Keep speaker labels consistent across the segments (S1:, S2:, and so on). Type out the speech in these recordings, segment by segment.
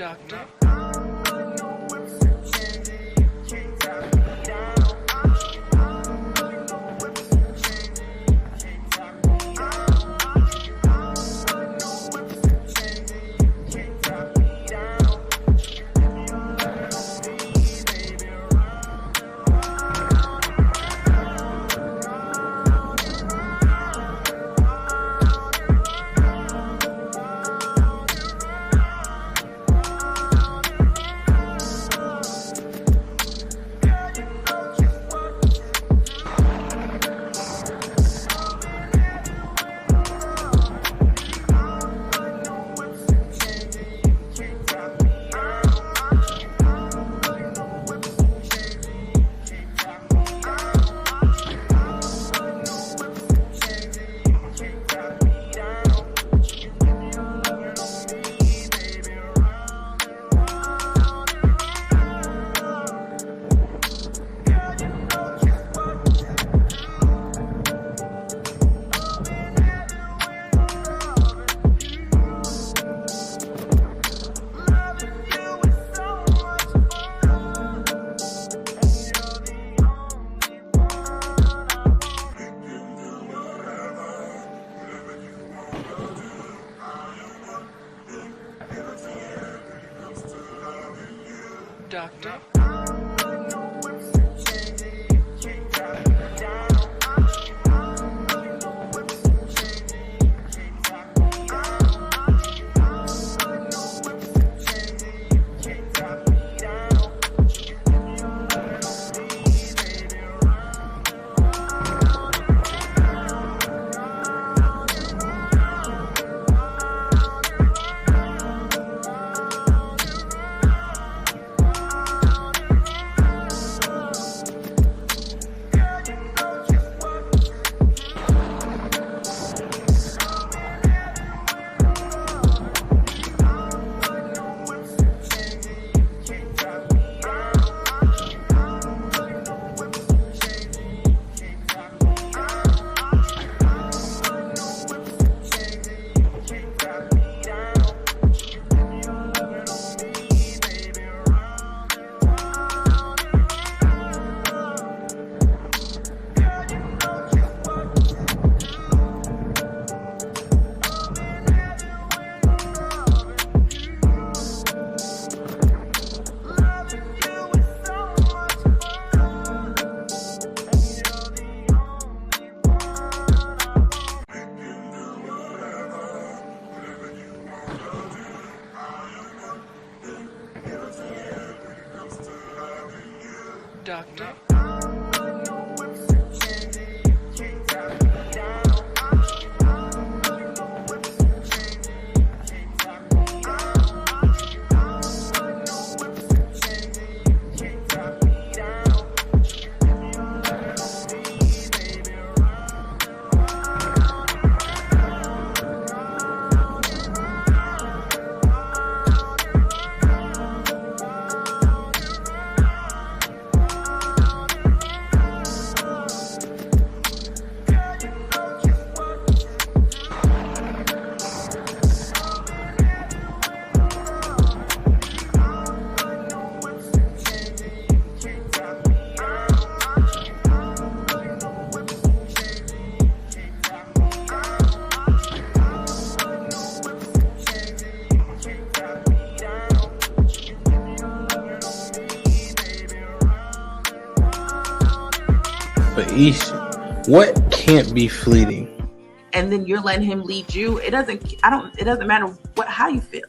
S1: Doctor. Doctor. Doctor.
S2: But Ish, what can't be fleeting?
S3: And then you're letting him lead you. It doesn't matter how you feel.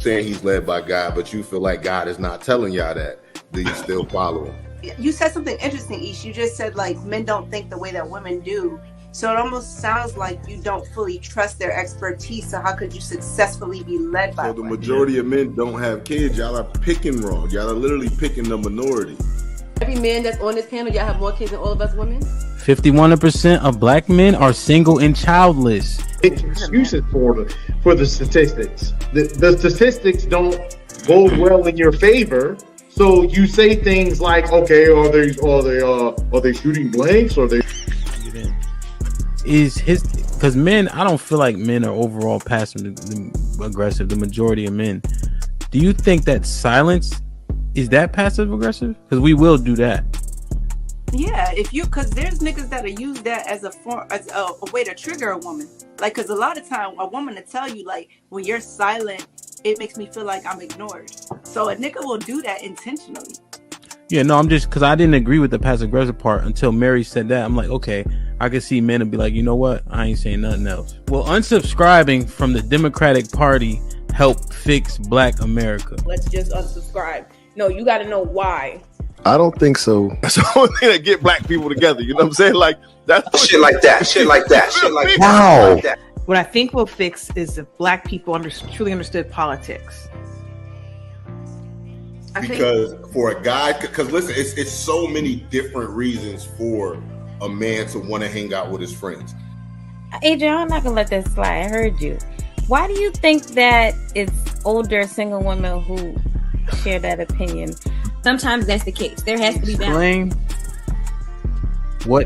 S4: Saying he's led by God, but you feel like God is not telling y'all that. Do you still follow him?
S5: You said something interesting, Ish. You just said like men don't think the way that women do. So it almost sounds like you don't fully trust their expertise. So how could you successfully be led by
S4: So the
S5: women?
S4: majority of men don't have kids. Y'all are picking wrong. Y'all are literally picking the minority.
S6: Every man that's on this panel, y'all have more kids than all of us women?
S2: 51% of black men are single and childless.
S7: Excuses for the statistics. The statistics don't go well in your favor. So you say things like, okay, are they shooting blanks? Or they
S2: because men, I don't feel like men are overall passive aggressive. The majority of men, Do you think that silence is that passive aggressive? Because we will do that.
S5: Yeah, because there's niggas that'll use that as a way to trigger a woman. Like, because a lot of time a woman will tell you, like, when you're silent, it makes me feel like I'm ignored. So a nigga will do that intentionally.
S2: Yeah, no, I'm just because I didn't agree with the passive aggressive part until Mary said that. I'm like, okay, I can see men and be like, you know what? I ain't saying nothing else. Will unsubscribing from the Democratic Party help fix Black America?
S6: Let's just unsubscribe. No, you got to know why.
S8: I don't think so.
S9: That's the only thing that get Black people together. You know what I'm saying? Like that's
S10: Shit like that. Shit like that. Shit like that.
S8: Wow.
S10: Like that.
S11: What I think will fix is if Black people truly understood politics.
S4: Because for a guy, because listen, it's so many different reasons for a man to want to hang out with his friends.
S12: Adrian, I'm not gonna let that slide. I heard you. Why do you think that it's older single women who share that opinion?
S13: Sometimes that's the case. There has to be balance.
S2: Explain what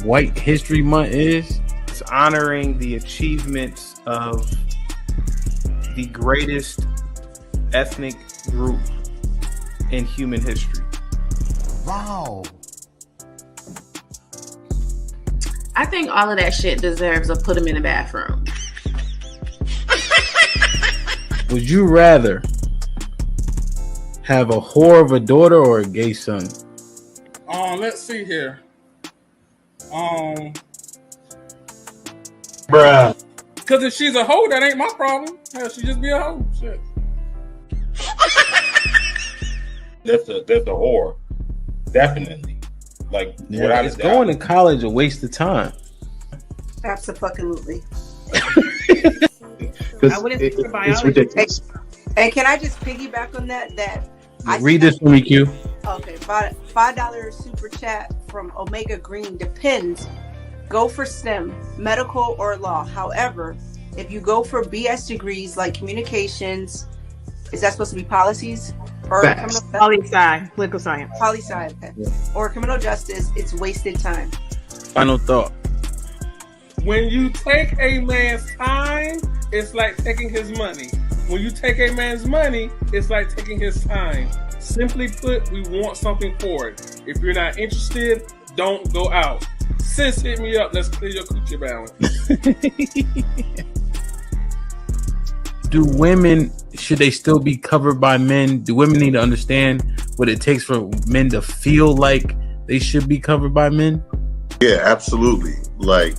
S2: White History Month is.
S14: It's honoring the achievements of the greatest ethnic group in human history.
S8: Wow.
S3: I think all of that shit deserves a put him in the bathroom.
S2: Would you rather have a whore of a daughter or a gay son?
S15: Let's see here.
S7: Bruh.
S15: Because if she's a hoe, that ain't my problem. Hell, she just be a hoe. Shit.
S7: That's a whore. Definitely. Like,
S2: Yeah, is going to college a waste of time?
S5: Absolutely.
S11: I wouldn't think for biology.
S7: It's ridiculous.
S5: And can I just piggyback on that?
S2: Read this for me, Q.
S5: Okay, $5 super chat from Omega Green. Depends. Go for STEM, medical or law. However, if you go for BS degrees like communications, is that supposed to be policies? Or
S11: Poli-sci, political science.
S5: Poli-sci, okay. Yeah. Or criminal justice, it's wasted time.
S2: Final thought.
S15: When you take a man's time, it's like taking his money. When you take a man's money, it's like taking his time. Simply put, we want something for it. If you're not interested, don't go out. Sis, hit me up. Let's clear your coochie balance.
S2: Do women, should they still be covered by men? Do women need to understand what it takes for men to feel like they should be covered by men?
S4: Yeah, absolutely. Like,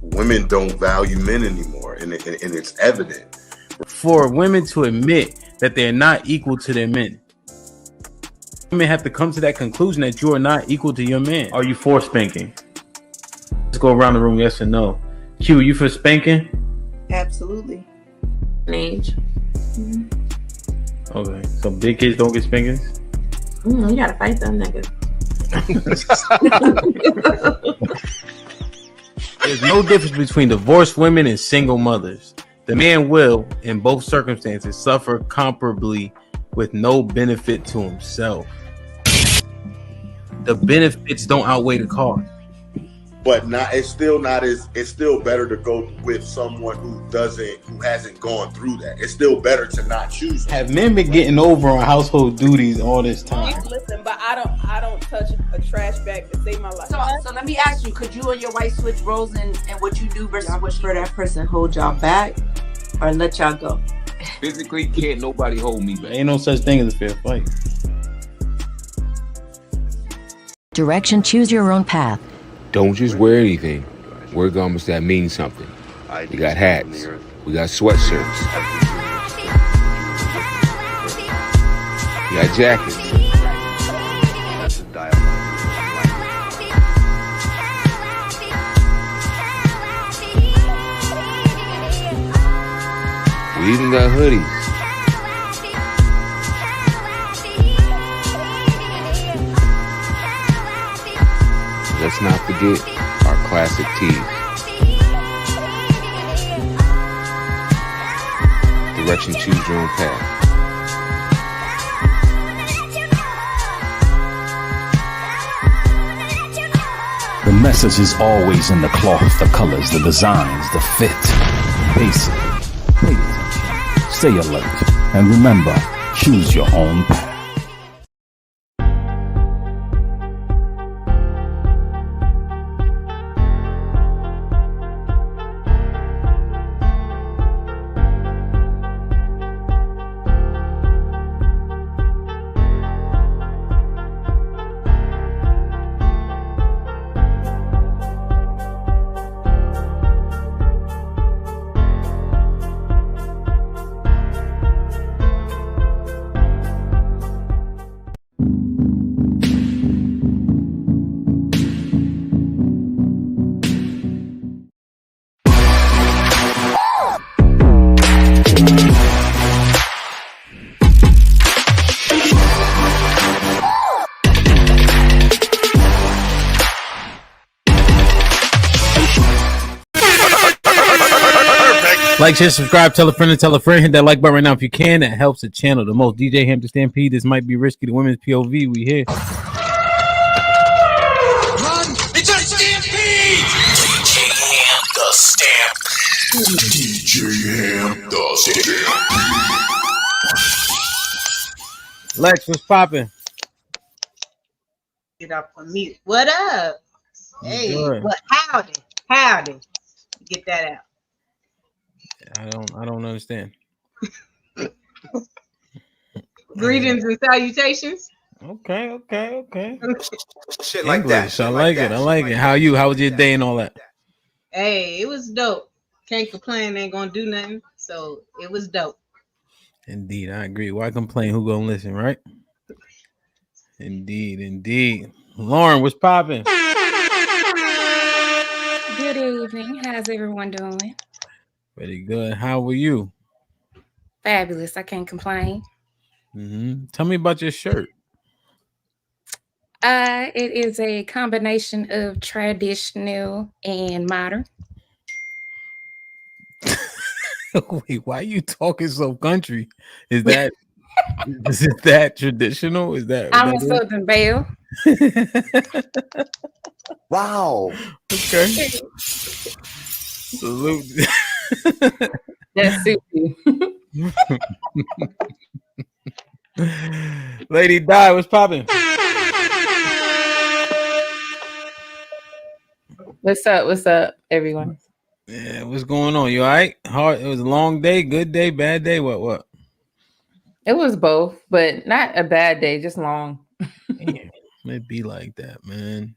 S4: women don't value men anymore, and it's evident.
S2: For women to admit that they're not equal to their men, women have to come to that conclusion that you are not equal to your man. Are you for spanking? Let's go around the room, yes or no. Q, you for spanking?
S5: Absolutely.
S3: Age.
S2: Okay, so big kids don't get spankings?
S3: You gotta fight them niggas.
S2: There's no difference between divorced women and single mothers. The man will, in both circumstances, suffer comparably with no benefit to himself. The benefits don't outweigh the cost.
S4: But it's still better to go with someone who hasn't gone through that. It's still better to not choose them.
S2: Have men been getting over on household duties all this time?
S6: Listen, but I don't touch a trash bag to save my life.
S3: So let me ask you, could you and your wife switch roles in what you do versus what for that person hold y'all back or let y'all go?
S10: Physically, can't nobody hold me back.
S2: Ain't no such thing as a fair fight.
S16: Direction, choose your own path.
S10: Don't just wear anything. Wear garments that mean something. We got hats. We got sweatshirts. We got jackets. We even got hoodies. Let's not forget our classic tees. Direction, choose your own path.
S17: The message is always in the cloth, the colors, the designs, the fit. Basic. Pay attention. Stay alert. And remember, choose your own path.
S2: Like, share, subscribe, tell a friend, and tell a friend. Hit that like button right now if you can. That helps the channel the most. DJ Hampton Stampede. This might be risky. The women's POV. We here.
S18: Run! It's a stampede! DJ Ham the Stampede. DJ Ham the Stampede.
S2: Lex, what's popping?
S19: Get up on mute. What up? Hey,
S2: Good.
S19: what? Howdy. Get that out.
S2: I don't understand.
S19: Greetings and salutations.
S2: Okay.
S18: Shit like that.
S2: I like it. How you? How was your day and all that?
S19: Hey, it was dope. Can't complain. Ain't gonna do nothing. So it was dope.
S2: Indeed, I agree. Why complain? Who gonna listen, right? Indeed. Lauren, what's popping?
S20: Good evening. How's everyone doing?
S2: Pretty good. How were you?
S20: Fabulous. I can't complain.
S2: Tell me about your shirt.
S20: It is a combination of traditional and modern.
S2: Wait, why are you talking so country? Is that traditional?
S20: I'm a Southern Belle.
S2: Wow. Okay. Salute.
S20: That suits you.
S2: Lady Di, what's popping?
S21: What's up, everyone?
S2: Yeah, what's going on? You all right? Hard. It was a long day, good day, bad day. What?
S21: It was both, but not a bad day, just long.
S2: Damn, it be like that, man.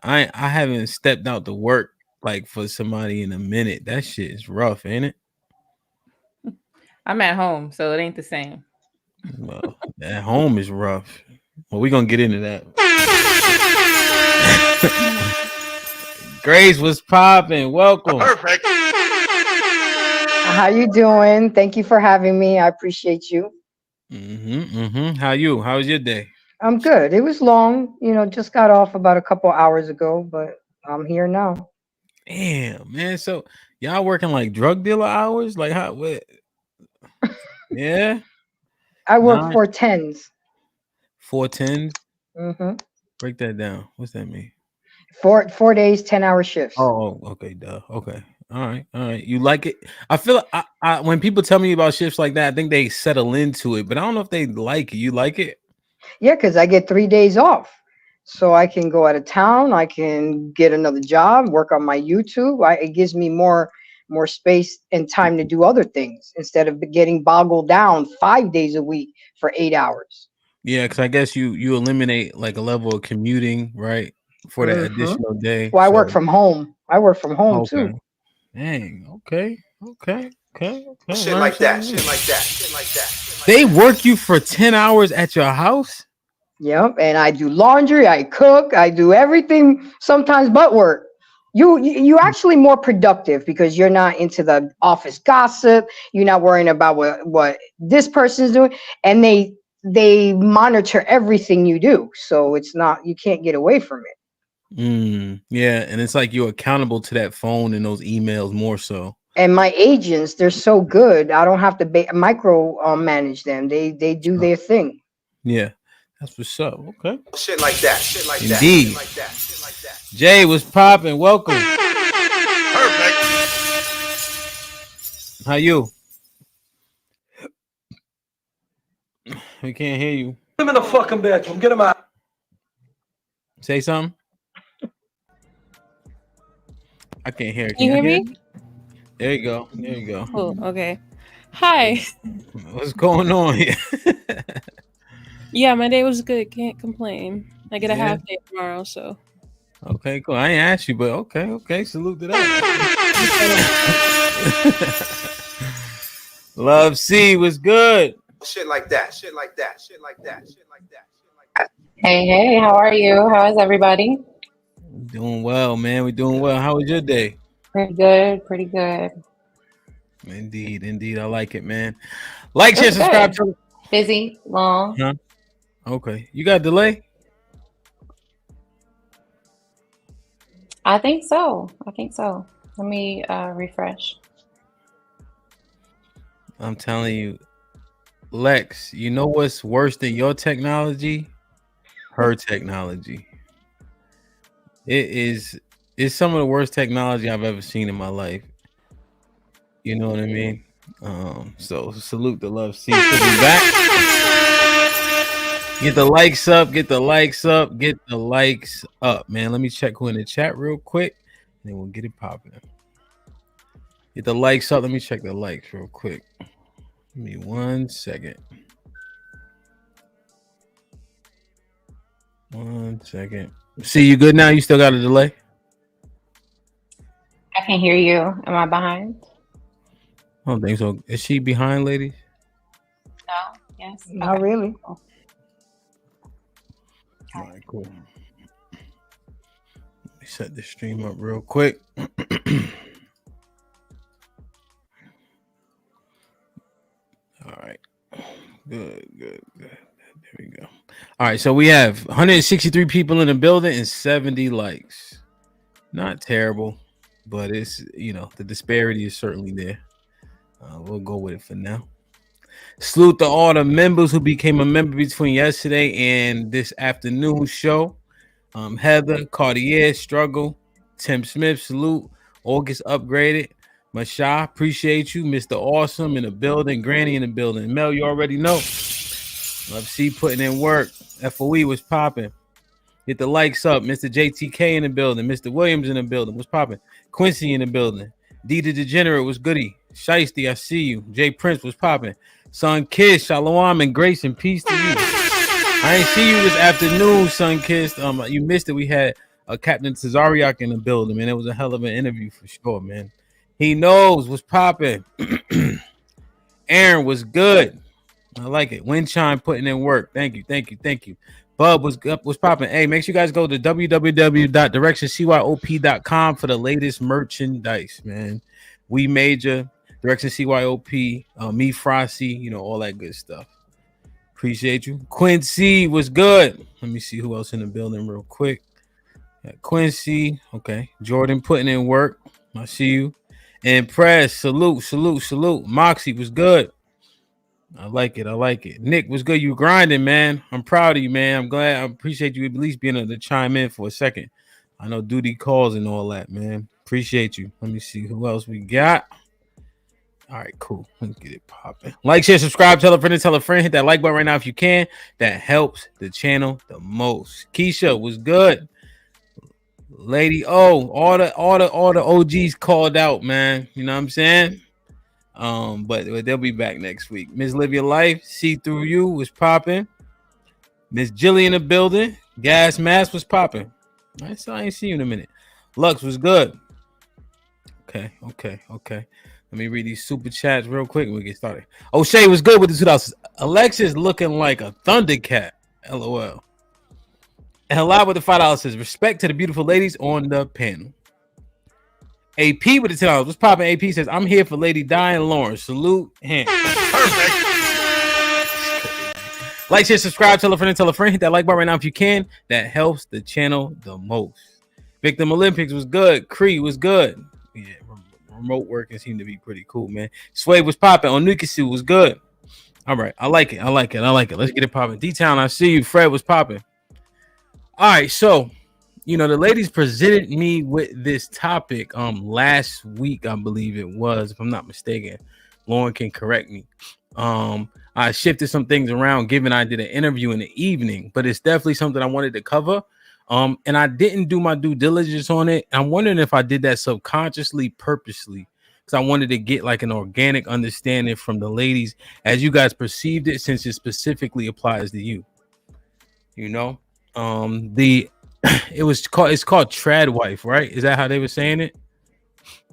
S2: I haven't stepped out to work like for somebody in a minute. That shit is rough, ain't it?
S21: I'm at home, so it ain't the same.
S2: Well, at home is rough. Well, we're gonna get into that. Grace, what's popping? Welcome.
S18: Perfect.
S22: How you doing? Thank you for having me. I appreciate you.
S2: How you? How was your day?
S22: I'm good. It was long, just got off about a couple hours ago, but I'm here now.
S2: Damn, man. So y'all working like drug dealer hours? Like how? What? Yeah.
S22: I work 410s.
S2: 410s?
S22: Mm-hmm.
S2: Break that down. What's that mean?
S22: 4 days, 10-hour shifts.
S2: Oh, okay, duh. Okay. All right. You like it? I feel I when people tell me about shifts like that, I think they settle into it, but I don't know if they like it. You like it?
S22: Yeah, because I get 3 days off. So I can go out of town, I can get another job, work on my YouTube. It gives me more space and time to do other things instead of getting boggled down 5 days a week for 8 hours.
S2: Yeah, because I guess you eliminate like a level of commuting, right? For that additional day.
S22: Well, I work from home. Too.
S2: Dang. Okay.
S18: Shit like that.
S2: They work you for 10 hours at your house?
S22: Yep. And I do laundry, I cook, I do everything sometimes but work. You actually more productive because you're not into the office gossip. You're not worrying about what this person's doing. And they monitor everything you do. So you can't get away from it.
S2: Yeah, and it's like you're accountable to that phone and those emails more so.
S22: And my agents, they're so good. I don't have to micro manage them. They do their thing.
S2: Yeah, that's what's up. Okay.
S18: Shit like that.
S2: Indeed. Jay, what's popping? Welcome.
S18: Perfect.
S2: How you? We can't hear you.
S1: Get him in the fucking bedroom. Get him out.
S2: Say something. I can't hear.
S9: Can you hear me?
S2: There you go. There you go.
S9: Oh, okay. Hi.
S2: What's going on here?
S9: Yeah, my day was good. Can't complain. I get a
S2: Yeah.
S9: half day tomorrow, so.
S2: Okay, cool. I ain't asked you, but okay. Salute to that. Love C was good.
S18: Shit like that.
S23: Hey, how are you? How is everybody?
S2: Doing well, man. We're doing well. How was your day?
S23: Pretty good.
S2: Indeed. I like it, man. Like, share,
S23: It was
S2: subscribe.
S23: good. Busy, long.
S2: Huh? Okay. You got a delay?
S23: I think so. Let me refresh.
S2: I'm telling you, Lex, you know what's worse than your technology? Her technology. It's some of the worst technology I've ever seen in my life. You know what I mean? So salute the Love C. She'll be back. Get the likes up, man. Let me check who in the chat real quick, and then we'll get it popping. Get the likes up. Let me check the likes real quick. Give me 1 second. 1 second. See, you good now? You still got a delay?
S23: I can hear you. Am I behind?
S2: I don't think so. Is she behind, ladies?
S23: No. Yes.
S22: Not really.
S2: All right, cool. Let me set the stream up real quick. All right. Good. There we go. All right, so we have 163 people in the building and 70 likes. Not terrible, but it's, the disparity is certainly there. We'll go with it for now. Salute to all the members who became a member between yesterday and this afternoon show. Heather, Cartier, Struggle, Tim Smith, salute. August upgraded. Masha, appreciate you. Mr. Awesome in the building. Granny in the building. Mel, you already know. Love C putting in work. FOE was popping. Get the likes up. Mr. JTK in the building. Mr. Williams in the building. What's popping? Quincy in the building. D the Degenerate was goody. Shiesty, I see you. Jay Prince was popping. Son Kiss, Shalom and grace and peace to you. I ain't see you this afternoon, Son Kiss. You missed it. We had Captain Tazariak in the building, man. It was a hell of an interview for sure, man. He knows what's popping. Aaron was good. I like it. Windchime putting in work. Thank you. Bub was popping. Hey, make sure you guys go to www.directioncyop.com for the latest merchandise, man. We Major, Direction CYOP, Me Frosty, all that good stuff. Appreciate you. Quincy was good. Let me see who else in the building real quick. Quincy, okay. Jordan putting in work. I see you. Impress, salute. Moxie was good. I like it. Nick was good. You grinding, man. I'm proud of you, man. I'm glad. I appreciate you at least being able to chime in for a second. I know duty calls and all that, man. Appreciate you. Let me see who else we got. All right, cool. Let's get it popping. Like, share, subscribe, tell a friend. Hit that like button right now if you can. That helps the channel the most. Keisha was good. Lady O, all the OGs called out, man. You know what I'm saying? But they'll be back next week. Miss Live Your Life, See Through You was popping. Miss Jilly in the building. Gas Mask was popping. I ain't see you in a minute. Lux was good. Okay. Let me read these super chats real quick and we get started. O'Shea was good with the 2000s. Alexis looking like a Thundercat. LOL. And Halal with the $5 says, respect to the beautiful ladies on the panel. AP with the $10. What's popping? AP says, I'm here for Lady Di and Lawrence. Salute him. Perfect. Like, share, subscribe, tell a friend. Hit that like button right now if you can. That helps the channel the most. Victim Olympics was good. Cree was good. Yeah, remote working seemed to be pretty cool, man. Sway was popping. Onukisu was good. All right, I like it. Let's get it popping. D-Town, I see you. Fred was popping. All right, so the ladies presented me with this topic last week, I believe it was, if I'm not mistaken. Lauren can correct me. I shifted some things around given I did an interview in the evening, but it's definitely something I wanted to cover. And I didn't do my due diligence on it. I'm wondering if I did that subconsciously, purposely, because I wanted to get like an organic understanding from the ladies as you guys perceived it, since it specifically applies to you. You know, it's called TRAD wife, right? Is that how they were saying it?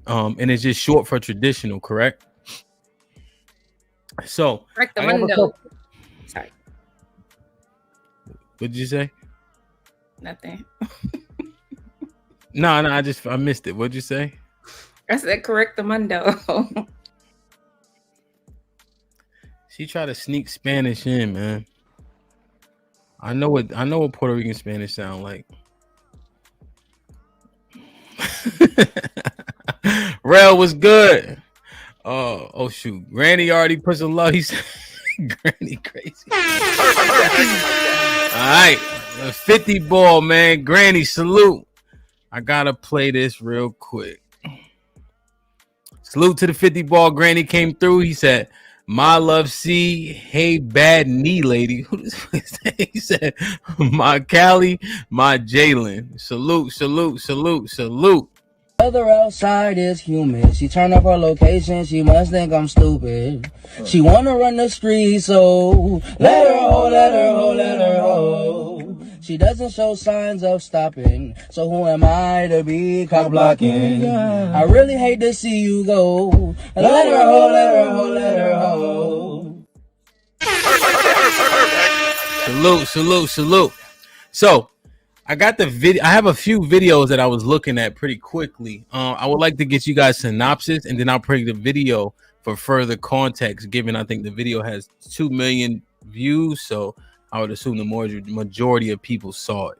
S2: And it's just short for traditional, correct? So,
S20: Sorry.
S2: What did you say?
S20: Nothing.
S2: No, I missed it. What'd you say?
S20: I said correct the mundo.
S2: She tried to sneak Spanish in, man. I know what Puerto Rican Spanish sound like. Rel was good. Oh shoot. Granny already put some love. He said Granny crazy. All right. 50 ball, man. Granny, salute. I gotta play this real quick. Salute to the 50 ball. Granny came through. He said, "My love, C. Hey, bad knee lady." Who is that? He said, "My Callie, my Jalen." Salute, salute, salute, salute.
S12: Weather outside is humid. She turned up her location. She must think I'm stupid. She wanna run the street, so let her ho, let her ho, let her ho. She doesn't show signs of stopping, so who am I to be cock blocking? I really hate to see you go. Let her ho, let her ho, let her ho.
S2: Salute, salute, salute. So I got the video. I have a few videos that I was looking at pretty quickly. I would like to get you guys synopsis, and then I'll play the video for further context, given I think the video has 2 million views, so I would assume the majority of people saw it.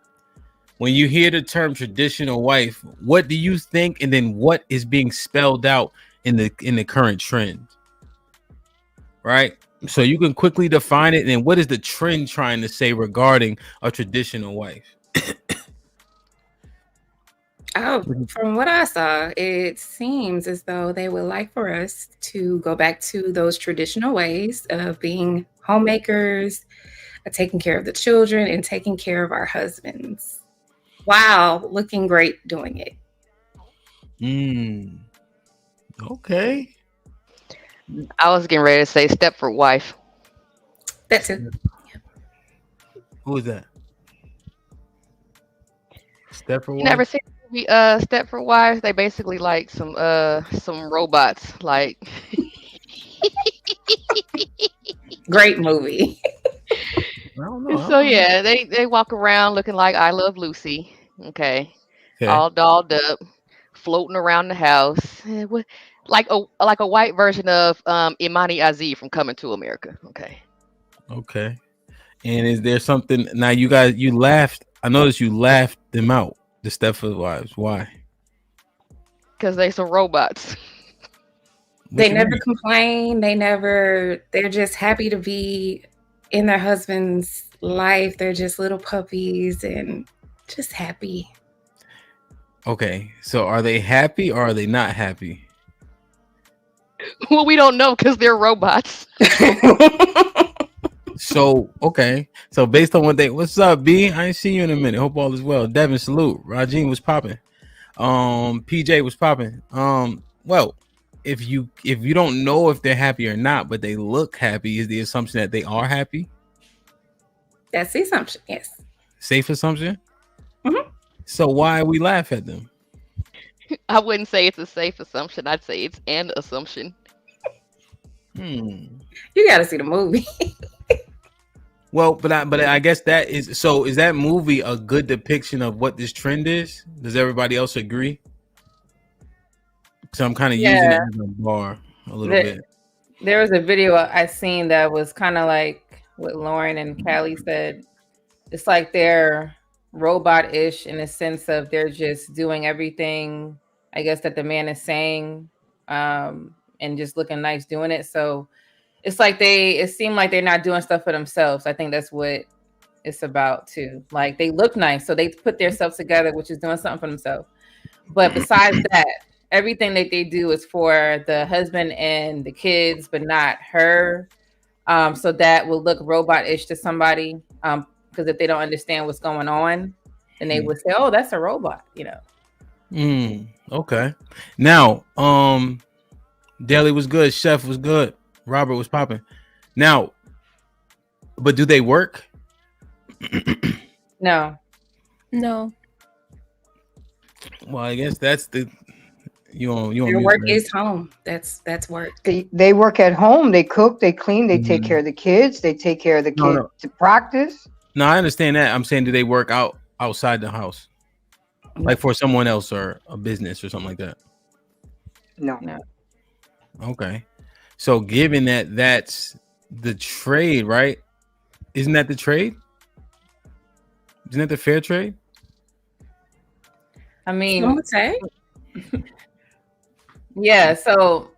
S2: When you hear the term traditional wife, what do you think, and then what is being spelled out in the current trend? Right? So you can quickly define it, and then what is the trend trying to say regarding a traditional wife?
S20: From what I saw, it seems as though they would like for us to go back to those traditional ways of being homemakers, taking care of the children, and taking care of our husbands while looking great doing it.
S2: Okay.
S13: I was getting ready to say Stepford wife.
S20: That's it.
S2: Who is that? Stepford
S13: You
S2: wife?
S13: never seen the movie Stepford Wives? They basically like some robots, like
S20: great movie.
S2: I don't know.
S13: So yeah, they walk around looking like I Love Lucy. Okay. All dolled up, floating around the house. Like a white version of Imani Aziz from Coming to America.
S2: Okay. And is there something now? You laughed. I noticed you laughed them out. The Stepford wives. Why?
S13: Because they some robots.
S20: They never complain. They're just happy to be in their husband's life. They're just little puppies and just happy.
S2: Okay. So are they happy or are they not happy?
S13: Well, we don't know because they're robots.
S2: So, okay. So based on what's up, B? I ain't seen you in a minute. Hope all is well. Devin, salute. Rajin was popping. PJ was popping. Well, if you don't know if they're happy or not, but they look happy, is the assumption that they are happy?
S20: That's the assumption, yes.
S2: Safe assumption?
S20: Mm-hmm.
S2: So why we laugh at them?
S13: I wouldn't say it's a safe assumption. I'd say it's an assumption.
S20: You gotta see the movie.
S2: Well, but I guess that is so. Is that movie a good depiction of what this trend is? Does everybody else agree? So I'm kind of using it as a bar a little bit.
S21: There was a video I seen that was kind of like what Lauren and Callie said. It's like they're robot-ish in the sense of they're just doing everything, I guess, that the man is saying, and just looking nice doing it. So it's like it seemed like they're not doing stuff for themselves. I think that's what it's about too. Like they look nice, so they put themselves together, which is doing something for themselves. But besides that, everything that they do is for the husband and the kids, but not her. So that will look robot-ish to somebody. Because if they don't understand what's going on, then they would say, "Oh, that's a robot," you know.
S2: Okay. Now, Daly was good. Chef was good. Robert was popping. Now, but do they work?
S21: No.
S2: Well, I guess that's the
S20: Your work is home. That's work.
S22: They work at home. They cook. They clean. They take care of the kids. They take care of the kids to practice.
S2: No, I understand that. I'm saying, do they work outside the house, like for someone else or a business or something like that?
S22: No.
S2: Okay. So, given that that's the trade, right? Isn't that the trade? Isn't that the fair trade?
S21: I mean,
S20: Some would say.
S21: Yeah. So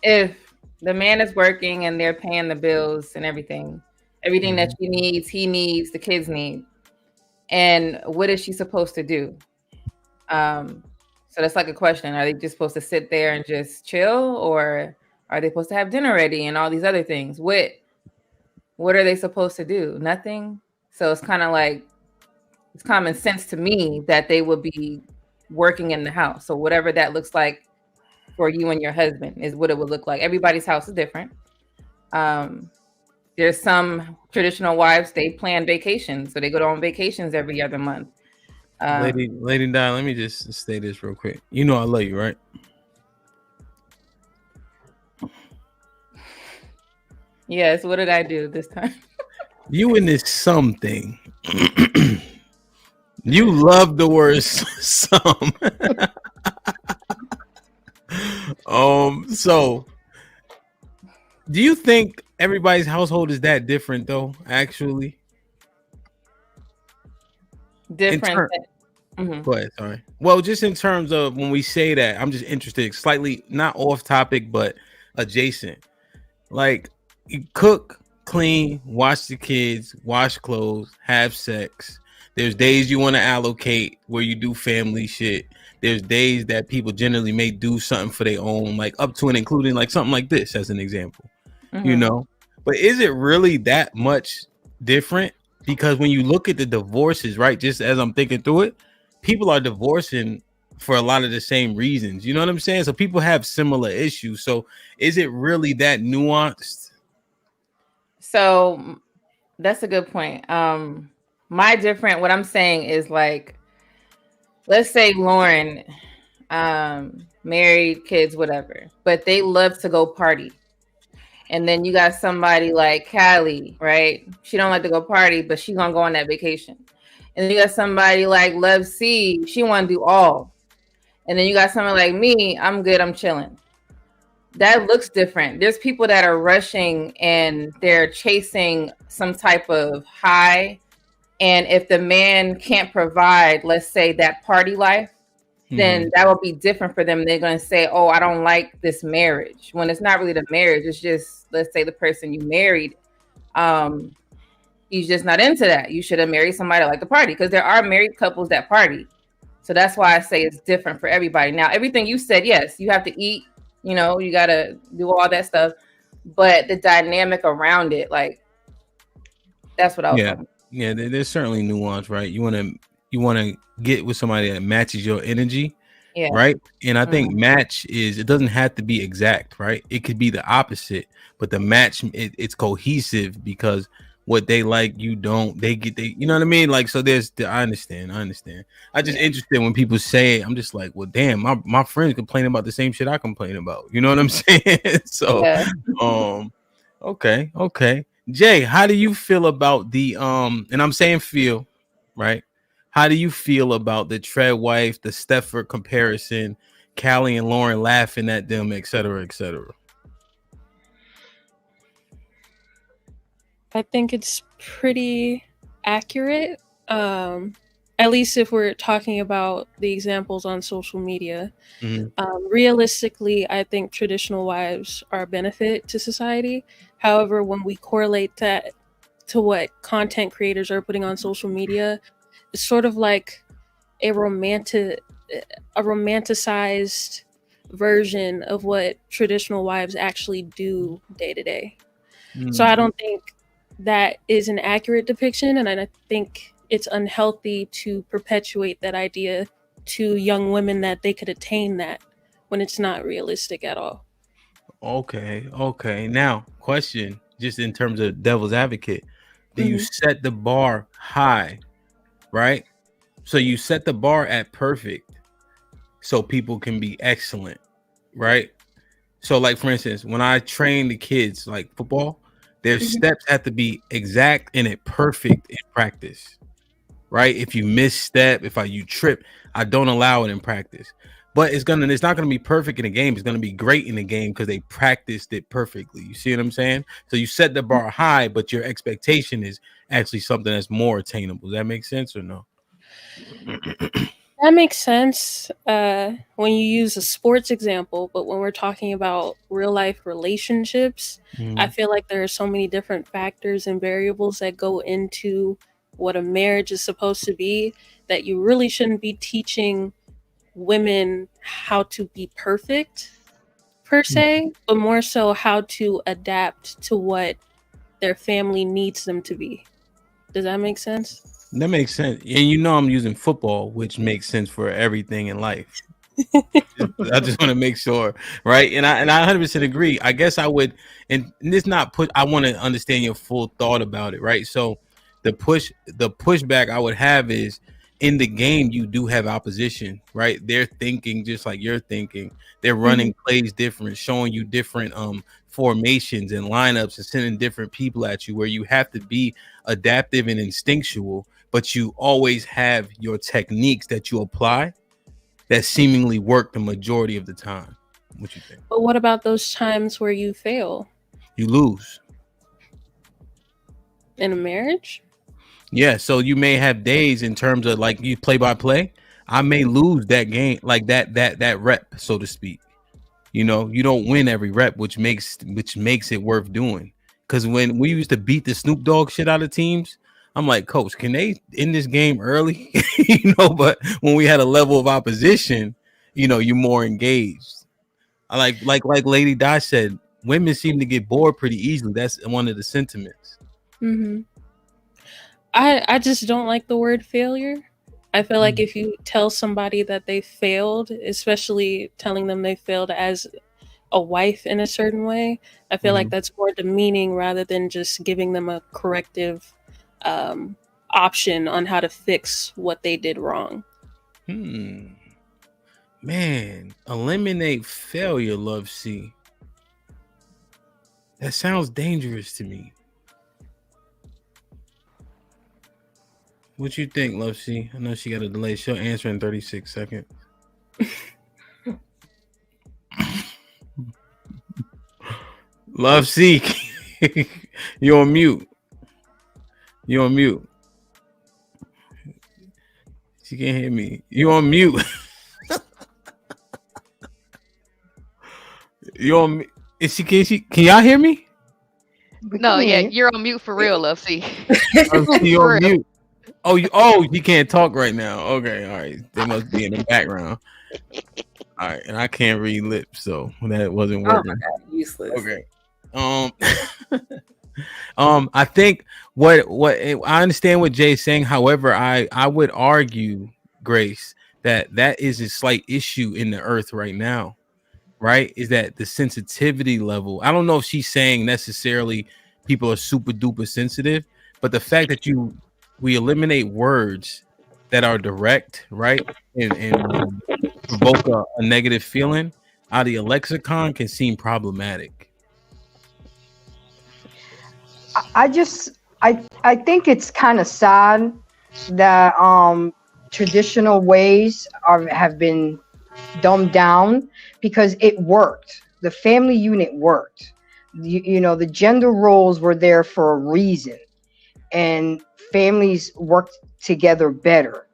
S21: if the man is working and they're paying the bills and everything that she needs, he needs, the kids need, and what is she supposed to do? So that's like a question. Are they just supposed to sit there and just chill, or are they supposed to have dinner ready and all these other things? What are they supposed to do? Nothing. So it's kind of like, it's common sense to me that they would be working in the house. So whatever that looks like for you and your husband is what it would look like. Everybody's house is different. There's some traditional wives, they plan vacations. So they go on vacations every other month.
S2: Lady Di, let me just say this real quick. You know I love you, right?
S21: Yes. What did I do this time?
S2: You in this something. You love the word some. So do you think everybody's household is that different though, actually?
S21: Different.
S2: Go ahead, sorry. Well, just in terms of when we say that, I'm just interested, slightly not off topic, but adjacent. Like, you cook, clean, watch the kids, wash clothes, have sex. There's days you want to allocate where you do family shit. There's days that people generally may do something for their own, like up to and including like something like this as an example, you know. But is it really that much different? Because when you look at the divorces, right, just as I'm thinking through it, people are divorcing for a lot of the same reasons. You know what I'm saying? So people have similar issues. So is it really that nuanced?
S21: So that's a good point. What I'm saying is, like, let's say Lauren, married, kids, whatever, but they love to go party. And then you got somebody like Callie, right? She don't like to go party, but she gonna go on that vacation. And then you got somebody like Love C, she wanna do all. And then you got someone like me, I'm good, I'm chilling. That looks different. There's people that are rushing and they're chasing some type of high. And if the man can't provide, let's say, that party life, then that will be different for them. They're going to say, oh, I don't like this marriage. When it's not really the marriage, it's just, let's say, the person you married, he's just not into that. You should have married somebody that liked the party, because there are married couples that party. So that's why I say it's different for everybody. Now, everything you said, yes, you have to eat, you know, you got to do all that stuff. But the dynamic around it, like, that's what I was talking about.
S2: Yeah, there's certainly nuance, right? You want to get with somebody that matches your energy, right? And I think match it doesn't have to be exact, right? It could be the opposite, but the match it's cohesive, because what they like, you don't. You know what I mean? Like, so I understand. I just interested when people say it. I'm just like, well, damn, my friends complain about the same shit I complain about. You know what I'm saying? So, okay. Jay, how do you feel about the and I'm saying feel, right? How do you feel about the TRAD wife, the Stefford comparison, Callie and Lauren laughing at them, et cetera, et cetera?
S9: I think it's pretty accurate. At least if we're talking about the examples on social media. Realistically, I think traditional wives are a benefit to society. However, when we correlate that to what content creators are putting on social media, it's sort of like a romanticized version of what traditional wives actually do day to day. So I don't think that is an accurate depiction, and I think it's unhealthy to perpetuate that idea to young women that they could attain that when it's not realistic at all.
S2: Okay. Now, question, just in terms of devil's advocate, do you set the bar high, right? So you set the bar at perfect so people can be excellent, right? So like, for instance, when I train the kids like football, their steps have to be exact and it perfect in practice, right? If you misstep, you trip, I don't allow it in practice. But it's not gonna be perfect in the game. It's gonna be great in the game because they practiced it perfectly. You see what I'm saying? So you set the bar high, but your expectation is actually something that's more attainable. Does that make sense or no?
S9: That makes sense when you use a sports example, but when we're talking about real life relationships, I feel like there are so many different factors and variables that go into what a marriage is supposed to be that you really shouldn't be teaching women how to be perfect per se, but more so how to adapt to what their family needs them to be. Does that make sense?
S2: That makes sense. And I'm using football, which makes sense for everything in life. I just want to make sure, right? And I 100% agree. I guess I would, and this not put. I want to understand your full thought about it, right? So the pushback I would have is in the game you do have opposition, right? They're thinking just like you're thinking. They're running plays different, showing you different formations and lineups and sending different people at you, where you have to be adaptive and instinctual, but you always have your techniques that you apply that seemingly work the majority of the time. What you think?
S9: But what about those times where you fail?
S2: You lose.
S9: In a marriage?
S2: Yeah, so you may have days in terms of like you play by play. I may lose that game, like that rep, so to speak. You don't win every rep, which makes it worth doing. Because when we used to beat the Snoop Dogg shit out of teams, I'm like, Coach, can they end this game early? But when we had a level of opposition, you're more engaged. I like Lady Di said, women seem to get bored pretty easily. That's one of the sentiments.
S9: I just don't like the word failure. I feel like if you tell somebody that they failed, especially telling them they failed as a wife in a certain way, I feel like that's more demeaning rather than just giving them a corrective option on how to fix what they did wrong.
S2: Man, eliminate failure, Love C. That sounds dangerous to me. What you think, Love C? I know she got a delay. She'll answer in 36 seconds. Love C, you're on mute. You're on mute. She can't hear me. You're on mute. You're on mute. Can y'all hear me?
S13: No, yeah, you're on mute for real, Love C.
S2: You're on mute. You can't talk right now. Okay, all right. They must be in the background. All right, and I can't read lips, so that wasn't working.
S21: Oh my God, useless.
S2: Okay. I think what I understand what Jay's saying. However, I would argue, Grace, that is a slight issue in the earth right now, right? Is that the sensitivity level? I don't know if she's saying necessarily people are super duper sensitive, but the fact that we eliminate words that are direct, right, and provoke a negative feeling out of your lexicon can seem problematic.
S22: I think it's kind of sad that traditional ways have been dumbed down because it worked. The family unit worked. The gender roles were there for a reason, and families worked together better.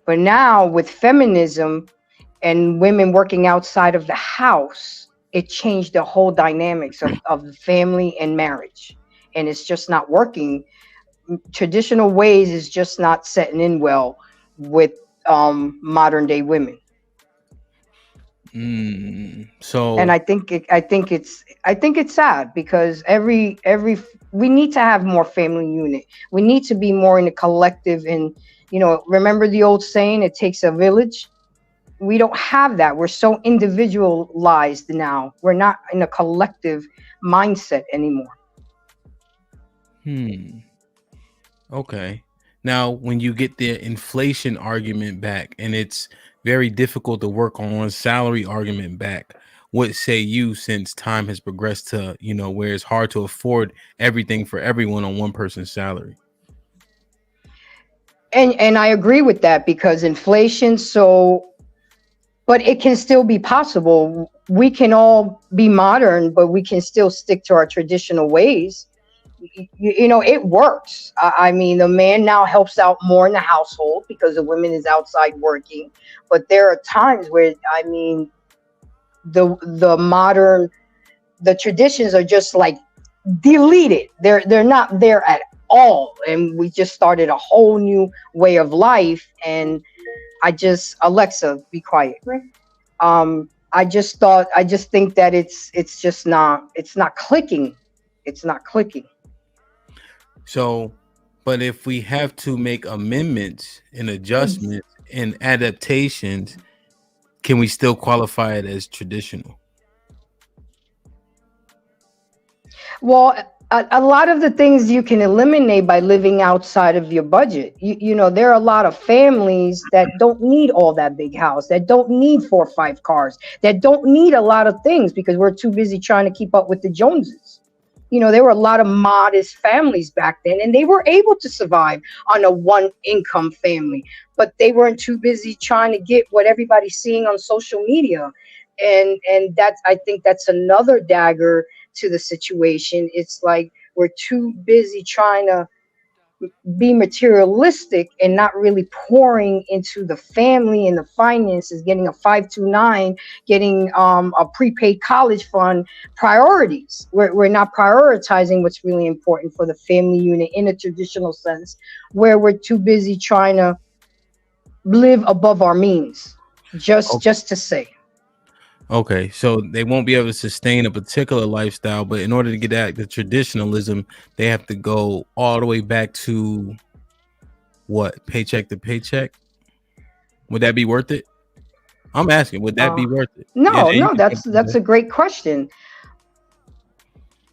S22: But now with feminism and women working outside of the house, it changed the whole dynamics of the family and marriage. And it's just not working. Traditional ways is just not setting in well with modern day women.
S2: So,
S22: and I think it's sad because we need to have more family unit. We need to be more in a collective. And remember the old saying, "It takes a village." We don't have that. We're so individualized now. We're not in a collective mindset anymore.
S2: Okay. Now, when you get the inflation argument back, and it's very difficult to work on one salary argument back, what say you, since time has progressed to, where it's hard to afford everything for everyone on one person's salary?
S22: And I agree with that, because inflation, but it can still be possible. We can all be modern, but we can still stick to our traditional ways. It works. I mean, the man now helps out more in the household because the woman is outside working. But there are times where, I mean, the traditions are just like deleted. They're not there at all. And we just started a whole new way of life. And Alexa, be quiet. I just think that it's not clicking. It's not clicking.
S2: So, but if we have to make amendments and adjustments and adaptations, can we still qualify it as traditional?
S22: Well, a lot of the things you can eliminate by living outside of your budget. There are a lot of families that don't need all that big house, that don't need 4 or 5 cars, that don't need a lot of things because we're too busy trying to keep up with the Joneses. There were a lot of modest families back then, and they were able to survive on a 1-income family, but they weren't too busy trying to get what everybody's seeing on social media. And I think that's another dagger to the situation. It's like we're too busy trying to be materialistic and not really pouring into the family and the finances, getting a 529, getting a prepaid college fund priorities. We're not prioritizing what's really important for the family unit in a traditional sense, where we're too busy trying to live above our means, just to say.
S2: Okay, so they won't be able to sustain a particular lifestyle, but in order to get at the traditionalism, they have to go all the way back to what? Paycheck to paycheck? Would that be worth it? I'm asking, would that be worth it?
S22: No, that's a great question.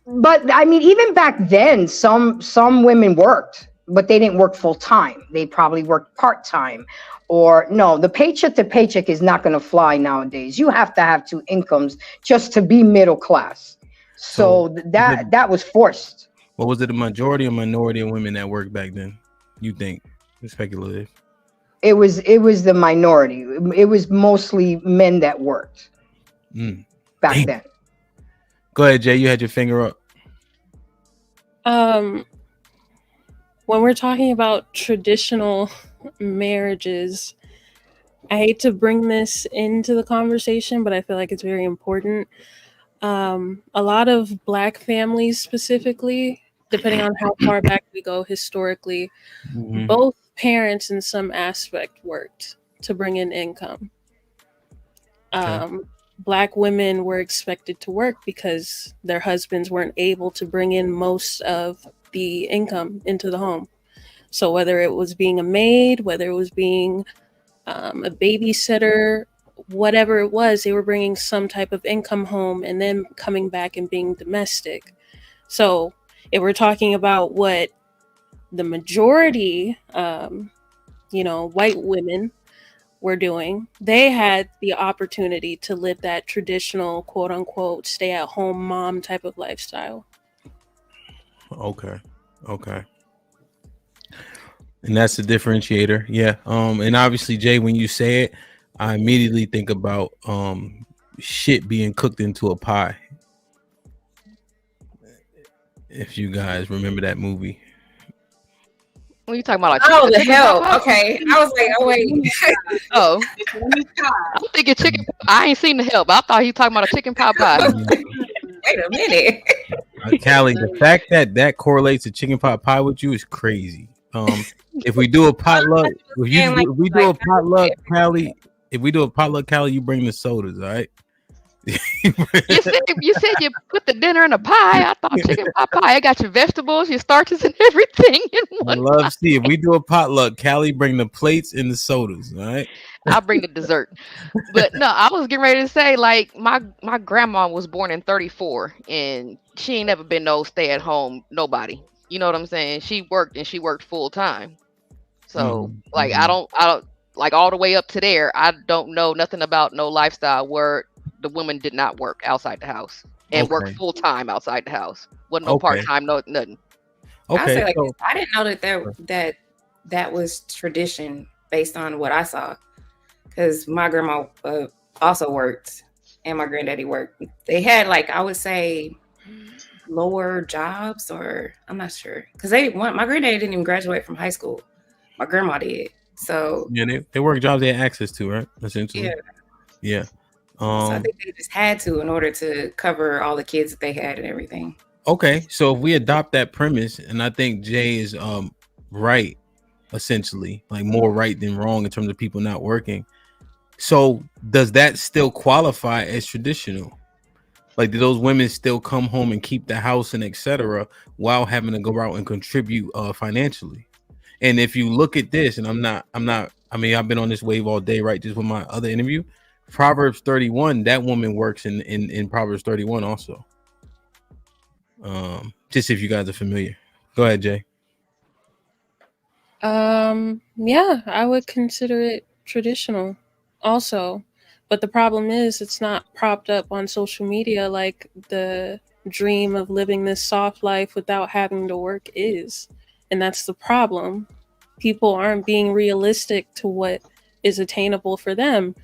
S22: But I mean, even back then, some women worked, but they didn't work full time. They probably worked part time. Or no, the paycheck to paycheck is not going to fly nowadays. You have to have 2 incomes just to be middle class. So that was forced.
S2: What was it, a majority or minority of women that worked back then? You think? It's speculative.
S22: It was the minority. It was mostly men that worked back then.
S2: Go ahead, Jay. You had your finger up.
S9: When we're talking about traditional marriages, I hate to bring this into the conversation, but I feel like it's very important. A lot of Black families specifically, depending on how far back we go historically, both parents in some aspect worked to bring in income. Black women were expected to work because their husbands weren't able to bring in most of the income into the home. So whether it was being a maid, whether it was being a babysitter, whatever it was, they were bringing some type of income home and then coming back and being domestic. So if we're talking about what the majority, white women were doing, they had the opportunity to live that traditional, quote unquote, stay at home mom type of lifestyle.
S2: Okay. And that's the differentiator. Yeah. And obviously, Jay, when you say it, I immediately think about shit being cooked into a pie. If you guys remember that movie.
S13: What are you talking about?
S20: Like the hell. Okay. I was like, oh wait.
S13: I'm thinking chicken. I ain't seen The Help. I thought he was talking about a chicken pot pie.
S20: Wait a minute.
S2: Callie, the fact that correlates to chicken pot pie with you is crazy. If we do a potluck, Callie, if we do a potluck, Callie, you bring the sodas, all right?
S13: You said you put the dinner in a pie. I thought chicken pot pie. I got your vegetables, your starches, and everything in
S2: I
S13: one.
S2: love see if we do a potluck, Callie bring the plates and the sodas, all right?
S13: I'll bring the dessert. But no, I was getting ready to say, like, my grandma was born in 34, and she ain't never been no stay at home nobody. You know what I'm saying? She worked, and she worked full time. So like I don't like all the way up to there. I don't know nothing about no lifestyle where the woman did not work outside the house and worked full time outside the house. Wasn't no part time, no nothing.
S20: I'll say like this, I didn't know that was tradition based on what I saw, because my grandma also worked and my granddaddy worked. They had, like, I would say, lower jobs, or I'm not sure, because my granddaddy didn't even graduate from high school. My grandma did. So
S2: yeah, they work jobs they had access to, right? Essentially. Yeah.
S20: So I think they just had to in order to cover all the kids that they had and everything.
S2: Okay, so if we adopt that premise, and I think Jay is right, essentially, like more right than wrong in terms of people not working. So does that still qualify as traditional? Like, do those women still come home and keep the house and etc. while having to go out and contribute financially? And if you look at this, and I mean, I've been on this wave all day, right? Just with my other interview, Proverbs 31, that woman works in Proverbs 31 also. Just if you guys are familiar. Go ahead, Jay.
S9: Yeah, I would consider it traditional also. But the problem is it's not propped up on social media like the dream of living this soft life without having to work is. And that's the problem. People aren't being realistic to what is attainable for them.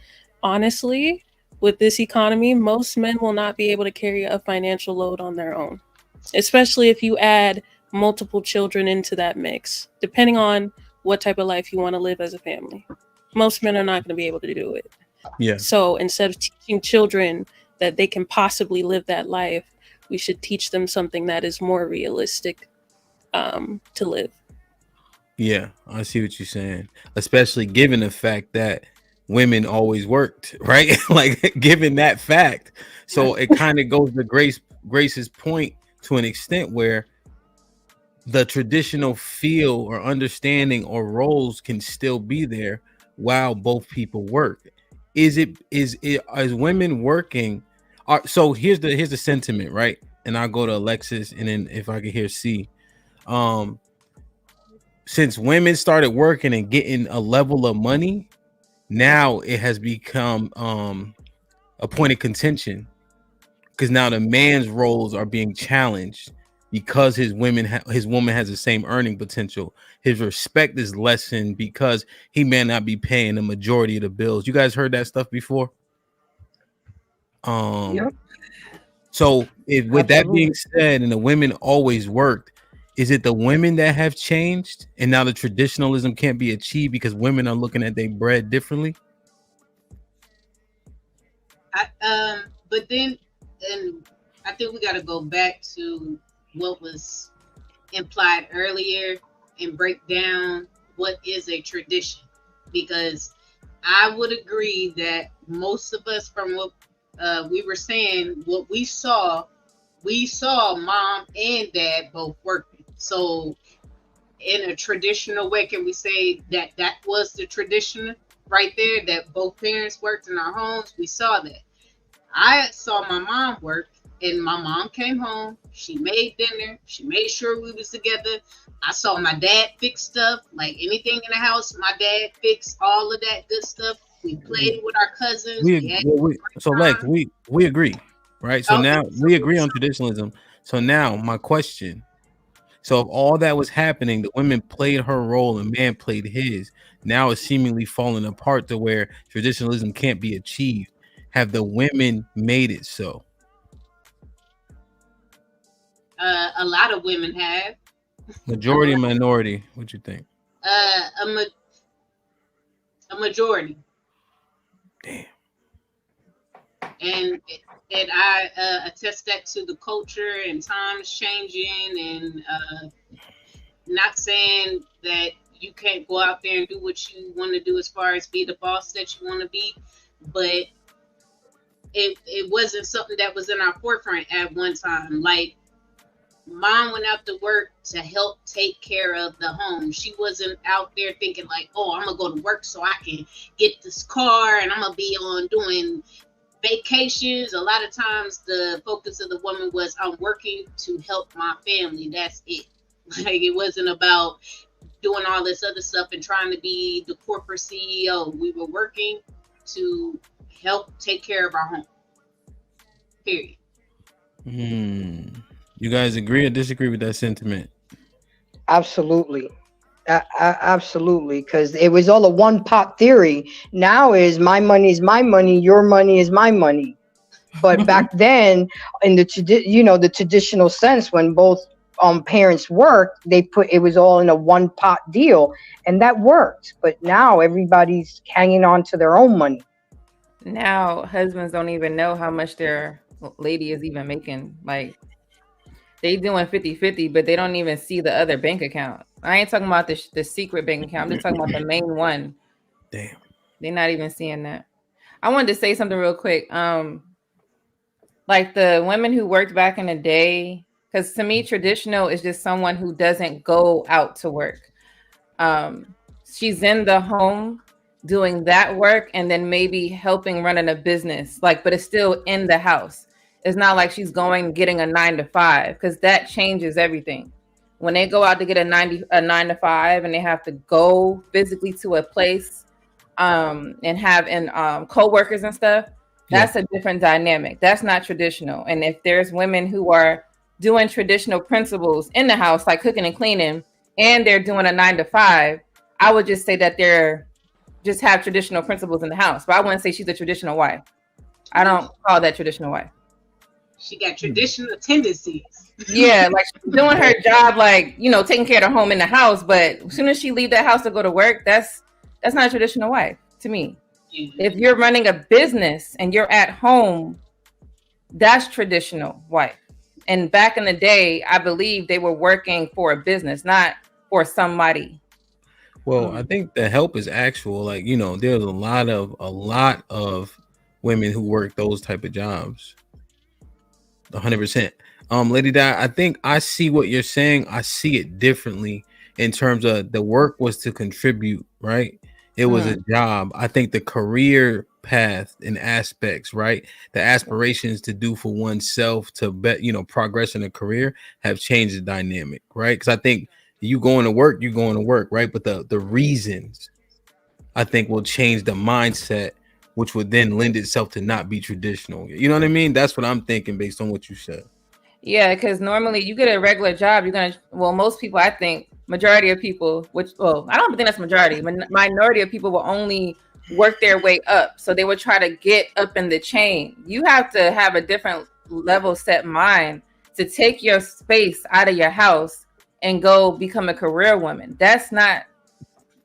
S9: Honestly, with this economy, most men will not be able to carry a financial load on their own, especially if you add multiple children into that mix, depending on what type of life you want to live as a family. Most men are not going to be able to do it.
S2: Yeah.
S9: So instead of teaching children that they can possibly live that life, we should teach them something that is more realistic to live.
S2: Yeah, I see what you're saying, especially given the fact that women always worked, right? Like, given that fact. So it kind of goes to Grace's point to an extent where the traditional feel or understanding or roles can still be there while both people work. Is women working? So here's the sentiment, right? And I'll go to Alexis, and then if I can hear C. Since women started working and getting a level of money, now it has become a point of contention, because now the man's roles are being challenged because his woman has the same earning potential. His respect is lessened because he may not be paying the majority of the bills. You guys heard that stuff before?
S22: Yep.
S2: So with that being said, and the women always worked, is it the women that have changed and now the traditionalism can't be achieved because women are looking at their bread differently?
S19: But then, and I think we got to go back to what was implied earlier and break down what is a tradition, because I would agree that most of us, from what we were saying, what we saw mom and dad both working. So in a traditional way, can we say that was the tradition right there, that both parents worked in our homes? We saw that. I saw my mom work, and my mom came home, she made dinner, she made sure we was together. I saw my dad fix stuff, like anything in the house, my dad fixed all of that good stuff. We played with our cousins.
S2: We agree, right? So now we agree on traditionalism. So now my question, so if all that was happening, the women played her role and man played his, now it's seemingly falling apart to where traditionalism can't be achieved. Have the women made it so?
S19: A lot of women have.
S2: Majority, minority, what you think?
S19: A majority.
S2: Damn.
S19: And I attest that to the culture and times changing, and not saying that you can't go out there and do what you want to do as far as be the boss that you want to be. But it wasn't something that was in our forefront at one time. Like, mom went out to work to help take care of the home. She wasn't out there thinking like, oh, I'm gonna go to work so I can get this car and I'm gonna be on doing vacations. A lot of times the focus of the woman was, I'm working to help my family. That's it. Like, it wasn't about doing all this other stuff and trying to be the corporate CEO. We were working to help take care of our home. Period.
S2: You guys agree or disagree with that sentiment?
S22: Absolutely. Absolutely, because it was all a one pot theory. Now is my money is my money, your money is my money. But back then, in the traditional sense, when both parents worked, they put it was all in a one pot deal, and that worked. But now everybody's hanging on to their own money.
S21: Now husbands don't even know how much their lady is even making. Like, they doing 50-50, but they don't even see the other bank account. I ain't talking about the secret bank account. I'm just talking about the main one.
S2: Damn.
S21: They're not even seeing that. I wanted to say something real quick. Like the women who worked back in the day, because to me, traditional is just someone who doesn't go out to work. She's in the home doing that work and then maybe helping running a business, like, but it's still in the house. It's not like she's going getting a 9-to-5, because that changes everything. When they go out to get a 9-to-5 and they have to go physically to a place and have co-workers and stuff, that's a different dynamic. That's not traditional. And if there's women who are doing traditional principles in the house, like cooking and cleaning, and they're doing a 9-to-5, I would just say that they're just have traditional principles in the house. But I wouldn't say she's a traditional wife. I don't call that traditional wife.
S19: She got traditional tendencies.
S21: Yeah, like she's doing her job, like, you know, taking care of the home in the house. But as soon as she leave that house to go to work, that's not a traditional wife to me. If you're running a business and you're at home, that's traditional wife. And back in the day, I believe they were working for a business, not for somebody.
S2: Well, I think the help is actual. Like, you know, there's a lot of women who work those type of jobs. 100%. Lady Di, I think I see what you're saying. I see it differently in terms of the work was to contribute, right? It was a job. I think the career path and aspects, right? The aspirations to do for oneself to progress in a career have changed the dynamic, right? Because I think you going to work, right? But the reasons, I think, will change the mindset, which would then lend itself to not be traditional. You know what I mean? That's what I'm thinking based on what you said.
S21: Yeah, because normally you get a regular job, most people, I think, majority of people, I don't think that's majority, but minority of people will only work their way up. So they would try to get up in the chain. You have to have a different level set mind to take your space out of your house and go become a career woman. That's not,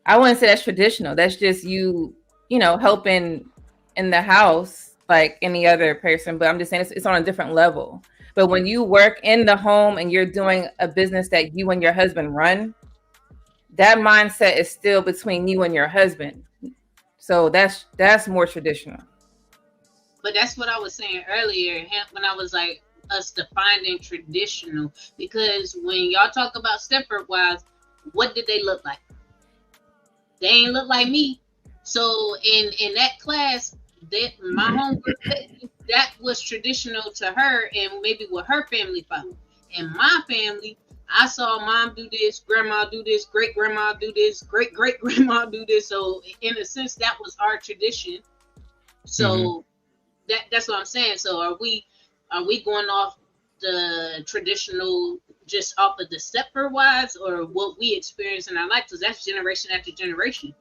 S21: I wouldn't say that's traditional. That's just you helping in the house like any other person. But I'm just saying it's on a different level. But when you work in the home and you're doing a business that you and your husband run, that mindset is still between you and your husband. So that's more traditional.
S19: But that's what I was saying earlier when I was like us defining traditional, because when y'all talk about Stepford wives, what did they look like? They ain't look like me. So in that class, that my homegirl, that was traditional to her and maybe what her family found. In my family, I saw mom do this, grandma do this, great grandma do this, great great grandma do this. So in a sense, that was our tradition. So that's what I'm saying. So are we going off the traditional, just off of the Stepford wives, or what we experience in our life? Because that's generation after generation.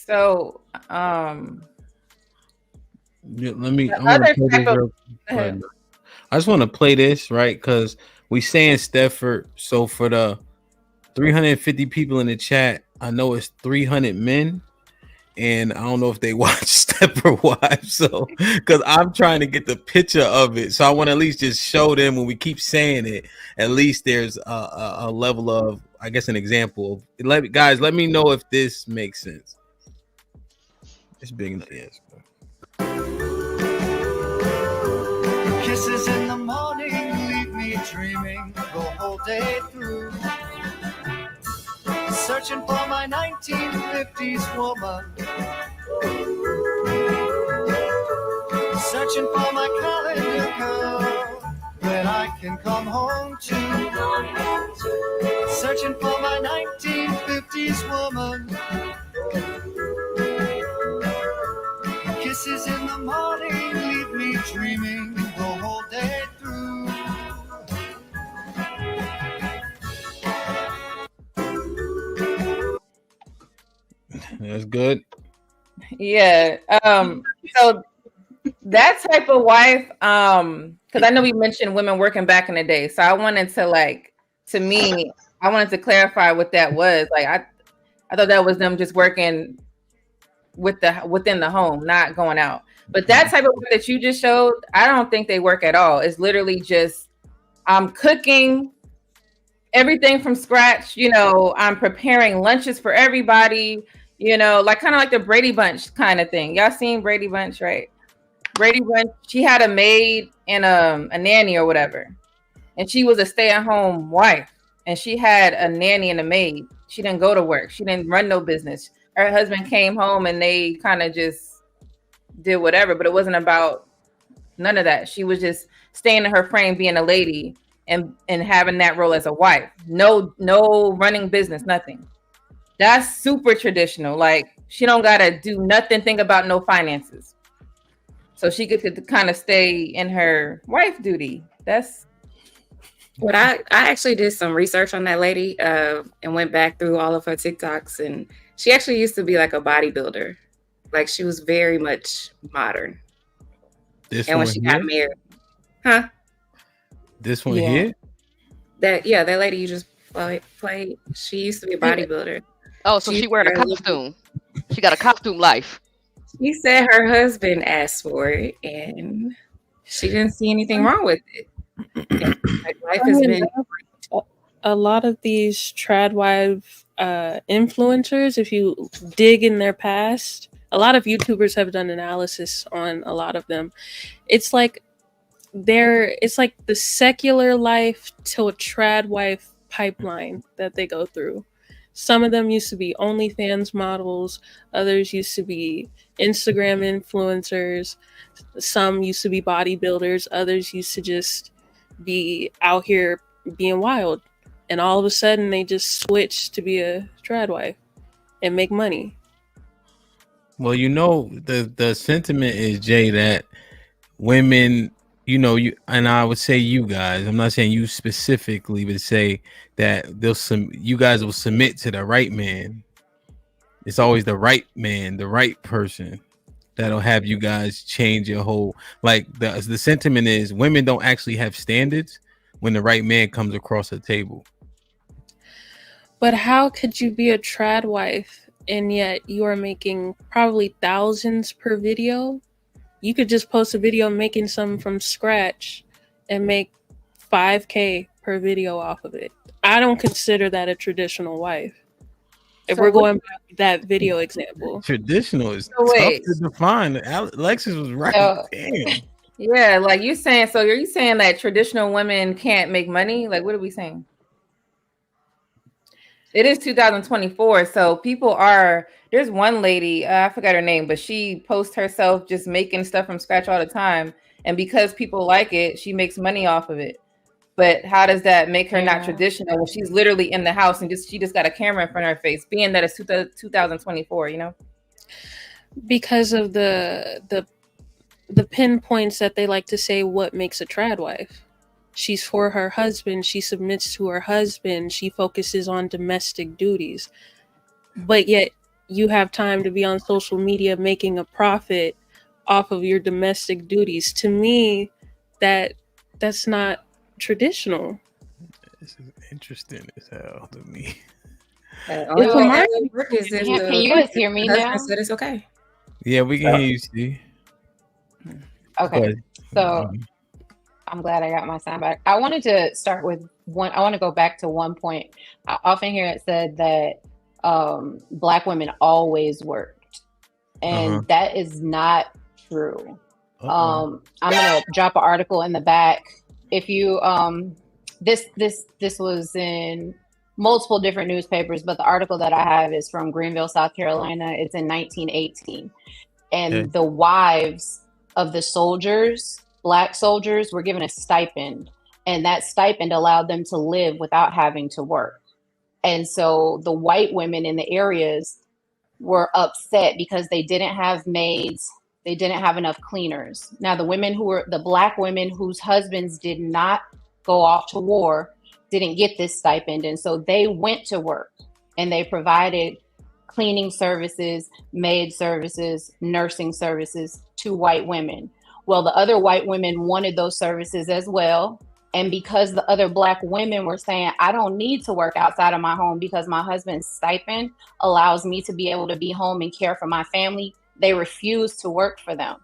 S21: So
S2: I just want to play this, right? Because we saying Stepford. So for the 350 people in the chat, I know it's 300 men. and I don't know if they watch Stepford Wives, so because I'm trying to get the picture of it, so I want to at least just show them when we keep saying it. At least there's a level of, I guess, an example. Guys, let me know if this makes sense. It's big enough, yes.
S7: Kisses in the morning leave me dreaming the whole day through. Searching for my 1950s woman. Searching for my calendar girl that I can come home to. Searching for my 1950s woman. Kisses in the morning leave me dreaming the whole day through.
S2: That's good.
S21: Yeah. So that type of wife, because I know we mentioned women working back in the day. So I wanted to I wanted to clarify what that was. Like I thought that was them just working within the home, not going out. But that type of work that you just showed, I don't think they work at all. It's literally just I'm cooking everything from scratch. I'm preparing lunches for everybody. Like kind of like the Brady Bunch kind of thing. Y'all seen Brady Bunch, right? Brady Bunch, she had a maid and a nanny or whatever. And she was a stay-at-home wife. And she had a nanny and a maid. She didn't go to work. She didn't run no business. Her husband came home and they kind of just did whatever. But it wasn't about none of that. She was just staying in her frame, being a lady and having that role as a wife. No running business, nothing. That's super traditional. Like she don't gotta do nothing, think about no finances. So she could kind of stay in her wife duty. That's
S20: what I actually did some research on that lady and went back through all of her TikToks, and she actually used to be like a bodybuilder. Like she was very much modern. And when she got married, huh?
S2: This one here?
S20: That lady you just played. She used to be a bodybuilder.
S13: Oh, so she wearing a costume. She got a costume life.
S20: She said her husband asked for it, and she didn't see anything wrong with it. Life has been
S9: a lot of these trad wife influencers. If you dig in their past, a lot of YouTubers have done analysis on a lot of them. It's like the secular life to a trad wife pipeline that they go through. Some of them used to be OnlyFans models. Others used to be Instagram influencers. Some used to be bodybuilders. Others used to just be out here being wild. And all of a sudden, they just switched to be a trad wife and make money.
S2: Well, the sentiment is, Jay, that women, and I would say you guys, I'm not saying you specifically, but say that you guys will submit to the right man. It's always the right man, the right person that'll have you guys change your whole, like the sentiment is women don't actually have standards when the right man comes across the table.
S9: But how could you be a trad wife and yet you are making probably thousands per video? You could just post a video making something from scratch and make $5,000 per video off of it. I don't consider that a traditional wife. If we're going back to that video example.
S2: Traditional is tough to define. Alexis was right. Damn.
S21: Yeah, like you saying, so are you saying that traditional women can't make money? Like, what are we saying? It is 2024, so there's one lady, I forgot her name, but she posts herself just making stuff from scratch all the time. And because people like it, she makes money off of it. But how does that make her not traditional when she's literally in the house and she just got a camera in front of her face, being that it's 2024,
S9: Because of the pinpoints that they like to say what makes a trad wife. She's for her husband. She submits to her husband. She focuses on domestic duties. But yet you have time to be on social media making a profit off of your domestic duties. To me, that's not traditional.
S2: This is interesting as hell to me.
S20: Only
S9: If a
S20: way
S9: mark,
S20: that would work is if
S23: Can you guys hear me
S20: husband
S23: now?
S20: said it's okay.
S2: Yeah, we can hear you, Steve. Go
S23: Okay,
S2: ahead.
S23: so I'm glad I got my sound back. I wanted to start with one. I want to go back to one point. I often hear it said that Black women always worked, and that is not true. I'm gonna drop an article in the back. If you this was in multiple different newspapers, but the article that I have is from Greenville, South Carolina. It's in 1918, and the wives of the soldiers, Black soldiers, were given a stipend, and that stipend allowed them to live without having to work. And so the white women in the areas were upset because they didn't have maids, they didn't have enough cleaners. Now the Black women whose husbands did not go off to war didn't get this stipend, and so they went to work and they provided cleaning services, maid services, nursing services to white women. Well, the other white women wanted those services as well. And because the other Black women were saying, I don't need to work outside of my home because my husband's stipend allows me to be able to be home and care for my family, they refused to work for them.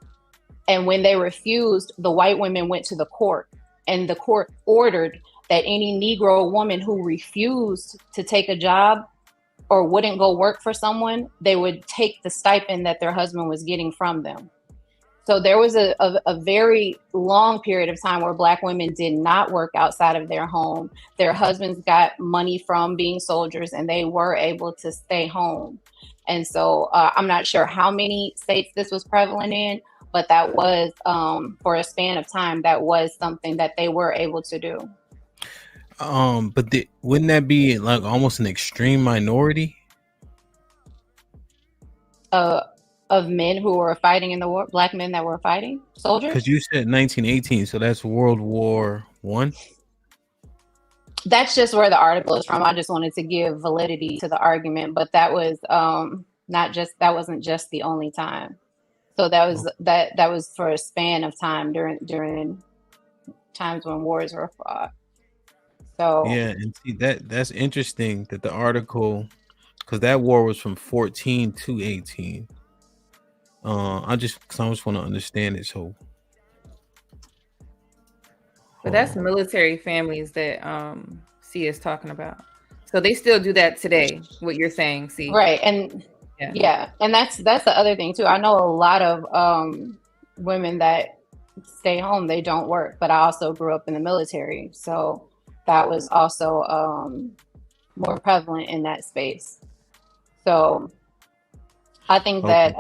S23: And when they refused, the white women went to the court, and the court ordered that any Negro woman who refused to take a job or wouldn't go work for someone, they would take the stipend that their husband was getting from them. So there was a very long period of time where Black women did not work outside of their home. Their husbands got money from being soldiers, and they were able to stay home. And so I'm not sure how many states this was prevalent in, but that was, for a span of time, that was something that they were able to do.
S2: But wouldn't that be like almost an extreme minority?
S23: Of men who were fighting in the war, Black men that were fighting, soldiers?
S2: Because you said 1918, so that's World War I.
S23: That's just where the article is from. I just wanted to give validity to the argument, but that was that wasn't just the only time. So that was for a span of time during times when wars were fought. So
S2: Yeah, and see that's interesting that the article, because that war was from 14 to 18. I just want to understand it. So,
S21: but that's military families that C is talking about. So they still do that today. What you're saying, C?
S23: Right, and yeah, and that's the other thing too. I know a lot of women that stay home; they don't work. But I also grew up in the military, so that was also more prevalent in that space. So I think that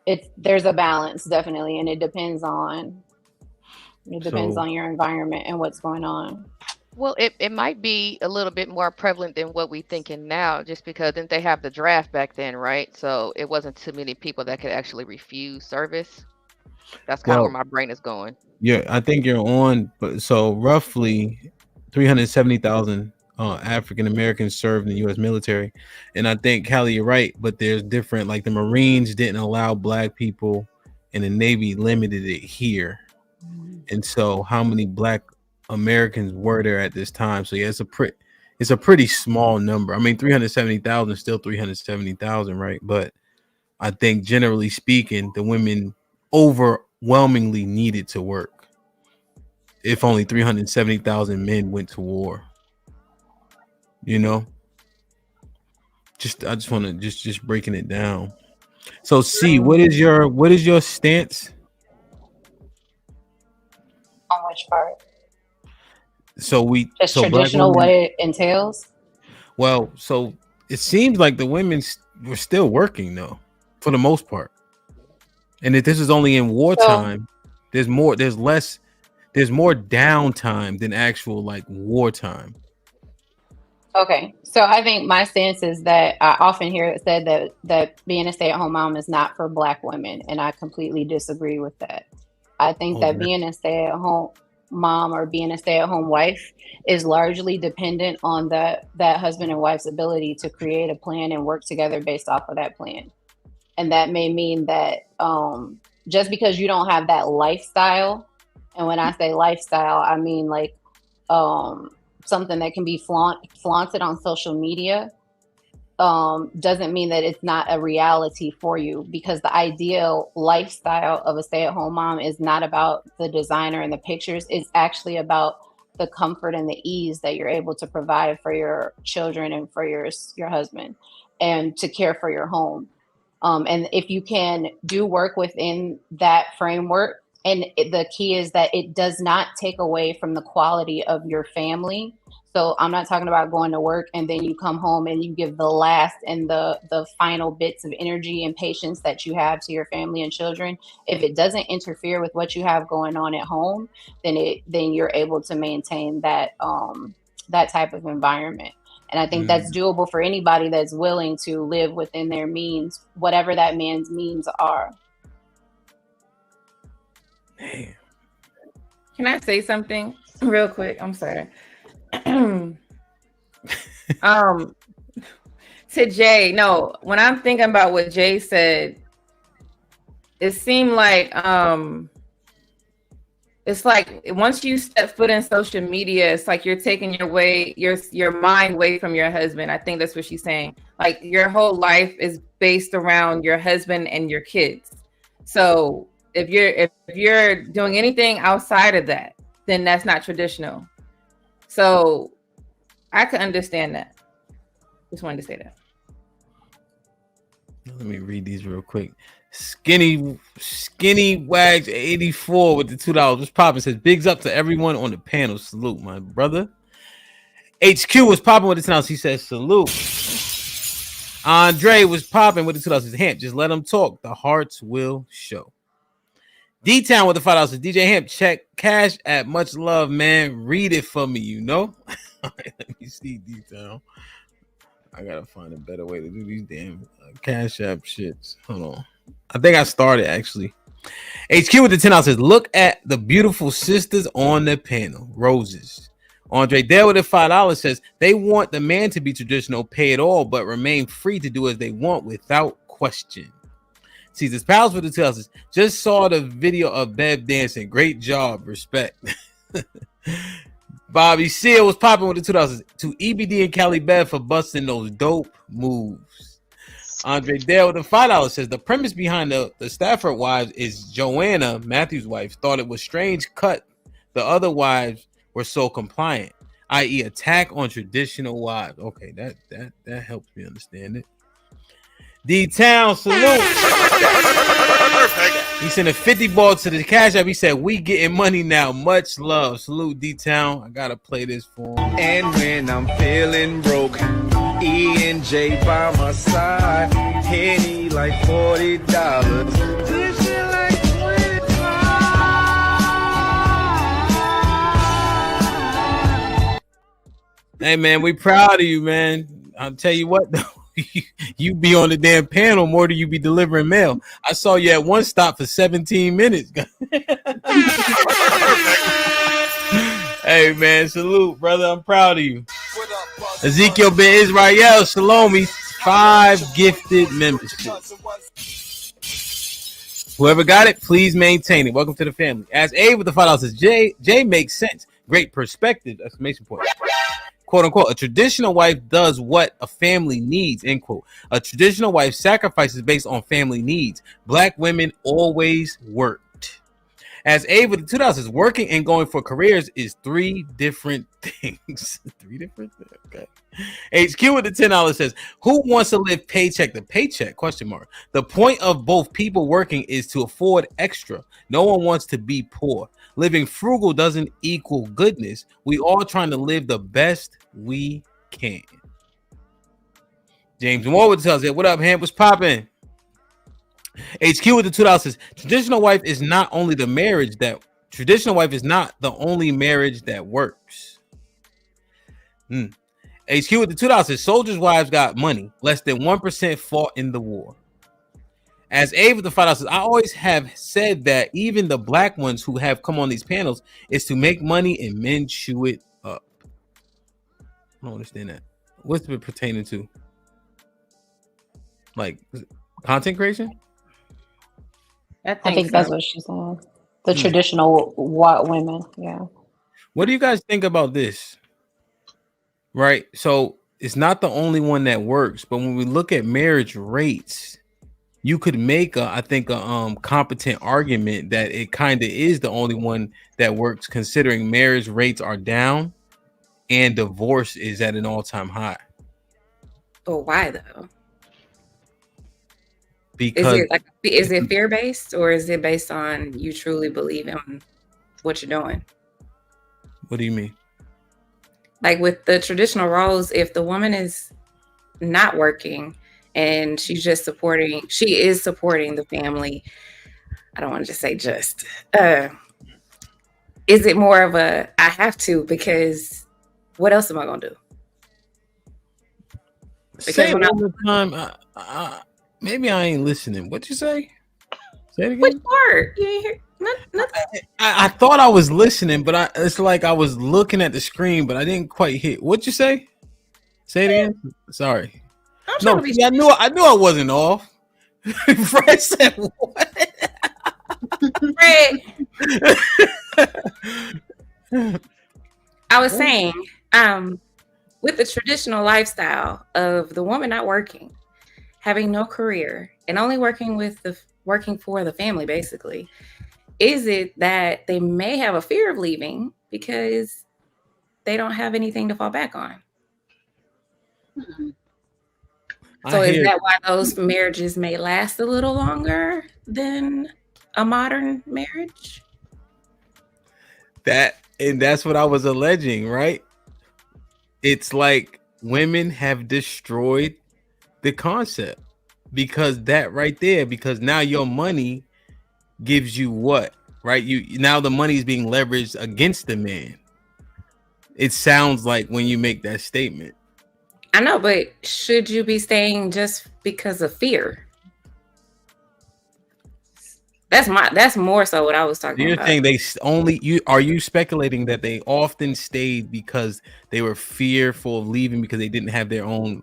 S23: it's there's a balance, definitely, and it depends on your environment and what's going on.
S13: Well, it might be a little bit more prevalent than what we're thinking now, just because didn't they have the draft back then, right? So it wasn't too many people that could actually refuse service. That's kind of where my brain is going.
S2: Yeah, I think you're on. But so roughly 370,000 African Americans served in the U.S. military, and I think Callie, you're right. But there's different. Like the Marines didn't allow Black people, and the Navy limited it here. And so, how many Black Americans were there at this time? So yeah, it's a pretty small number. I mean, 370,000 is still 370,000, right? But I think generally speaking, the women overwhelmingly needed to work. If only 370,000 men went to war, I just want to just breaking it down. So, C, what is your stance?
S23: On which part?
S2: So
S23: just traditional what it entails.
S2: Well, so it seems like the women were still working though, for the most part. And if this is only in wartime, there's more downtime than actual like wartime.
S23: Okay, so I think my stance is that I often hear it said that being a stay-at-home mom is not for Black women, and I completely disagree with that. I think that being a stay-at-home mom or being a stay-at-home wife is largely dependent on that husband and wife's ability to create a plan and work together based off of that plan. And that may mean that just because you don't have that lifestyle, and when I say lifestyle, I mean like something that can be flaunted on social media doesn't mean that it's not a reality for you, because the ideal lifestyle of a stay-at-home mom is not about the designer and the pictures. It's actually about the comfort and the ease that you're able to provide for your children and for your husband, and to care for your home. And if you can do work within that framework, and the key is that it does not take away from the quality of your family. So I'm not talking about going to work and then you come home and you give the last and the final bits of energy and patience that you have to your family and children. If it doesn't interfere with what you have going on at home, then you're able to maintain that that type of environment. And I think that's doable for anybody that's willing to live within their means, whatever that man's means are.
S21: Can I say something real quick? I'm sorry. To Jay, no, when I'm thinking about what Jay said, it seemed like it's like once you step foot in social media, it's like you're taking your mind away from your husband. I think that's what she's saying. Like your whole life is based around your husband and your kids. So if you're doing anything outside of that, then that's not traditional. So I could understand that. Just wanted to say that.
S2: Let me read these real quick. Skinny Wags 84 with the $2. What's popping? Says bigs up to everyone on the panel. Salute, my brother. HQ was popping with the $10. He says salute. Andre was popping with the $2. Says Hamp, just let him talk. The hearts will show. D-Town with the $5 says DJ Hamp, check cash at much love, man. Read it for me, you know. All right, let me see D-Town. I gotta find a better way to do these damn Cash App shits. Hold on. I think I started actually. HQ with the $10 says, look at the beautiful sisters on the panel. Roses. Andre Dale with the $5 says, they want the man to be traditional, pay it all, but remain free to do as they want without question. Caesar's Pals with the $2 says, just saw the video of Bev dancing. Great job. Respect. Bobby Seal was popping with the $2 to EBD and Cali Bev for busting those dope moves. Andre Dale with the $5 says the premise behind the Stafford wives is Joanna, Matthew's wife, thought it was strange cut the other wives were so compliant, i.e. attack on traditional wives. Okay, that helps me understand it. D-Town, salute. He sent a 50 ball to the Cash App. He said, we getting money now. Much love. Salute, D-Town. I got to play this for him.
S8: And when I'm feeling broke, E and J by my side. Henny like $40. This shit like $25.
S2: Hey, man, we proud of you, man. I'll tell you what, though. You be on the damn panel more than you be delivering mail. I saw you at one stop for 17 minutes. Hey, man, salute, brother. I'm proud of you. Ezekiel Ben Israel, Shalomi, 5 gifted memberships. Whoever got it, please maintain it. Welcome to the family. As A with the $5 says, Jay makes sense. Great perspective! Exclamation point. Quote unquote, a traditional wife does what a family needs, end quote. A traditional wife sacrifices based on family needs. Black women always worked. As A with the $2 says, working and going for careers is 3 different things. 3 different things. Okay. HQ with the $10 says, who wants to live paycheck to paycheck? Question mark. The point of both people working is to afford extra. No one wants to be poor. Living frugal doesn't equal goodness. We all trying to live the best we can. James Moore tells it. What up, Hamp? What's popping? HQ with the $2 says, traditional wife is not the only marriage that works. HQ with the $2 says, soldiers' wives got money. Less than 1% fought in the war. As A with the $5 says, I always have said that even the black ones who have come on these panels is to make money and men chew it up. I don't understand that. What's it pertaining to? Like content creation?
S23: I think that's what she's saying. The traditional white women, yeah.
S2: What do you guys think about this? right? So it's not the only one that works, but when we look at marriage rates, you could make I think a competent argument that it kind of is the only one that works, considering marriage rates are down and divorce is at an all-time high.
S20: But why though?
S2: Because
S20: is it fear based, or is it based on you truly believe in what you're doing?
S2: What do you mean?
S20: Like with the traditional roles, if the woman is not working and she is supporting the family, I don't want to just say just, is it more of a, I have to, because what else am I going to do? Because
S2: say it one more time. Maybe I ain't listening. What you say? Say it again.
S20: Which part? You ain't hear nothing.
S2: I thought I was listening, but it's like I was looking at the screen, but I didn't quite hit. What you say? Say it again. Sorry. No, I knew I wasn't off. Fred said what?
S20: Fred. I was saying, with the traditional lifestyle of the woman not working, having no career, and only working for the family, basically, is it that they may have a fear of leaving because they don't have anything to fall back on? So is that why those marriages may last a little longer than a modern marriage?
S2: That's what I was alleging, right? It's like women have destroyed the concept because that right there, because now your money gives you what, right? Now the money is being leveraged against the man. It sounds like when you make that statement.
S20: I know, but should you be staying just because of fear? That's more so what I was talking about.
S2: You're saying are you speculating that they often stayed because they were fearful of leaving because they didn't have their own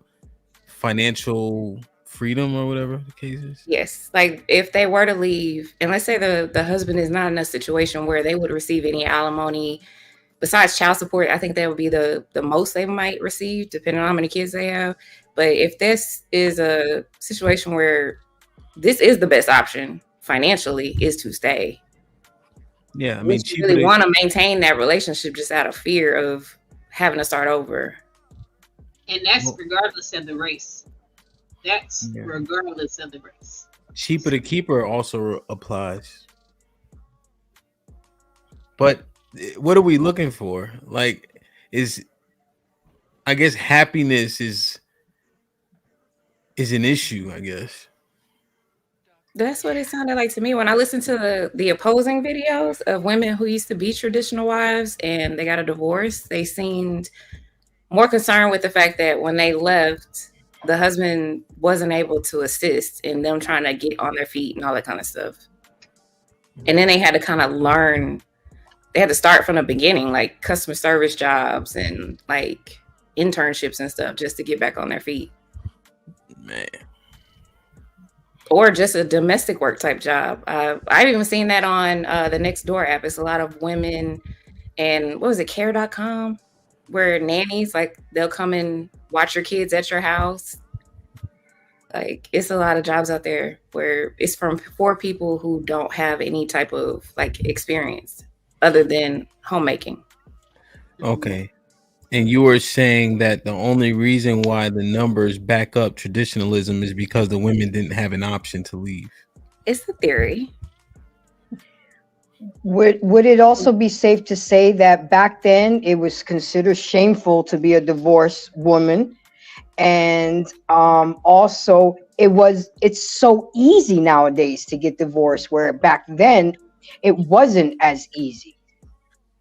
S2: financial freedom or whatever the case is?
S20: Yes. Like if they were to leave, and let's say the husband is not in a situation where they would receive any alimony besides child support, I think that would be the most they might receive, depending on how many kids they have. But if this is a situation where this is the best option financially, is to stay.
S2: Yeah, I mean,
S20: you really want to maintain that relationship just out of fear of having to start over.
S19: And that's regardless of the race. That's regardless of the race.
S2: Cheaper to keeper also applies. But what are we looking for? Like, I guess happiness is an issue, I guess.
S20: That's what it sounded like to me when I listened to the opposing videos of women who used to be traditional wives and they got a divorce. They seemed more concerned with the fact that when they left, the husband wasn't able to assist in them trying to get on their feet and all that kind of stuff. And then they had to kind of learn. They had to start from the beginning, like customer service jobs and like internships and stuff just to get back on their feet.
S2: Man.
S20: Or just a domestic work type job. I've even seen that on the Nextdoor app. It's a lot of women and what was it, care.com, where nannies, like they'll come and watch your kids at your house. Like it's a lot of jobs out there where it's for people who don't have any type of like experience other than homemaking.
S2: Okay. And you were saying that the only reason why the numbers back up traditionalism is because the women didn't have an option to leave.
S20: It's the theory.
S22: Would it also be safe to say that back then it was considered shameful to be a divorced woman? And also it's so easy nowadays to get divorced, where back then it wasn't as easy.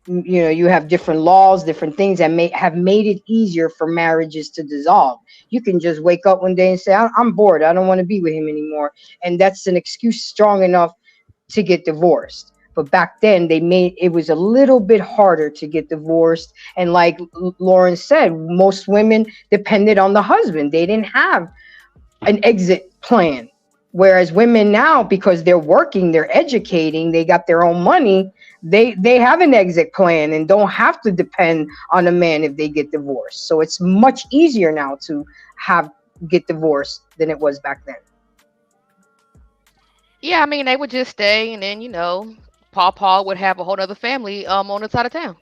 S22: You know, you have different laws, different things that have made it easier for marriages to dissolve. You can just wake up one day and say, I'm bored. I don't want to be with him anymore. And that's an excuse strong enough to get divorced. But back then it was a little bit harder to get divorced. And like Lauren said, most women depended on the husband. They didn't have an exit plan. Whereas women now, because they're working, they're educating, they got their own money, they have an exit plan and don't have to depend on a man if they get divorced. So it's much easier now to get divorced than it was back then.
S13: Yeah, I mean, they would just stay, and then Paw would have a whole other family on the side of town.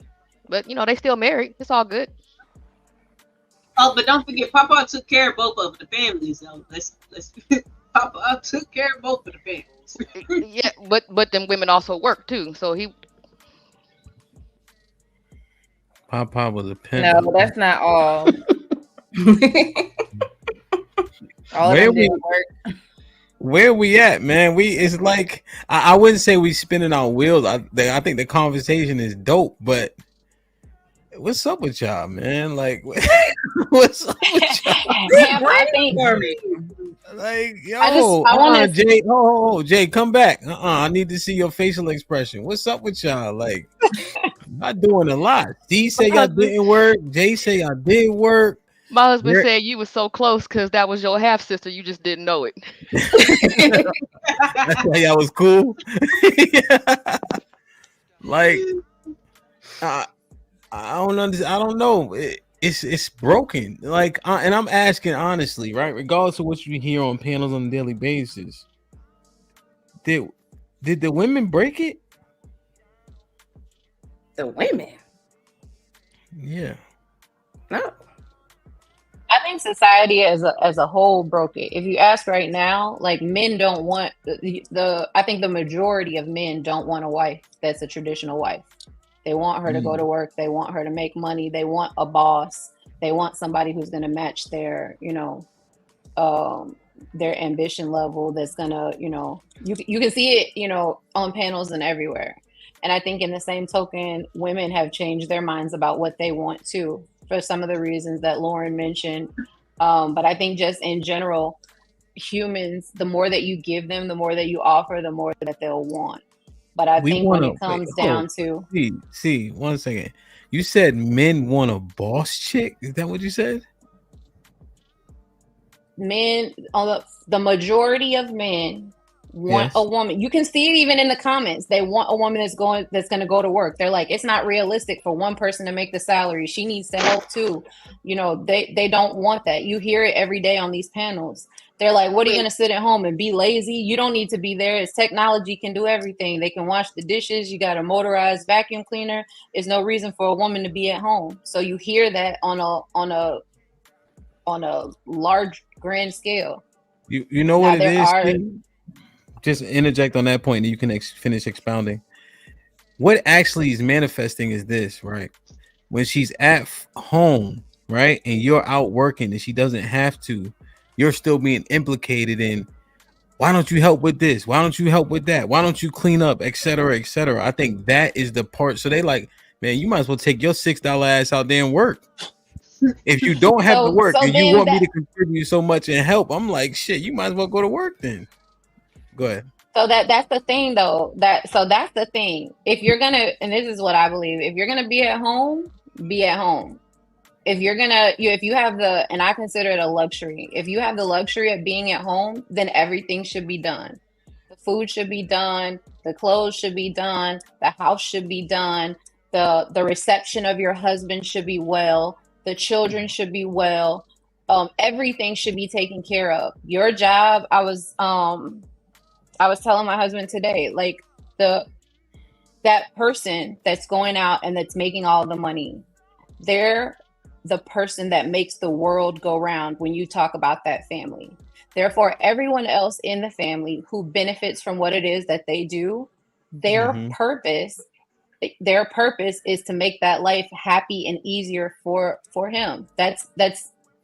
S13: But they still married. It's all good.
S19: Oh, but don't forget, Papa took care of both of the families. So let's Papa took care of both of the families.
S13: Yeah, but them women also work too. So he.
S2: Papa was a pimp.
S21: No, that's not all. All of
S2: Where
S21: them
S2: we-
S21: didn't work.
S2: Where we at, man? It's like I wouldn't say we spinning our wheels. I think the conversation is dope, but what's up with y'all, man? Like, what's up with y'all?
S23: I think
S2: Like, yo, Jay, Jay, come back. I need to see your facial expression. What's up with y'all? Like, I'm doing a lot. D say y'all didn't work. Jay say y'all did work.
S13: My husband said you were so close because that was your half sister. You just didn't know it.
S2: That's why y'all was cool. Like, I don't understand. I don't know. It's broken. Like, and I'm asking honestly, right? Regardless of what you hear on panels on a daily basis, did the women break it?
S20: The women?
S2: Yeah.
S20: No.
S23: I think society as a whole broke it. If you ask right now, like men don't want I think the majority of men don't want a wife that's a traditional wife. They want her to go to work. They want her to make money. They want a boss. They want somebody who's going to match their, their ambition level. That's going to, you can see it, on panels and everywhere. And I think in the same token, women have changed their minds about what they want too, for some of the reasons that Lauren mentioned. But I think just in general, humans, the more that you give them, the more that you offer, the more that they'll want. But I think when it comes down to
S2: see, 1 second. You said men want a boss chick. Is that what you said?
S23: men, the majority of men want a woman. You can see it even in the comments. They want a woman that's going to go to work. They're like, it's not realistic for one person to make the salary. She needs to help too. You know, they don't want that. You hear it every day on these panels. They're like, what are you going to sit at home and be lazy? You don't need to be there. It's technology can do everything. They can wash the dishes. You got a motorized vacuum cleaner. There's no reason for a woman to be at home. So you hear that on a large grand scale.
S2: You know what it is? Just interject on that point and you can finish expounding. What actually is manifesting is this, right? When she's at home, right, and you're out working and she doesn't have to, you're still being implicated in, why don't you help with this? Why don't you help with that? Why don't you clean up, et cetera, et cetera? I think that is the part. So they like, man, you might as well take your $6 ass out there and work. If you don't have to work and you want me to contribute so much and help, I'm like, shit, you might as well go to work then. Go ahead.
S23: So that's the thing though. That's the thing. If you're gonna, and this is what I believe, if you're gonna be at home, be at home. If you're gonna, if you have the, and I consider it a luxury, if you have the luxury of being at home, then everything should be done. The food should be done, the clothes should be done, the house should be done, the reception of your husband should be well, the children should be well, everything should be taken care of. Your job, I was telling my husband today, like that person that's going out and that's making all the money, they're the person that makes the world go round when you talk about that family. Therefore, everyone else in the family who benefits from what it is that they do, their purpose is to make that life happy and easier for him. That's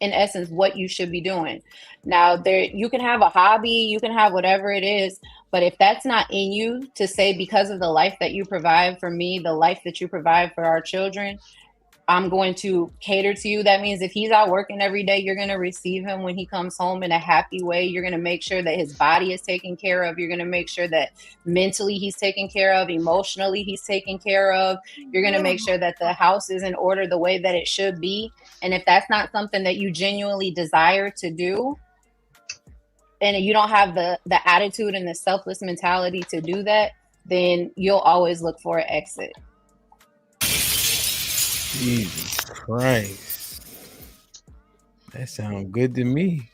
S23: in essence what you should be doing. Now, you can have a hobby, you can have whatever it is, but if that's not in you to say, because of the life that you provide for me, the life that you provide for our children, I'm going to cater to you. That means if he's out working every day, you're going to receive him when he comes home in a happy way. You're going to make sure that his body is taken care of. You're going to make sure that mentally he's taken care of, emotionally he's taken care of. You're going to make sure that the house is in order the way that it should be. And if that's not something that you genuinely desire to do, and you don't have the attitude and the selfless mentality to do that, then you'll always look for an exit.
S2: Jesus Christ. That sounds good to me.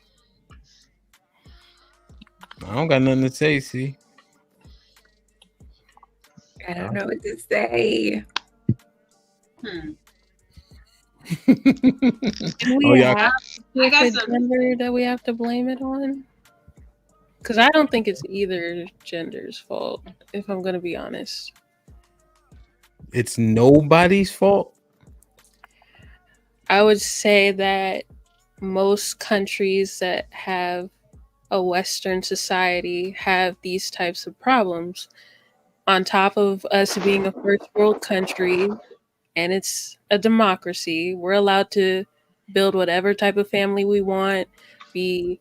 S2: I don't got nothing to say, see.
S20: I don't know what to say.
S9: Do we have a gender that we have to blame it on? Because I don't think it's either gender's fault, if I'm going to be honest.
S2: It's nobody's fault?
S9: I would say that most countries that have a Western society have these types of problems. On top of us being a first world country, and it's a democracy, we're allowed to build whatever type of family we want, be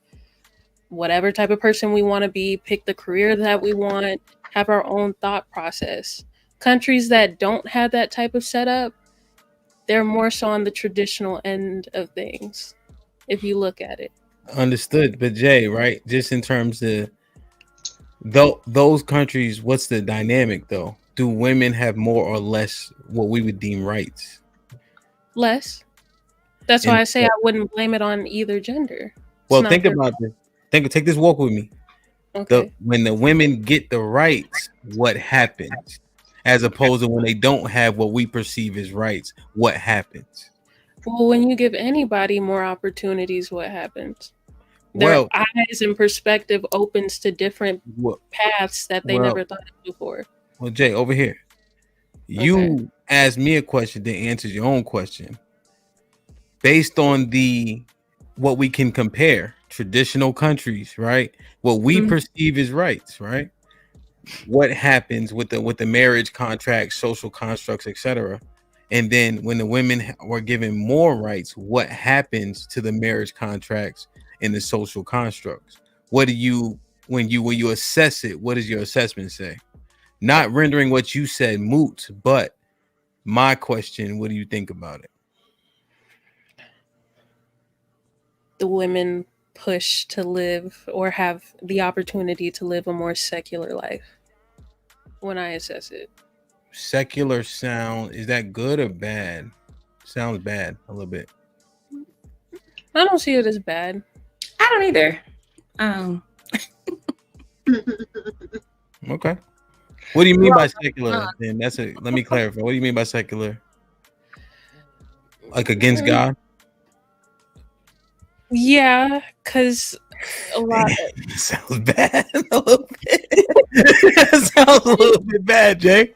S9: whatever type of person we want to be, pick the career that we want, have our own thought process. Countries that don't have that type of setup, they're more so on the traditional end of things, if you look at it.
S2: Understood. But Jay, right? Just in terms of those countries, what's the dynamic though? Do women have more or less what we would deem rights?
S9: Less. That's why I say I wouldn't blame it on either gender.
S2: Well, think about this. Take this walk with me.
S9: Okay.
S2: When the women get the rights, what happens? As opposed to when they don't have what we perceive as rights, what happens?
S9: Well, when you give anybody more opportunities, what happens? Their eyes and perspective opens to different paths that they never thought of before.
S2: Well, Jay, over here. You asked me a question that answers your own question. Based on what we can compare, traditional countries, right? What we perceive as rights, right? What happens with the marriage contracts, social constructs, etc. And then when the women were given more rights, what happens to the marriage contracts and the social constructs? What do you when you assess it, what does your assessment say? Not rendering what you said moot, but my question, what do you think about it?
S9: The women push to live or have the opportunity to live a more secular life when I assess it.
S2: Secular sound, is that good or bad? Sounds bad a little bit.
S9: I don't see it as bad.
S20: I don't either.
S2: Okay. What do you mean by secular? Then let me clarify. What do you mean by secular? Like against God?
S9: Yeah, because a lot
S2: sounds bad a little bit. That sounds a little bit bad, Jay.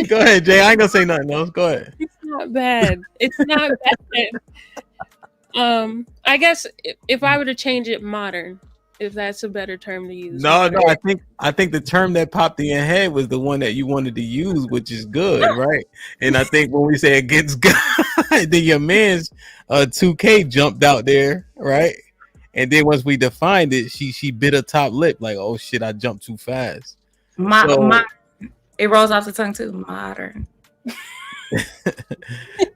S2: Go ahead, Jay. I ain't gonna say nothing else. Go ahead.
S9: It's not bad. It's not bad. I guess if I were to change it, modern, if that's a better term to use.
S2: No, I think the term that popped in your head was the one that you wanted to use, which is good, right? And I think when we say against God, then your man's 2K jumped out there, right? And then once we defined it, she bit her top lip, like, oh shit, I jumped too fast.
S20: It rolls off the tongue too. Modern.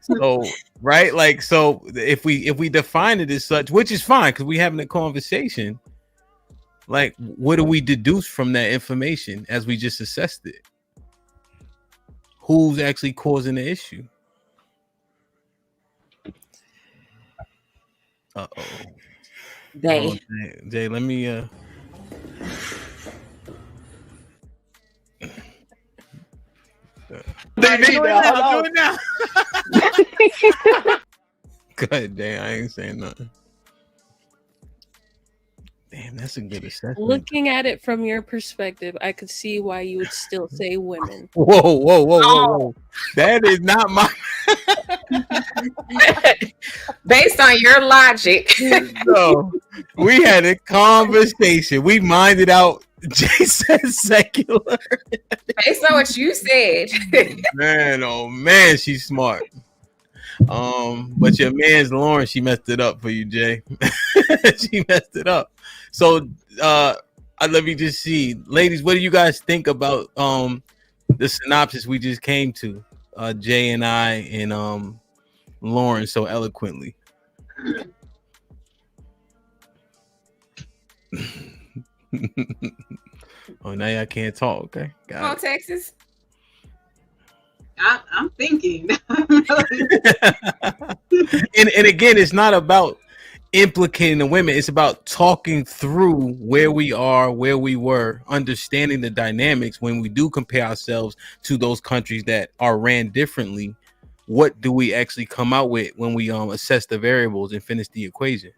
S2: So right, like, so if we define it as such, which is fine because we having a conversation. Like, what do we deduce from that information as we just assessed it? Who's actually causing the issue? Uh-oh.
S20: They.
S2: Jay, let me I'll do it now. Go ahead, Jay. I ain't saying nothing. Damn, that's a good assessment.
S9: Looking at it from your perspective, I could see why you would still say women.
S2: Whoa. That is not my
S20: based on your logic.
S2: So we had a conversation. We minded out. Jay said secular.
S20: Based on what you said.
S2: Man, oh man, she's smart. But your man's Lauren, she messed it up for you, Jay. She messed it up. So let me just see. Ladies, what do you guys think about the synopsis we just came to? Jay and I and Lauren so eloquently. Oh, now y'all can't talk. Okay,
S20: Come on, Texas.
S19: I'm thinking.
S2: and again, it's not about implicating the women. It's about talking through where we are, where we were, understanding the dynamics when we do compare ourselves to those countries that are ran differently. What do we actually come out with when we assess the variables and finish the equation?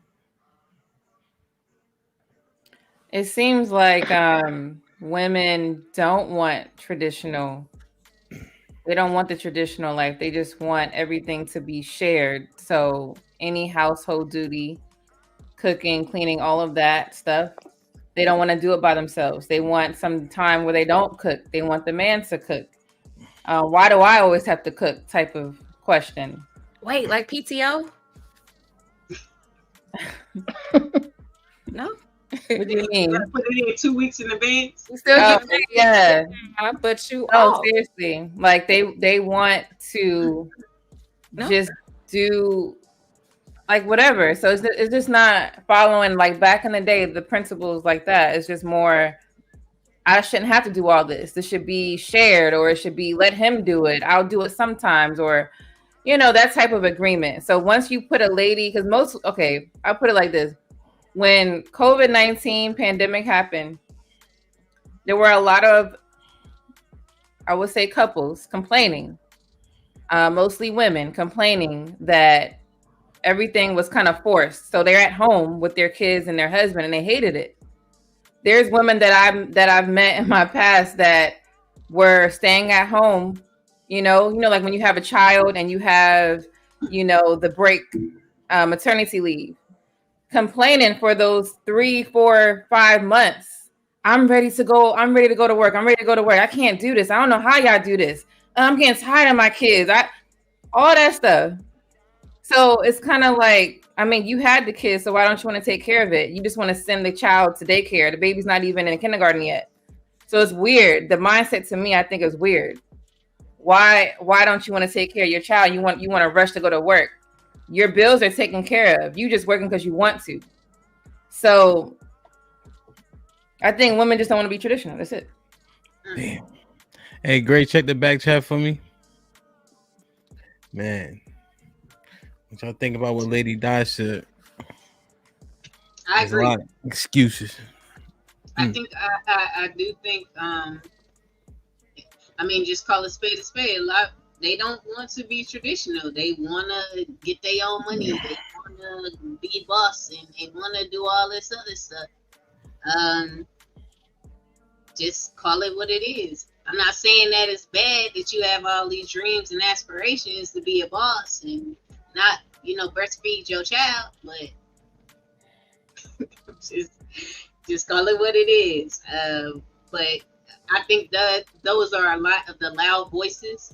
S21: It seems like women don't want traditional. They don't want the traditional life. They just want everything to be shared. So any household duty, cooking, cleaning, all of that stuff, they don't want to do it by themselves. They want some time where they don't cook. They want the man to cook. Why do I always have to cook type of question?
S20: Wait, like PTO? No?
S21: What do you mean?
S19: Put it in 2 weeks in advance.
S21: Yeah.
S20: But you
S21: seriously. Like they want to just do like whatever. So it's just not following like back in the day, the principles like that. It's just more, I shouldn't have to do all this. This should be shared, or it should be let him do it. I'll do it sometimes, or that type of agreement. So once you put a lady, because I'll put it like this. When COVID-19 pandemic happened, there were a lot of, I would say, couples complaining, mostly women complaining that everything was kind of forced. So they're at home with their kids and their husband, and they hated it. There's women that I've met in my past that were staying at home, like when you have a child and you have, the break, maternity leave, complaining for those 3, 4, 5 months. I'm ready to go. I'm ready to go to work. I can't do this. I don't know how y'all do this. I'm getting tired of my kids. All that stuff. So it's kind of like, you had the kids, so why don't you want to take care of it? You just want to send the child to daycare. The baby's not even in kindergarten yet. So it's weird. The mindset to me, I think, is weird. Why don't you want to take care of your child? You want to rush to go to work. Your bills are taken care of. You just working because you want to. So I think women just don't want to be traditional. That's it.
S2: Damn. Hey, Gray, check the back chat for me. Man. What y'all think about what Lady Di said?
S19: I agree.
S2: A lot of excuses.
S19: I think I do think just call a spade a spade. They don't want to be traditional. They want to get their own money. They want to be boss, and they want to do all this other stuff. Just call it what it is. I'm not saying that it's bad that you have all these dreams and aspirations to be a boss and not, breastfeed your child, but just call it what it is. But I think that those are a lot of the loud voices.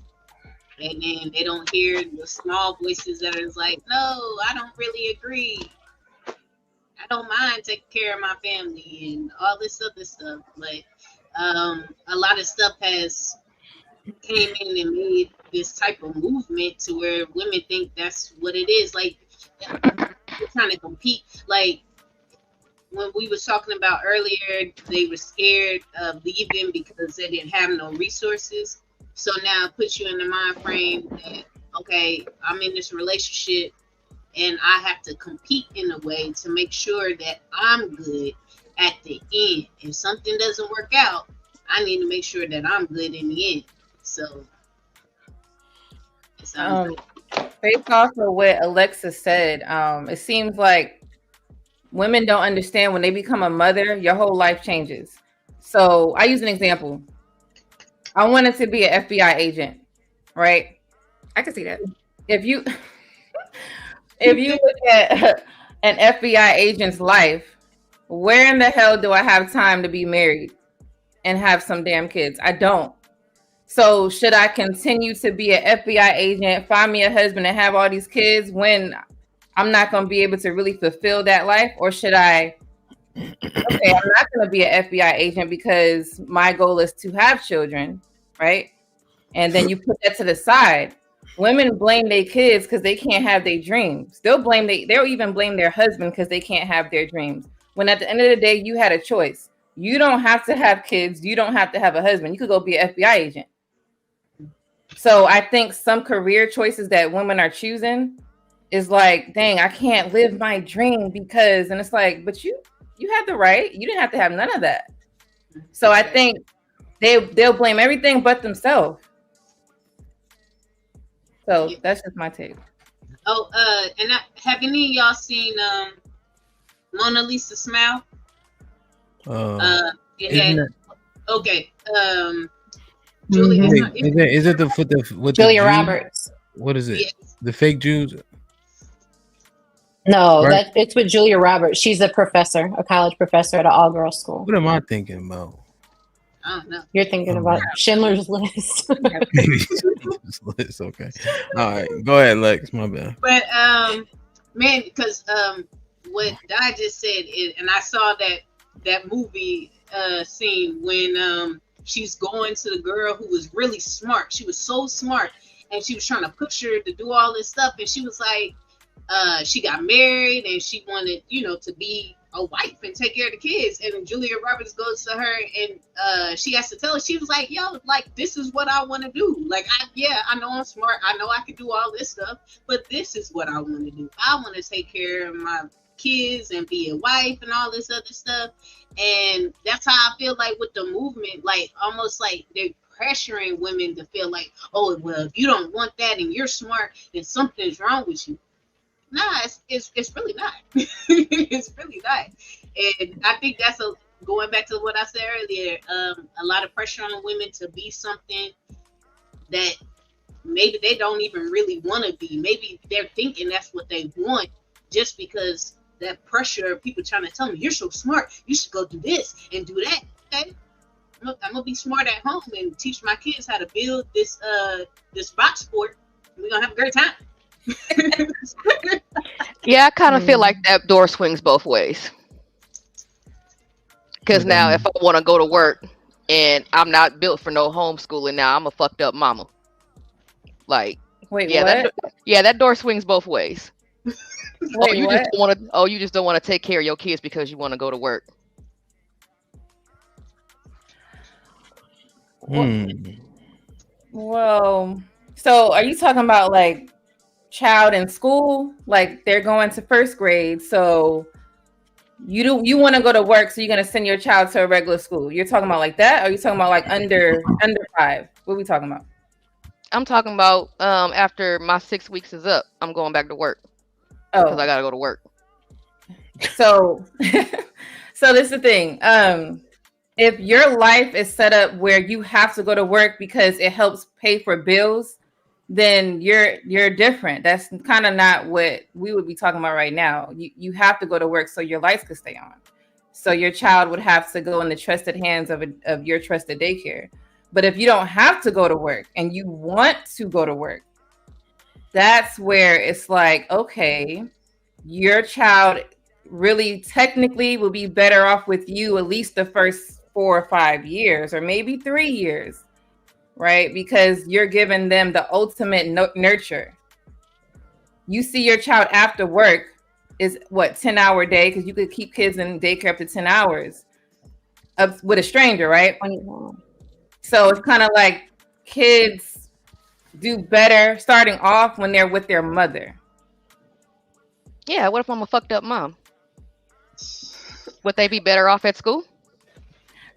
S19: And then they don't hear the small voices that is like, no, I don't really agree. I don't mind taking care of my family and all this other stuff. But a lot of stuff has came in and made this type of movement to where women think that's what it is. Like, they're trying to compete. Like, when we was talking about earlier, they were scared of leaving because they didn't have no resources. So now it puts you in the mind frame that, okay, I'm in this relationship and I have to compete in a way to make sure that I'm good at the end. If something doesn't work out, I need to make sure that I'm good in the end. So,
S21: based off of what Alexa said, it seems like women don't understand when they become a mother, your whole life changes. So I use an example. I wanted to be an FBI agent, right?
S20: I can see that.
S21: If you look at an FBI agent's life, where in the hell do I have time to be married and have some damn kids? I don't. So should I continue to be an FBI agent, find me a husband, and have all these kids when I'm not going to be able to really fulfill that life? Or should I, okay, I'm not going to be an FBI agent because my goal is to have children, right? And then you put that to the side. Women blame their kids because they can't have their dreams. They'll even blame their husband because they can't have their dreams. When at the end of the day, you had a choice. You don't have to have kids. You don't have to have a husband. You could go be an FBI agent. So I think some career choices that women are choosing is like, dang, I can't live my dream because, and it's like, but you had the right. You didn't have to have none of that. So I think they'll blame everything but themselves. So that's just my take.
S19: Oh, and have any of y'all seen Mona Lisa Smile? Okay. Julia,
S2: is it with
S23: Julia
S2: the
S23: Roberts?
S2: What is it?
S19: Yes.
S2: The fake Jews?
S23: No,
S2: Right.
S23: it's with Julia Roberts. She's a professor, a college professor at an all-girls school.
S2: What am I thinking about?
S19: I don't know.
S23: You're thinking about Schindler's List.
S2: It's okay. All right, go ahead, Lex. My bad.
S19: But man, because what Di just said is, and I saw that movie scene when she's going to the girl who was really smart. She was so smart, and she was trying to push her to do all this stuff, and she was like, she got married and she wanted, to be a wife and take care of the kids. And Julia Roberts goes to her and she has to tell her, she was like, yo, like, this is what I want to do. Like, I know I'm smart. I know I can do all this stuff, but this is what I want to do. I want to take care of my kids and be a wife and all this other stuff. And that's how I feel like with the movement, like almost like they're pressuring women to feel like, oh, well, if you don't want that and you're smart, then something's wrong with you. Nah, it's really not. It's really not. And I think that's going back to what I said earlier, a lot of pressure on women to be something that maybe they don't even really want to be. Maybe they're thinking that's what they want just because that pressure of people trying to tell me, you're so smart, you should go do this and do that. Okay, I'm gonna be smart at home and teach my kids how to build this box sport. We're gonna have a great time.
S13: Yeah, I kind of feel like that door swings both ways. Because now if I want to go to work and I'm not built for no homeschooling, now I'm a fucked up mama. Like,
S21: wait,
S13: yeah,
S21: what?
S13: That door swings both ways.
S21: Wait,
S13: you
S21: what?
S13: just don't want to take care of your kids because you want to go to work.
S21: Well, so are you talking about like child in school? Like they're going to first grade, so you want to go to work, so you're gonna send your child to a regular school. You're talking about like that, or are you talking about like under 5? What are we talking about?
S13: I'm talking about after my 6 weeks is up, I'm going back to work. Because I gotta go to work.
S21: So so this is the thing. If your life is set up where you have to go to work because it helps pay for bills, then you're different. That's kind of not what we would be talking about right now. You have to go to work so your lights could stay on. So your child would have to go in the trusted hands of your trusted daycare. But if you don't have to go to work and you want to go to work, that's where it's like, okay, your child really technically will be better off with you at least the first 4 or 5 years, or maybe 3 years, right? Because you're giving them the ultimate nurture. You see your child after work is 10-hour day, because you could keep kids in daycare up to 10 hours with a stranger, right? So it's kind of like kids do better starting off when they're with their mother.
S13: Yeah, what if I'm a fucked up mom? Would they be better off at school?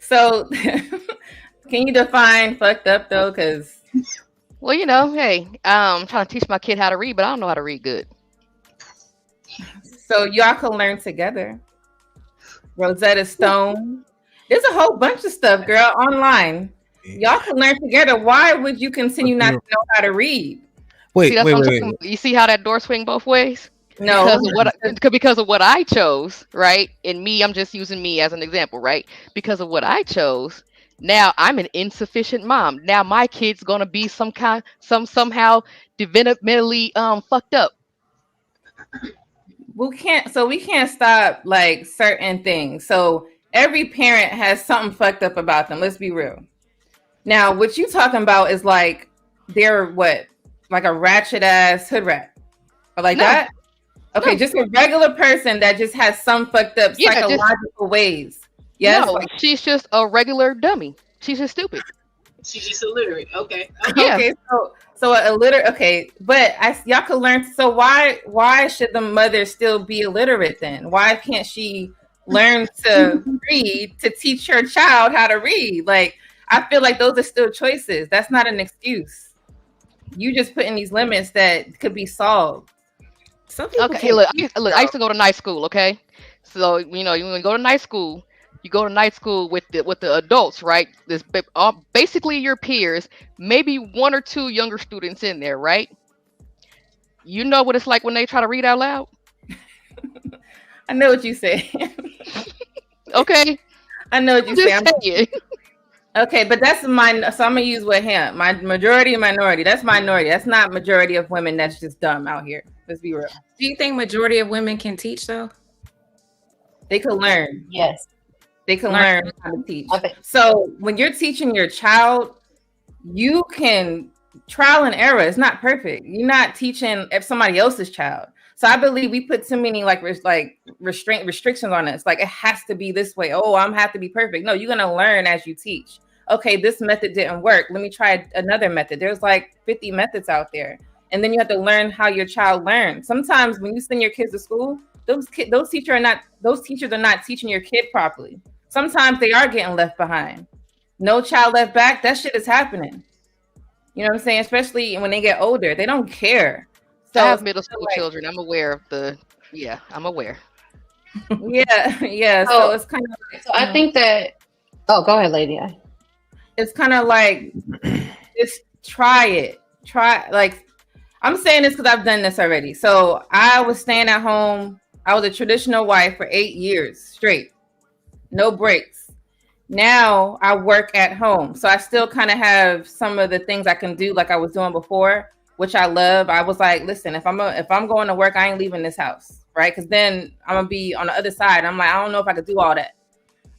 S21: So can you define fucked up though? Because
S13: well, hey, I'm trying to teach my kid how to read, but I don't know how to read good.
S21: So y'all can learn together. Rosetta Stone. There's a whole bunch of stuff, girl, online. Y'all can learn together. Why would you continue not to know how to read?
S2: Wait.
S13: You see how that door swing both ways?
S21: No,
S13: because of what I chose, right? And I'm just using me as an example, right? Because of what I chose, now I'm an insufficient mom. Now my kid's gonna be somehow developmentally fucked up.
S21: We can't stop like certain things. So every parent has something fucked up about them. Let's be real. Now, what you talking about is like they're like a ratchet ass hood rat, or like that? Okay, just a regular person that just has some fucked up psychological ways. Yes.
S13: No, she's just a regular dummy. She's just stupid.
S19: She's just illiterate. Okay.
S13: Yeah.
S21: Okay, so illiterate. Okay, but y'all could learn. So why should the mother still be illiterate then? Why can't she learn to read to teach her child how to read? Like, I feel like those are still choices. That's not an excuse. You just put in these limits that could be solved. Some people
S13: Okay,
S21: can't
S13: look,
S21: teach,
S13: I used to go to night school. Okay, so you know, you when you go to night school, you go to night school with the adults, right? This basically your peers, maybe one or two younger students in there, right? You know what it's like when they try to read out loud.
S21: I know what you say.
S13: Okay,
S21: I know what you
S13: Just
S21: say.
S13: saying.
S21: Okay, but that's mine. So I'm gonna use what him. My majority and minority. That's minority. That's not majority of women. That's just dumb out here. Let's be real.
S20: Do you think majority of women can teach though?
S21: They could learn.
S23: Yes.
S21: They can learn how to teach. So when you're teaching your child, you can trial and error. It's not perfect. You're not teaching somebody else's child. So I believe we put too many restrictions on us. Like it has to be this way. Oh, I'm have to be perfect. No, you're gonna learn as you teach. Okay, this method didn't work. Let me try another method. There's like 50 methods out there, and then you have to learn how your child learns. Sometimes when you send your kids to school, those teachers are not teaching your kid properly. Sometimes they are getting left behind. No child left back. That shit is happening. You know what I'm saying? Especially when they get older, they don't care. So
S13: I have middle school children. I'm aware of I'm aware.
S21: Yeah. So it's kind of like,
S23: So I think that. Oh, go ahead, lady.
S21: It's kind of like just try it. Like I'm saying this because I've done this already. So I was staying at home. I was a traditional wife for 8 years straight, no breaks. Now I work at home, so I still kind of have some of the things I can do like I was doing before, which I love. I was like, listen, if I'm going to work, I ain't leaving this house, right? Because then I'm gonna be on the other side. I'm like, I don't know if I could do all that.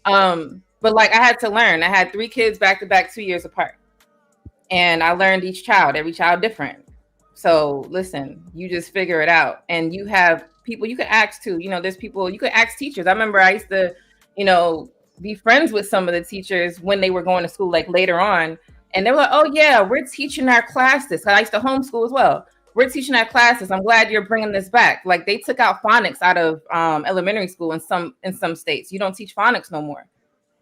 S21: But like I had to learn. I had 3 kids back to back, 2 years apart, and I learned every child different. So listen, you just figure it out, and you have people you can ask to. You know, there's people you could ask teachers. I remember I used to, be friends with some of the teachers when they were going to school, like later on. And they were like, oh yeah, we're teaching our classes. I used to homeschool as well. We're teaching our classes. I'm glad you're bringing this back. Like they took out phonics out of elementary school in some states. You don't teach phonics no more.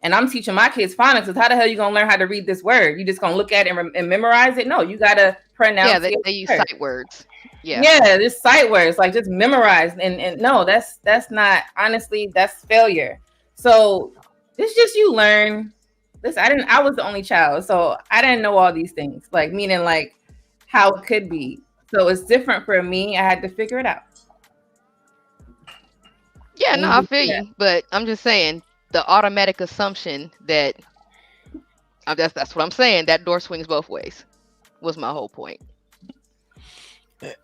S21: And I'm teaching my kids phonics. Because how the hell you gonna learn how to read this word? You just gonna look at it and memorize it? No, you gotta pronounce.
S13: Yeah, they use sight words. Yeah,
S21: there's sight words. Like just memorize. And no, that's not, honestly, that's failure. So it's just you learn. Listen, I was the only child, so I didn't know all these things, like meaning like how it could be. So it's different for me. I had to figure it out.
S13: Yeah, no, I feel you, but I'm just saying the automatic assumption that that's what I'm saying. That door swings both ways. Was my whole point.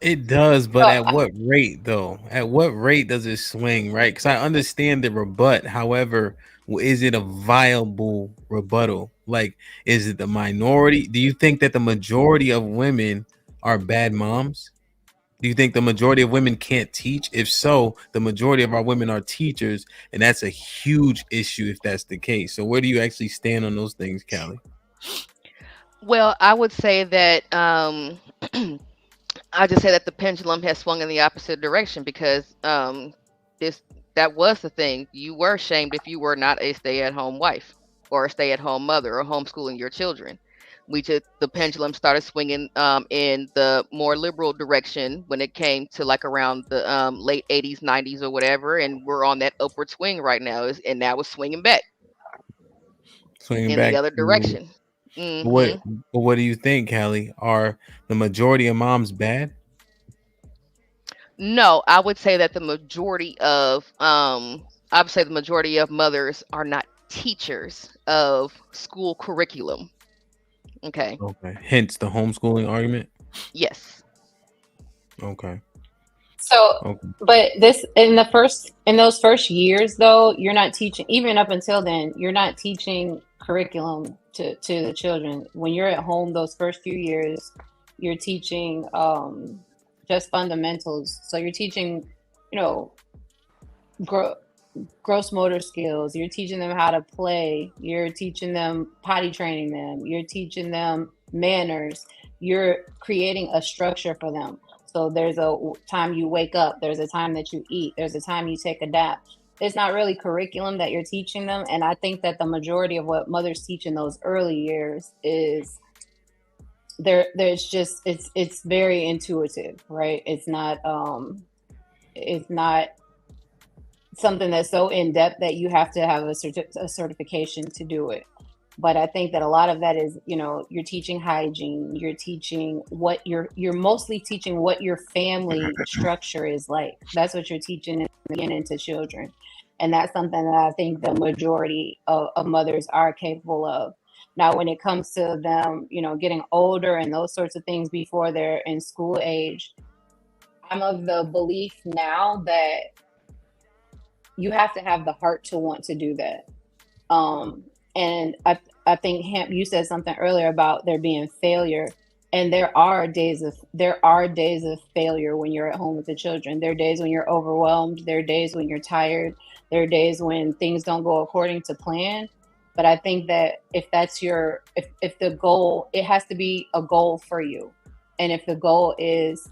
S2: It does, but at what rate though? At what rate does it swing, right? Because I understand the rebut. However, is it a viable rebuttal? Like, is it the minority? Do you think that the majority of women are bad moms? Do you think the majority of women can't teach? If so, the majority of our women are teachers, and that's a huge issue if that's the case. So where do you actually stand on those things, Callie?
S13: Well, I would say that I just say that the pendulum has swung in the opposite direction because that was the thing. You were shamed if you were not a stay-at-home wife or a stay-at-home mother or homeschooling your children. The pendulum started swinging in the more liberal direction when it came to like around the late 80s, 90s or whatever, and we're on that upward swing right now, and now it's swinging back.
S2: Swinging
S13: in
S2: back
S13: the other direction.
S2: But what do you think, Callie? Are the majority of moms bad?
S13: No, I would say that the majority of mothers are not teachers of school curriculum. Okay.
S2: Hence the homeschooling argument.
S13: Yes.
S2: Okay.
S23: So, but in those first years, though, you're not teaching. Even up until then, you're not teaching curriculum to the children. When you're at home, those first few years, you're teaching just fundamentals. So you're teaching, gross motor skills. You're teaching them how to play. You're teaching them potty training them. You're teaching them manners. You're creating a structure for them. So there's a time you wake up. There's a time that you eat. There's a time you take a nap. It's not really curriculum that you're teaching them. And I think that the majority of what mothers teach in those early years is there's just it's very intuitive, right? It's not something that's so in depth that you have to have a certification to do it. But I think that a lot of that is, you're teaching hygiene, you're teaching what you're mostly teaching what your family structure is like. That's what you're teaching in the beginning to children. And that's something that I think the majority of mothers are capable of. Now, when it comes to them, getting older and those sorts of things before they're in school age, I'm of the belief now that you have to have the heart to want to do that. And I think Hamp, you said something earlier about there being failure, and there are days of failure when you're at home with the children. There are days when you're overwhelmed. There are days when you're tired. There are days when things don't go according to plan. But I think that if that's if the goal, it has to be a goal for you. And if the goal is,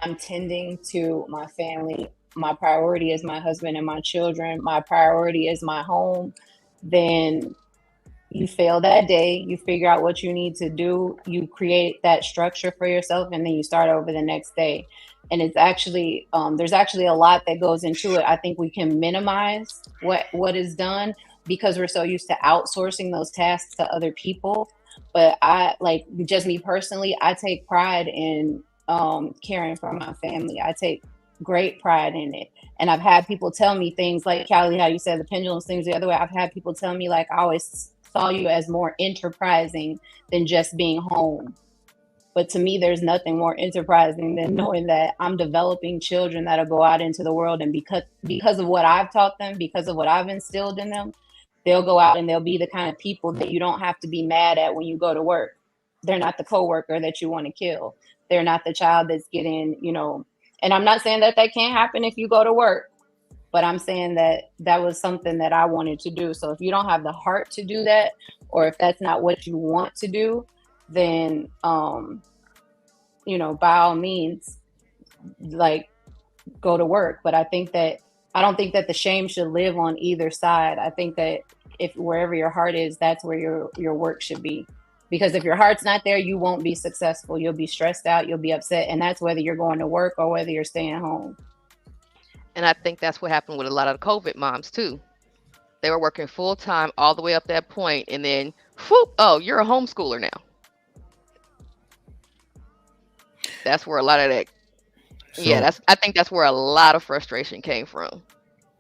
S23: I'm tending to my family, my priority is my husband and my children, my priority is my home, then you fail that day, you figure out what you need to do, you create that structure for yourself, and then you start over the next day. And it's actually, there's actually a lot that goes into it. I think we can minimize what is done because we're so used to outsourcing those tasks to other people. But just me personally, I take pride in caring for my family. I take great pride in it. And I've had people tell me things like, Callie, how you said the pendulum swings the other way. I've had people tell me, like, I always saw you as more enterprising than just being home. But to me, there's nothing more enterprising than knowing that I'm developing children that'll go out into the world, and because of what I've taught them, because of what I've instilled in them, they'll go out and they'll be the kind of people that you don't have to be mad at when you go to work. They're not the coworker that you want to kill. They're not the child that's getting, and I'm not saying that can't happen if you go to work, but I'm saying that was something that I wanted to do. So if you don't have the heart to do that, or if that's not what you want to do, then, by all means, go to work. But I don't think that the shame should live on either side. I think that if wherever your heart is, that's where your work should be. Because if your heart's not there, you won't be successful. You'll be stressed out. You'll be upset. And that's whether you're going to work or whether you're staying home.
S13: And I think that's what happened with a lot of the COVID moms too. They were working full time all the way up that point, and then, whoop, oh, you're a homeschooler now. That's where a lot of that. I think that's where a lot of frustration came from.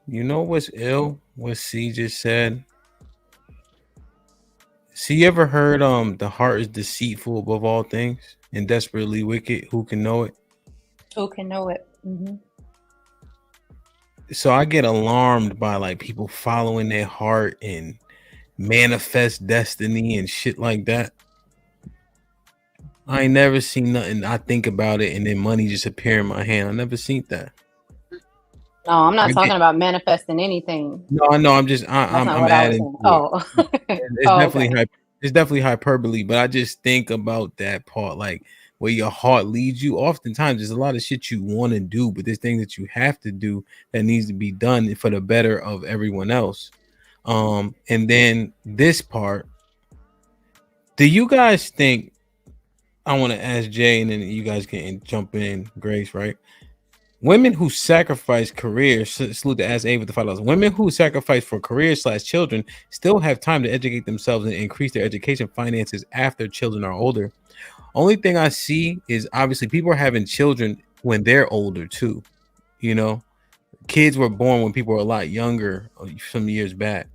S2: You know what's ill? What C just said. See, you ever heard the heart is deceitful above all things and desperately wicked? Who can know it?
S23: Who can know it? Mm-hmm.
S2: So I get alarmed by people following their heart and manifest destiny and shit like that. I ain't never seen nothing. I think about it and then money just appear in my hand. I never seen that.
S23: No, I'm not talking about manifesting anything.
S2: No, I know. I'm adding. It's definitely hyperbole, but I just think about that part, where your heart leads you. Oftentimes, there's a lot of shit you want to do, but there's things that you have to do that needs to be done for the better of everyone else. And then this part, do you guys think? I want to ask Jay, and then you guys can jump in, Grace, right? Women who sacrifice careers, salute to Ask A with the $5. Women who sacrifice for careers/children still have time to educate themselves and increase their education finances after children are older. Only thing I see is obviously people are having children when they're older too. Kids were born when people were a lot younger some years back.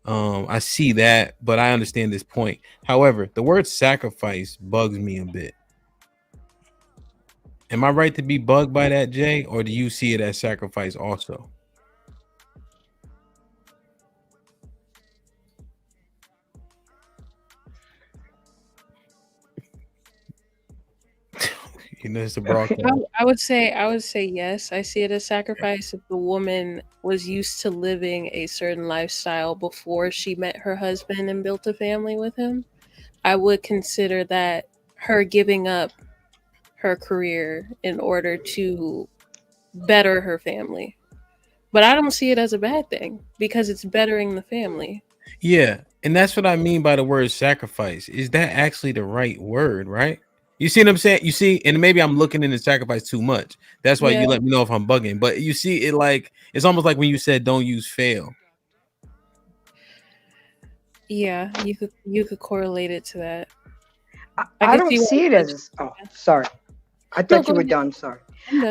S2: I see that, but I understand this point. However, the word sacrifice bugs me a bit. Am I right to be bugged by that, Jay, or do you see it as sacrifice also? You know, it's a broadcast.
S9: I would say yes. I see it as sacrifice if the woman was used to living a certain lifestyle before she met her husband and built a family with him. I would consider that her giving up her career in order to better her family. But I don't see it as a bad thing because it's bettering the family.
S2: Yeah, and that's what I mean by the word sacrifice. Is that actually the right word, right? You see what I'm saying? You see, and maybe I'm looking into sacrifice too much. That's why you let me know if I'm bugging. But you see, it like it's almost like when you said don't use fail.
S9: Yeah, you could correlate it to that.
S22: I don't see it as. Oh, sorry. I thought you were done. Sorry.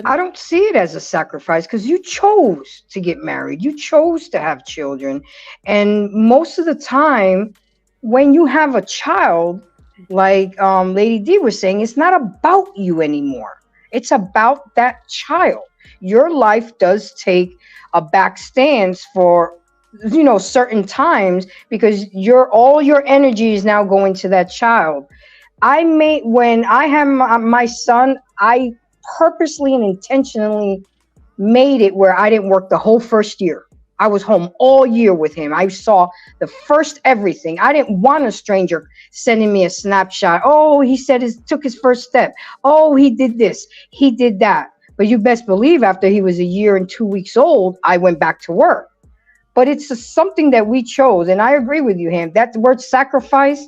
S22: I don't see it as a sacrifice because you chose to get married. You chose to have children. And most of the time, when you have a child, like Lady D was saying, it's not about you anymore. It's about that child. Your life does take a back stance for, you know, certain times because all your energy is now going to that child. When I have my son, I purposely and intentionally made it where I didn't work the whole first year. I was home all year with him. I saw the first everything. I didn't want a stranger sending me a snapshot. Oh, he said took his first step. Oh, he did this. He did that. But you best believe after he was a year and 2 weeks old, I went back to work. But it's something that we chose. And I agree with you, Ham. That word sacrifice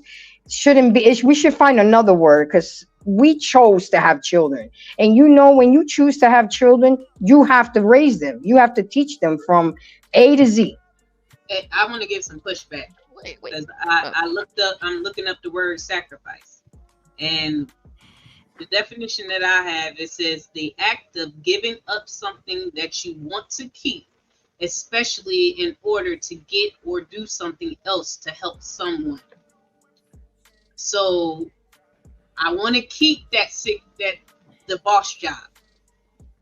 S22: shouldn't be. We should find another word because we chose to have children. And you know, when you choose to have children, you have to raise them. You have to teach them from A to Z.
S19: And I want to give some pushback because I'm looking up the word sacrifice, and the definition that I have, it says the act of giving up something that you want to keep, especially in order to get or do something else to help someone. So I want to keep the boss job.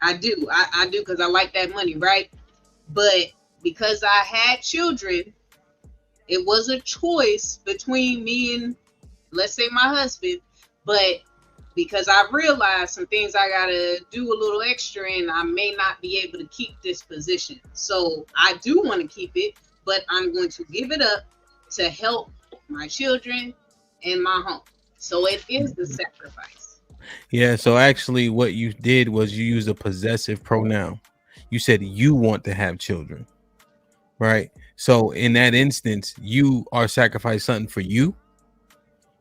S19: I do because I like that money, right? But because I had children, it was a choice between me and, let's say, my husband. But because I realized some things I gotta do a little extra and I may not be able to keep this position. So I do want to keep it, but I'm going to give it up to help my children and my home. So it is the sacrifice.
S2: Yeah, so actually what you did was you used a possessive pronoun. You said you want to have children, right? So in that instance, you are sacrificing something for you,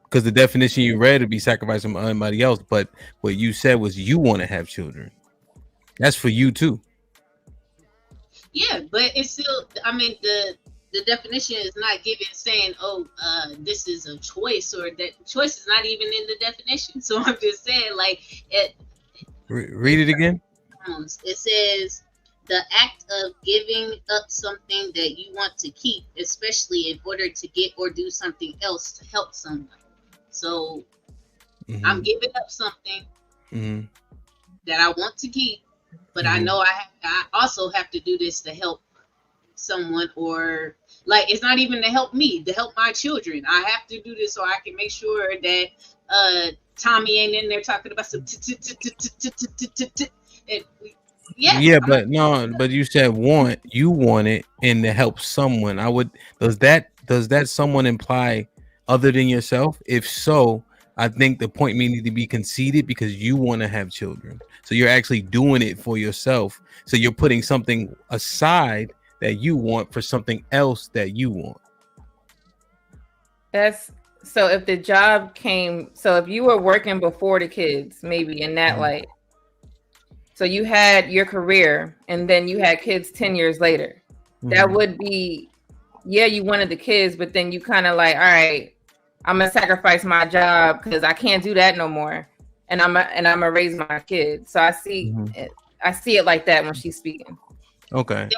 S2: because the definition you read would be sacrificing somebody else. But what you said was you want to have children. That's for you too.
S19: Yeah, but it's still, I mean, the definition is not saying, this is a choice, or that choice is not even in the definition. So I'm just saying, like,
S2: read it again.
S19: It says the act of giving up something that you want to keep, especially in order to get or do something else to help someone. So I'm giving up something that I want to keep, but I know I also have to do this to help someone, or like, it's not even to help me, to help my children. I have to do this so I can make sure that Tommy ain't in there talking about some
S2: yeah, but no, but you said you want it and to help someone. Does that someone imply other than yourself? If so, I think the point may need to be conceded, because you want to have children. So you're actually doing it for yourself. So you're putting something aside that you want for something else that you want.
S21: So if the job came, so if you were working before the kids, maybe in that light, so you had your career and then you had kids 10 years later, that would be, yeah, you wanted the kids, but then you kind of like, all right, I'm gonna sacrifice my job because I can't do that no more, and I'm gonna raise my kids. So I see it like that when she's speaking.
S2: Okay.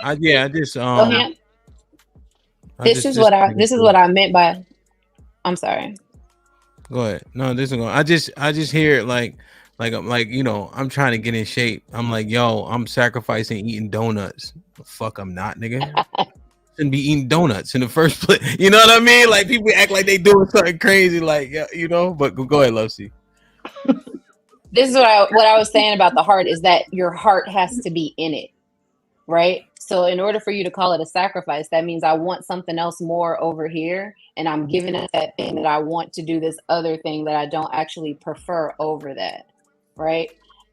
S2: This
S23: is what I meant by. I'm sorry.
S2: Go ahead. No, this is going. I just hear it like I'm trying to get in shape. I'm like, yo, I'm sacrificing eating donuts. Fuck, I'm not, nigga. Shouldn't be eating donuts in the first place. You know what I mean? Like, people act like they doing something crazy, like, you know. But go ahead, Lovesy.
S23: This is what I was saying about the heart is that your heart has to be in it, right? So in order for you to call it a sacrifice, that means I want something else more over here, and I'm giving up that thing that I want to do this other thing that I don't actually prefer over that, right?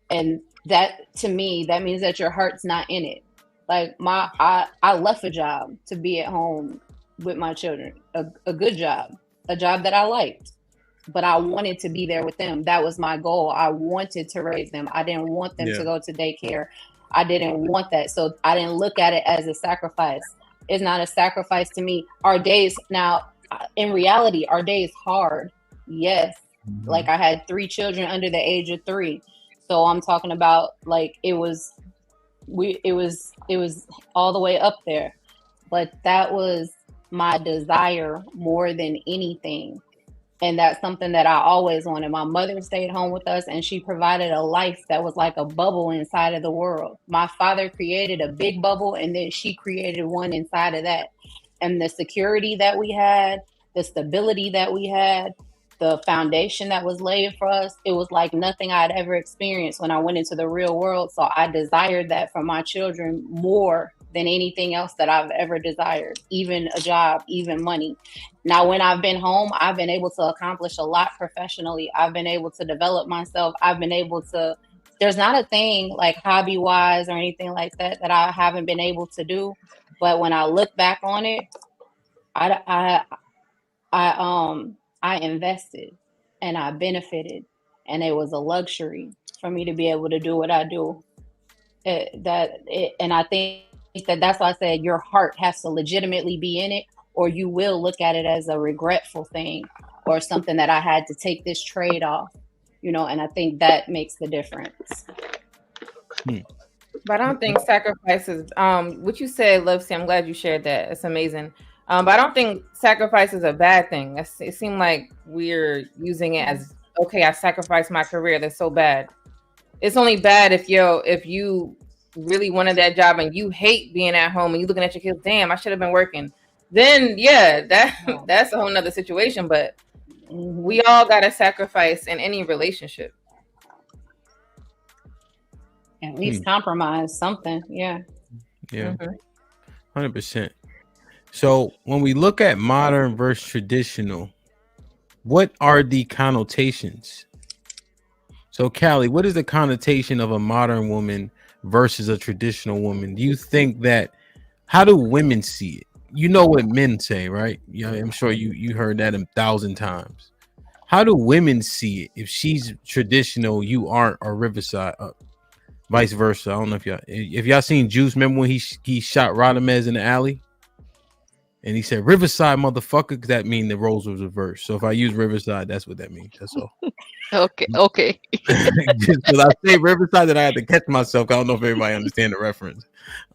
S23: And that, to me, that means that your heart's not in it. Like I left a job to be at home with my children, a good job, a job that I liked, but I wanted to be there with them. That was my goal. I wanted to raise them. I didn't want them to go to daycare. I didn't want that. So I didn't look at it as a sacrifice. It's not a sacrifice to me. Our days now, in reality, our day is hard. Yes. Like I had 3 children under the age of 3. So I'm talking about like it was all the way up there. But that was my desire more than anything. And that's something that I always wanted. My mother stayed home with us, and she provided a life that was like a bubble inside of the world. My father created a big bubble, and then she created one inside of that. And the security that we had, the stability that we had, the foundation that was laid for us, it was like nothing I'd ever experienced when I went into the real world. So I desired that for my children more than anything else that I've ever desired, even a job, even money. Now, when I've been home, I've been able to accomplish a lot professionally. I've been able to develop myself. I've been able to, there's not a thing like hobby wise or anything like that that I haven't been able to do. But when I look back on it, I invested and I benefited, and it was a luxury for me to be able to do what I do. And I think that's why I said your heart has to legitimately be in it, or you will look at it as a regretful thing or something that I had to take this trade off, and I think that makes the difference.
S21: But I don't think sacrifices, what you said, Lovesy, I'm glad you shared that. It's amazing. But I don't think sacrifice is a bad thing. It seemed like we're using it as, okay, I sacrificed my career. That's so bad. It's only bad if you really wanted that job and you hate being at home and you looking at your kids, damn, I should have been working. Then yeah, that's a whole nother situation. But we all gotta sacrifice in any relationship.
S23: At least compromise something. Yeah.
S2: 100%. So when we look at modern versus traditional, what are the connotations? So Callie, what is the connotation of a modern woman versus a traditional woman? Do you think that, how do women see it? You know what men say, right? Yeah, I'm sure you heard that 1,000 times. How do women see it? If she's traditional, you aren't, or Riverside, vice versa. I don't know if y'all seen Juice. Remember when he shot Rodamez in the alley? And he said, Riverside, motherfucker, because that means the roles was reversed. So if I use Riverside, that's what that means. That's all.
S13: Okay.
S2: Just because I say Riverside, that I had to catch myself. I don't know if everybody understand the reference.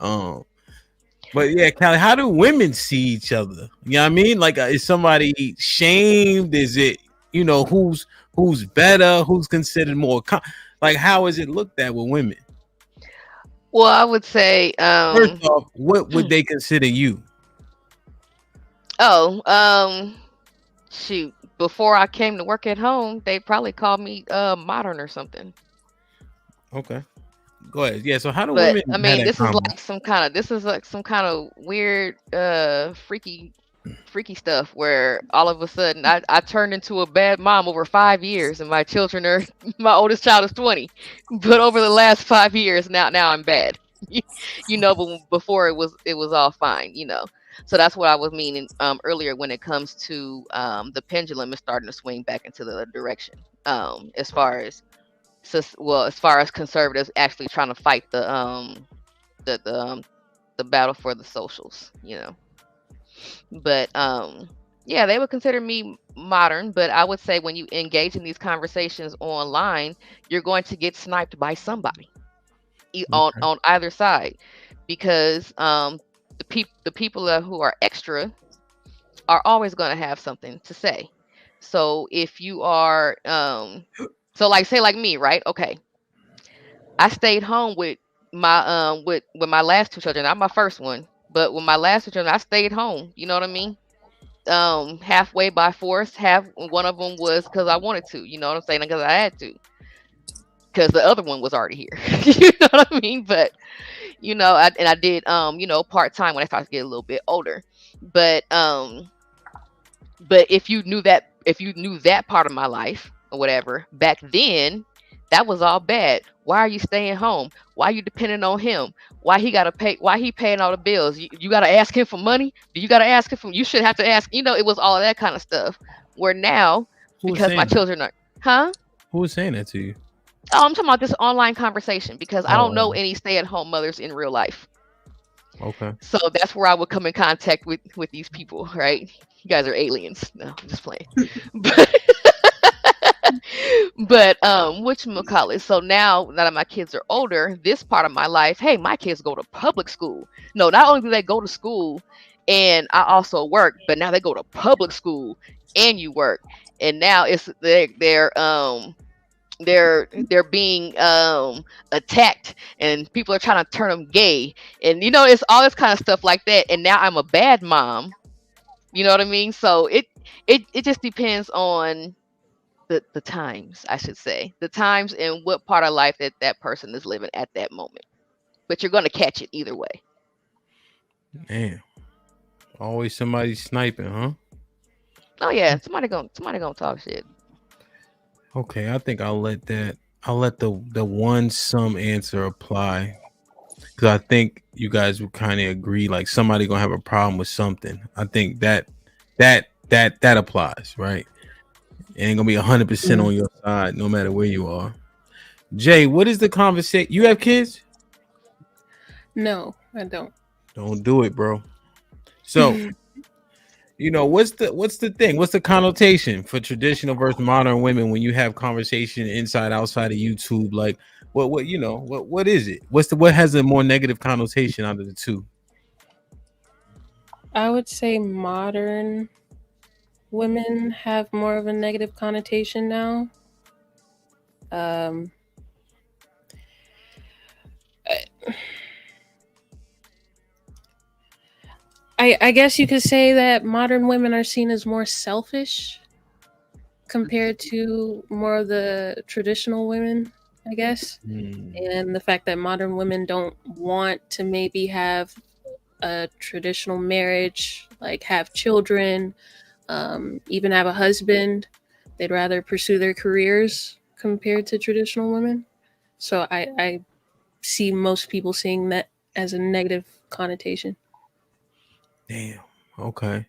S2: But yeah, Callie, how do women see each other? You know what I mean? Like, is somebody shamed? Is it, who's better? Who's considered more? Like, how is it looked at with women?
S13: Well, I would say,
S2: first off, what would they consider you?
S13: Shoot. Before I came to work at home, they probably called me modern or something.
S2: Okay. Go ahead. Yeah, so how do
S13: But
S2: women
S13: I mean,
S2: have
S13: this
S2: that
S13: is like some kind of weird freaky stuff where all of a sudden I turned into a bad mom over 5 years, and my oldest child is 20. But over the last 5 years now I'm bad. But before it was all fine, So that's what I was meaning earlier when it comes to the pendulum is starting to swing back into the other direction. As far as conservatives actually trying to fight the battle for the socials, But they would consider me modern, but I would say when you engage in these conversations online, you're going to get sniped by somebody on either side, because the people who are extra are always going to have something to say. So if you are, say like me, right? Okay, I stayed home with my with my last 2 children, not my first one, but with my last 2 children, I stayed home. You know what I mean? Halfway by force. One of them was because I wanted to. You know what I'm saying? Because I had to. because the other one was already here. You know what I mean? But I did part time when I started to get a little bit older. But if you knew that part of my life or whatever back then, that was all bad. Why are you staying home? Why are you depending on him? Why he gotta pay? Why he paying all the bills? You gotta ask him for money? Do you gotta ask him for? You should have to ask. It was all of that kind of stuff. Where now, because my children are,
S2: Who was saying that to you?
S13: Oh, I'm talking about this online conversation because I don't know
S2: Oh.
S13: any stay-at-home mothers in real life.
S2: Okay.
S13: So that's where I would come in contact with these people, right? You guys are aliens. No, I'm just playing. But whatchamacallit? So now that my kids are older, this part of my life, hey, my kids go to public school. No, not only do they go to school and I also work, but now they go to public school and you work. And now it's they're being attacked and people are trying to turn them gay, and it's all this kind of stuff like that. And now I'm a bad mom, you know what I mean? So it just depends on the times, I should say, the times and what part of life that person is living at that moment. But you're going to catch it either way.
S2: Man, always somebody sniping, huh?
S13: Oh yeah, somebody gonna talk shit.
S2: Okay, I think I'll let the one sum answer apply, because I think you guys would kind of agree, like somebody gonna have a problem with something. I think that applies, right? It ain't gonna be 100% on your side, no matter where you are. Jay, what is the conversation? You have kids?
S9: No, I don't.
S2: Don't do it, bro. So, what's the thing? What's the connotation for traditional versus modern women when you have conversation inside, outside of YouTube? Like, what is it? What has a more negative connotation out of the two?
S9: I would say modern women have more of a negative connotation now. I guess you could say that modern women are seen as more selfish compared to more of the traditional women, I guess. And the fact that modern women don't want to maybe have a traditional marriage, like have children, even have a husband. They'd rather pursue their careers compared to traditional women. So I see most people seeing that as a negative connotation.
S2: Damn. Okay.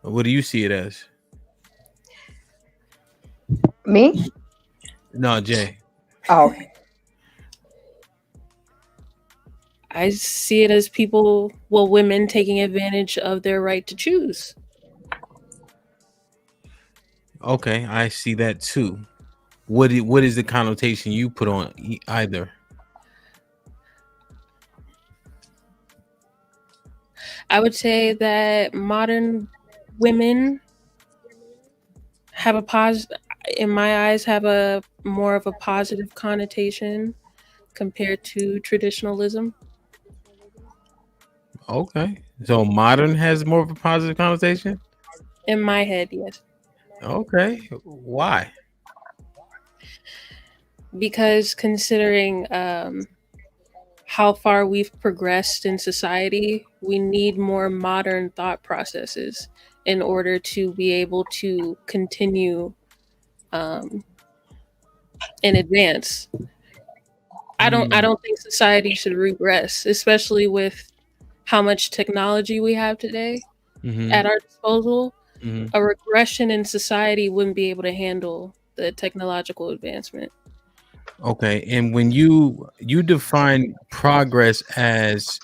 S2: What do you see it as?
S22: Me?
S2: No, Jay.
S22: Oh, okay.
S9: I see it as women taking advantage of their right to choose.
S2: Okay, I see that too. What is the connotation you put on either?
S9: I would say that modern women have in my eyes, have a more of a positive connotation compared to traditionalism.
S2: Okay, so modern has more of a positive connotation?
S9: In my head, yes.
S2: Okay, why?
S9: Because considering how far we've progressed in society, we need more modern thought processes in order to be able to continue in advance. I don't think society should regress, especially with how much technology we have today at our disposal. A regression in society wouldn't be able to handle the technological advancement.
S2: Okay, and when you define progress as,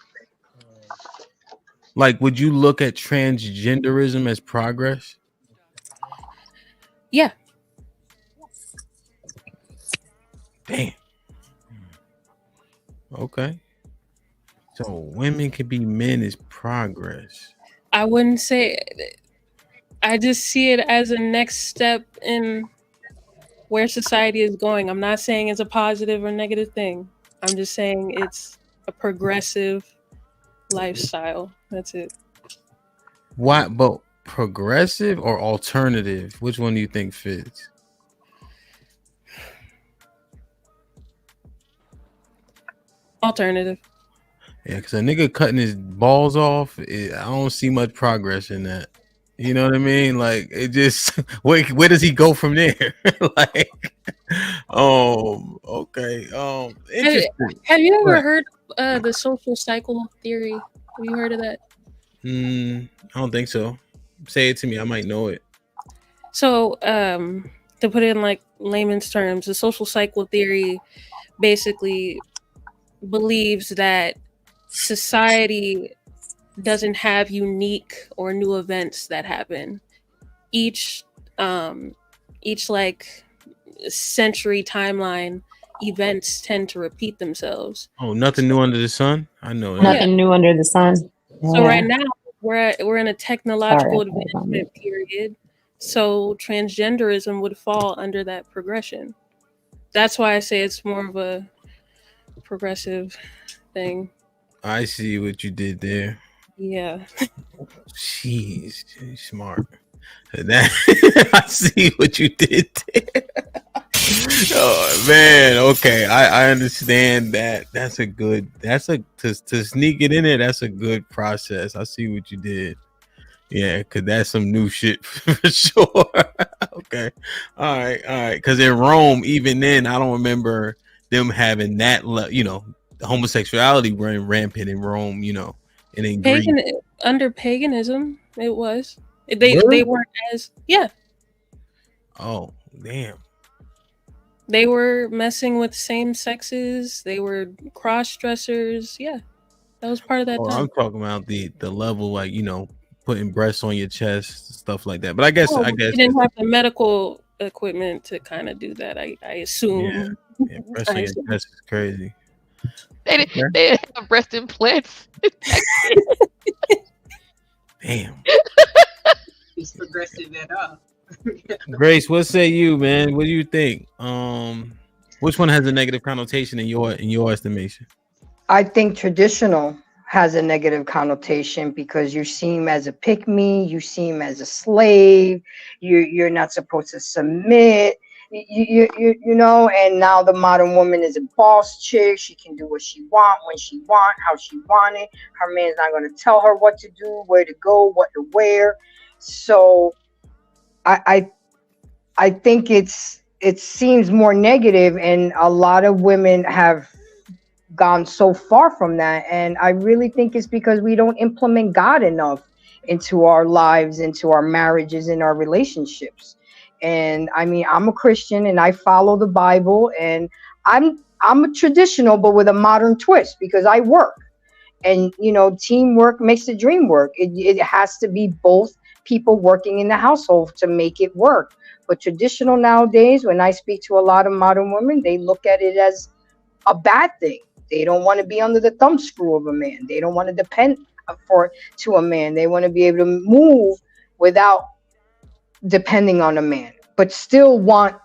S2: like, would you look at transgenderism as progress?
S9: Yeah.
S2: Damn. Okay. So women can be men is progress.
S9: I wouldn't say. I just see it as a next step in where society is going. I'm not saying it's a positive or negative thing. I'm just saying it's a progressive lifestyle. That's it.
S2: Why? But progressive or alternative? Which one do you think fits?
S9: Alternative.
S2: Yeah, because a nigga cutting his balls off, I don't see much progress in that. You know what I mean? Like, it just where does he go from there? Like, okay, interesting.
S9: Have you ever
S2: Right.
S9: heard the social cycle theory? Have you heard of that?
S2: I don't think so. Say it to me, I might know it.
S9: So, to put it in like layman's terms, the social cycle theory basically believes that society doesn't have unique or new events that happen. Each like century timeline, events tend to repeat themselves.
S2: Oh, nothing new under the sun. I know that.
S23: Nothing new under the sun.
S9: So
S23: Yeah.
S9: right now we're in a technological
S23: Sorry, I thought about
S9: advancement period. So transgenderism would fall under that progression. That's why I say it's more of a progressive thing.
S2: I see what you did there.
S9: Yeah.
S2: Jeez, you're smart. That I see what you did there. Oh man, okay. I understand that. That's a to sneak it in there, that's a good process. I see what you did. Yeah, cause that's some new shit for sure. Okay. All right. Cause in Rome, even then, I don't remember them having that homosexuality running rampant in Rome, and in Greece.
S9: Under paganism, it was. They weren't as
S2: Oh, damn.
S9: They were messing with same sexes. They were cross dressers. Yeah, that was part of that time.
S2: I'm talking about the level, like putting breasts on your chest, stuff like that. But I guess
S9: you didn't have the medical equipment to kind of do that. I assume.
S2: Yeah, breasts on your chest is crazy.
S13: They didn't have breast implants.
S2: Damn.
S19: It's progressive at all.
S2: Grace, what say you, man? What do you think? Which one has a negative connotation in your estimation?
S22: I think traditional has a negative connotation because you're seen as a pick-me, you seem as a slave, you're not supposed to submit, you know, and now the modern woman is a boss chick. She can do what she want, when she want, how she want it. Her man's not going to tell her what to do, where to go, what to wear. So I think it seems more negative, and a lot of women have gone so far from that, and I really think it's because we don't implement God enough into our lives, into our marriages, in our relationships. And I mean, I'm a Christian and I follow the Bible, and I'm a traditional but with a modern twist because I work, and you know, teamwork makes the dream work. It has to be both people working in the household to make it work. But traditional nowadays, when I speak to a lot of modern women, they look at it as a bad thing. They don't want to be under the thumb screw of a man. They don't want to depend to a man. They want to be able to move without depending on a man, but still want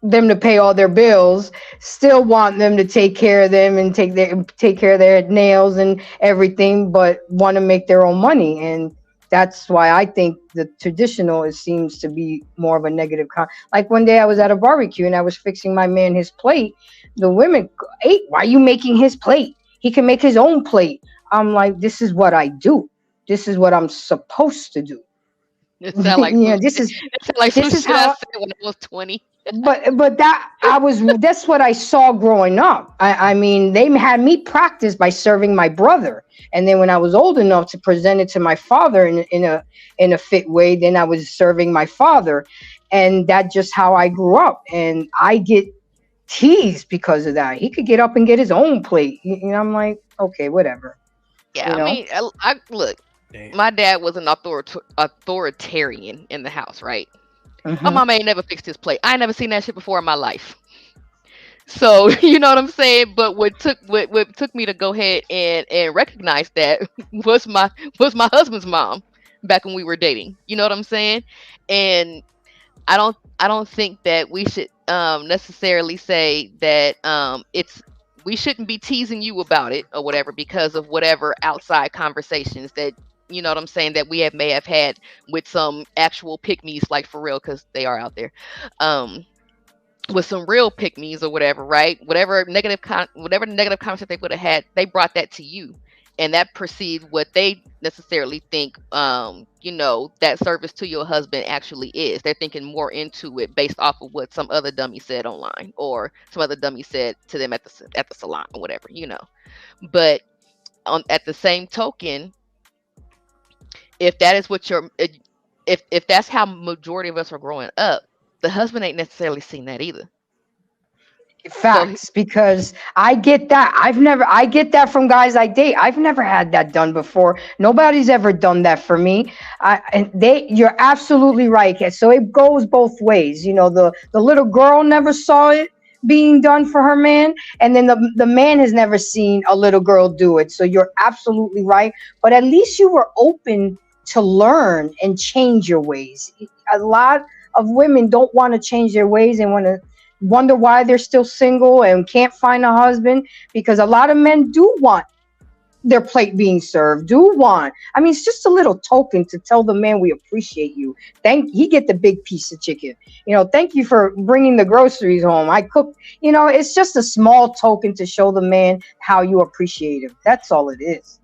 S22: them to pay all their bills, still want them to take care of them and take care of their nails and everything, but want to make their own money. And that's why I think the traditional seems to be more of a negative. Like one day I was at a barbecue and I was fixing my man his plate. The women, hey, why are you making his plate? He can make his own plate. I'm like, this is what I do. This is what I'm supposed to do.
S13: It sound like
S22: yeah, this is how
S13: I said when I was 20.
S22: but that's what I saw growing up. I mean, they had me practice by serving my brother, and then when I was old enough to present it to my father in a fit way, then I was serving my father, and that's just how I grew up. And I get teased because of that. He could get up and get his own plate. You know, I'm like, okay, whatever.
S13: Yeah,
S22: you know?
S13: I mean, I look. Damn. My dad was an authoritarian in the house, right?
S22: Mm-hmm.
S13: My mama ain't never fixed his plate. I ain't never seen that shit before in my life. So you know what I'm saying. But what took me to go ahead and recognize that was my husband's mom back when we were dating. You know what I'm saying? And I don't think that we should necessarily say that we shouldn't be teasing you about it or whatever because of whatever outside conversations that, you know what I'm saying, that we may have had with some actual pick-me's, like for real, because they are out there. with some real pick me's or whatever, right? Whatever negative concept they would have had, they brought that to you, and that perceived what they necessarily think, that service to your husband actually is. They're thinking more into it based off of what some other dummy said online, or some other dummy said to them at the salon or whatever, But at the same token, if that is what if that's how majority of us are growing up, the husband ain't necessarily seen that either.
S22: Facts, because I get that. I get that from guys I date. I've never had that done before. Nobody's ever done that for me. You're absolutely right. So it goes both ways. The little girl never saw it being done for her man, and then the man has never seen a little girl do it. So you're absolutely right. But at least you were open to learn and change your ways. A lot of women don't want to change their ways and wonder why they're still single and can't find a husband, because a lot of men do want their plate being served, it's just a little token to tell the man we appreciate you. He get the big piece of chicken. Thank you for bringing the groceries home. I cooked. It's just a small token to show the man how you appreciate him. That's all it is.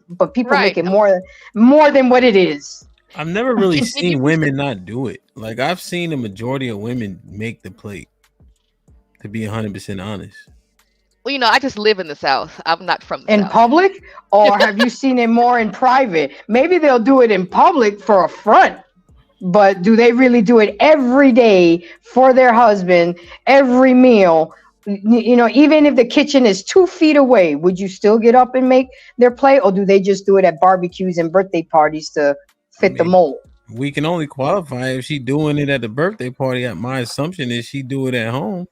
S22: But people make it more than what it is.
S2: I've never really seen women not do it. Like, I've seen the majority of women make the plate, to be 100% honest.
S13: Well, I just live in the South. I'm not from the
S22: in
S13: South.
S22: Public, or have you seen it more in private? Maybe they'll do it in public for a front, but do they really do it every day for their husband, every meal? Even if the kitchen is 2 feet away, would you still get up and make their plate, or do they just do it at barbecues and birthday parties to fit the mold?
S2: We can only qualify if she doing it at the birthday party. My assumption is she do it at home.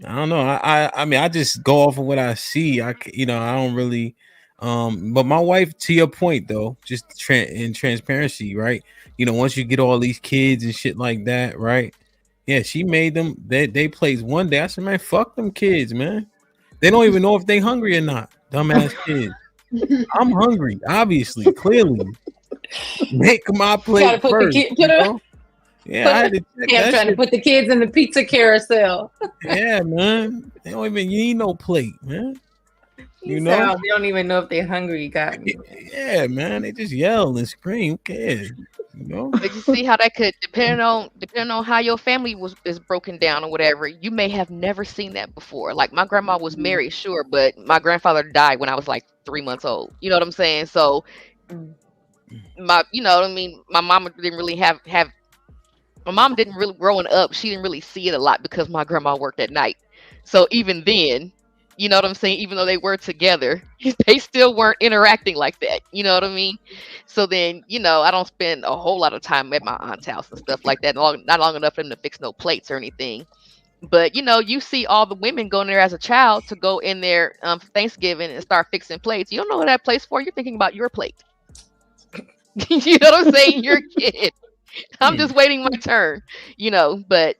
S2: I don't know. I just go off of what I see. I don't really. But my wife, to your point though, just in transparency, right? Once you get all these kids and shit like that, right? Yeah, she made them. They plays one day. I said, man, fuck them kids, man. They don't even know if they hungry or not. Dumbass kids. I'm hungry, obviously, clearly. Make my plate first. Yeah,
S21: I'm trying to put the kids in the pizza carousel.
S2: Yeah, man. They don't even need no plate, man.
S21: They don't even know if they're hungry. Got me.
S2: Yeah, man. They just yell and scream. Who cares?
S13: But you see how that could depending on how your family is broken down or whatever. You may have never seen that before. Like, my grandma was married, sure, but my grandfather died when I was like 3 months old. You know what I'm saying? So my mama didn't really have my mom didn't really, growing up, she didn't really see it a lot because my grandma worked at night. So even then, you know what I'm saying, even though they were together, they still weren't interacting like that. You know what I mean? So then, I don't spend a whole lot of time at my aunt's house and stuff like that, not long enough for them to fix no plates or anything. But you see all the women going there as a child to go in there for Thanksgiving and start fixing plates. You don't know what that plate's for. You're thinking about your plate. You know what I'm saying? You're a kid. I'm just waiting my turn, but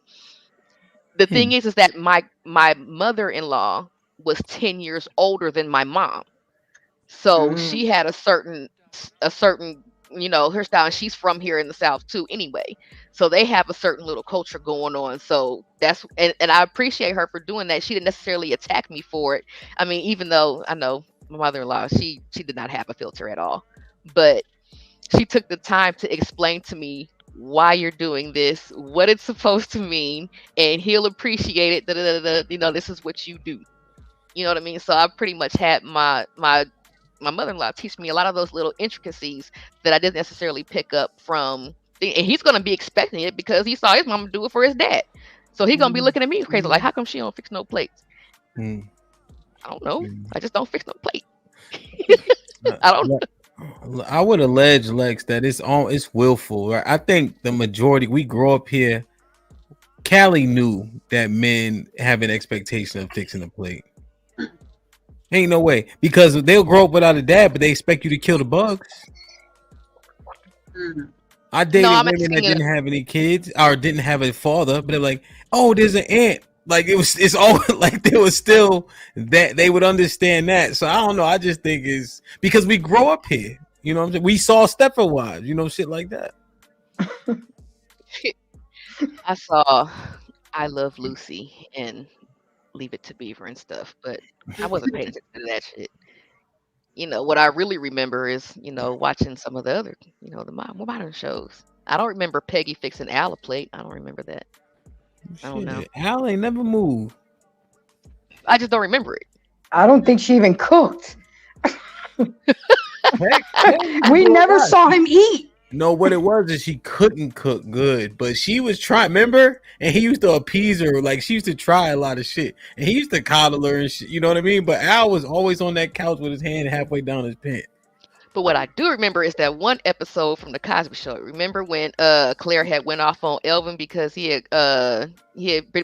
S13: the thing is that my mother-in-law was 10 years older than my mom. So she had a certain, her style, and she's from here in the South too anyway. So they have a certain little culture going on. So that's, and I appreciate her for doing that. She didn't necessarily attack me for it. I mean, even though I know my mother-in-law, she did not have a filter at all, but she took the time to explain to me why you're doing this, what it's supposed to mean, and he'll appreciate it. This is what you do. You know what I mean? So I pretty much had my mother-in-law teach me a lot of those little intricacies that I didn't necessarily pick up from. And he's gonna be expecting it because he saw his mama do it for his dad. So he's gonna be looking at me crazy, like, how come she don't fix no plates? I don't know. I just don't fix no plate. I don't know.
S2: I would allege, Lex, that it's willful. Right? I think the majority, we grow up here. Callie knew that men have an expectation of fixing a plate. Ain't no way, because they'll grow up without a dad, but they expect you to kill the bugs. I dated women that didn't have any kids or didn't have a father, but they're like, oh, there's an aunt. Like it's all like there was still that they would understand that. So I don't know. I just think it's because we grow up here. You know what I'm saying? We saw Stepford Wives, shit like that.
S13: I I Love Lucy and Leave It to Beaver and stuff, but I wasn't paying attention to that shit. What I really remember is, watching some of the other, the more modern shows. I don't remember Peggy fixing Al a plate. I don't remember that. I don't know.
S2: Al ain't never moved.
S13: I just don't remember it.
S22: I don't think she even cooked. We never saw him eat.
S2: No, what it was is she couldn't cook good, but she was trying. Remember, and he used to appease her. Like she used to try a lot of shit, and he used to coddle her and shit. You know what I mean? But Al was always on that couch with his hand halfway down his pants.
S13: But what I do remember is that one episode from the Cosby Show. Remember when Claire had went off on Elvin because he had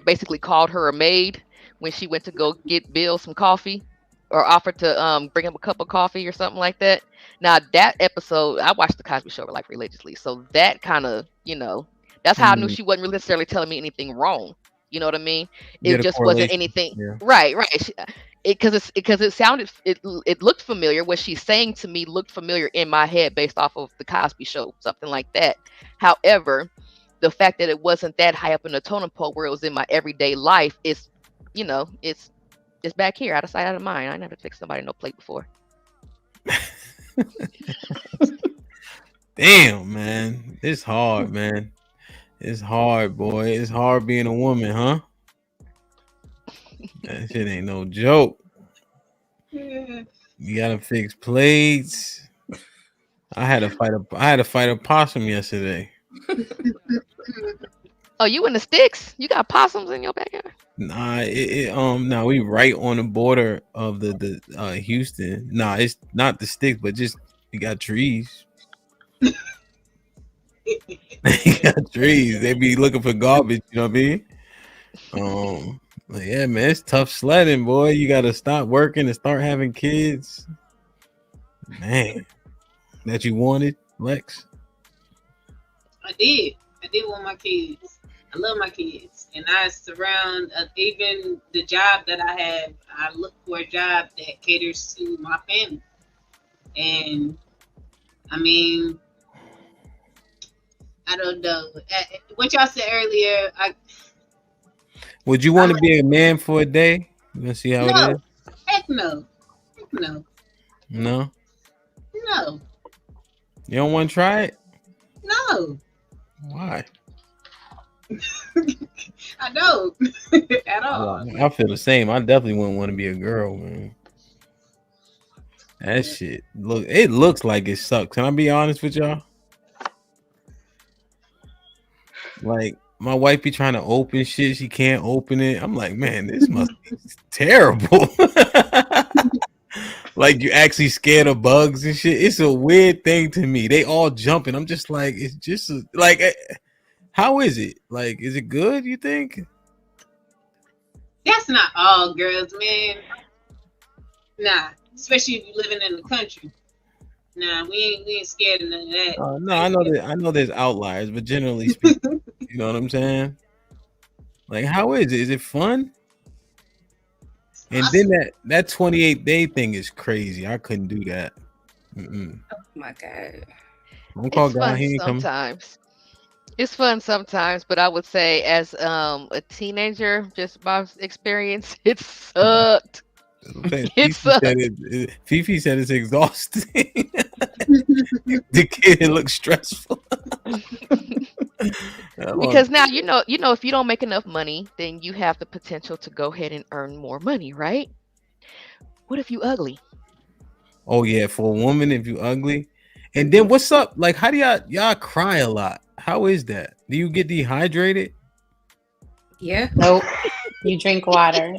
S13: basically called her a maid when she went to go get Bill some coffee, or offered to bring him a cup of coffee or something like that. Now that episode, I watched the Cosby Show like religiously, so that kind of, that's how I knew she wasn't really necessarily telling me anything wrong. You know what I mean? It just wasn't anything. Yeah. Right. Because it sounded, it looked familiar. What she's saying to me looked familiar in my head based off of the Cosby Show, something like that. However, the fact that it wasn't that high up in the totem pole where it was in my everyday life is, it's back here, out of sight, out of mind. I never fixed somebody no plate before.
S2: Damn, man. It's hard, man. It's hard, boy. It's hard being a woman, huh? That shit ain't no joke. You gotta fix plates. I had to fight a possum yesterday.
S13: Oh, you in the sticks? You got possums in your backyard?
S2: Nah, we right on the border of the Houston. Nah, it's not the sticks, but just we got trees. They got trees. They be looking for garbage, you know what I mean? Yeah, man, it's tough sledding, boy. You gotta stop working and start having kids. Man, that you wanted, Lex?
S19: I did want my kids. I love my kids, and I surround even the job that I have. I look for a job that caters to my family, and I mean, I don't know what y'all said earlier.
S2: Would you want to be a man for a day? Let's see how it is.
S19: Heck no. No.
S2: No.
S19: No.
S2: You don't want to try it?
S19: No.
S2: Why?
S19: I don't at all.
S2: I feel the same. I definitely wouldn't want to be a girl, man. That shit it looks like it sucks. Can I be honest with y'all? Like my wife be trying to open shit, she can't open it. I'm like, man, this must be terrible. Like you actually scared of bugs and shit. It's a weird thing to me. They all jumping. I'm just like, it's just like, how is it? Like, is it good? You think?
S19: That's not all girls, man. Nah, especially if you living in the country. Nah, we ain't scared of none of that.
S2: No, I know there's outliers, but generally speaking, you know what I'm saying? Like, how is it? Is it fun? And then that 28-day thing is crazy. I couldn't do that. Mm-mm.
S20: Oh my God.
S2: Don't call
S13: It's
S2: God.
S13: fun
S2: He ain't coming.
S13: sometimes. It's fun sometimes, but I would say as a teenager, just by experience, it sucked.
S2: Fifi said it's exhausting. The kid looks stressful.
S13: Because now you know if you don't make enough money, then you have the potential to go ahead and earn more money, right? What if you ugly?
S2: Oh yeah, for a woman, if you ugly. And then what's up? Like, how do y'all cry a lot? How is that? Do you get dehydrated?
S20: Yeah.
S23: Nope. You drink water.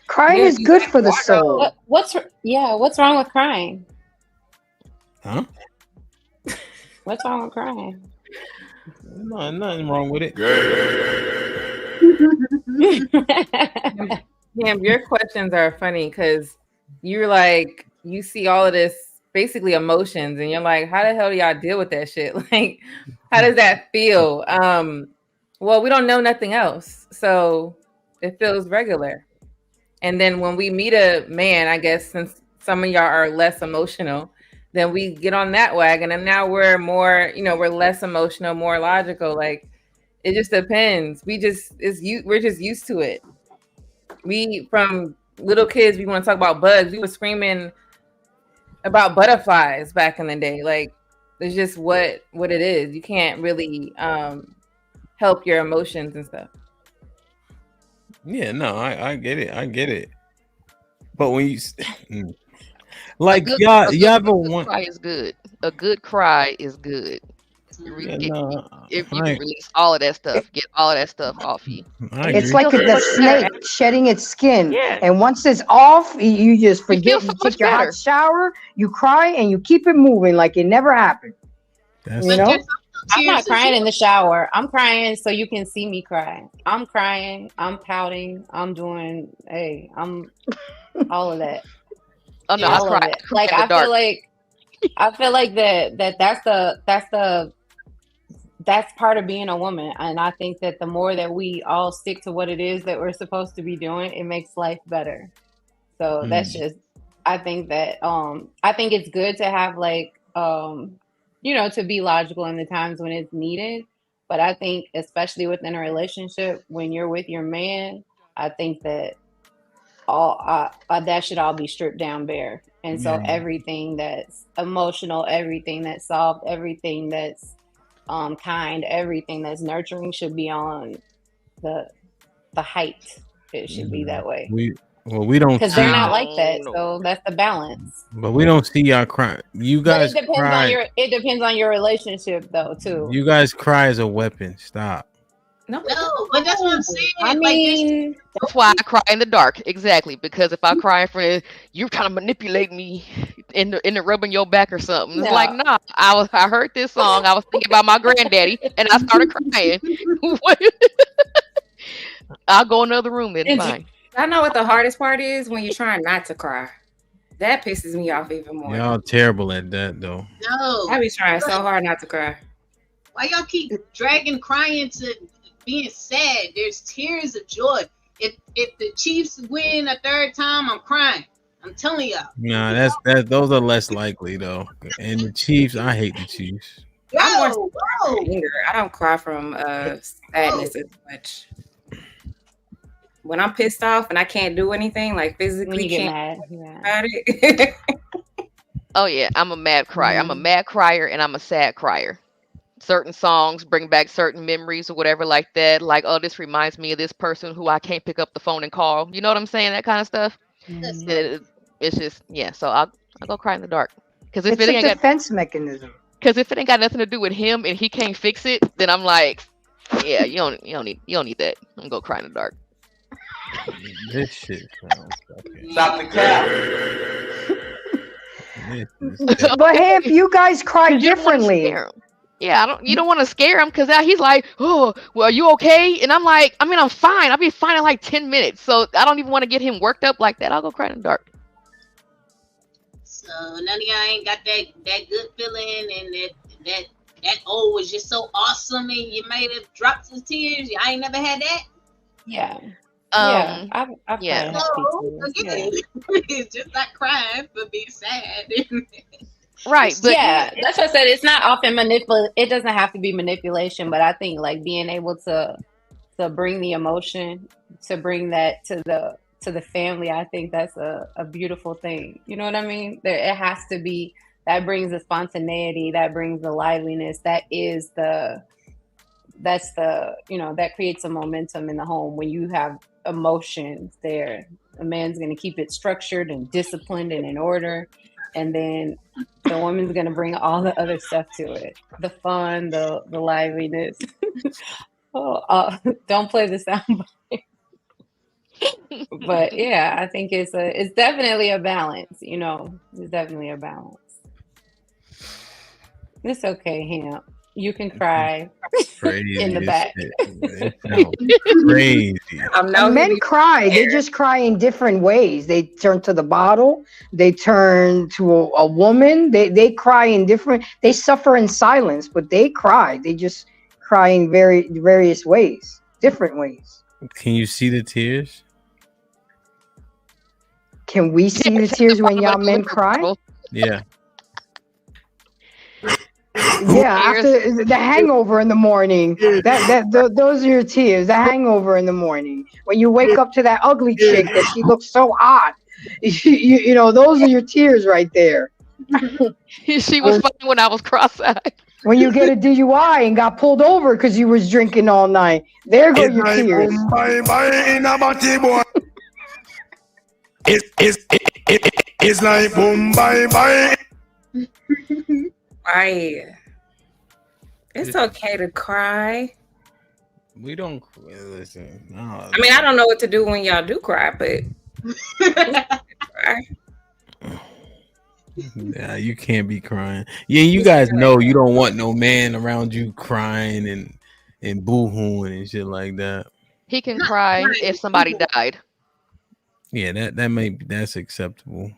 S22: Crying is good for the soul.
S23: What's wrong with crying?
S2: Huh?
S23: What's wrong with crying?
S2: No, nothing wrong with it.
S21: Damn, your questions are funny because you're like, you see all of this basically emotions, and you're like, how the hell do y'all deal with that shit? Like, how does that feel? Well, we don't know nothing else, so it feels regular. And then when we meet a man, I guess since some of y'all are less emotional, then we get on that wagon, and now we're more, we're less emotional, more logical. Like, It just depends. We're just used to it. We from little kids, we want to talk about bugs. We were screaming about butterflies back in the day. Like it's just what it is. You can't really help your emotions and stuff.
S2: Yeah, no, I get it. But when you like y'all ever want
S13: cry is good. A good cry is good. If you can release all of that stuff, get all of that stuff off you.
S22: It's like the snake shedding its skin, and once it's off, you just forget. You take your hot shower, you cry, and you keep it moving like it never happened. You know?
S23: I'm not crying in the shower. I'm crying so you can see me cry. I'm crying. I'm pouting. I'm doing. Hey, I'm all of that.
S13: Oh no, I cry.
S23: Like I feel like that's part of being a woman, and I think that the more that we all stick to what it is that we're supposed to be doing, it makes life better. So that's just. I think that I think it's good to have like to be logical in the times when it's needed. But I think especially within a relationship, when you're with your man, I think that that should all be stripped down bare. And so everything that's emotional, everything that's soft, everything that's kind, everything that's nurturing should be on the height. It should be that way.
S2: We don't
S23: because they're not like that. So that's the balance.
S2: But we don't see y'all cry. You guys
S23: but it depends
S2: cry.
S23: it depends on your relationship though too.
S2: You guys cry as a weapon. Stop.
S19: No, but that's what I'm saying.
S23: I mean,
S13: that's why I cry in the dark. Exactly, because if I cry in front of you're trying to manipulate me into rubbing your back or something. It's like, nah. I heard this song. I was thinking about my granddaddy, and I started crying. I'll go in another room. It's fine.
S20: I know what the hardest part is when you're trying not to cry. That pisses me off even more.
S2: Y'all terrible at that though.
S19: No,
S20: I be trying so hard not to cry.
S19: Why y'all keep dragging crying to being sad? There's tears of joy. If the Chiefs win a third time, I'm crying. I'm telling y'all.
S2: Nah, those are less likely though. And the Chiefs, I hate the Chiefs.
S20: I don't cry from sadness as much. When I'm pissed off and I can't do anything, like physically,
S23: get
S20: can't
S23: mad.
S20: about it.
S13: Oh yeah, I'm a mad crier. I'm a mad crier and I'm a sad crier. Certain songs bring back certain memories or whatever like that. Like, oh, this reminds me of this person who I can't pick up the phone and call. You know what I'm saying? That kind of stuff. It's just So I'll go cry in the dark. Because if
S22: it's a defense mechanism.
S13: Because if it ain't got nothing to do with him and he can't fix it, then I'm like, yeah, you don't need that. I'm gonna go cry in the dark.
S2: This shit.
S18: Stop the cap.
S22: But hey, if you guys cry differently.
S13: Yeah, you don't want to scare him because he's like, oh, well, are you okay? And I'm like, I mean, I'm fine. I'll be fine in like 10 minutes. So I don't even want to get him worked up like that. I'll go cry in the dark.
S19: So none of y'all ain't got that good feeling and that was just so awesome and you made it drop some tears. I ain't never had that.
S23: Yeah.
S13: I've
S19: No, again, it's just not crying but being sad.
S13: Right, but
S23: that's what I said. It's not often it doesn't have to be manipulation, but I think like being able to bring the emotion, to bring that to the family, I think that's a beautiful thing. You know what I mean? It has to be, that brings the spontaneity, that brings the liveliness, that creates a momentum in the home when you have emotions there. A man's going to keep it structured and disciplined and in order. And then the woman's going to bring all the other stuff to it. The fun, the liveliness. Don't play the sound bite. But yeah, I think it's definitely a balance, It's definitely a balance. It's okay, Hemp. You can cry in the back.
S2: Crazy.
S22: Men cry. They just cry in different ways. They turn to the bottle. They turn to a woman. They cry in different. They suffer in silence, but they cry. They just cry in various ways, different ways.
S2: Can you see the tears?
S22: Can we see the tears when y'all men cry?
S2: Yeah.
S22: Yeah, after the hangover in the morning. Those are your tears. The hangover in the morning when you wake up to that ugly chick that she looks so hot. You know, those are your tears right there.
S13: She was fine when I was cross-eyed.
S22: When you get a DUI and got pulled over because you was drinking all night, there go your tears.
S11: It's like boom, bye, bye.
S20: Right. It's okay to cry.
S2: We don't listen. No.
S20: I mean, I don't know what to do when y'all do cry, but cry.
S2: Yeah, you can't be crying. Yeah, you guys know you don't want no man around you crying and boo-hooing and shit like that.
S13: He can cry if somebody died.
S2: Yeah, that's acceptable.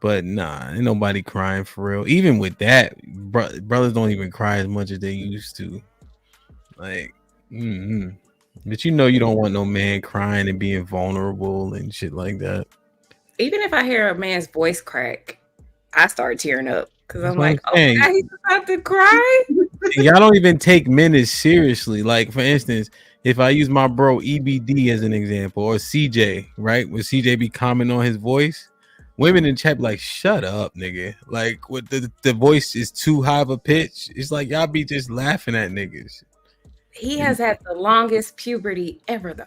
S2: But nah, ain't nobody crying for real. Even with that, brothers don't even cry as much as they used to. Like, but you know you don't want no man crying and being vulnerable and shit like that.
S20: Even if I hear a man's voice crack, I start tearing up because I'm like,
S2: oh, God,
S20: he's about to cry.
S2: Y'all don't even take men as seriously. Like, for instance, if I use my bro EBD as an example, or CJ, right? When CJ be commenting on his voice, women in chat be like, shut up, nigga. Like, what the voice is too high of a pitch. It's like y'all be just laughing at niggas.
S20: He has had the longest puberty ever, though.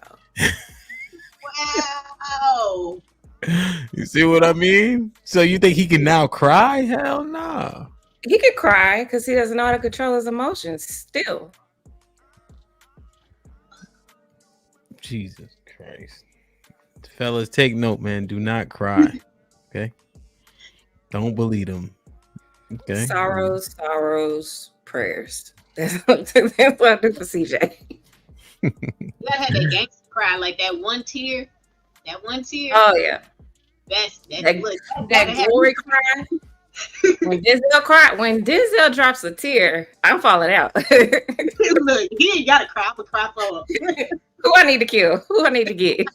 S19: Wow.
S2: You see what I mean? So you think he can now cry? Hell nah.
S20: He could cry because he doesn't know how to control his emotions still.
S2: Jesus Christ. Fellas, take note, man. Do not cry. Okay? Don't believe them. Okay?
S20: Sorrows, prayers. That's what I do for CJ.
S19: You gotta have that gangster cry, like that one tear. That one tear.
S20: Oh yeah.
S19: That's
S20: that glory cry. When Denzel drops a tear, I'm falling out.
S19: Look, he ain't gotta cry, but cry for him.
S20: Who I need to kill? Who I need to get?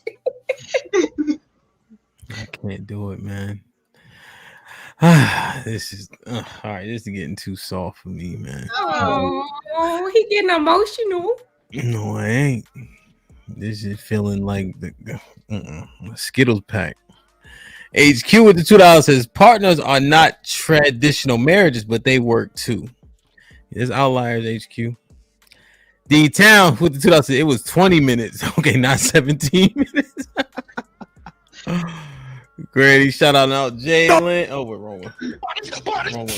S2: I can't do it, man. This is all right. This is getting too soft for me, man.
S20: Oh, he getting emotional.
S2: No, I ain't. This is feeling like the Skittles pack. HQ with the $2 says partners are not traditional marriages, but they work too. There's outliers. HQ. D Town with the $2 says it was 20 minutes. Okay, not 17 minutes. Grady, shout out now, Jalen. Oh, we're wrong one. Wrong one.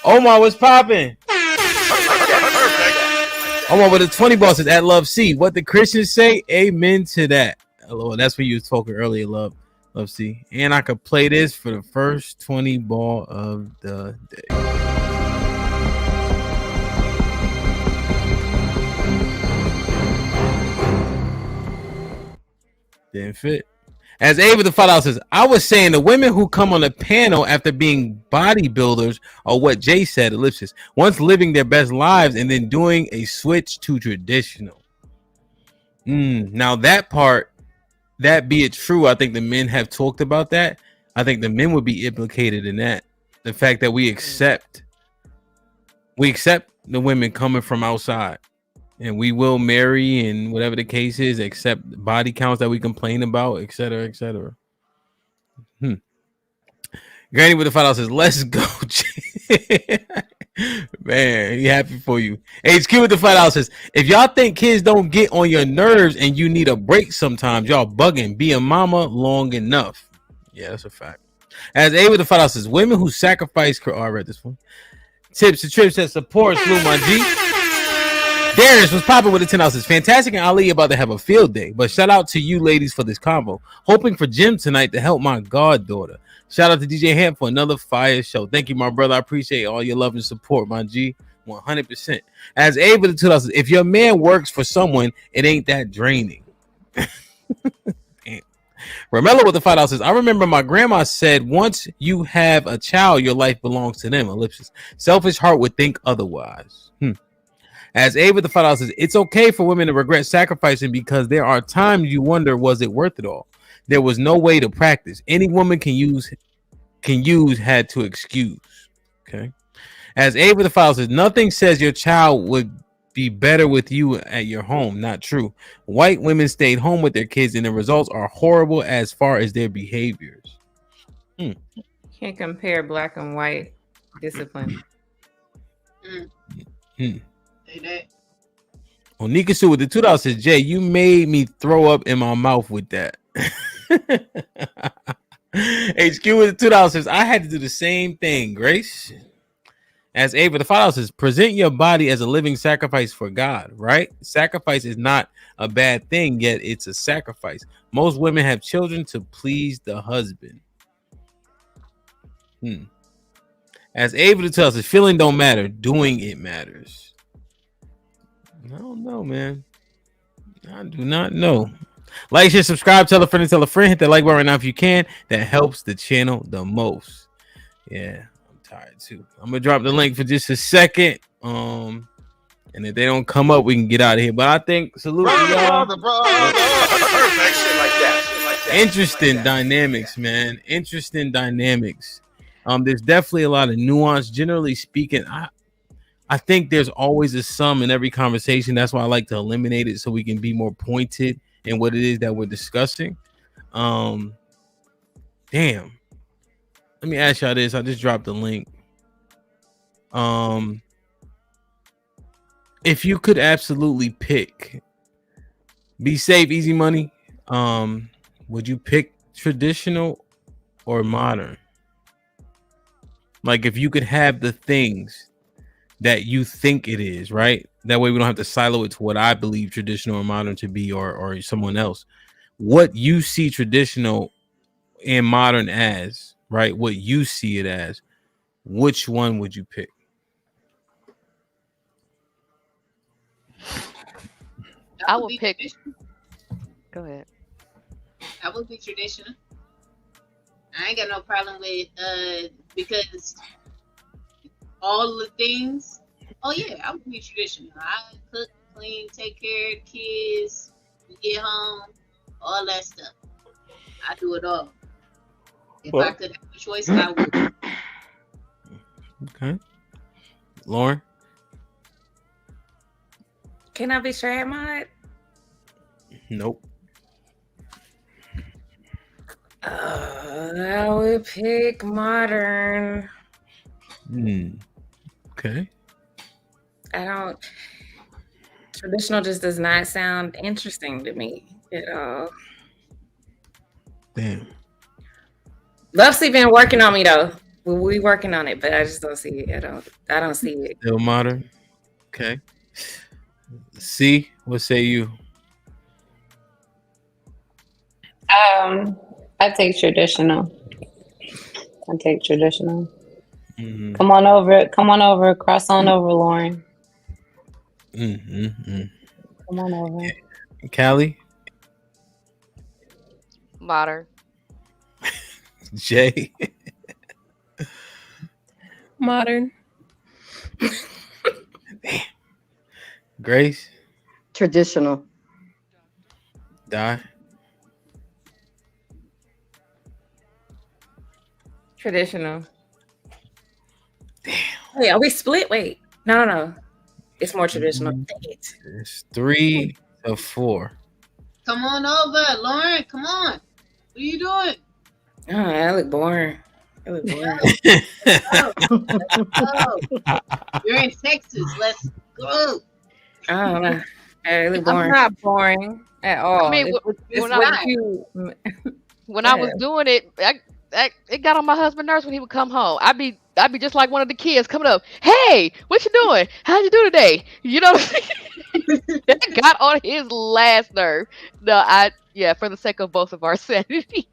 S2: Omar, what's popping? Omar with the 20 bosses at Love C. What the Christians say? Amen to that. Hello, that's what you was talking earlier. Love C. And I could play this for the first 20 ball of the day. Didn't fit. As Ava the $5 says, I was saying the women who come on the panel after being bodybuilders are what Jay said, ellipsis, once living their best lives and then doing a switch to traditional. Now that part, that be it true, I think the men have talked about that. I think the men would be implicated in that. The fact that we accept the women coming from outside. And we will marry and whatever the case is, except body counts that we complain about, etc., etc. Granny with the $5 says, let's go. Man, he happy for you. HQ with the $5 says, if y'all think kids don't get on your nerves and you need a break sometimes, y'all bugging. Be a mama long enough. Yeah, that's a fact. As A with the $5 says, women who sacrifice. I read this one. Tips and trips that support Lou, my G. Darius was popping with the $10 says, fantastic and Ali about to have a field day. But shout out to you ladies for this combo. Hoping for Jim tonight to help my goddaughter. Shout out to DJ Hamp for another fire show. Thank you, my brother. I appreciate all your love and support, my G. 100%. As Ava the $2 says, if your man works for someone, it ain't that draining. Romello with the $5 says, I remember my grandma said, once you have a child, your life belongs to them. Ellipsis. Selfish heart would think otherwise. As A with the $5 says, it's okay for women to regret sacrificing because there are times you wonder, was it worth it all? There was no way to practice. Any woman can use can use had to excuse. Okay. As Ava the File says, nothing says your child would be better with you at your home. Not true. White women stayed home with their kids, and the results are horrible as far as their behaviors.
S21: Can't compare black and white discipline.
S2: Onika Sue with the $2 says, Jay, you made me throw up in my mouth with that. HQ with the $2 says, I had to do the same thing, Grace. As Ava the $5 says, present your body as a living sacrifice for God, right? Sacrifice is not a bad thing, yet it's a sacrifice. Most women have children to please the husband. As Ava the $2 says, feeling don't matter, doing it matters. I don't know, man. I do not know. Like, share, subscribe, tell a friend, hit that like button right now if you can. That helps the channel the most. Yeah, I'm tired too. I'm gonna drop the link for just a second. And if they don't come up, we can get out of here. But I think salute y'all. Interesting dynamics, man. Interesting dynamics. There's definitely a lot of nuance. Generally speaking, I think there's always a sum in every conversation. That's why I like to eliminate it so we can be more pointed in what it is that we're discussing. Damn. Let me ask y'all this. I just dropped the link. If you could absolutely pick, be safe, easy money, would you pick traditional or modern? Like, if you could have the things that you think it is, right? That way we don't have to silo it to what I believe traditional or modern to be, or someone else. What you see traditional and modern as, right? What you see it as, which one would you pick?
S13: I would pick. Go ahead.
S19: I would be traditional. I ain't got no problem with because all the things. Oh yeah, I would be traditional. I cook, clean, take care of kids, get home, all that stuff. I do it all. If I could have a choice, I would.
S2: Okay. Lauren?
S20: Can I be TRAD mod?
S2: Nope.
S20: I would pick modern.
S2: Okay.
S20: I don't. Traditional just does not sound interesting to me at all.
S2: Damn.
S20: Lovely been working on me though. We working on it, but I just don't see it. I don't see it.
S2: Still modern. Okay. C, what say you?
S23: I take traditional.
S2: Mm-hmm.
S23: Come on over, cross on over, Lauren. Come on over.
S2: Callie?
S13: Modern.
S2: Jay?
S9: Modern.
S2: Damn. Grace?
S22: Traditional.
S2: Die?
S21: Traditional.
S2: Damn.
S20: Wait, are we split? Wait. No. It's more traditional.
S2: It's 3 to 4.
S19: Come on over, Lauren. Come on. What are you doing?
S20: Oh, I look boring.
S19: Let's go. You're in Texas. Let's go.
S20: I don't know. I look boring.
S21: I'm not boring at all.
S13: I mean, when I was doing it, it got on my husband's nerves when he would come home. I'd be just like one of the kids coming up. Hey, what you doing? How'd you do today? You know, it got on his last nerve. No, for the sake of both of our sanity,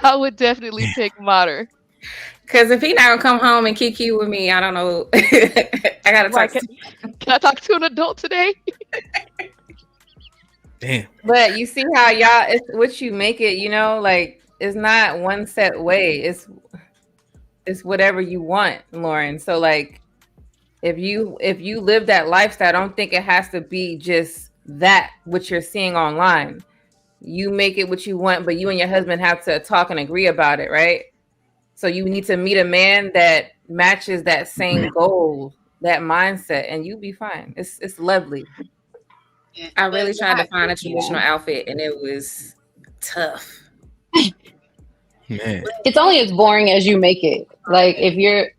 S13: I would definitely pick modern.
S20: Because if he not gonna come home and kick you with me, I don't know. I gotta talk.
S13: Can I talk to an adult today?
S2: Damn.
S21: But you see how y'all, it's what you make it, you know, like it's not one set way. It's whatever you want, Lauren. So like if you live that lifestyle, I don't think it has to be just that what you're seeing online. you make it what you want, but you and your husband have to talk and agree about it, right? So you need to meet a man that matches that same goal, that mindset, and you'll be fine. It's lovely.
S20: I really tried to find a traditional outfit, and it was tough.
S2: Man.
S23: It's only as boring as you make it. Like if you're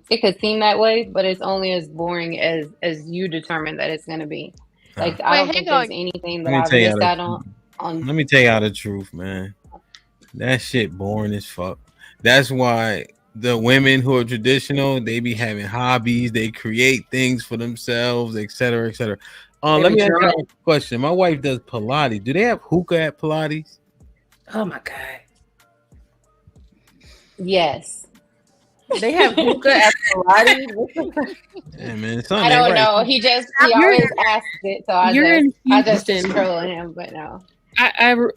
S23: it could seem that way, but it's only as boring as you determine that it's gonna be. Like I don't think there's anything that I've missed out on.
S2: Let me tell y'all the truth, man. That shit boring as fuck. That's why the women who are traditional, they be having hobbies, they create things for themselves, etc., etc. Let me ask you a question. My wife does Pilates. Do they have hookah at Pilates?
S20: Oh my God.
S23: Yes.
S21: They have hookah at Pilates.
S2: Yeah, man.
S23: I don't know. He always asks it, so I just trolling him, but no.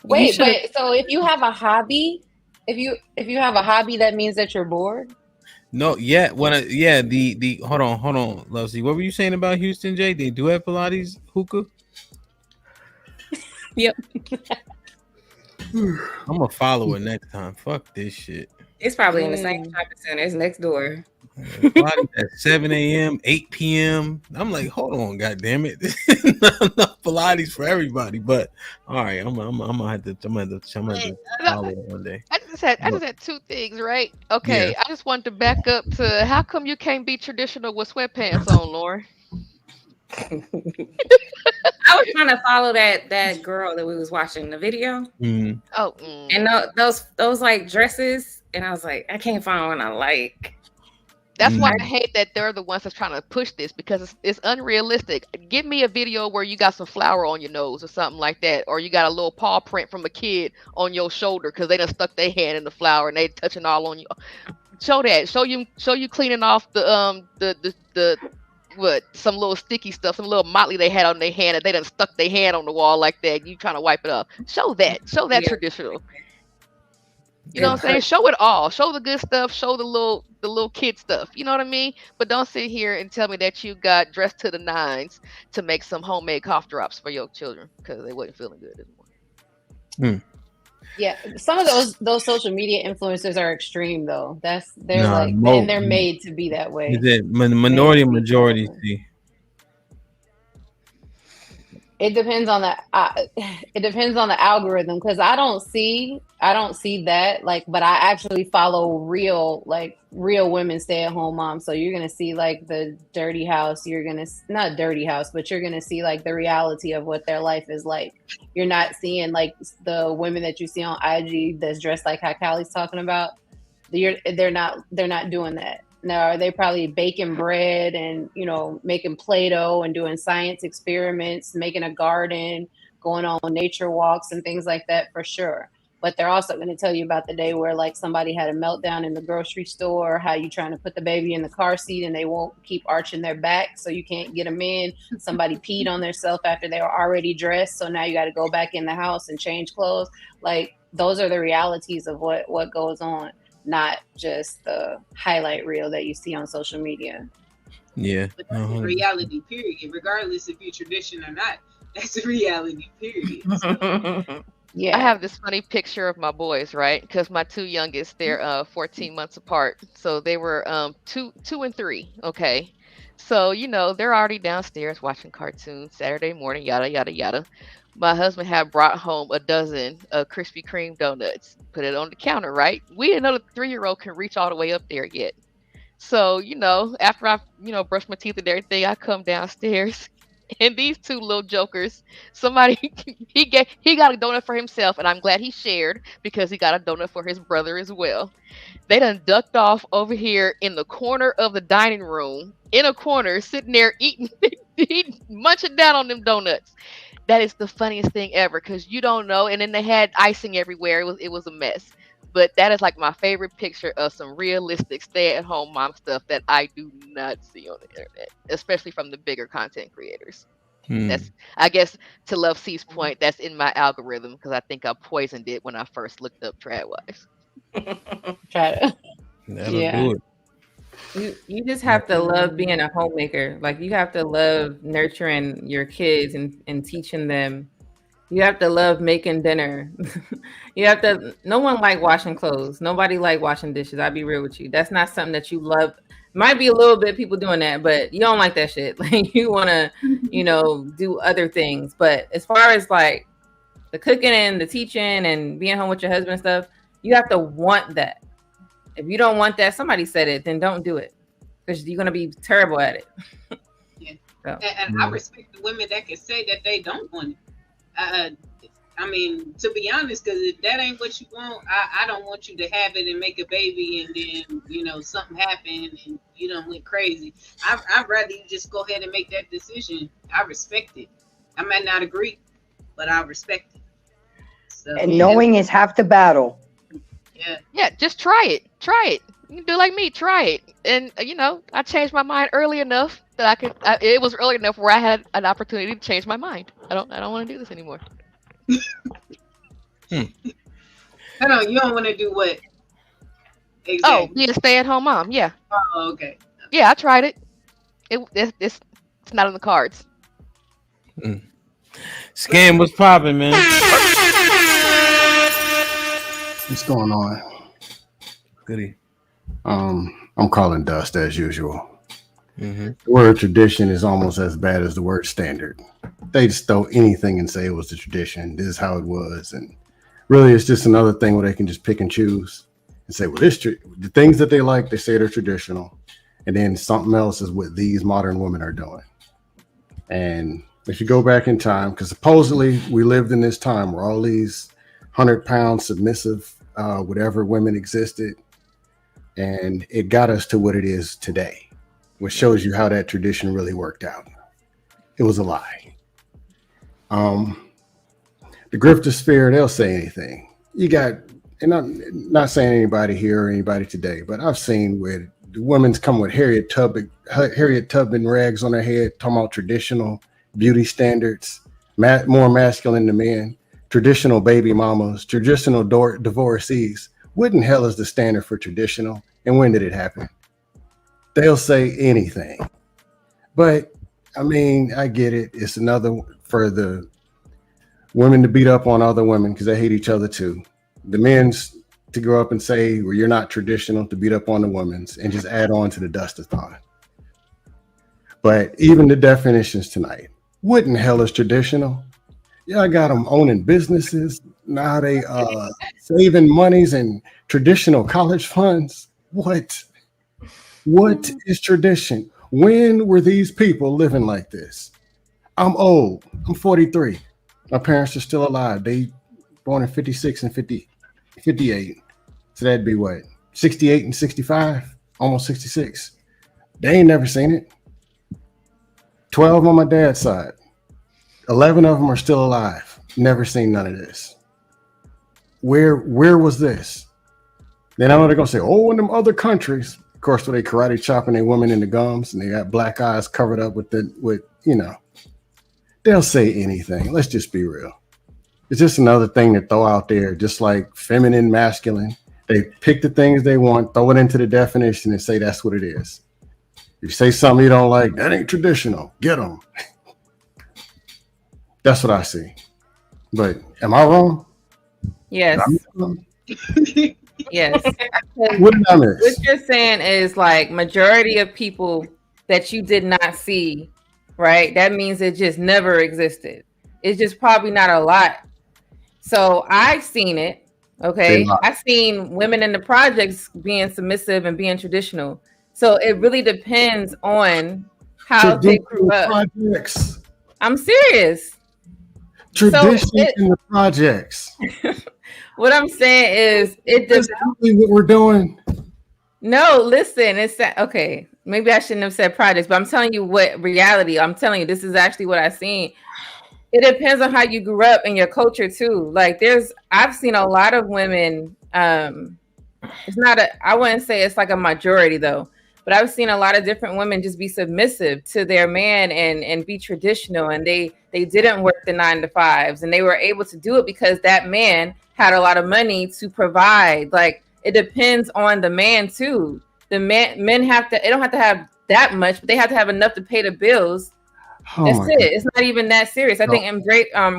S23: Wait, but so if you have a hobby, if you have a hobby, that means that you're bored.
S2: No, yeah. The hold on, Lovesy. What were you saying about Houston, Jay? They do have Pilates hookah.
S9: Yep.
S2: I'm gonna follow it next time. Fuck this shit.
S20: It's probably in the same shopping center. It's next door.
S2: Pilates at 7 a.m., 8 p.m. I'm like, hold on, goddamn it. Not Pilates for everybody, but all right, I'm gonna have to follow it one day.
S13: I just had two things, right? Okay,
S2: Yeah.
S13: I just wanted to back up to how come you can't be traditional with sweatpants on, Lauren?
S20: I was trying to follow that girl that we was watching the video.
S2: Mm.
S13: Oh,
S20: and those like dresses, and I was like, I can't find one I like.
S13: That's why I hate that they're the ones that's trying to push this, because it's unrealistic. Give me a video where you got some flour on your nose or something like that, or you got a little paw print from a kid on your shoulder because they done stuck their hand in the flour and they touching all on you. Show that. Show you cleaning off the some little sticky stuff, some little motley they had on their hand, and they done stuck their hand on the wall like that. You trying to wipe it off. Show that traditional. You know what I'm saying? Show it all. Show the good stuff. Show the little kid stuff. You know what I mean? But don't sit here and tell me that you got dressed to the nines to make some homemade cough drops for your children because they wasn't feeling good this morning.
S23: Yeah, some of those social media influencers are extreme though. They're made to be that way.
S2: Is it minority or majority? See,
S23: it depends on the algorithm, because I don't see that, like, but I actually follow real women stay-at-home moms. So you're gonna see like the dirty house. You're gonna not dirty house, but you're gonna see like the reality of what their life is like. You're not seeing like the women that you see on IG that's dressed like how Callie's talking about. They're not doing that. Now, they probably baking bread and, making Play-Doh and doing science experiments, making a garden, going on nature walks and things like that for sure. But they're also going to tell you about the day where like somebody had a meltdown in the grocery store, how you trying to put the baby in the car seat and they won't keep arching their back so you can't get them in. Somebody peed on themselves after they were already dressed, so now you got to go back in the house and change clothes. Like, those are the realities of what goes on, not just the highlight reel that you see on social media.
S2: Yeah.
S19: But that's a reality, period. Regardless if you're tradition or not, that's a reality, period. So.
S13: Yeah, I have this funny picture of my boys, right? Because my two youngest, they're 14 months apart. So they were 2 and 3. Okay. So, they're already downstairs watching cartoons Saturday morning, yada, yada, yada. My husband had brought home a dozen Krispy Kreme donuts, put it on the counter, right? We didn't know the 3-year-old can reach all the way up there yet. So, after I, brushed my teeth and everything, I come downstairs. And these two little jokers, somebody, he got a donut for himself, and I'm glad he shared because he got a donut for his brother as well. They done ducked off over here in the corner of the dining room, in a corner, sitting there eating, munching down on them donuts. That is the funniest thing ever, because you don't know. And then they had icing everywhere. It was a mess. But that is like my favorite picture of some realistic stay-at-home mom stuff that I do not see on the internet, especially from the bigger content creators. That's, I guess, to Love C's point, that's in my algorithm because I think I poisoned it when I first looked up TRAD-wise.
S23: TRAD.
S2: That'll do
S21: it. You just have to love being a homemaker. Like, you have to love nurturing your kids and teaching them You have to love making dinner. You have to. No one like washing clothes. Nobody like washing dishes. I'll be real with you. That's not something that you love. Might be a little bit people doing that, but you don't like that shit. Like you want to, do other things. But as far as like the cooking and the teaching and being home with your husband and stuff, you have to want that. If you don't want that, somebody said it, then don't do it because you're gonna be terrible at it.
S19: Yeah.
S21: So,
S19: And I respect the women that can say that they don't want it. I mean, to be honest, because if that ain't what you want, I don't want you to have it and make a baby and then, something happened and you done went crazy. I'd rather you just go ahead and make that decision. I respect it. I might not agree, but I respect it. So,
S22: and knowing is half the battle.
S19: Yeah.
S13: Yeah, just try it. Try it. You can do like me, try it. And, I changed my mind early enough that it was early enough where I had an opportunity to change my mind. I don't want to do this anymore.
S19: I don't. You don't want to do what? Exactly.
S13: Oh, be a stay-at-home mom. Yeah.
S19: Oh, okay.
S13: Yeah, I tried it. It's not on the cards.
S2: Scam was popping, man.
S5: What's going on?
S2: Goody.
S5: I'm calling dust as usual.
S2: Mm-hmm.
S5: The word tradition is almost as bad as the word standard. They just throw anything and say it was the tradition. This is how it was, and really, it's just another thing where they can just pick and choose and say, "Well, the things that they like, they say they're traditional," and then something else is what these modern women are doing. And if you go back in time, because supposedly we lived in this time where all these 100-pound submissive, whatever women existed, and it got us to what it is today, which shows you how that tradition really worked out. It was a lie. The griftosphere, they'll say anything. You got, and I'm not saying anybody here or anybody today, but I've seen where the women's come with Harriet Tubman rags on their head, talking about traditional beauty standards, more masculine than men, traditional baby mamas, traditional divorcees. What in hell is the standard for traditional, and when did it happen? They'll say anything. But I mean, I get it. It's another for the women to beat up on other women because they hate each other too. The men's to grow up and say, well, you're not traditional, to beat up on the women's and just add on to the dust-a-thon. But even the definitions tonight, what in hell is traditional? Yeah, I got them owning businesses. Now they saving monies and traditional college funds. What is tradition? When were these people living like this? I'm old. I'm 43. My parents are still alive. They born in 56 and 58. So that'd be what? 68 and 65? Almost 66. They ain't never seen it. 12 on my dad's side. 11 of them are still alive. Never seen none of this. Where was this? Then I know they're gonna say, oh, in them other countries. Of course, where they karate chopping their women in the gums and they got black eyes covered up with they'll say anything. Let's just be real. It's just another thing to throw out there, just like feminine, masculine. They pick the things they want, throw it into the definition and say that's what it is. If you say something you don't like, that ain't traditional. Get them. That's what I see. But am I wrong?
S21: Yes. Yes.
S5: What did I miss?
S21: What you're saying is like majority of people that you did not see, right? That means it just never existed. It's just probably not a lot. So I've seen it. Okay. I've seen women in the projects being submissive and being traditional. So it really depends on how they grew up.
S5: Projects.
S21: I'm serious.
S5: Tradition in the projects.
S21: What I'm saying is
S5: That's exactly what we're doing.
S21: No, listen, it's okay. Maybe I shouldn't have said projects, but I'm telling you what reality. I'm telling you, this is actually what I've seen. It depends on how you grew up and your culture too. Like I've seen a lot of women. It's not I wouldn't say it's like a majority though, but I've seen a lot of different women just be submissive to their man and be traditional, and they didn't work the 9 to 5s, and they were able to do it because that man had a lot of money to provide. Like it depends on the man too. The men have to. They don't have to have that much, but they have to have enough to pay the bills.
S5: Oh
S21: That's it. It's not even that serious. I think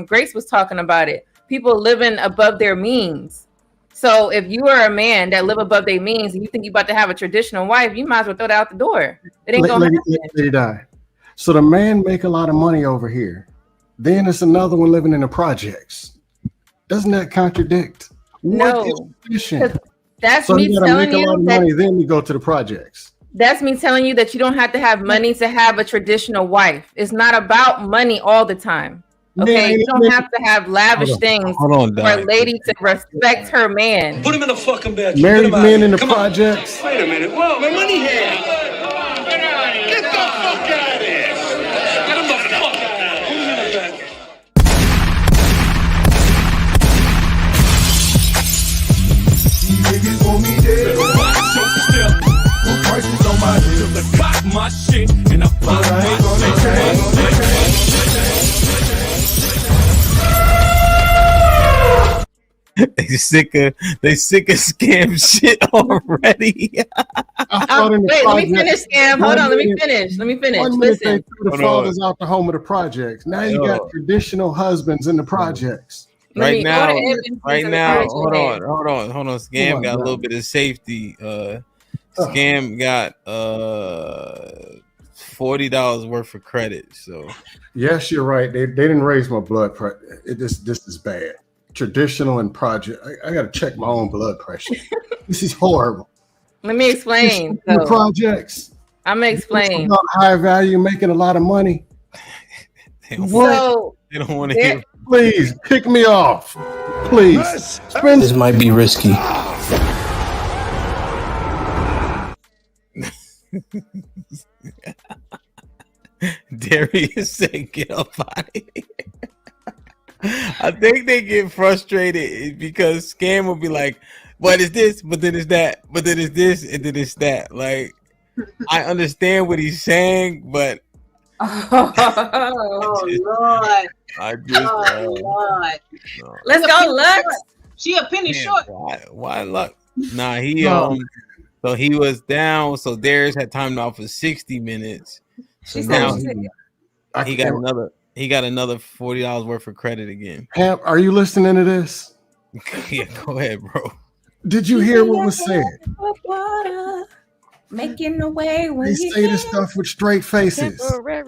S21: Grace was talking about it. People living above their means. So if you are a man that live above their means and you think you're about to have a traditional wife, you might as well throw that out the door. It ain't gonna happen.
S5: Lady die. So the man make a lot of money over here. Then it's another one living in the projects. Doesn't that contradict?
S21: No. That's
S5: so
S21: me
S5: you gotta
S21: telling
S5: make a
S21: you
S5: lot of
S21: that
S5: money, then you go to the projects.
S21: That's me telling you that you don't have to have money to have a traditional wife. It's not about money all the time. Okay, you don't have to have lavish things
S2: Hold on,
S21: for a lady to respect her man.
S1: Put him in the fucking bed.
S5: Married men in the projects.
S1: Wait a minute. Whoa, my money here. Get the fuck out of here. Get him the fuck out of here. Put him in the bed.
S11: Niggas want me dead. Put prices on my head. To pop my shit and I pop my shit.
S2: They sick of scam shit already.
S21: Wait, let me finish, Scam. Hold on, let me finish.
S5: One minute
S21: Listen.
S5: they threw the fathers out the home of the projects. Now you got traditional husbands in the projects.
S2: Right now, hold on. Scam got a little bit of safety. Scam got $40 worth of credit. So
S5: Yes, you're right. They didn't raise my blood pressure. This is bad. Traditional and project. I got to check my own blood pressure. This is horrible.
S21: Let me explain.
S5: The projects.
S21: I'm gonna explain.
S5: About high value, making a lot of money.
S2: they don't want to hear.
S5: Please pick me off. Please.
S17: This might be risky.
S2: Darius said, "Get up out of here." I think they get frustrated because Scam will be like, "What is this?" But then it's that. But then it's this, and then it's that. Like, I understand what he's saying, but
S19: Oh Lord!
S21: Lord!
S2: No.
S21: Let's go, Lux.
S19: She a penny short.
S2: Why Lux? Nah, so he was down. So Darius had timed out for 60 minutes. So now he got another. He got another $40 worth of credit again.
S5: Hamp, are you listening to this?
S2: Yeah, go ahead, bro.
S5: Did you hear what was said?
S20: Making the way when
S5: They say this stuff with straight faces.
S21: Well, let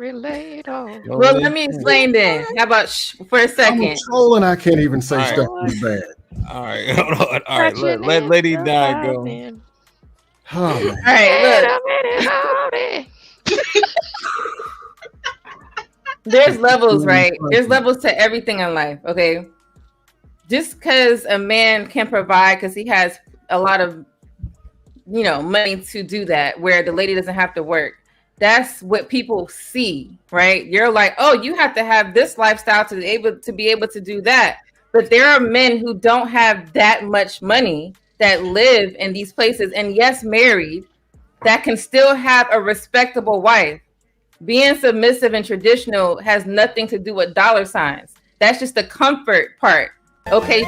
S21: me explain then. How about for a second?
S5: I'm trolling. I can't even say stuff is bad.
S2: All right, hold on. All right, let Lady Di go.
S5: Oh, man.
S21: All right, look. There's levels, right? There's levels to everything in life, okay? Just because a man can provide because he has a lot of, money to do that, where the lady doesn't have to work. That's what people see, right? You're like, oh, you have to have this lifestyle to be able to do that. But there are men who don't have that much money that live in these places, and yes, married, that can still have a respectable wife. Being submissive and traditional has nothing to do with dollar signs. That's just the comfort part. Okay.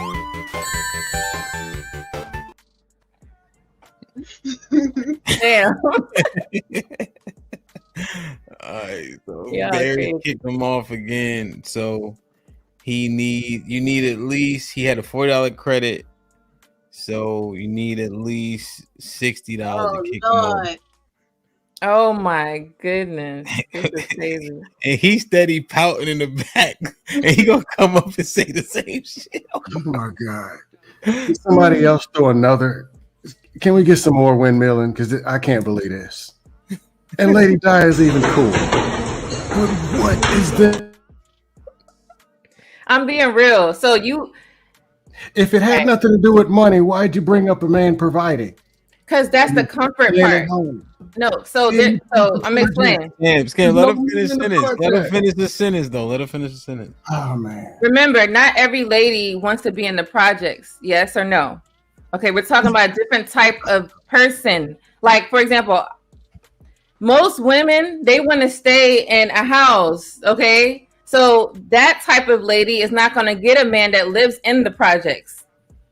S21: Damn.
S2: Alright, so Barry kicked him off again. So you need at least, he had a $40 credit. So you need at least $60 to kick him off.
S21: Oh my goodness. This is crazy.
S2: And he's steady pouting in the back. And he gonna come up and say the same shit.
S5: Oh my God. Can somebody else throw another? Can we get some more windmilling? Because I can't believe this. And Lady Di is even cool. But what is this?
S21: I'm being real. So
S5: if it had nothing to do with money, why'd you bring up a man providing?
S21: Because that's the comfort part. No, so I'm explaining.
S2: Scam, let him finish the sentence. Let him finish the sentence, though. Let him finish the sentence.
S5: Oh man.
S21: Remember, not every lady wants to be in the projects. Yes or no? Okay, we're talking about a different type of person. Like, for example, most women, they want to stay in a house. Okay, so that type of lady is not going to get a man that lives in the projects.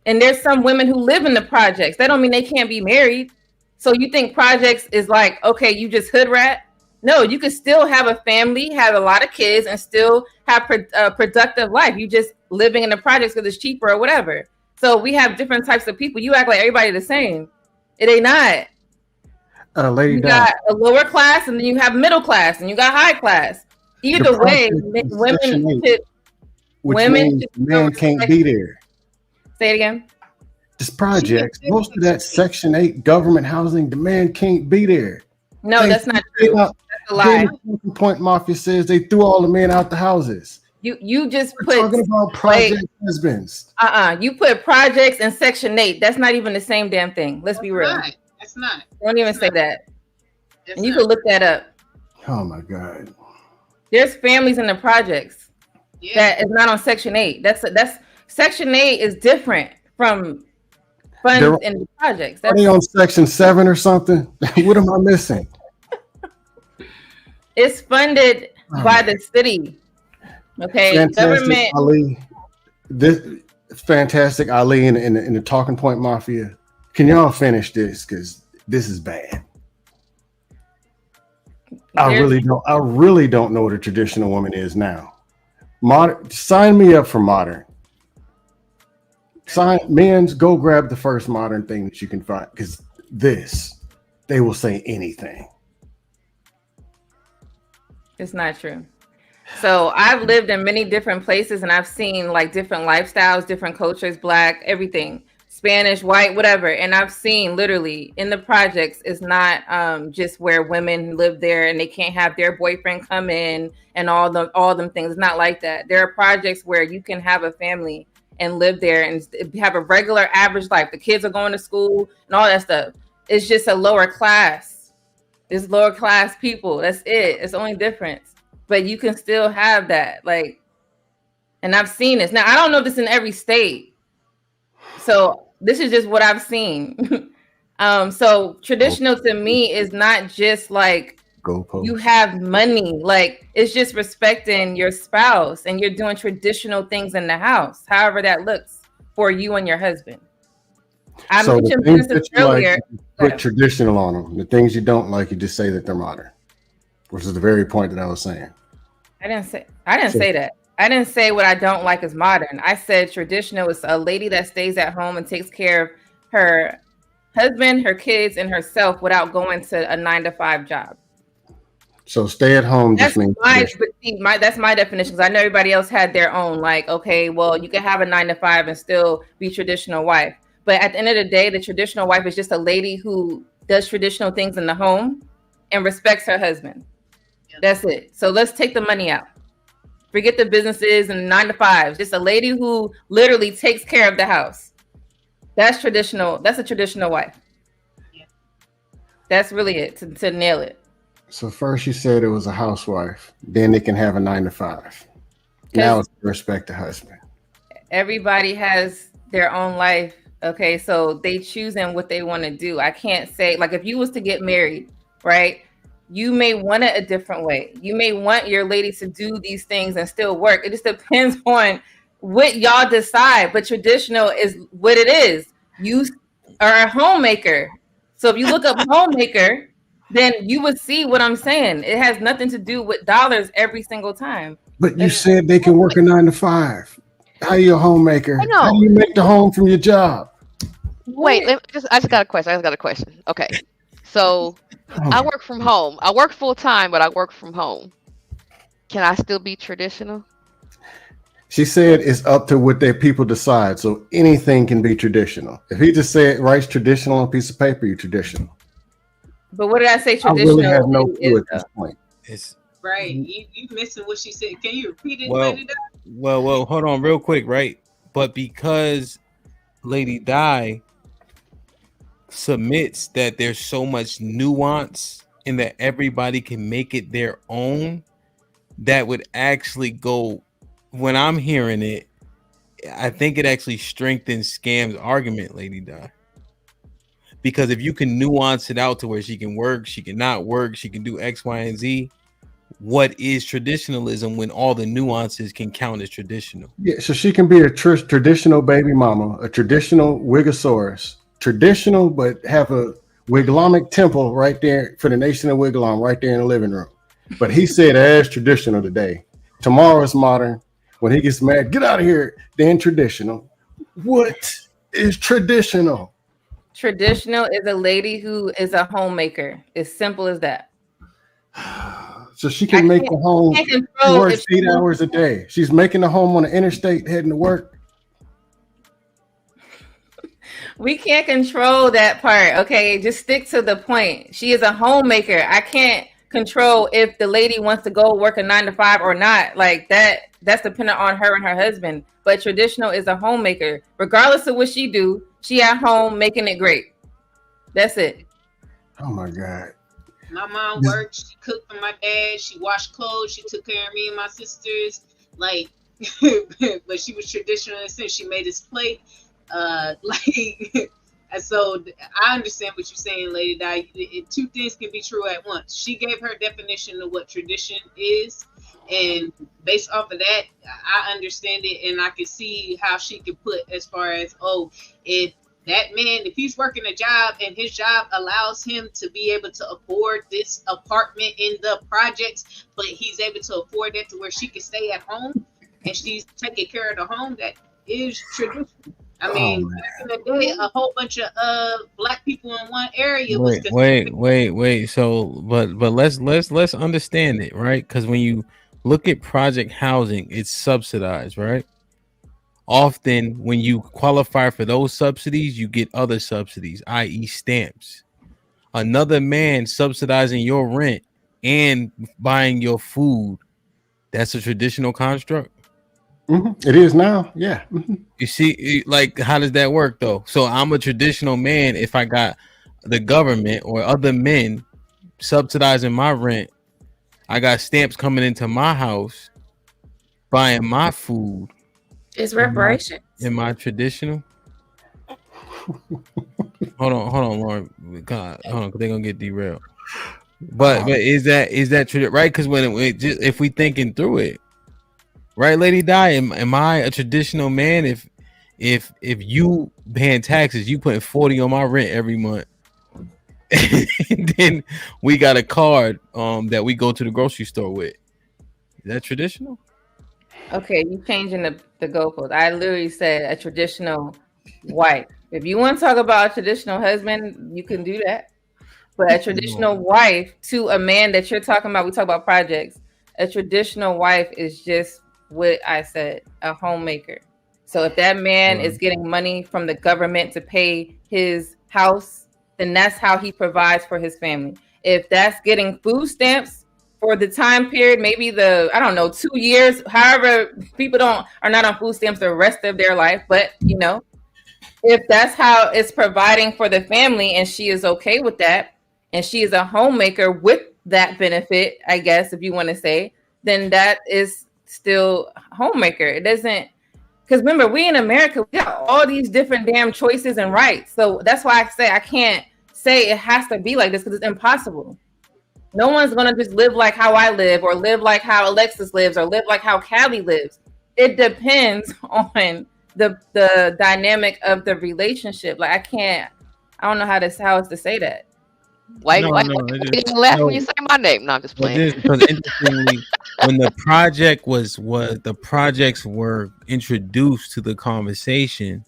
S21: And there's some women who live in the projects. That don't mean they can't be married. So you think projects is like, okay, you just hood rat? No, you could still have a family, have a lot of kids, and still have a productive life. You just living in the projects because it's cheaper or whatever. So we have different types of people. You act like everybody the same. It ain't not.
S5: Lady
S21: You
S5: Di,
S21: got a lower class, and then you have middle class, and you got high class. Either way, women should. Women should
S5: men can't be there.
S21: Say it again.
S5: This project, most of that Section 8 government housing, the man can't be there.
S21: No, that's not true. That's a lie.
S5: Point Mafia says they threw all the men out the houses.
S21: You just
S5: We're
S21: put
S5: talking about project husbands.
S21: You put projects and Section 8. That's not even the same damn thing. Let's be real.
S19: That's not.
S21: Don't even say that. And you can look that up.
S5: Oh my God.
S21: There's families in the projects that is not on Section 8. That's Section 8 is different from funds in the projects.
S5: Are they on Section 7 or something? What am I missing?
S21: It's funded by the city. Okay,
S5: Fantastic Ali. This fantastic Ali in the Talking Point Mafia. Can y'all finish this? Because this is bad. I really don't know what a traditional woman is now. Sign me up for modern. Men's go grab the first modern thing that you can find, because they will say anything.
S21: It's not true. So I've lived in many different places, and I've seen like different lifestyles, different cultures, Black, everything, Spanish, white, whatever. And I've seen literally in the projects, it's not just where women live there and they can't have their boyfriend come in and all them things. It's not like that. There are projects where you can have a family and live there and have a regular average life. The kids are going to school and all that stuff. It's just a lower class. It's lower class people. That's it. It's the only difference. But you can still have that. Like, and I've seen this. Now, I don't know if this in every state. So this is just what I've seen. So traditional to me is not just like you have money. Like, it's just respecting your spouse and you're doing traditional things in the house, however that looks for you and your husband. I mentioned business earlier.
S5: Put traditional on them. The things you don't like, you just say that they're modern, which is the very point that I was saying.
S21: I didn't say that. I didn't say what I don't like is modern. I said traditional is a lady that stays at home and takes care of her husband, her kids, and herself without going to a 9-to-5 job.
S5: So stay at home just means
S21: that's my definition, because I know everybody else had their own. Like, okay, well, you can have a 9-to-5 and still be traditional wife. But at the end of the day, the traditional wife is just a lady who does traditional things in the home and respects her husband. That's it. So let's take the money out. Forget the businesses and 9-to-5s. Just a lady who literally takes care of the house. That's traditional. That's a traditional wife. That's really it, to nail it.
S5: So first you said it was a housewife. Then they can have a 9-to-5. Now it's respect the husband. Everybody
S21: has their own life. Okay, so they choosing what they want to do. I can't say, like, if you was to get married, right? You may want it a different way. You may want your lady to do these things and still work. It just depends on what y'all decide. But traditional is what it is. You are a homemaker. So if you look up homemaker, then you would see what I'm saying. It has nothing to do with dollars every single time.
S5: But you said they can work a 9-to-5. How are you a homemaker? How do you make the home from your job?
S13: Wait, I just got a question. Okay. So I work from home. I work full time, but I work from home. Can I still be traditional?
S5: She said it's up to what their people decide. So anything can be traditional. If he just writes traditional on a piece of paper, you're traditional.
S21: But what did I say traditional?
S5: I really have no clue at this point.
S19: Right. You missing what she said. Can you repeat it?
S2: Well, hold on real quick, right? But because Lady Di submits that there's so much nuance and that everybody can make it their own, that would actually go, when I'm hearing it, I think it actually strengthens Scam's argument, Lady Di. Because if you can nuance it out to where she can work, she can not work, she can do X, Y, and Z, what is traditionalism when all the nuances can count as traditional?
S5: Yeah, so she can be a traditional baby mama, a traditional Wigosaurus, traditional, but have a Wiglomic temple right there for the nation of Wigglom right there in the living room. But he said as traditional today. Tomorrow is modern. When he gets mad, get out of here. Then traditional. What is traditional?
S21: Traditional is a lady who is a homemaker. As simple as that.
S5: So she can make the home. She works 8
S21: she,
S5: hours a day. She's making the home on the interstate heading to work.
S21: We can't control that part. Okay, just stick to the point. She is a homemaker. I can't control if the lady wants to go work a 9 to 5 or not. Like that's dependent on her and her husband. But traditional is a homemaker. Regardless of what she do, she at home making it great. That's it.
S5: Oh my God.
S19: My mom worked. She cooked for my dad. She washed clothes. She took care of me and my sisters. Like, but she was traditional in the sense she made us plate. And so I understand what you're saying, Lady Di. Two things can be true at once. She gave her definition of what tradition is, and based off of that, I understand it, and I can see how she could put as far as, oh, if that man, if he's working a job and his job allows him to be able to afford this apartment in the projects, but he's able to afford that to where she can stay at home and she's taking care of the home, that is tradition. I mean, back in the day, a whole bunch of black people in one area was
S2: Wait. So, but let's understand it, right? Because when you look at project housing, it's subsidized, right? Often, when you qualify for those subsidies, you get other subsidies, i.e., stamps. Another man subsidizing your rent and buying your food, that's a traditional construct.
S5: Mm-hmm. It is now, yeah. Mm-hmm.
S2: You see, like, how does that work though? So I'm a traditional man if I got the government or other men subsidizing my rent. I got stamps coming into my house, buying my food.
S20: It's reparations.
S2: Am I traditional? hold on, Lauren. God, hold on, because they're gonna get derailed. But is that true? Right? Because if we thinking through it. Right, Lady Di, am I a traditional man if you paying taxes, you putting 40 on my rent every month, and then we got a card that we go to the grocery store with? Is that traditional?
S21: Okay, you changing the goalpost. I literally said a traditional wife. If you want to talk about a traditional husband, you can do that. But a traditional wife to a man that you're talking about, we talk about projects. A traditional wife is just what I said, a homemaker. So if that man is getting money from the government to pay his house, then that's how he provides for his family. If that's getting food stamps for the time period, maybe 2 years, however, people are not on food stamps the rest of their life, but if that's how it's providing for the family and she is okay with that, and she is a homemaker with that benefit, I guess, if you want to say, then that is still homemaker. It doesn't, because remember, we in America, we got all these different damn choices and rights. So that's why I say I can't say it has to be like this, because it's impossible. No one's gonna just live like how I live, or live like how Alexis lives, or live like how Callie lives. It depends on the dynamic of the relationship. Like I don't know how else to say that.
S13: Why didn't laugh when you say my name? No, I'm just playing.
S2: Because interestingly, when the projects were introduced to the conversation,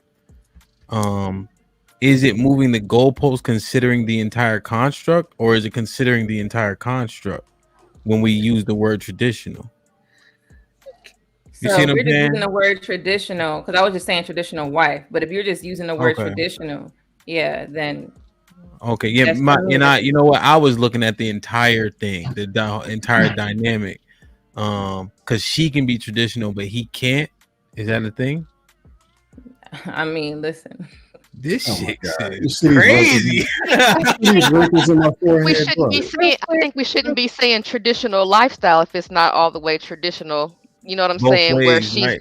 S2: is it moving the goalpost considering the entire construct, or is it considering the entire construct when we use the word traditional?
S21: So we're just using the word traditional, because I was just saying traditional wife, but if you're just using the word traditional, yeah, then
S2: okay, yeah, you know what? I was looking at the entire thing, the entire dynamic, because she can be traditional, but he can't. Is that a thing?
S21: I mean, listen,
S2: this shit is crazy.
S13: I think we shouldn't be saying traditional lifestyle if it's not all the way traditional. You know what I'm saying? Where she's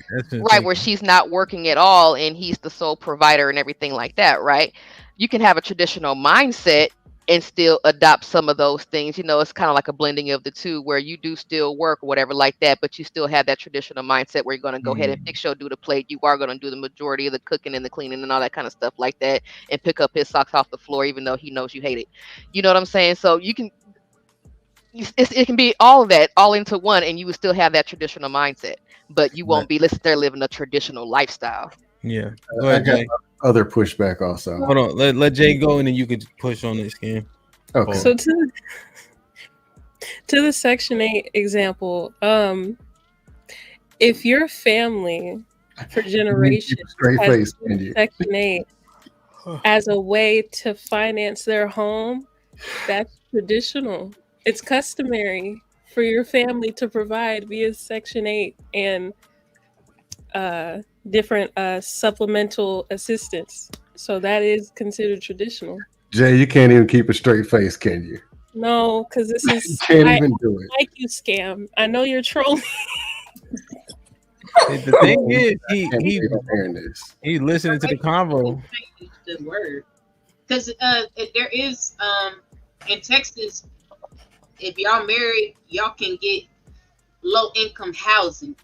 S13: where she's not working at all and he's the sole provider and everything like that, right? You can have a traditional mindset and still adopt some of those things. You know, it's kind of like a blending of the two, where you do still work or whatever like that, but you still have that traditional mindset where you're going to go ahead and fix your do the plate. You are going to do the majority of the cooking and the cleaning and all that kind of stuff like that, and pick up his socks off the floor, even though he knows you hate it. You know what I'm saying? So you can, it can be all of that all into one, and you would still have that traditional mindset, but you won't be there living a traditional lifestyle.
S2: Yeah. Go ahead, Jay.
S5: Other pushback also.
S2: Hold on. Let Jay go, and then you could push on this game.
S5: Okay.
S9: So to the Section 8 example, if your family for generations has used Section 8 as a way to finance their home, that's traditional. It's customary for your family to provide via Section 8 and different supplemental assistance. So that is considered traditional.
S5: Jay, you can't even keep a straight face, can you?
S9: No, because this is
S5: You can't even do it.
S9: Like you scam. I know you're trolling.
S2: The thing is, he's listening to the convo.
S19: The word, because there is in Texas, if y'all married, y'all can get low income housing,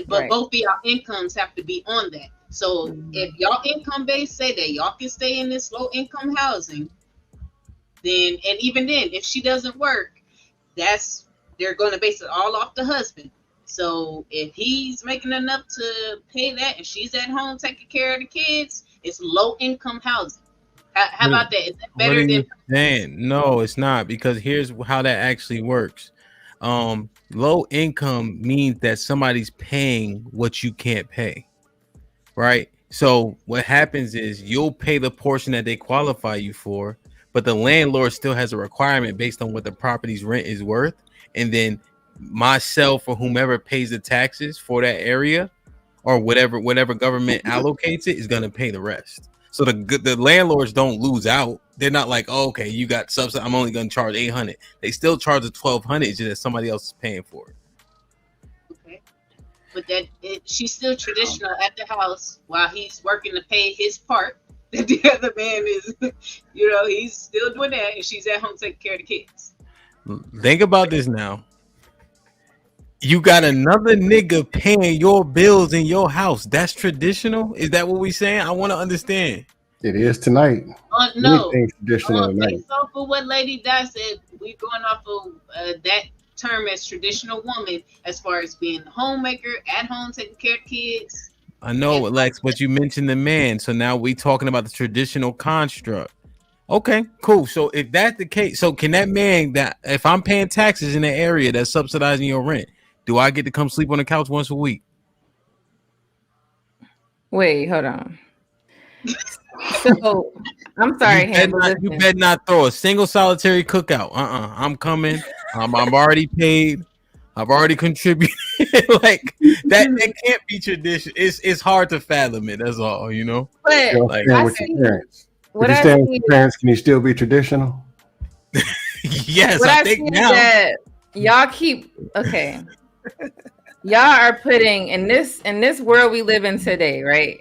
S19: but both of y'all incomes have to be on that. So if y'all income base say that y'all can stay in this low income housing, then, and even then, if she doesn't work, they're going to base it all off the husband. So if he's making enough to pay that and she's at home taking care of the kids, it's low income housing. How about that? Is that better than?
S2: No, it's not, because here's how that actually works. Low income means that somebody's paying what you can't pay, right? So what happens is you'll pay the portion that they qualify you for, but the landlord still has a requirement based on what the property's rent is worth, and then myself or whomever pays the taxes for that area or whatever government allocates it is going to pay the rest. So the landlords don't lose out. They're not like, oh, okay, you got subsidy, I'm only going to charge $800. They still charge the $1,200, just that somebody else is paying for it.
S19: Okay, but she's still traditional at the house while he's working to pay his part. That the other man is, he's still doing that, and she's at home taking care of the kids.
S2: Think about this now. You got another nigga paying your bills in your house. That's traditional? Is that what we saying? I want to understand.
S5: It is tonight.
S19: No.
S5: Traditional tonight.
S19: So for what Lady Di said, we're going off of that term as traditional woman, as far as being a homemaker, at home taking care of kids.
S2: I know, Lex, but you mentioned the man. So now we talking about the traditional construct. Okay, cool. So if that's the case, so can that man, that if I'm paying taxes in the area that's subsidizing your rent, do I get to come sleep on the couch once a week?
S21: Wait, hold on. So I'm sorry,
S2: you better not throw a single solitary cookout. I'm coming. I'm already paid. I've already contributed. Like that can't be tradition. It's hard to fathom it. That's all,
S21: But
S5: like, with your parents. If you stand with your parents, can you still be traditional?
S2: Yes,
S21: what
S2: I think now.
S21: That y'all keep y'all are putting in this world we live in today, right?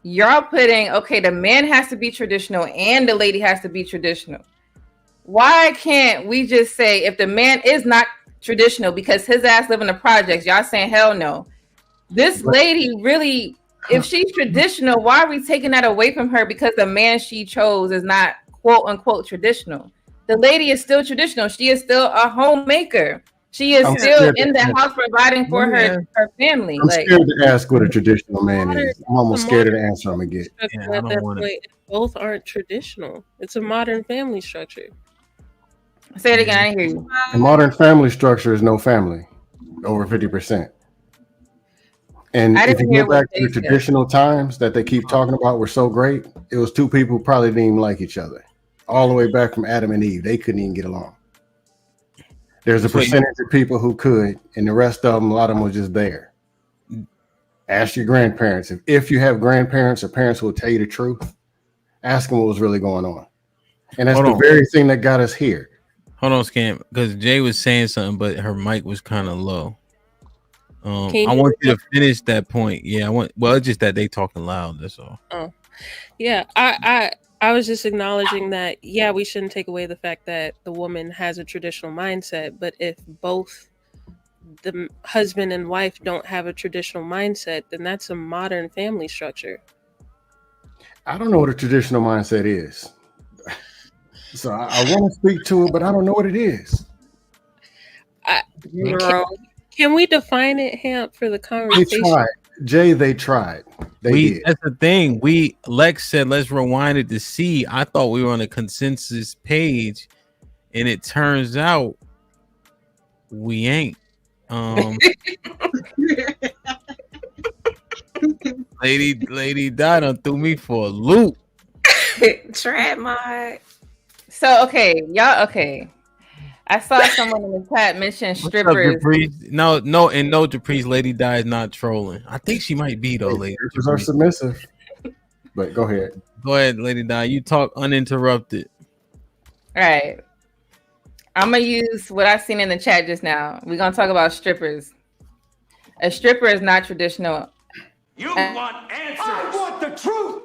S21: Y'all putting the man has to be traditional and the lady has to be traditional. Why can't we just say if the man is not traditional because his ass live in the projects, y'all saying hell no? This lady really, if she's traditional, why are we taking that away from her because the man she chose is not quote unquote traditional? The lady is still traditional. She is still a homemaker. She is still in the house providing for her family.
S5: I'm scared to ask what a traditional man is. I'm almost scared of the answer I'm gonna get.
S9: At that point, both aren't traditional. It's a modern family structure.
S21: Say it again. I didn't hear you.
S5: A modern family structure is no family, over 50%. And if you go back to the traditional times that they keep talking about were so great, it was two people who probably didn't even like each other. All the way back from Adam and Eve, they couldn't even get along. There's a percentage of people who could, and the rest of them, a lot of them were just there. Ask your grandparents. If you have grandparents or parents who will tell you the truth, ask them what was really going on. And that's the very thing that got us here.
S2: Hold on, Scam, because Jay was saying something, but her mic was kind of low. I want you to finish that point. Yeah, it's just that they talking loud. That's all.
S9: Oh, yeah. I I was just acknowledging that, yeah, we shouldn't take away the fact that the woman has a traditional mindset, but if both the husband and wife don't have a traditional mindset, then that's a modern family structure.
S5: I don't know what a traditional mindset is. So I want to speak to it, but I don't know what it is.
S9: Can we define it, Hamp, for the
S5: They
S9: conversation?
S5: tried. Jay, they tried. They did.
S2: That's the thing. Lex said, let's rewind it to see. I thought we were on a consensus page, and it turns out we ain't. Lady Di done threw me for a loop.
S20: TRAD mod.
S21: So okay, y'all. Okay, I saw someone in the chat mention strippers.
S2: No, Caprice, Lady Di is not trolling. I think she might be though. Lady
S5: Strippers are submissive. But go ahead.
S2: Go ahead, Lady Di. You talk uninterrupted.
S21: All right. I'm gonna use what I've seen in the chat just now. We're gonna talk about strippers. A stripper is not traditional.
S11: You want answers. I want the truth.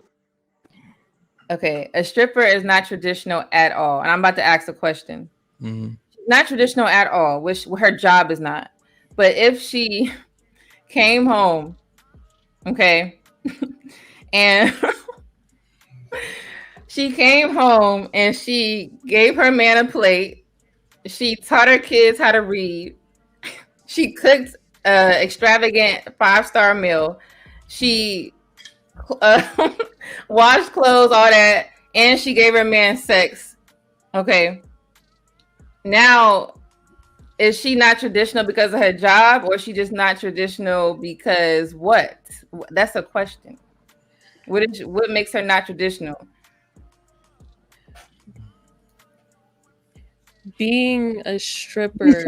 S21: Okay, a stripper is not traditional at all. And I'm about to ask a question.
S2: Mm-hmm.
S21: Not traditional at all, which her job is not. But if she came home, okay, and she came home and she gave her man a plate, she taught her kids how to read, she cooked an extravagant 5-star meal, she washed clothes, all that, and she gave her man sex. Okay. Now, is she not traditional because of her job, or is she just not traditional because what? That's a question. What makes her not traditional?
S9: Being a stripper,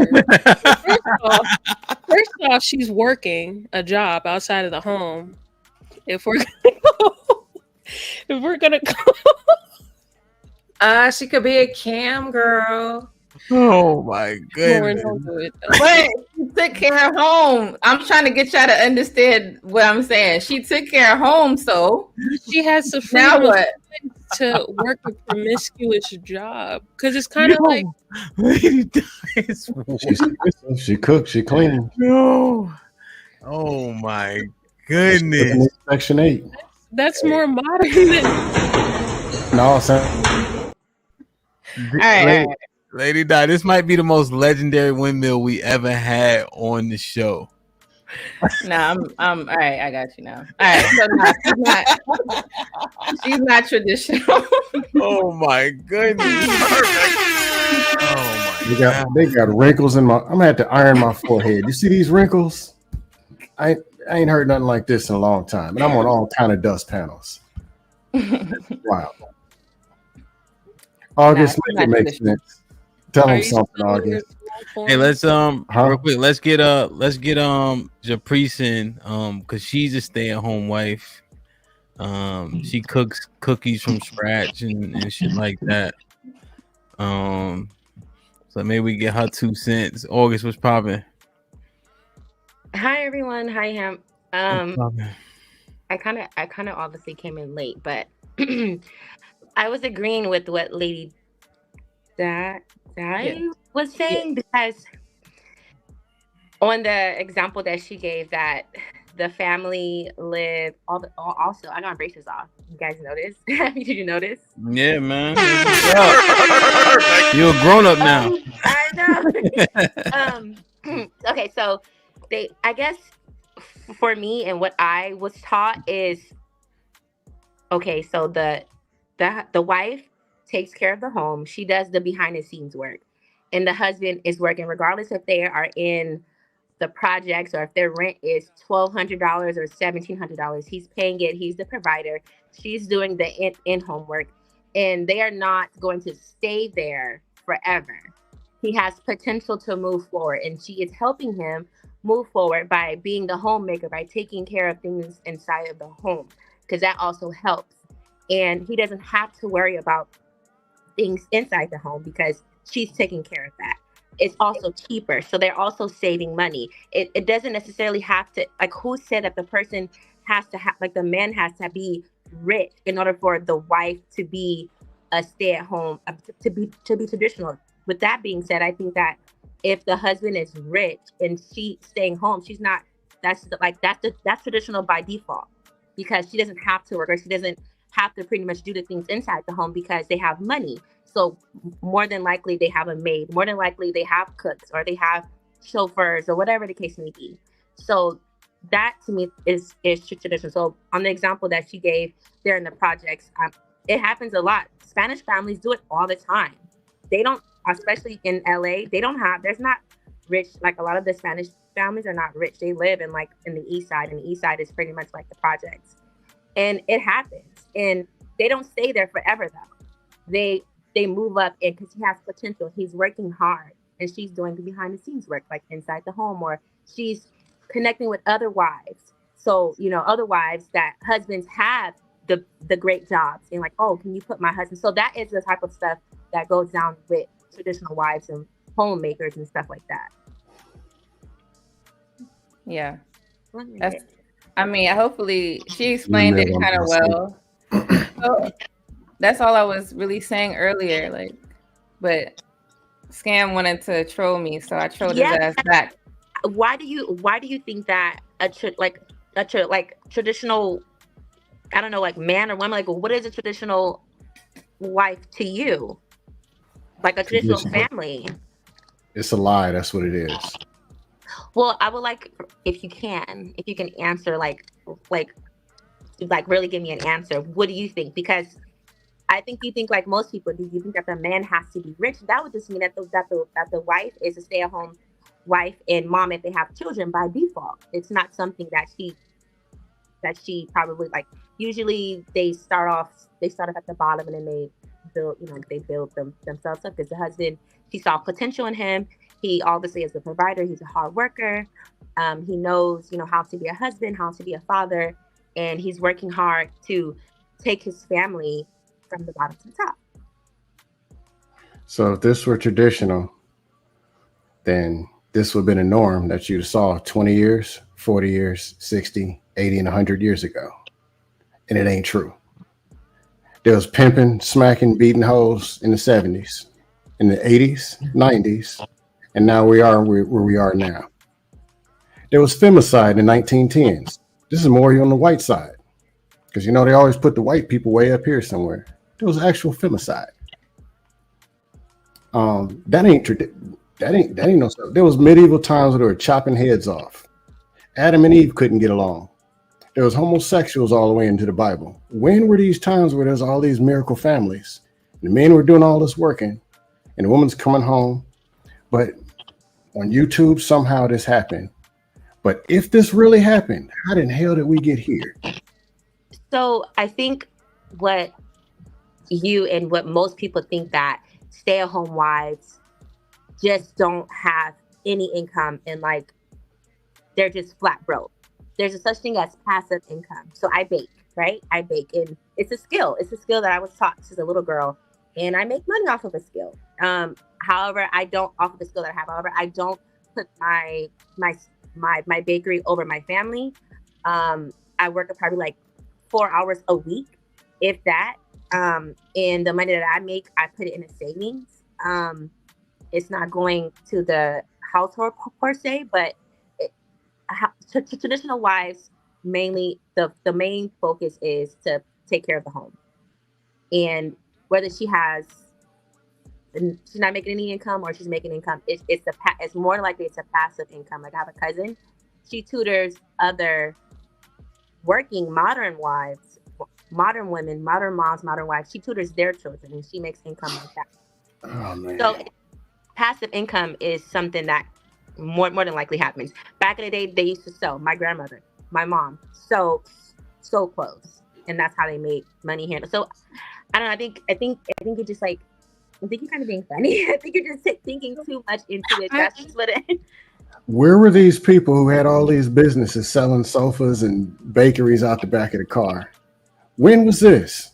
S9: first off, she's working a job outside of the home. If we're gonna go,
S20: she could be a cam girl.
S2: Oh my goodness!
S21: But she took care of home. I'm trying to get y'all to understand what I'm saying. She took care of home, so
S9: she has the
S21: now
S9: freedom
S21: what?
S9: to work a promiscuous job, because it's kind of like
S5: she cooks, she cleans.
S2: No. Oh my goodness!
S5: Section 8.
S9: That's more modern than
S5: No,
S2: Lady Di, this might be the most legendary windmill we ever had on the show.
S21: No, I'm all right. I got you now. All right, so she's not traditional.
S2: Oh my goodness!
S5: Oh my they got wrinkles in my. I'm gonna have to iron my forehead. You see these wrinkles? I ain't heard nothing like this in a long time, and I'm on all kind of dust panels. Wow. August, make it make sense. Tell him something, August.
S2: Hey, let's real quick. Let's get Japrice in, because she's a stay-at-home wife. She cooks cookies from scratch and shit like that. So maybe we get her 2 cents. August, what's popping?
S4: Hi everyone. Hi Ham. I kind of obviously came in late, but I was agreeing with what Lady Di was saying, because on the example that she gave, that the family lived also, I got braces off. You guys notice? Did you notice?
S2: Yeah, man. You're a grown up now.
S4: I know. Okay, so I guess for me and what I was taught is, okay, so the wife takes care of the home. She does the behind the scenes work, and the husband is working regardless if they are in the projects or if their rent is $1,200 or $1,700. He's paying it. He's the provider. She's doing the in-home work, and they are not going to stay there forever. He has potential to move forward, and she is helping him move forward by being the homemaker, by taking care of things inside of the home, because that also helps. And he doesn't have to worry about things inside the home because she's taking care of that. It's also cheaper, so they're also saving money. It doesn't necessarily have to, like, who said that the person has to have, like, the man has to be rich in order for the wife to be a stay-at-home, to be traditional. With that being said, I think that if the husband is rich and she's staying home, she's not. That's traditional by default, because she doesn't have to work, or she doesn't have to pretty much do the things inside the home because they have money. So more than likely they have a maid. More than likely they have cooks, or they have chauffeurs, or whatever the case may be. So that to me is tradition. So on the example that she gave there in the projects, it happens a lot. Spanish families do it all the time. They don't, especially in LA, there's not rich, like a lot of the Spanish families are not rich. They live in the East Side, and the East Side is pretty much like the projects. And it happens. And they don't stay there forever though. They move up, and because he has potential, he's working hard, and she's doing the behind the scenes work, like inside the home, or she's connecting with other wives. So, other wives that husbands have the great jobs, and like, oh, can you put my husband? So that is the type of stuff that goes down with traditional wives and homemakers and stuff like that.
S21: Yeah. Hopefully she explained it kind of well. So that's all I was really saying earlier. But Scam wanted to troll me, so I trolled his ass back.
S4: Why do you think that a traditional, I don't know, like man or woman, like what is a traditional wife to you? Like a traditional family?
S5: It's a lie. That's what it is.
S4: Well, I would like, if you can answer, like really give me an answer. What do you think? Because I think you think like most people do. You think that the man has to be rich. That would just mean that the wife is a stay-at-home wife and mom if they have children by default. It's not something that she probably like. Usually they start off at the bottom, and then they build themselves up, because the husband, she saw potential in him. He obviously is a provider. He's a hard worker. He knows, how to be a husband, how to be a father, and he's working hard to take his family from the bottom to the top.
S5: So if this were traditional, then this would have been a norm that you saw 20 years, 40 years, 60, 80, and 100 years ago. And it ain't true. There was pimping, smacking, beating hoes in the 70s, in the 80s, 90s, and now we are where we are now. There was femicide in the 1910s. This is more on the white side, because they always put the white people way up here somewhere. There was actual femicide. That ain't no stuff. There was medieval times where they were chopping heads off. Adam and Eve couldn't get along. There was homosexuals all the way into the Bible. When were these times where there's all these miracle families? The men were doing all this working, and the woman's coming home. But on YouTube, somehow this happened. But if this really happened, how in hell did we get here?
S4: So I think what you and what most people think, that stay-at-home wives just don't have any income, and like they're just flat broke. There's a such thing as passive income. So I bake, right? I bake, and it's a skill. It's a skill that I was taught since a little girl, and I make money off of a skill. However, I don't off of the skill that I have. However, I don't put my bakery over my family. I work probably like 4 hours a week, if that. And the money that I make, I put it in a savings. It's not going to the household per se, but traditional wives, mainly the main focus is to take care of the home. And whether she's not making any income or she's making income, it's more likely it's a passive income. Like I have a cousin, she tutors other working modern wives, modern women, modern moms, modern wives. She tutors their children, and she makes income like that.
S5: Oh man!
S4: So passive income is something that more than likely happens. Back in the day, they used to sew. My grandmother, my mom, sew clothes, and that's how they made money here. So I don't know. I think you're just like, I think you're kind of being funny. I think you're just thinking too much into it. That's just what it is.
S5: Where were these people who had all these businesses selling sofas and bakeries out the back of the car? When was this?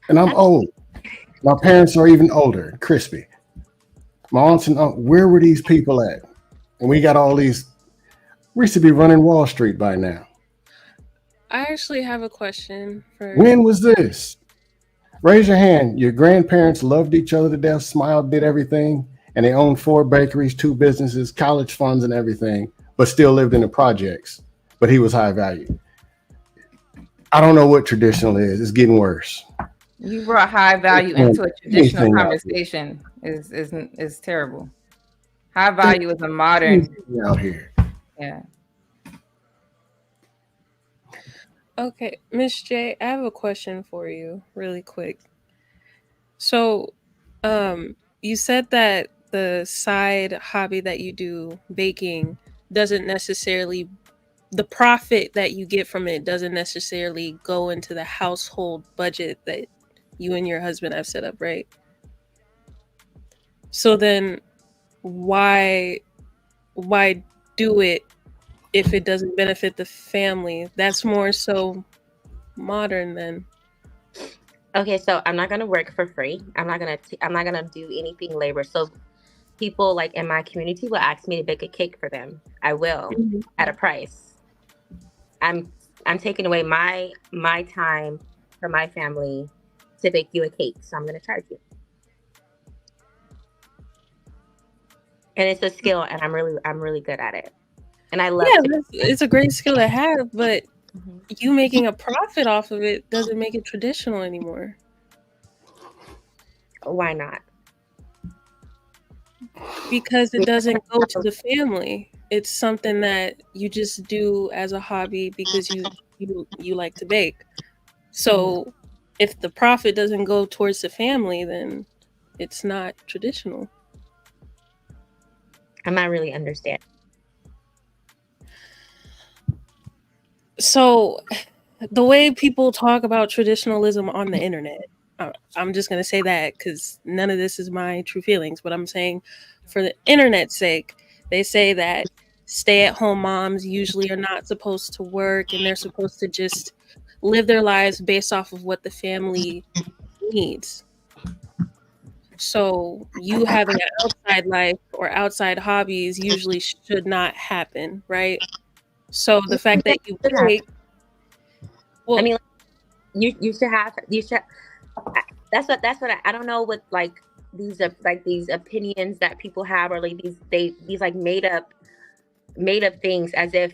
S5: And I'm old. My parents are even older, crispy. My aunts and uncles, where were these people at? And we got all these, we should be running Wall Street by now.
S9: I actually have a question for.
S5: When was this? Raise your hand. Your grandparents loved each other to death, smiled, did everything, and they owned 4 bakeries, 2 businesses, college funds, and everything, but still lived in the projects. But he was high value. I don't know what traditional is. It's getting worse.
S21: You brought high value into a traditional conversation. Is terrible. High value is a modern
S5: out here.
S21: Yeah.
S9: Okay, Miss J, I have a question for you, really quick. So, you said that the side hobby that you do, baking, doesn't necessarily, the profit that you get from it doesn't necessarily go into the household budget that you and your husband have set up, right? So then, why do it if it doesn't benefit the family? That's more so modern then.
S4: Okay, so I'm not gonna work for free. I'm not gonna do anything labor. So people like in my community will ask me to bake a cake for them. I will at a price. I'm taking away my time for my family to bake you a cake, so I'm gonna charge you. And it's a skill, and I'm really good at it, and I love.
S9: Yeah, it's a great skill to have, but you making a profit off of it doesn't make it traditional anymore.
S4: Why not?
S9: Because it doesn't go to the family. It's something that you just do as a hobby because you like to bake. So if the profit doesn't go towards the family, then it's not traditional.
S4: I'm not really understanding.
S9: So the way people talk about traditionalism on the internet, I'm just going to say that because none of this is my true feelings, but I'm saying for the internet's sake, they say that stay-at-home moms usually are not supposed to work and they're supposed to just live their lives based off of what the family needs. So you having an outside life or outside hobbies usually should not happen, right? So the fact that you bake, well,
S4: I mean, you should have. That's what I don't know what like these opinions that people have, or like these like made up things, as if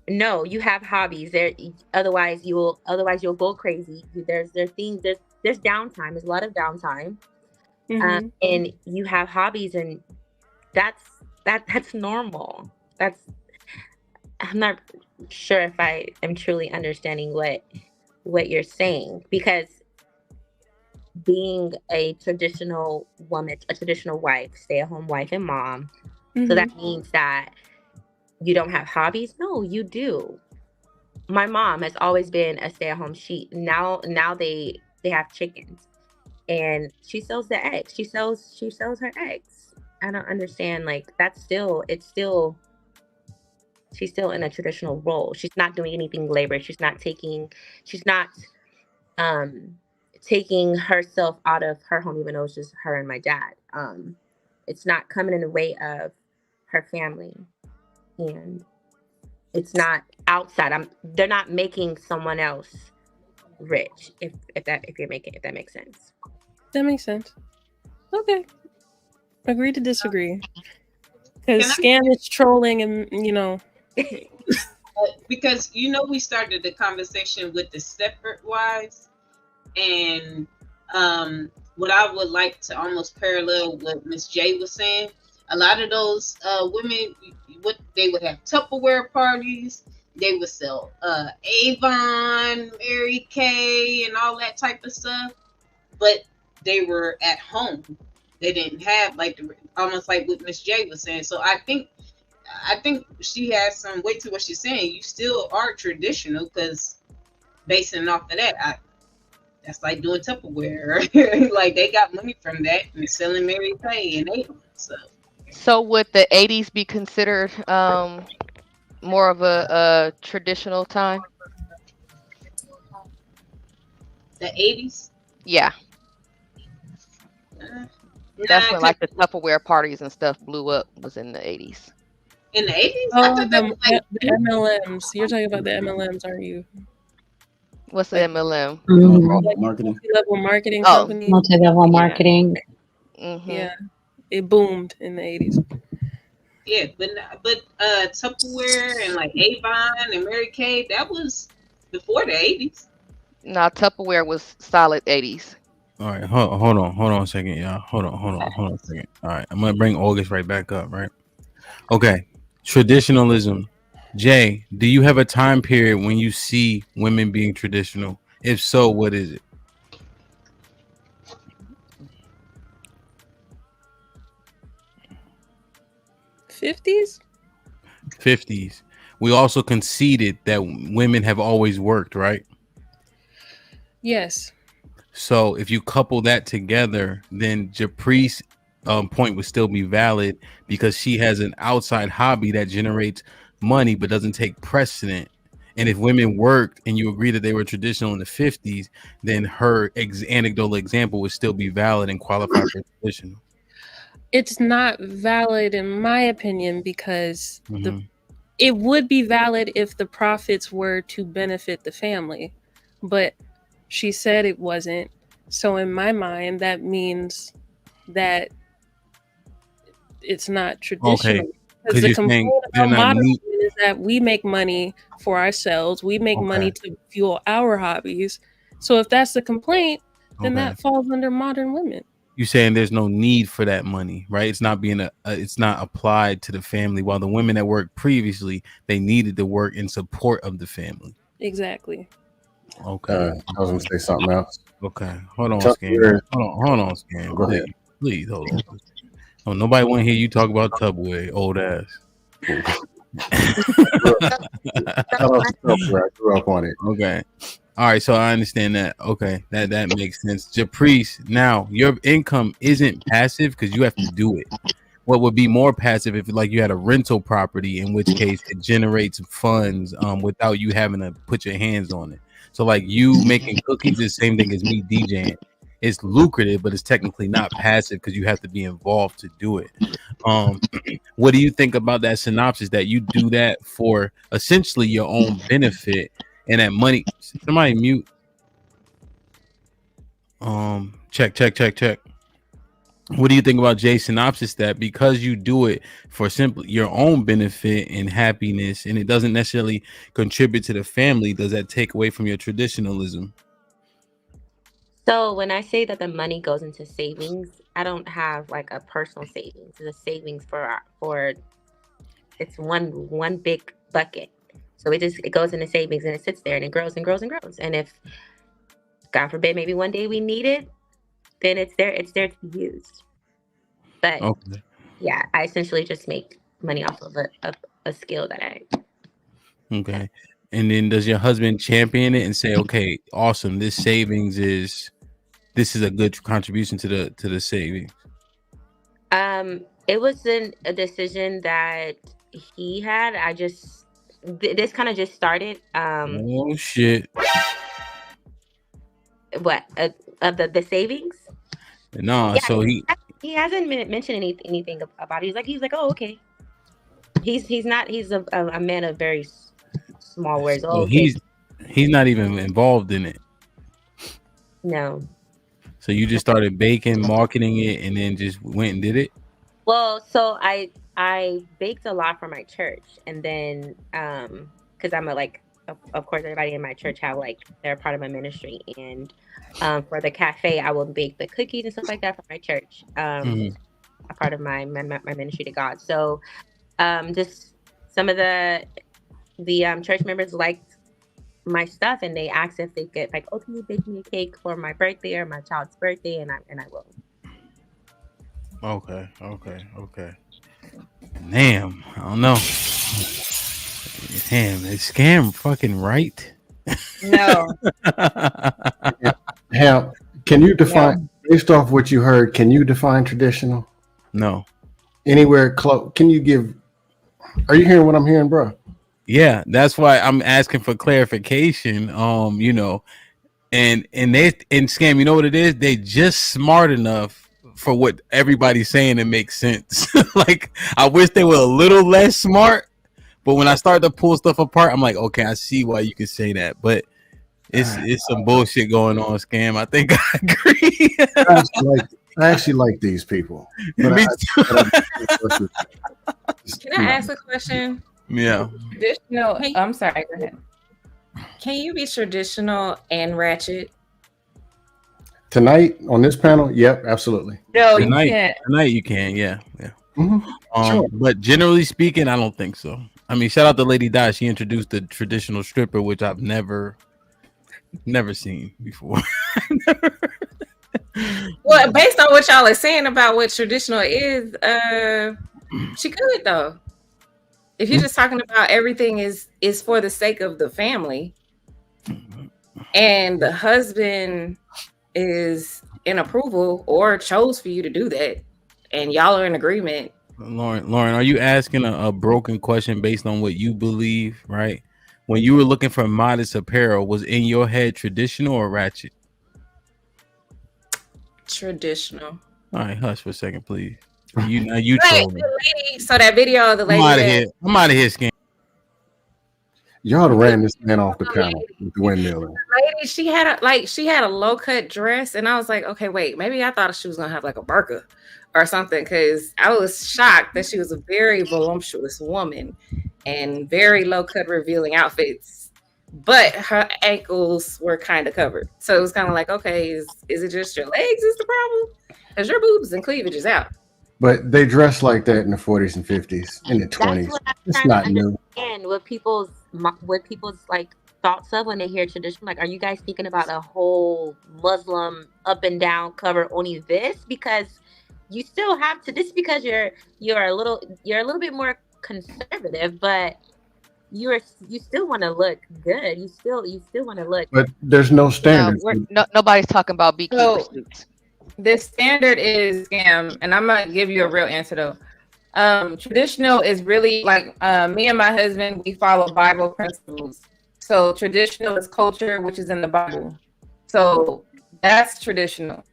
S4: no, you have hobbies there, otherwise you'll go crazy. There's downtime. There's a lot of downtime. And you have hobbies, and that's normal. I'm not sure if I am truly understanding what you're saying, because being a traditional woman, a traditional wife, stay-at-home wife and mom, so that means that you don't have hobbies? No, you do. My mom has always been a stay-at-home. Now they have chickens, and she sells the eggs. She sells her eggs. I don't understand. Like she's still in a traditional role. She's not doing anything labor. She's not taking herself out of her home, even though it's just her and my dad. It's not coming in the way of her family, and it's not outside. They're not making someone else rich. If that makes sense.
S9: That makes sense. Okay. Agree to disagree. Because scam is trolling, and
S19: because we started the conversation with the Stepford wives, and what I would like to almost parallel what Miss J was saying. A lot of those women, they would have Tupperware parties. They would sell Avon, Mary Kay, and all that type of stuff. But they were at home. They didn't have almost like what Miss J was saying. So I think she has some weight to what she's saying. You still are traditional, because basing off of that, that's like doing Tupperware. Like they got money from that and selling Mary Kay and Avon.
S13: So would the 80s be considered more of a traditional time?
S19: The 80s?
S13: Yeah. That's when like the Tupperware parties and stuff blew up, was in the 80s.
S19: In the 80s? I
S9: Oh,
S19: thought that was like
S9: the MLMs. You're talking about the MLMs, aren't you?
S13: What's the MLM?
S9: Like
S6: Marketing.
S9: multi-level marketing
S13: Oh.
S9: companies.
S23: Multi-level marketing.
S13: Mm-hmm.
S9: Yeah, it boomed in the 80s.
S19: yeah, but Tupperware and like Avon and Mary Kay, that was before the 80s.
S13: Now Tupperware was solid 80s.
S2: All right, hold on a second, y'all. Hold on a second. All right, I'm gonna bring August right back up, right? Okay, traditionalism. Jay, do you have a time period when you see women being traditional? If so, what is it?
S9: '50s.
S2: 50s. We also conceded that women have always worked, right?
S9: Yes.
S2: So if you couple that together, then Japri's point would still be valid because she has an outside hobby that generates money but doesn't take precedent. And if women worked and you agree that they were traditional in the 50s, then her anecdotal example would still be valid and qualify for traditional.
S9: It's not valid in my opinion because it would be valid if the profits were to benefit the family, but she said it wasn't. So in my mind, that means that it's not traditional.
S2: Okay.
S9: Because the complaint about modern women is that we make money for ourselves. We make money to fuel our hobbies. So if that's the complaint, then that falls under modern women.
S2: You're saying there's no need for that money, right? It's not being it's not applied to the family. While the women that worked previously, they needed to work in support of the family.
S9: Exactly.
S2: Okay.
S5: I was gonna say something else.
S2: Okay. Hold on, Scam. Hold on, Scam.
S5: Go ahead.
S2: Please hold on. Oh, nobody want to hear you talk about Tupperware, old ass.
S5: I grew up on it.
S2: Okay. All right, so I understand that. Okay, that makes sense. Japrice, now your income isn't passive because you have to do it. What would be more passive if like you had a rental property, in which case it generates funds without you having to put your hands on it. So like you making cookies is the same thing as me DJing. It's lucrative, but it's technically not passive because you have to be involved to do it. What do you think about that synopsis that you do that for essentially your own benefit and that money? Somebody mute. Check. What do you think about Jay's synopsis that because you do it for simply your own benefit and happiness and it doesn't necessarily contribute to the family, does that take away from your traditionalism?
S4: So when I say that the money goes into savings, I don't have like a personal savings. It's a savings for it's one big bucket. So it goes into savings and it sits there and it grows and grows and grows. And if God forbid maybe one day we need it, then it's there to be used. But yeah, I essentially just make money off of a skill that I.
S2: Okay. And then does your husband champion it and say, okay, awesome, this savings is a good contribution to the savings?
S4: It wasn't a decision that he had. This kind of just started.
S2: Oh shit.
S4: What of the savings?
S2: No, yeah, so
S4: he hasn't mentioned anything about it. He's like, oh, okay. He's a man of very small words.
S2: So okay. He's not even involved in it.
S4: No.
S2: So you just started baking, marketing it, and then just went and did it?
S4: Well, so I baked a lot for my church, and then because I'm of course everybody in my church they're part of my ministry, and for the cafe I will bake the cookies and stuff like that for my church, a part of my ministry to God. So just some of the church members liked my stuff, and they asked if they could oh, can you bake me a cake for my birthday or my child's birthday, and I will.
S2: Okay. Damn, I don't know. Damn, is Scam fucking right?
S21: No.
S5: Hal, can you define, based off what you heard, can you define traditional?
S2: No.
S5: Anywhere close? Can you give? Are you hearing what I'm hearing, bro?
S2: Yeah, that's why I'm asking for clarification. And Scam, you know what it is? They just smart enough for what everybody's saying, it makes sense. Like, I wish they were a little less smart, but when I start to pull stuff apart, I'm like, okay, I see why you can say that, but it's some bullshit going on, Scam. I think I agree.
S5: I actually like these people.
S2: Me too.
S21: Can I ask a question?
S2: Yeah.
S21: Traditional. I'm sorry. Go ahead.
S20: Can you be traditional and ratchet?
S5: Tonight on this panel, yep, absolutely.
S21: No,
S2: Tonight,
S21: you can't.
S2: Tonight you can, yeah.
S5: Sure.
S2: But generally speaking, I don't think so. I mean, shout out to Lady Di. She introduced the traditional stripper, which I've never seen before.
S20: Well, based on what y'all are saying about what traditional is, she could though. If you're just talking about everything is for the sake of the family, and the husband is in approval or chose for you to do that, and y'all are in agreement.
S2: Lauren, are you asking a broken question based on what you believe, right? When you were looking for modest apparel, was in your head traditional or ratchet?
S20: Traditional.
S2: All right, hush for a second, please. You
S20: Right,
S2: told me.
S20: so that video of the lady.
S2: I'm out of here, Scam.
S5: Y'all ran this man off the panel with the windmill.
S20: Lady, she had a low cut dress, and I was like, okay, wait, maybe I thought she was gonna have like a burqa or something, because I was shocked that she was a very voluptuous woman and very low cut revealing outfits, but her ankles were kind of covered. So it was kind of like, okay, is it just your legs is the problem? Because your boobs and cleavage is out.
S5: But they dressed like that in the 40s and 50s, in the 20s. It's not new.
S4: And what people's like thoughts of when they hear tradition, like, are you guys thinking about a whole Muslim up and down cover only this? Because you still have to this because you're a little bit more conservative, but you still want to look good. You still want to look.
S5: But there's no standard.
S13: Nobody's talking about beekeeper suits.
S21: The standard is Scam, and I'm gonna give you a real answer though. Traditional is really like me and my husband, we follow Bible principles. So traditional is culture, which is in the Bible. So that's traditional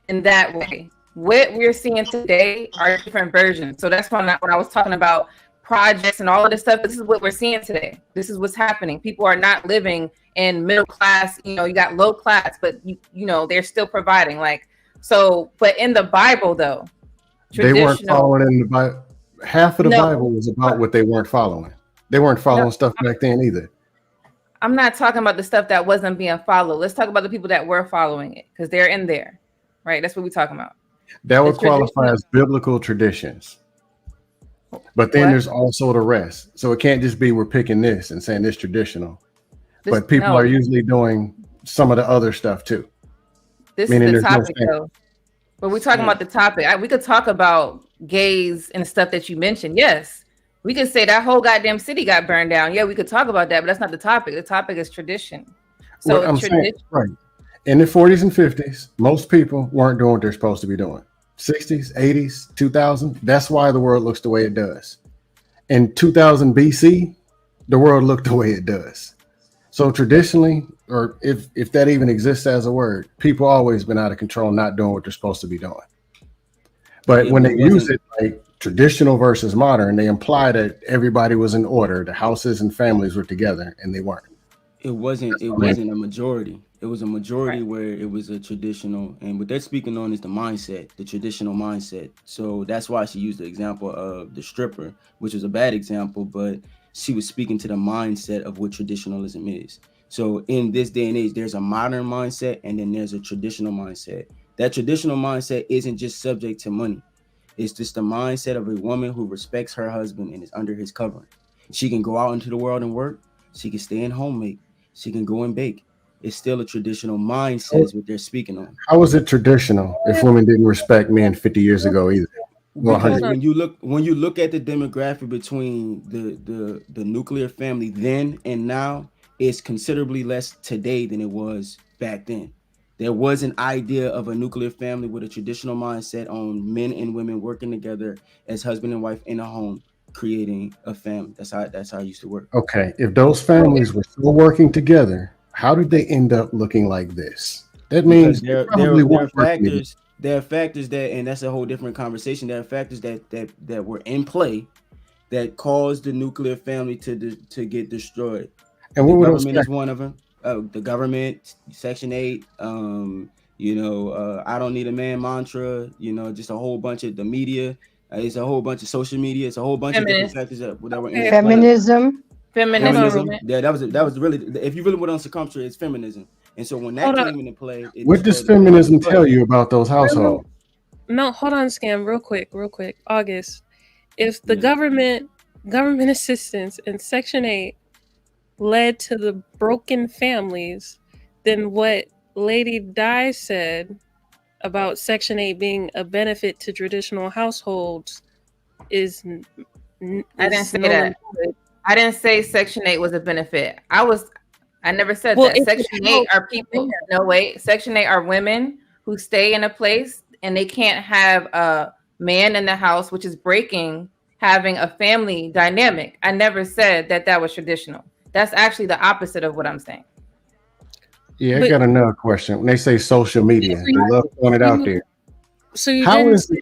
S21: in that way. What we're seeing today are different versions. So that's when I was talking about projects and all of this stuff. This is what we're seeing today. This is what's happening. People are not living in middle class. You got low class, but you know they're still providing. Like so. But in the Bible, though,
S5: they weren't following in the Bible. Half of the Bible was about what they weren't following. They weren't following stuff back then either.
S21: I'm not talking about the stuff that wasn't being followed. Let's talk about the people that were following it because they're in there, right? That's what we're talking about.
S5: That would qualify as biblical traditions. But then there's also the rest. So it can't just be we're picking this and saying this traditional. But people are usually doing some of the other stuff too.
S21: This is the topic though. But we're talking about the topic. We could talk about gays and stuff that you mentioned. Yes. We could say that whole goddamn city got burned down. Yeah, we could talk about that, but that's not the topic. The topic is tradition. So
S5: I'm saying, right. In the 40s and 50s, most people weren't doing what they're supposed to be doing. 60s, 80s, 2000. That's why the world looks the way it does. In 2000 BC, the world looked the way it does. So traditionally, or if that even exists as a word, people always been out of control, not doing what they're supposed to be doing. But when they use it like traditional versus modern, they imply that everybody was in order. The houses and families were together, and they weren't.
S6: It wasn't a majority. It was a majority where it was a traditional, and what they're speaking on is the mindset, the traditional mindset. So that's why she used the example of the stripper, which was a bad example, but she was speaking to the mindset of what traditionalism is. So in this day and age, there's a modern mindset and then there's a traditional mindset. That traditional mindset isn't just subject to money. It's just the mindset of a woman who respects her husband and is under his covering. She can go out into the world and work. She can stay in homemake. She can go and bake. It's still a traditional mindset is what they're speaking on.
S5: How was it traditional if women didn't respect men 50 years ago either?
S6: Because when you look at the demographic between the nuclear family then and now, it's considerably less today than it was back then. There was an idea of a nuclear family with a traditional mindset on men and women working together as husband and wife in a home, creating a family. That's how it used to work.
S5: Okay, if those families were still working together, how did they end up looking like this? That means
S6: there are there are factors that, and that's a whole different conversation. There are factors that were in play that caused the nuclear family to get destroyed.
S5: And
S6: the
S5: what
S6: government is one of them. The government, Section 8, I don't need a man mantra, just a whole bunch of the media. It's a whole bunch of social media. It's a whole bunch of different factors that were in
S22: Feminism.
S6: Feminism. Yeah, that was really, if you really went on circumference, it's feminism. And so when that came into play,
S5: what does feminism tell you about those households?
S9: No, hold on, Scam, real quick. August, if the government assistance in Section 8 led to the broken families, then what Lady Di said about Section 8 being a benefit to traditional households is
S21: I didn't say that. I didn't say Section 8 was a benefit. I never said that. Section 8 are people. No, wait. Section 8 are women who stay in a place and they can't have a man in the house, which is breaking having a family dynamic. I never said that was traditional. That's actually the opposite of what I'm saying.
S5: Yeah, I got another question. When they say social media, they love throwing it out there.
S9: So you didn't say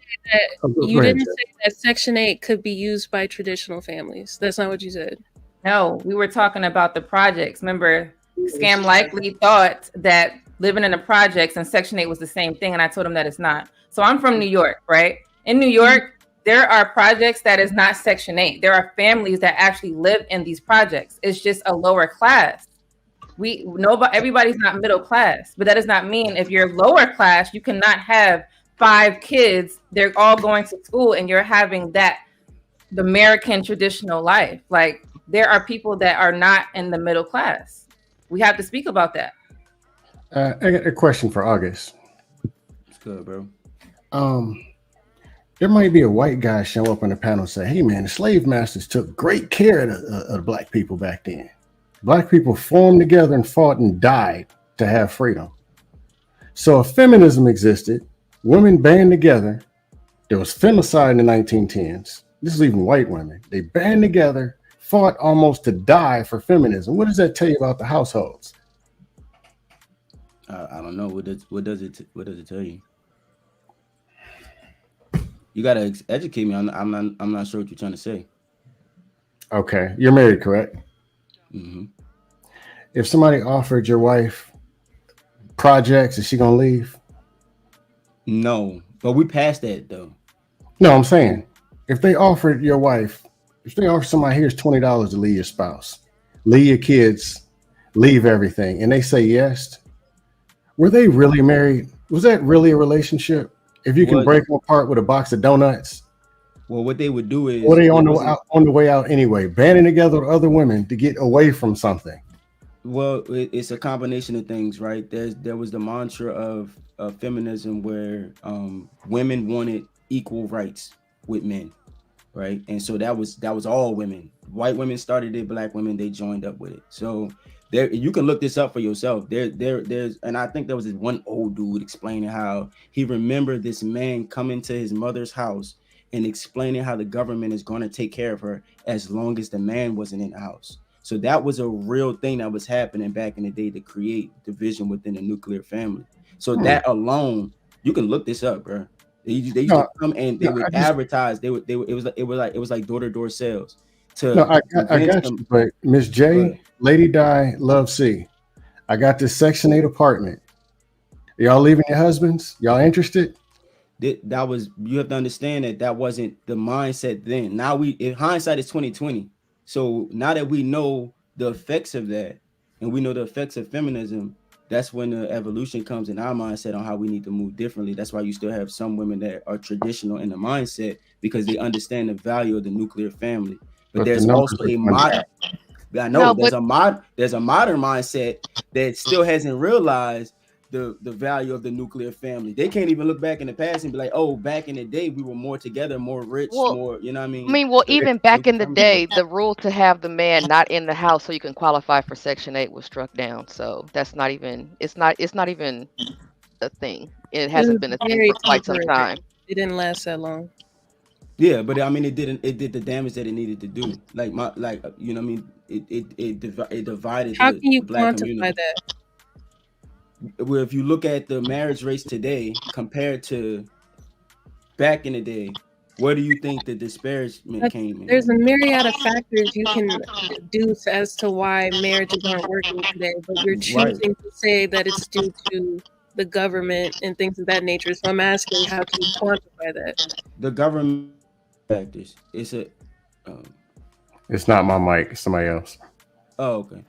S9: that Section 8 could be used by traditional families. That's not what you said.
S21: No, we were talking about the projects. Remember, Scam likely thought that living in the projects and Section 8 was the same thing, and I told him that it's not. So I'm from New York, right? In New York, there are projects that is not Section 8. There are families that actually live in these projects. It's just a lower class. Everybody's not middle class, but that does not mean if you're lower class, you cannot have 5 kids. They're all going to school, and you're having the American traditional life. Like, there are people that are not in the middle class. We have to speak about that.
S5: I got a question for August.
S6: It's good, bro.
S5: There might be a white guy show up on the panel and say, hey, man, the slave masters took great care of black people back then. Black people formed together and fought and died to have freedom. So if feminism existed, women band together. There was femicide in the 1910s. This is even white women. They band together, fought almost to die for feminism. What does that tell you about the households?
S6: I don't know. What does it tell you? You gotta educate me. I'm not sure what you're trying to say.
S5: Okay, you're married, correct?
S6: Mm-hmm.
S5: If somebody offered your wife projects, is she gonna leave?
S6: No, but we passed that though.
S5: No, I'm saying if they offered somebody, here's $20 to leave your spouse, leave your kids, leave everything, and they say yes, were they really married? Was that really a relationship? If you can break them apart with a box of donuts.
S6: Well, what they would do is,
S5: or they on the way out anyway, banding together with other women to get away from something.
S6: Well, it's a combination of things, right? There was the mantra of feminism where women wanted equal rights with men, right? And so that was all women. White women started it, black women, they joined up with it. So there, you can look this up for yourself. There's, and I think there was this one old dude explaining how he remembered this man coming to his mother's house and explaining how the government is going to take care of her as long as the man wasn't in the house. So that was a real thing that was happening back in the day to create division within the nuclear family. So that alone, you can look this up, bro. They used to come and they would advertise. It was like door-to-door sales.
S5: I got you, but Miss J, Lady Di, Love C, I got this Section 8 apartment. Y'all leaving your husbands? Y'all interested?
S6: That was, you have to understand that wasn't the mindset then. Now in hindsight, it's 2020. So now that we know the effects of that, and we know the effects of feminism, that's when the evolution comes in our mindset on how we need to move differently. That's why you still have some women that are traditional in the mindset because they understand the value of the nuclear family. But there's also a modern. I know there's a modern mindset that still hasn't realized the value of the nuclear family. They can't even look back in the past and be like, oh, back in the day we were more together, more rich, more, you know what I mean?
S13: Well, even back in the day, the rule to have the man not in the house so you can qualify for Section 8 was struck down. So that's not even, it's not even a thing. It hasn't been a thing for quite some time.
S9: It didn't last that long.
S6: Yeah, but I mean, it did the damage that it needed to do. You know what I mean? It divided.
S9: How can you quantify that?
S6: where if you look at the marriage rates today compared to back in the day, where do you think the disparagement came in?
S9: There's a myriad of factors you can deduce as to why marriages aren't working today, but you're choosing to say that it's due to the government and things of that nature. So I'm asking, how can you quantify that?
S6: The government factors. It's
S5: not my mic. It's somebody else.
S6: Oh, okay.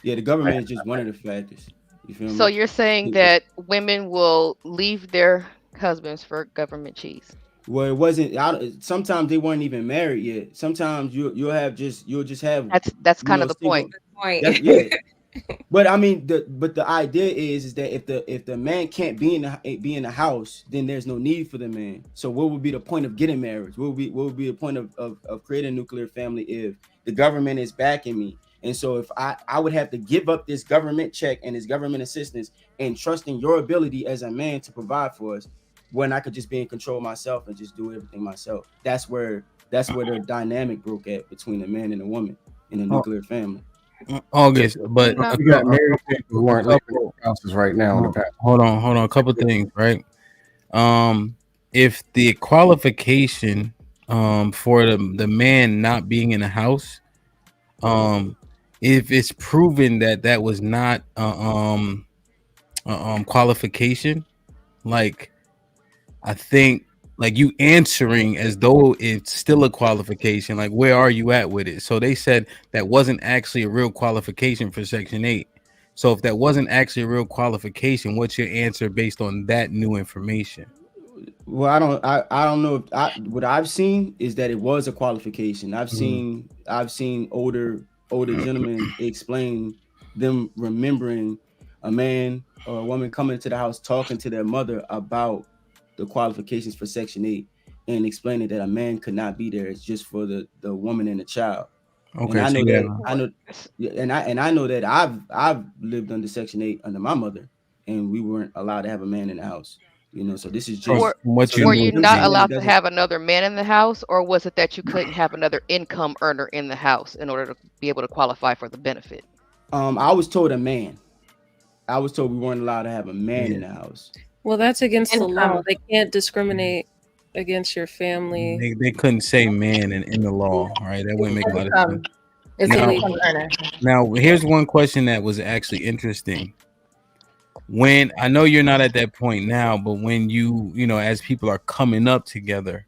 S6: Yeah, the government is just one of the factors. You feel me?
S13: So you're saying that women will leave their husbands for government cheese?
S6: Well, it wasn't. Sometimes they weren't even married yet. Sometimes you'll just have.
S13: That's kind of the point.
S6: Yeah. But I mean, the idea is that if the man can't be in the house, then there's no need for the man. So what would be the point of getting married? What would be the point of creating a nuclear family if the government is backing me? And so if I would have to give up this government check and this government assistance and trusting your ability as a man to provide for us, when I could just be in control myself and just do everything myself. That's where the dynamic broke at between a man and a woman in a nuclear family.
S2: August, but
S5: we got married people who aren't living in houses right now. In the past.
S2: Hold on, a couple things, right? If the qualification for the man not being in the house, if it's proven that was not qualification, like I think like you answering as though it's still a qualification, like where are you at with it? So they said that wasn't actually a real qualification for Section 8. So if that wasn't actually a real qualification, what's your answer based on that new information?
S6: Well, I don't know if what I've seen is that it was a qualification. I've seen older gentlemen explain them remembering a man or a woman coming to the house talking to their mother about the qualifications for Section 8 and explaining that a man could not be there. It's just for the woman and the child.
S2: Okay,
S6: and I know that I've lived under Section 8 under my mother, and we weren't allowed to have a man in the house. You know, so this is just
S13: were you not allowed to have another man in the house, or was it that you couldn't have another income earner in the house in order to be able to qualify for the benefit?
S6: I was told a man. I was told we weren't allowed to have a man in the house.
S9: Well, that's against the law. They can't discriminate against your family.
S2: They couldn't say man in the law, right? That wouldn't make a lot of sense.
S21: It's illegal.
S2: Now, here's one question that was actually interesting. When I know you're not at that point now, but when you know, as people are coming up together,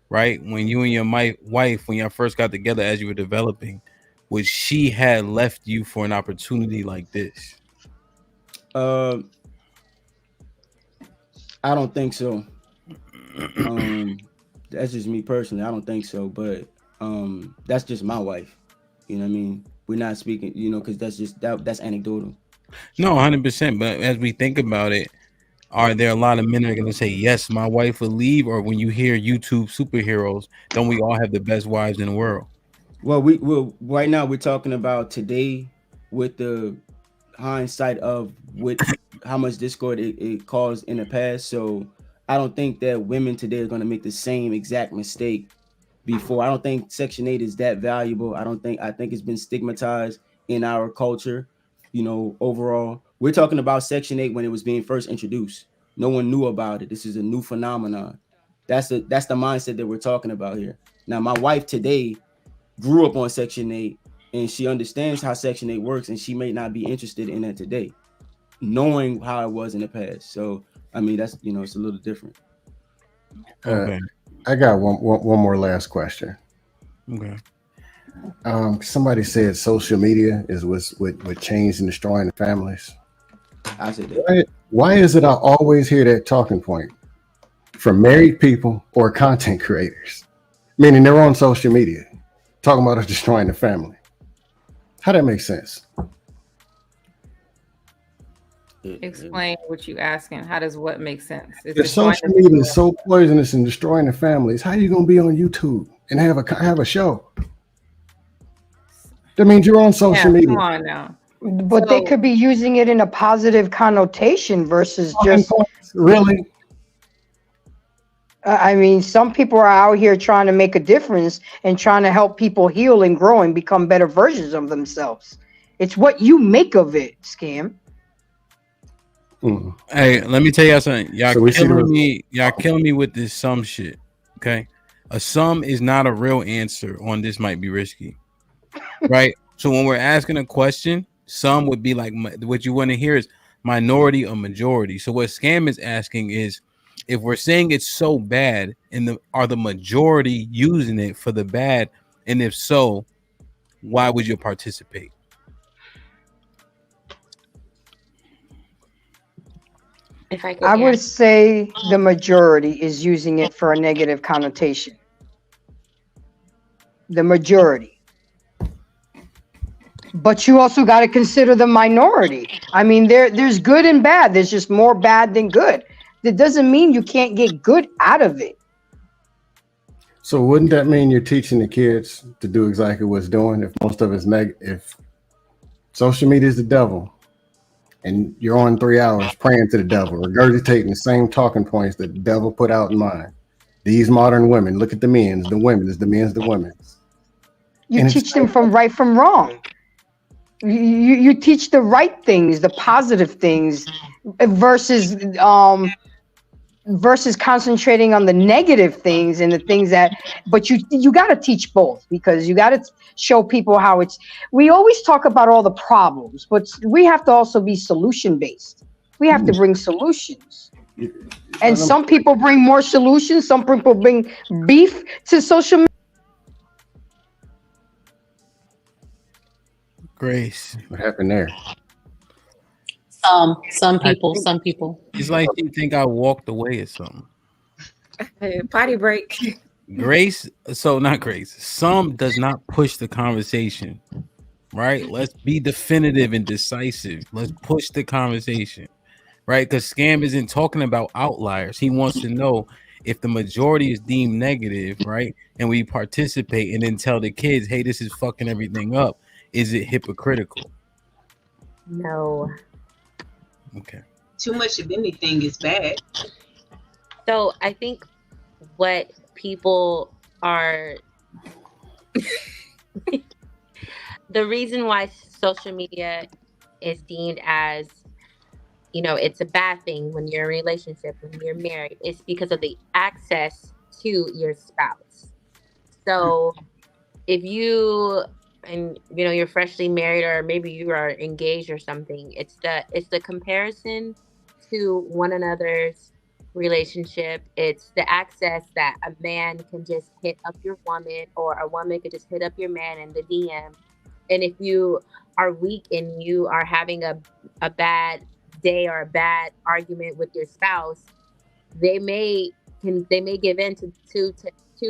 S2: right? When you and your wife, when y'all first got together, as you were developing, would she had left you for an opportunity like this?
S6: I don't think so. That's just me personally. I don't think so, but that's just my wife. You know what I mean? We're not speaking, you know, because that's anecdotal.
S2: No, 100%. But as we think about it, are there a lot of men that are going to say, yes, my wife would leave? Or when you hear YouTube superheroes, don't we all have the best wives in the world?
S6: Well, right now we're talking about today with the hindsight of how much discord it caused in the past. So I don't think that women today are going to make the same exact mistake before. I don't think Section 8 is that valuable. I think it's been stigmatized in our culture. You know, overall, we're talking about Section 8 when it was being first introduced. No one knew about it. This is a new phenomenon. That's the mindset that we're talking about here. Now, my wife today grew up on Section 8 and she understands how Section 8 works, and she may not be interested in it today, knowing how it was in the past. So, I mean, that's, you know, it's a little different.
S5: Okay. I got one more last question.
S2: Okay.
S5: Somebody said social media is what changed and destroying the families.
S6: I said that.
S5: Why is it I always hear that talking point from married people or content creators, meaning they're on social media talking about us destroying the family? How that makes sense?
S21: Explain what you asking. How does what make sense?
S5: The social media is so poisonous and destroying the families. How are you going to be on YouTube and have a show? That means you're on social media.
S21: Come on now.
S22: But they could be using it in a positive connotation versus just
S5: really.
S22: I mean, some people are out here trying to make a difference and trying to help people heal and grow and become better versions of themselves. It's what you make of it, Scam.
S2: Hey, let me tell y'all something. Y'all
S5: So we see
S2: killing me. Y'all killing me with this sum shit. Okay, a sum is not a real answer on this. Might be risky, right? So when we're asking a question, some would be like what you want to hear is minority or majority. So what Scam is asking is, if we're saying it's so bad, and are the majority using it for the bad, and if so, why would you participate?
S4: If I could,
S22: I would say the majority is using it for a negative connotation. The majority. But you also got to consider the minority. I mean, there's good and bad. There's just more bad than good. That doesn't mean you can't get good out of it.
S5: So wouldn't that mean you're teaching the kids to do exactly what's doing? If most of it's if social media is the devil, and you're on 3 hours praying to the devil, regurgitating the same talking points that the devil put out in mind. These modern women, look at the men's, the women's, the men's, the women's.
S22: You teach them from right from wrong. You teach the right things, the positive things, versus concentrating on the negative things and the things that. But you got to teach both, because you got to show people how it's. We always talk about all the problems, but we have to also be solution based. We have to bring solutions. And some people bring more solutions. Some people bring beef to social media.
S2: Grace,
S5: what happened there?
S23: Some people.
S2: It's like you think I walked away or something.
S20: Potty break.
S2: Grace, so not Grace. Some does not push the conversation, right? Let's be definitive and decisive. Let's push the conversation, right? Because Scam isn't talking about outliers. He wants to know if the majority is deemed negative, right? And we participate and then tell the kids, hey, this is fucking everything up. Is it hypocritical?
S4: No.
S2: Okay.
S19: Too much of anything is bad.
S4: So I think what people are the reason why social media is deemed as, it's a bad thing when you're in a relationship, when you're married, is because of the access to your spouse. So if you you're freshly married, or maybe you are engaged or something, it's the comparison to one another's relationship. It's the access that a man can just hit up your woman, or a woman could just hit up your man in the DM. And if you are weak and you are having a bad day or a bad argument with your spouse, they may give in to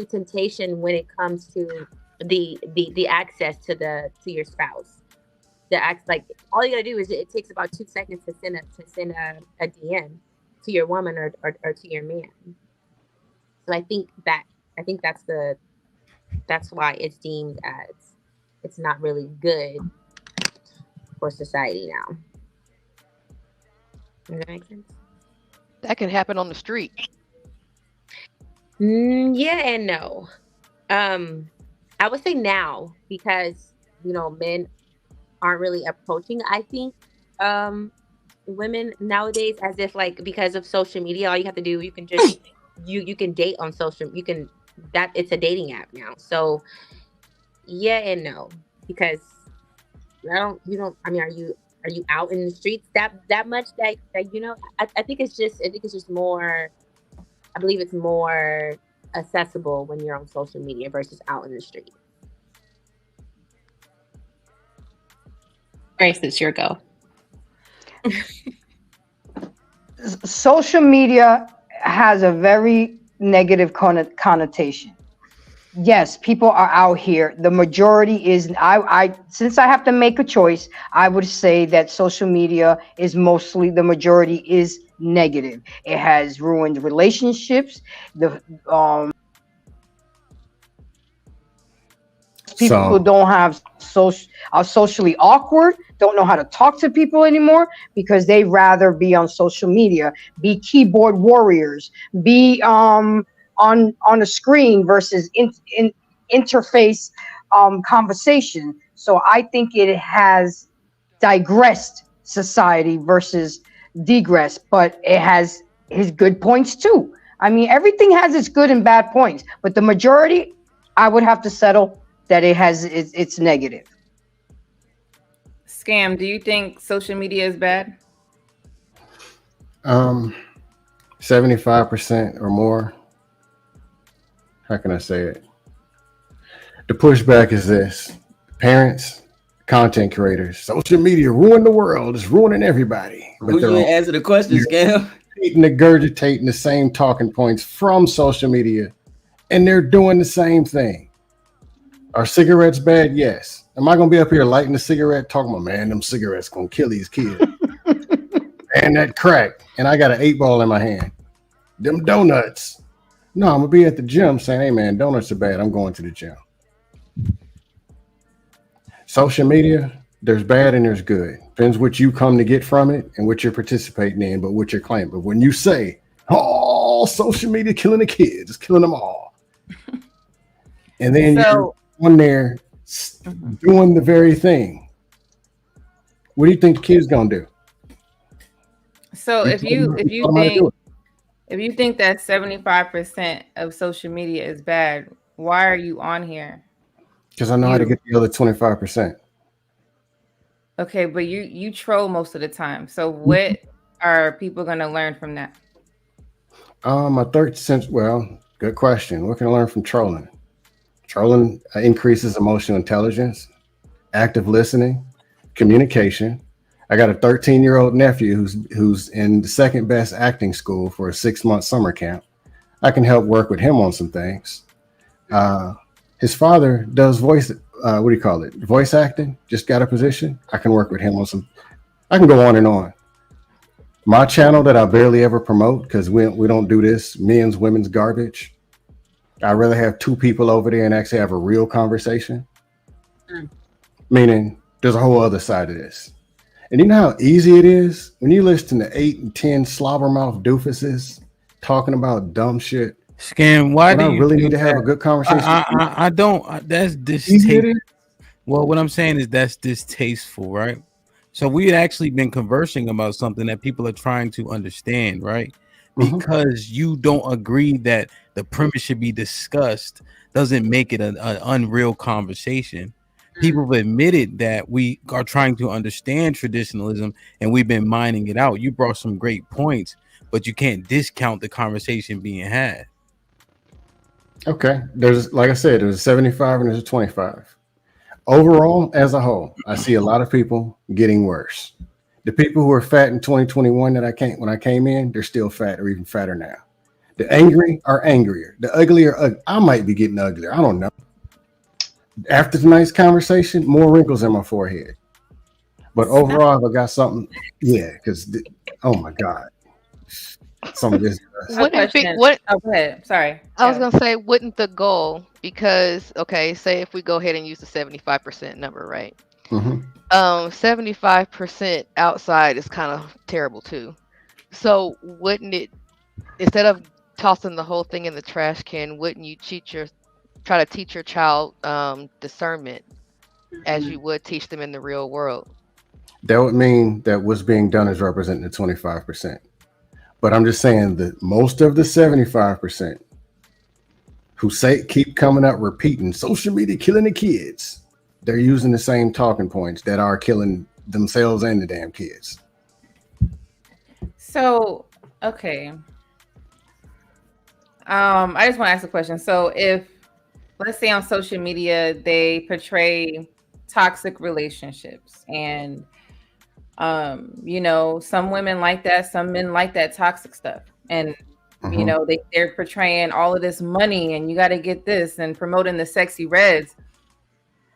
S4: temptation when it comes to the access to your spouse. Like all you gotta do is it takes about 2 seconds to send a DM to your woman or to your man. So I think that's why it's deemed as it's not really good for society now. Does that make sense?
S13: That can happen on the street.
S4: Yeah and no. I would say now, because men aren't really approaching, I think, women nowadays, as if like because of social media, all you have to do, you can just you can date on social. It's a dating app now. So yeah and no, because I mean, are you out in the streets that much that I think it's just more. I believe it's more accessible when you're on social media versus out in the street.
S23: Grace, it's your go.
S22: Social media has a very negative connotation. Yes, people are out here. The majority is, I since I have to make a choice, I would say that social media is mostly, the majority is negative. It has ruined relationships. People don't have are socially awkward, don't know how to talk to people anymore, because they rather be on social media, be keyboard warriors, be on a screen versus in interface conversation. So I think it has digressed society versus digress, but it has his good points too. I mean, everything has its good and bad points, but the majority, I would have to settle that it has its negative.
S21: Scam, do you think social media is bad?
S5: 75% or more. How can I say it? The pushback is this: parents, content creators, social media ruined the world. It's ruining everybody.
S6: But you ain't answer the question, Scam.
S5: Regurgitating the same talking points from social media, and they're doing the same thing. Are cigarettes bad? Yes. Am I gonna be up here lighting a cigarette, talking about, man, them cigarettes gonna kill these kids? And that crack, and I got an 8-ball in my hand. Them donuts. No, I'm gonna be at the gym saying, hey man, donuts are bad. I'm going to the gym. Social media, there's bad and there's good. Depends what you come to get from it and what you're participating in, but what you're claiming. But when you say, oh, social media killing the kids, it's killing them all. And then you're on there doing the very thing. What do you think the kid's gonna do?
S21: So if you think that 75% of social media is bad, why are you on here?
S5: Because I know how to get the other 25%.
S21: Okay, but you troll most of the time. So what are people going to learn from that?
S5: My third sense. Well, good question. What can I learn from trolling? Trolling increases emotional intelligence, active listening, communication. I got a 13-year-old nephew who's in the second best acting school for a 6-month summer camp. I can help work with him on some things. His father does voice acting, just got a position. I can work with him on some. I can go on and on. My channel that I barely ever promote because we don't do this men's, women's garbage. I'd rather have 2 people over there and actually have a real conversation. Meaning there's a whole other side of this. And you know how easy it is when you listen to 8 and 10 slobbermouth doofuses talking about dumb shit.
S2: Scam, why do you
S5: really need to have a good conversation?
S2: I don't. That's distasteful. Well, what I'm saying is that's distasteful, right? So we had actually been conversing about something that people are trying to understand, right? Because you don't agree that the premise should be discussed doesn't make it an unreal conversation. People have admitted that we are trying to understand traditionalism and we've been mining it out. You brought some great points, but you can't discount the conversation being had.
S5: Okay. There's, like I said, there's a 75 and there's a 25. Overall, as a whole, I see a lot of people getting worse. The people who were fat in 2021 when I came in, they're still fat or even fatter now. The angry are angrier. The ugly are ugly. I might be getting uglier. I don't know. After tonight's conversation, more wrinkles in my forehead. But overall, I got something. Yeah, because oh my God, some of this.
S21: Go ahead. Sorry.
S13: I was gonna say, wouldn't the goal, because say if we go ahead and use the 75% number, right? 75% outside is kind of terrible too. So wouldn't it, instead of tossing the whole thing in the trash can, wouldn't you try to teach your child discernment as you would teach them in the real world?
S5: That would mean that what's being done is representing the 25%. But I'm just saying that most of the 75% who keep coming up repeating social media killing the kids, they're using the same talking points that are killing themselves and the damn kids.
S21: So, okay. I just want to ask a question. So if, let's say on social media, they portray toxic relationships and, some women like that, some men like that toxic stuff. And, they're portraying all of this money and you got to get this and promoting the sexy reds.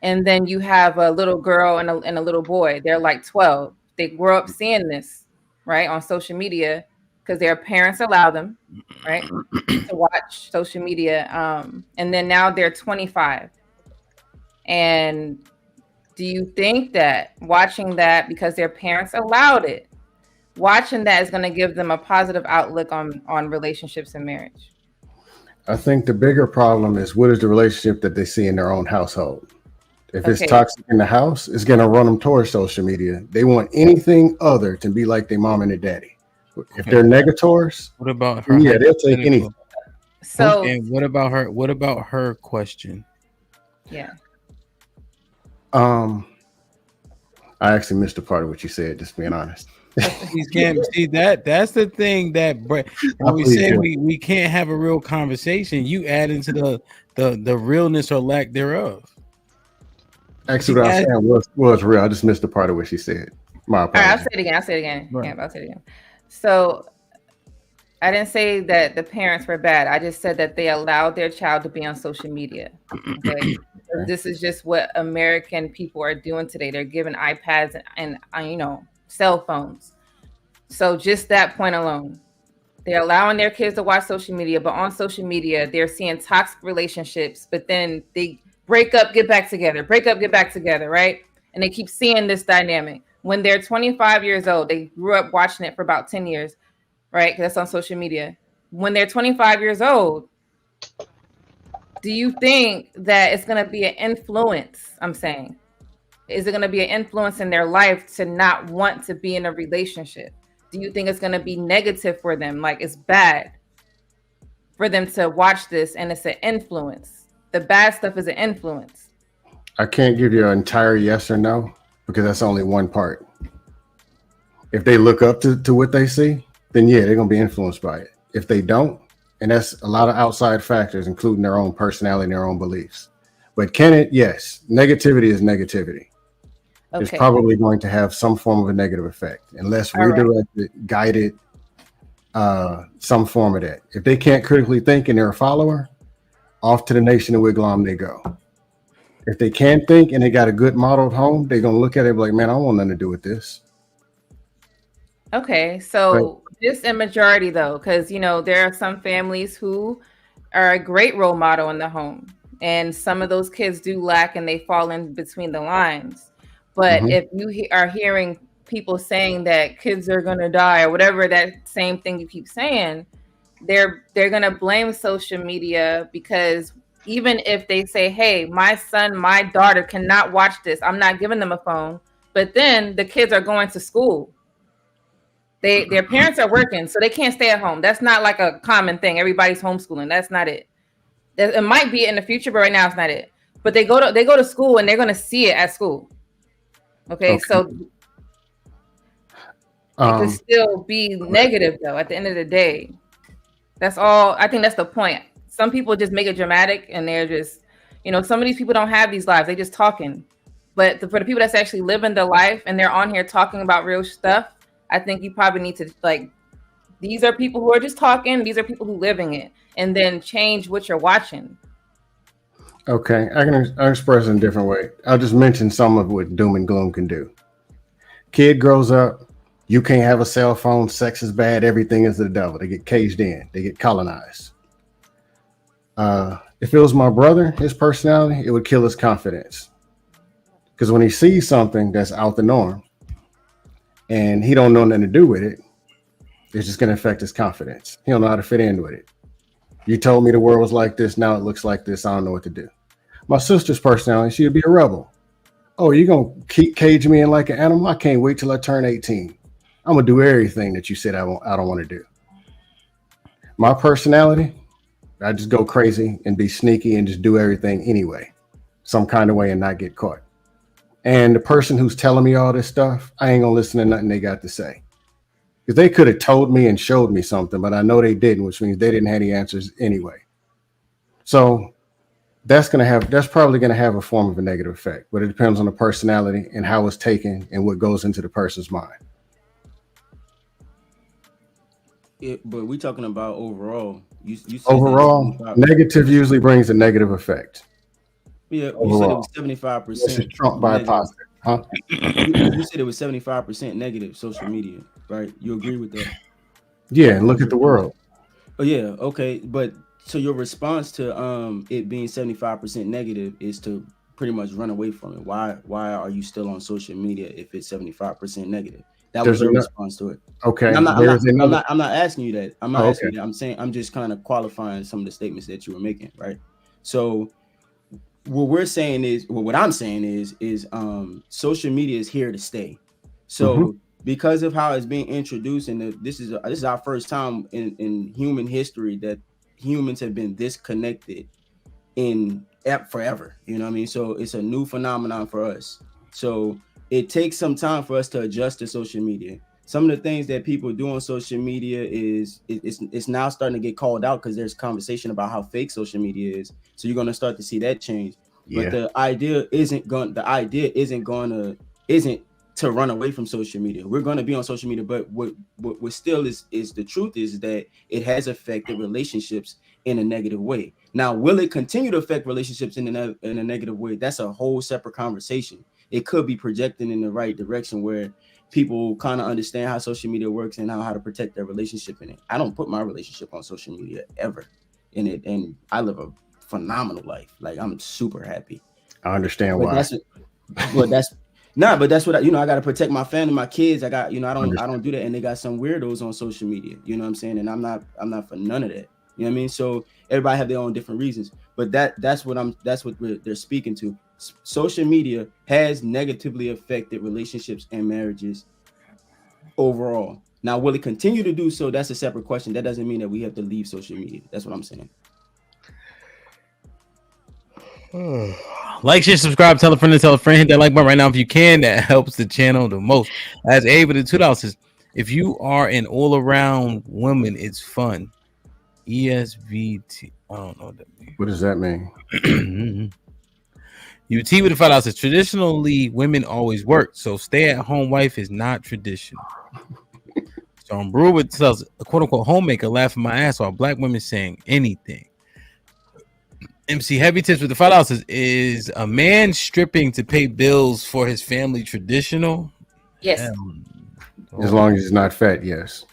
S21: And then you have a little girl and a little boy. They're like 12. They grow up seeing this, right, on social media because their parents allow them, right, to watch social media. And then now they're 25. And do you think that watching that because their parents allowed it, watching that is going to give them a positive outlook on relationships and marriage?
S5: I think the bigger problem is what is the relationship that they see in their own household? If it's toxic in the house, it's going to run them towards social media. They want anything other to be like their mom and their daddy. If they're negators,
S2: what about her?
S5: Yeah, they'll take anything.
S21: So,
S2: and what about her? What about her question?
S21: Yeah.
S5: I actually missed a part of what you said. Just being honest.
S2: We can't see that. That's the thing that when we say we can't have a real conversation, you add into the realness or lack thereof.
S5: Actually, what I was saying was real. I just missed the part of what she said. My apologies.
S21: All right, I'll say it again.
S5: Right.
S21: Yeah, I'll say it again. So I didn't say that the parents were bad. I just said that they allowed their child to be on social media. Okay. This is just what American people are doing today. They're giving iPads and cell phones. So just that point alone, they're allowing their kids to watch social media, but on social media, they're seeing toxic relationships, but then they break up, get back together, break up, get back together, right? And they keep seeing this dynamic. When they're 25 years old, they grew up watching it for about 10 years, right? Because that's on social media. When they're 25 years old, do you think that it's going to be an influence? I'm saying, is it going to be an influence in their life to not want to be in a relationship? Do you think it's going to be negative for them? Like it's bad for them to watch this and it's an influence. The bad stuff is an influence.
S5: I can't give you an entire yes or no because that's only one part. If they look up to what they see, then yeah, they're going to be influenced by it. If they don't, and that's a lot of outside factors, including their own personality and their own beliefs. But can it? Yes. Negativity is negativity.
S21: Okay.
S5: It's probably going to have some form of a negative effect unless redirected, guided, some form of that. If they can't critically think and they're a follower, off to the nation of Wigwam they go. If they can think and they got a good model at home, they're going to look at it and be like, man, I don't want nothing to do with this.
S21: Okay, so just a majority though, because there are some families who are a great role model in the home, and some of those kids do lack and they fall in between the lines. But if you are hearing people saying that kids are gonna die or whatever, that same thing you keep saying, they're gonna blame social media because even if they say, hey, my son, my daughter cannot watch this, I'm not giving them a phone, but then the kids are going to school. Their parents are working, so they can't stay at home. That's not like a common thing. Everybody's homeschooling. That's not it. It might be in the future, but right now it's not it. But they go to school and they're going to see it at school. Okay. So it could still be negative though. At the end of the day, that's all. I think that's the point. Some people just make it dramatic, and they're just, some of these people don't have these lives. They just talking. But for the people that's actually living the life and they're on here talking about real stuff, I think you probably need to these are people who are just talking. These are people who living it, and then change what you're watching.
S5: Okay, I can express it in a different way. I'll just mention some of what doom and gloom can do. Kid grows up, you can't have a cell phone, sex is bad, everything is the devil. They get caged in, they get colonized. If it was my brother, his personality, it would kill his confidence. Because when he sees something that's out the norm, and he don't know nothing to do with it, it's just going to affect his confidence. He don't know how to fit in with it. You told me the world was like this, now it looks like this, I don't know what to do. My sister's personality, she'd be a rebel. Oh, you're going to keep cage me in like an animal? I can't wait till I turn 18. I'm going to do everything that you said I don't want to do. My personality, I just go crazy and be sneaky and just do everything anyway, some kind of way, and not get caught. And the person who's telling me all this stuff, I ain't gonna listen to nothing they got to say. Because they could have told me and showed me something, but I know they didn't, which means they didn't have the answers anyway. So that's probably gonna have a form of a negative effect, but it depends on the personality and how it's taken and what goes into the person's mind.
S6: But we're talking about overall. You
S5: overall, negative usually brings a negative effect.
S6: Yeah, you said it was 75%.
S5: This is trumped by a positive, huh?
S6: You said it was 75% negative social media, right? You agree with that?
S5: Yeah, and look at the world.
S6: Oh yeah, okay. But so your response to it being 75% negative is to pretty much run away from it. Why are you still on social media if it's 75% negative? That was your response to it.
S5: Okay.
S6: I'm not asking you that. I'm not asking you that. I'm saying I'm just kind of qualifying some of the statements that you were making, right? So what we're saying is, well, what I'm saying is social media is here to stay. So because of how it's being introduced, and this is our first time in human history that humans have been disconnected in forever. You know what I mean? So it's a new phenomenon for us. So it takes some time for us to adjust to social media. Some of the things that people do on social media is it's now starting to get called out because there's conversation about how fake social media is. So you're going to start to see that change.
S5: Yeah.
S6: But the idea isn't to run away from social media. We're going to be on social media, but what still is the truth is that it has affected relationships in a negative way. Now, will it continue to affect relationships in a negative way? That's a whole separate conversation. It could be projecting in the right direction where people kind of understand how social media works and how to protect their relationship in it. I don't put my relationship on social media ever in it, and I live a phenomenal life. Like, I'm super happy.
S5: I understand
S6: but
S5: why.
S6: That's what I got to protect my family, my kids. I don't do that. And they got some weirdos on social media. You know what I'm saying? And I'm not for none of that. You know what I mean? So everybody have their own different reasons. But that's what they're speaking to. Social media has negatively affected relationships and marriages overall. Now, will it continue to do so? That's a separate question. That doesn't mean that we have to leave social media. That's what I'm saying.
S2: Like, share, subscribe, tell a friend, hit that like button right now if you can. That helps the channel the most. As Ava the $2 if you are an all-around woman, it's fun. ESVT. I don't know what that means.
S5: What does that mean?
S2: UT with the $5 says traditionally women always work, so stay-at-home wife is not traditional. So I'm Brewer with tells a quote-unquote homemaker laughing my ass off. Black women saying anything. MC Heavy Tips with the $5 says, is a man stripping to pay bills for his family traditional?
S20: Yes.
S5: As long as he's not fat, yes.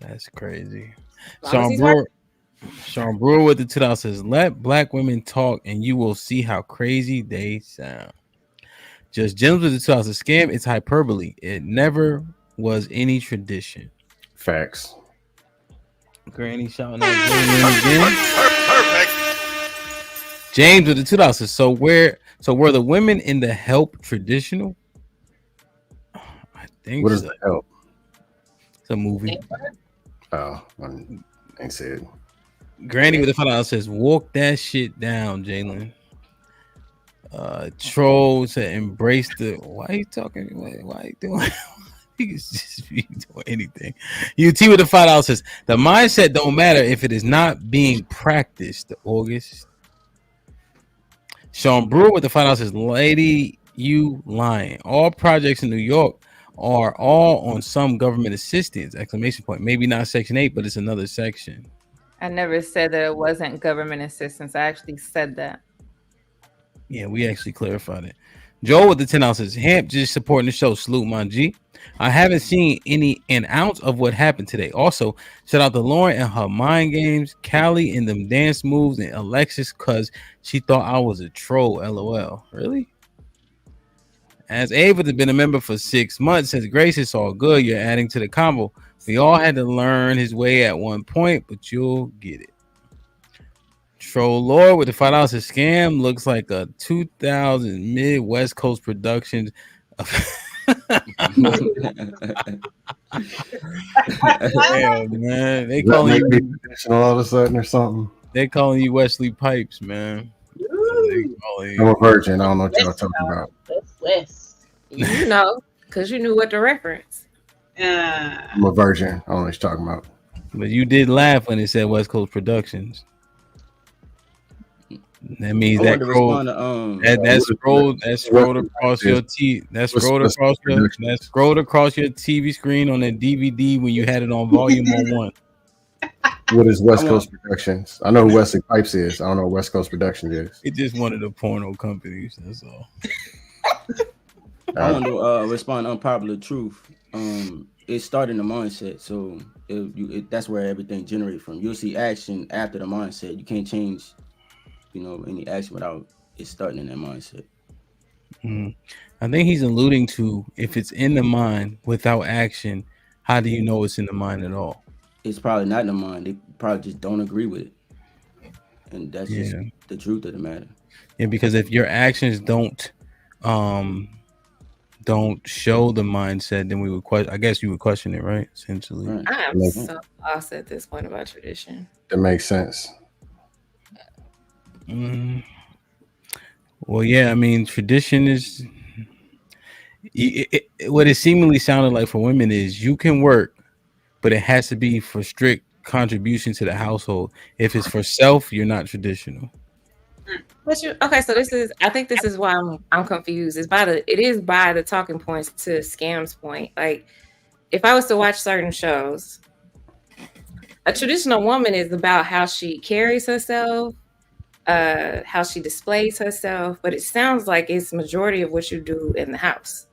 S2: That's crazy.
S20: Sean
S2: Brewer with the $2 says, let black women talk and you will see how crazy they sound. Just Gems with the $2 says, scam, it's hyperbole. It never was any tradition.
S5: Facts.
S2: Granny shouting out again. Perfect. James with the $2 says, so were the women in the Help traditional? I think
S5: what is the Help?
S2: It's a movie.
S5: Oh, I ain't said.
S2: Granny with the $5 says, walk that shit down, Jalen. Troll said, embrace the. Why are you talking? Why are you doing? He can just be doing anything. UT with the $5 says, the mindset don't matter if it is not being practiced. August. Sean Brewer with the $5 says, lady, you lying. All projects in New York are all on some government assistance, exclamation point. Maybe not Section 8, but it's another section.
S21: I never said that it wasn't government assistance. I actually said that.
S2: Yeah, we actually clarified it. Joel with the $10 says, Hamp just supporting the show. Salute, my G. I haven't seen an ounce of what happened today. Also, shout out to Lauren and her mind games, Callie and them dance moves, and Alexis because she thought I was a troll. LOL. Really? As Ava has been a member for 6 months, says Grace, it's all good. You're adding to the combo. We all had to learn his way at one point, but you'll get it. Troll Lord with the $5 says, scam looks like a 2000 Midwest Coast Productions. Damn, man. They calling you
S5: traditional all of a sudden or something.
S2: They calling you Wesley Pipes, man.
S5: I'm a virgin. I don't know what y'all talking about.
S20: West. You know, because you knew what to reference.
S5: I'm a virgin. I don't know what you're talking about.
S2: But you did laugh when it said West Coast Productions. That means that scrolled across your TV screen on that DVD when you had it on volume on one.
S5: What is West Coast Productions? I know who Wesley Pipes is. I don't know what West Coast Productions is.
S2: It's just one of the porno companies. That's all.
S6: I want to respond unpopular truth. It started in the mindset, so that's where everything generates from. You'll see action after the mindset. You can't change, any action without it starting in that mindset.
S2: I think he's alluding to if it's in the mind without action, how do you know it's in the mind at all?
S6: It's probably not in the mind. They probably just don't agree with it, and that's just the truth of the matter.
S2: Yeah, because if your actions don't show the mindset, then we would question. I guess you would question it, right? Essentially.
S6: Right.
S20: I am so lost at this point about tradition.
S5: That makes sense.
S2: Well, yeah, I mean, tradition is what it seemingly sounded like for women is you can work, but it has to be for strict contribution to the household. If it's for self, you're not traditional.
S20: Okay, so I think this is why I'm confused. It is by the talking points to Scam's point. Like, if I was to watch certain shows, a traditional woman is about how she carries herself, how she displays herself, but it sounds like it's majority of what you do in the house.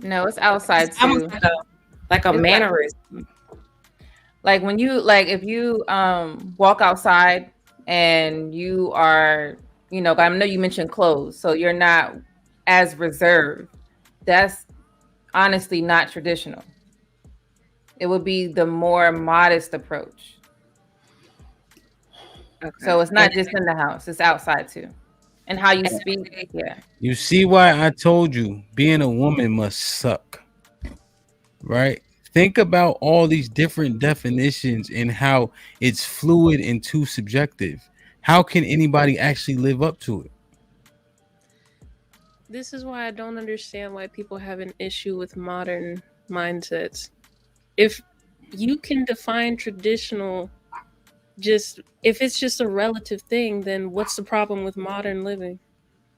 S21: No, it's outside
S20: It's
S21: too.
S20: almost like a mannerism.
S21: Like when you if you walk outside and you are, I know you mentioned clothes, so you're not as reserved. That's honestly not traditional. It would be the more modest approach. Okay. So it's not just in the house, it's outside too. And how you speak, yeah.
S2: You see why I told you being a woman must suck, right? Think about all these different definitions and how it's fluid and too subjective. How can anybody actually live up to it?
S9: This is why I don't understand why people have an issue with modern mindsets. If you can define traditional if it's just a relative thing, then what's the problem with modern living?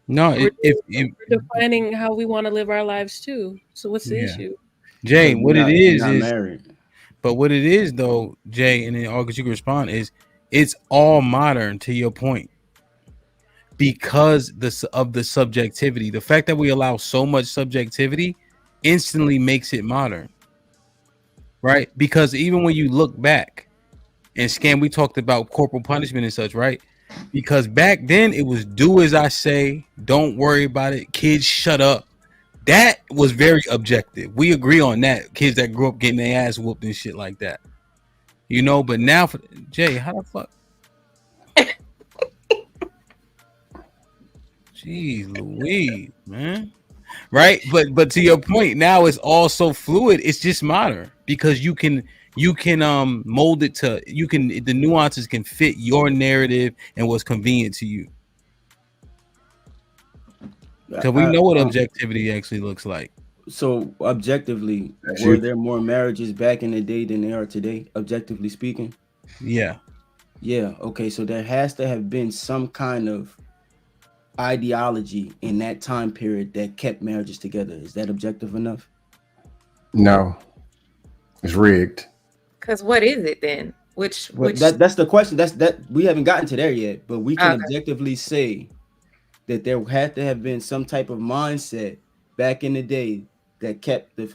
S2: No,
S9: we're defining how we want to live our lives too. So what's the issue?
S2: Jay, what it is
S6: married.
S2: But what it is though, Jay, and then August you can respond, is it's all modern to your point. Because of the subjectivity. The fact that we allow so much subjectivity instantly makes it modern. Right? Because even when you look back, and Scam, we talked about corporal punishment and such, right? Because back then it was do as I say, don't worry about it, kids shut up. That was very objective. We agree on that. Kids that grew up getting their ass whooped and shit like that. But now, Jay, how the fuck? Jeez Louise, man. Right? But to your point, now it's all so fluid. It's just modern because you can mold it to the nuances can fit your narrative and what's convenient to you. So we know what objectivity actually looks like.
S6: So objectively, were there more marriages back in the day than there are today, objectively speaking?
S2: Yeah.
S6: Okay, so there has to have been some kind of ideology in that time period that kept marriages together. Is that objective enough?
S5: No, it's rigged.
S20: Because what is it then? Which
S6: that's the question. That we haven't gotten to there yet, but we can objectively say that there had to have been some type of mindset back in the day that kept the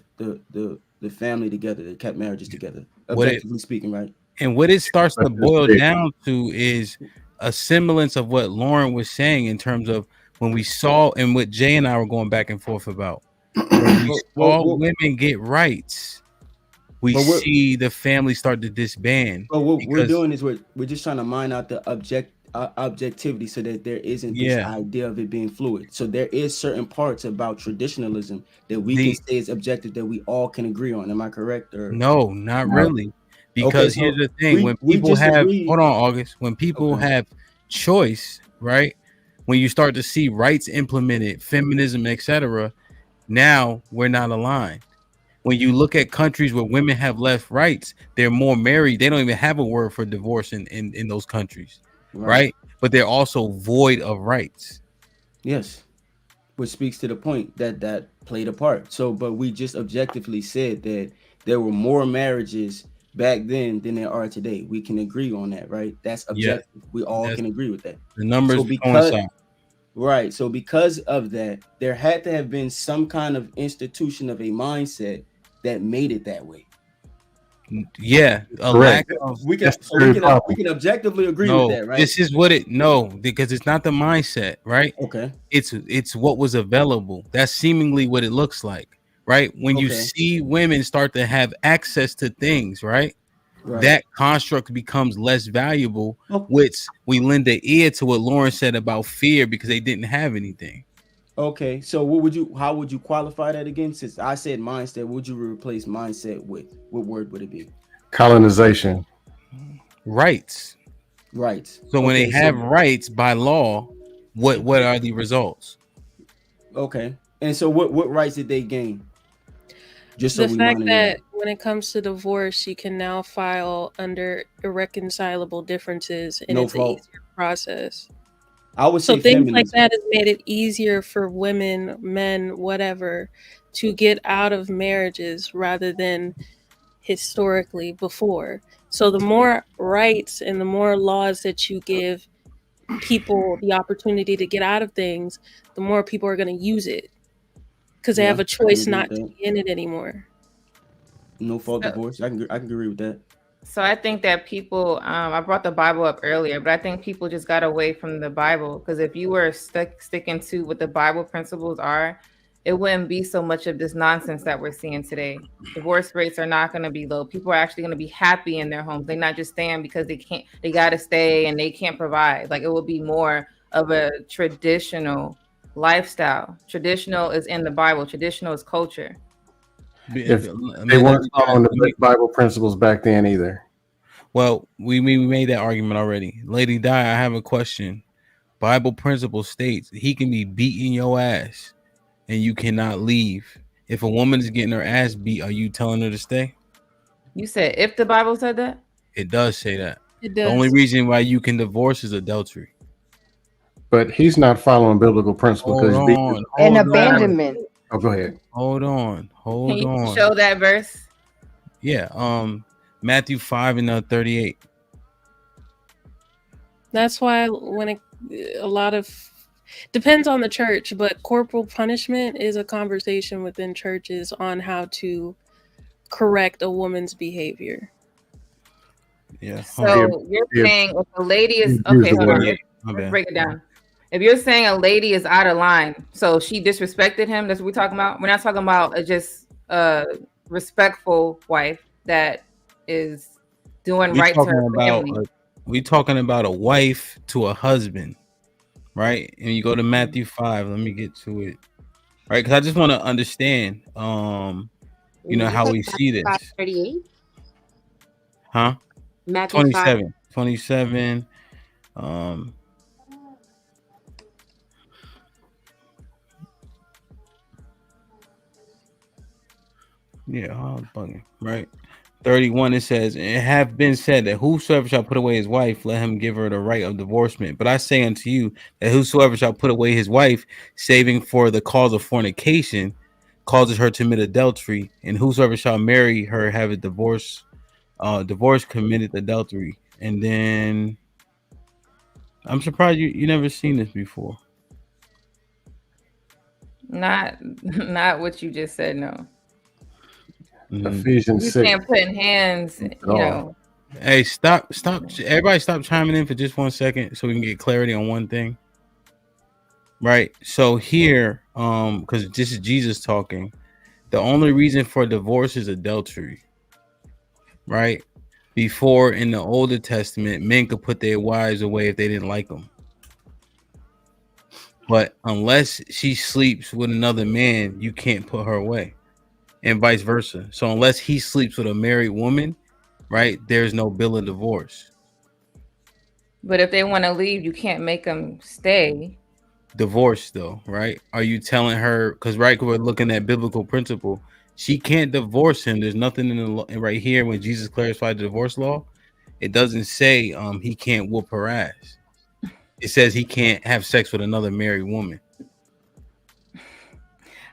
S6: family together, that kept marriages together. Objectively speaking, right?
S2: And what it starts to boil down to is a semblance of what Lauren was saying in terms of when we saw and what Jay and I were going back and forth about. When we saw women get rights, we see the family start to disband.
S6: But what we're doing is we're just trying to mine out the objectivity so that there isn't this idea of it being fluid. So there is certain parts about traditionalism that we can say is objective that we all can agree on. Am I correct? Or
S2: no, not really. Because here's the thing: when people have hold on, August, when people have choice, right? When you start to see rights implemented, feminism, etc., now we're not aligned. When you look at countries where women have less rights, they're more married. They don't even have a word for divorce in those countries, right? But they're also void of rights.
S6: Yes, which speaks to the point that played a part. So, but we just objectively said that there were more marriages back then than there are today. We can agree on that, right? That's objective. Yeah, we all can agree with that.
S2: The numbers coincide.
S6: Right. So because of that, there had to have been some kind of institution of a mindset that made it that way.
S2: Yeah,
S6: we can objectively agree with that, right?
S2: This is what because it's not the mindset, right?
S6: Okay.
S2: It's what was available. That's seemingly what it looks like, right? When you see women start to have access to things, right? that construct becomes less valuable, which we lend the ear to what Lauren said about fear because they didn't have anything.
S6: Okay, so how would you qualify that again? Since I said mindset, what would you replace mindset with? What word would it be?
S5: Colonization.
S2: Rights.
S6: Rights.
S2: So when they have rights by law, what are the results?
S6: Okay. And so what rights did they gain? Just so
S9: the
S6: we
S9: fact
S6: want to
S9: that when it comes to divorce, you can now file under irreconcilable differences, and it's an easier process.
S6: I would say
S9: things like
S6: feminism.
S9: that has made it easier for women, men, whatever, to get out of marriages rather than historically before. So the more rights and the more laws that you give people the opportunity to get out of things, the more people are going to use it because they have a choice not to be in it anymore.
S6: No fault divorce. I can agree with that.
S21: So I think that people, I brought the Bible up earlier, but I think people just got away from the Bible, because if you were sticking to what the Bible principles are, it wouldn't be so much of this nonsense that we're seeing today. Divorce rates are not going to be low. People are actually going to be happy in their homes. They're not just staying because they got to stay and they can't provide. Like, it will be more of a traditional lifestyle. Traditional is in the Bible. Traditional is culture.
S5: If they weren't following the Bible principles back then either.
S2: Well, we made that argument already. Lady Di, I have a question. Bible principle states he can be beating your ass and you cannot leave. If a woman is getting her ass beat, are you telling her to stay?
S21: You said if the Bible said that?
S2: It does say that.
S21: It
S2: The
S21: does.
S2: only reason why you can divorce is adultery.
S5: But he's not following biblical principle because
S22: And abandonment.
S5: Oh, go ahead.
S2: Hold on.
S21: Can you show that verse?
S2: Yeah. Matthew 5:38.
S9: That's why when a lot of depends on the church, but corporal punishment is a conversation within churches on how to correct a woman's behavior.
S2: Yeah.
S21: So you're saying if a lady is okay, hold on. Let's break it down. If you're saying a lady is out of line, so she disrespected him, that's what we're talking about. We're not talking about just a respectful wife that is doing right to her family.
S2: We talking about a wife to a husband, right? And you go to Matthew 5. Let me get to it, right? Because I just want to understand, you know, how we see this.
S4: 5:38.
S2: Huh?
S4: Matthew
S2: 27. 27. Yeah, I'm bugging, right? 31, it says, it have been said that whosoever shall put away his wife, let him give her the right of divorcement. But I say unto you that whosoever shall put away his wife, saving for the cause of fornication, causes her to commit adultery, and whosoever shall marry her have a divorce committed adultery. And then I'm surprised you never seen this before.
S21: Not what you just said, no.
S5: Ephesians
S21: You
S5: 6.
S21: can't put in hands, you know.
S2: Hey, stop. Everybody stop chiming in for just 1 second so we can get clarity on one thing. Right. So here, because this is Jesus talking, the only reason for divorce is adultery. Right. Before in the Older Testament, men could put their wives away if they didn't like them. But unless she sleeps with another man, you can't put her away, and vice versa. So unless he sleeps with a married woman, right, there's no bill of divorce.
S21: But if they want to leave, you can't make them stay.
S2: Divorce, though, right? Are you telling her? Because right, we're looking at biblical principle. She can't divorce him. There's nothing in the law, right here when Jesus clarified the divorce law. It doesn't say he can't whoop her ass. It says he can't have sex with another married woman.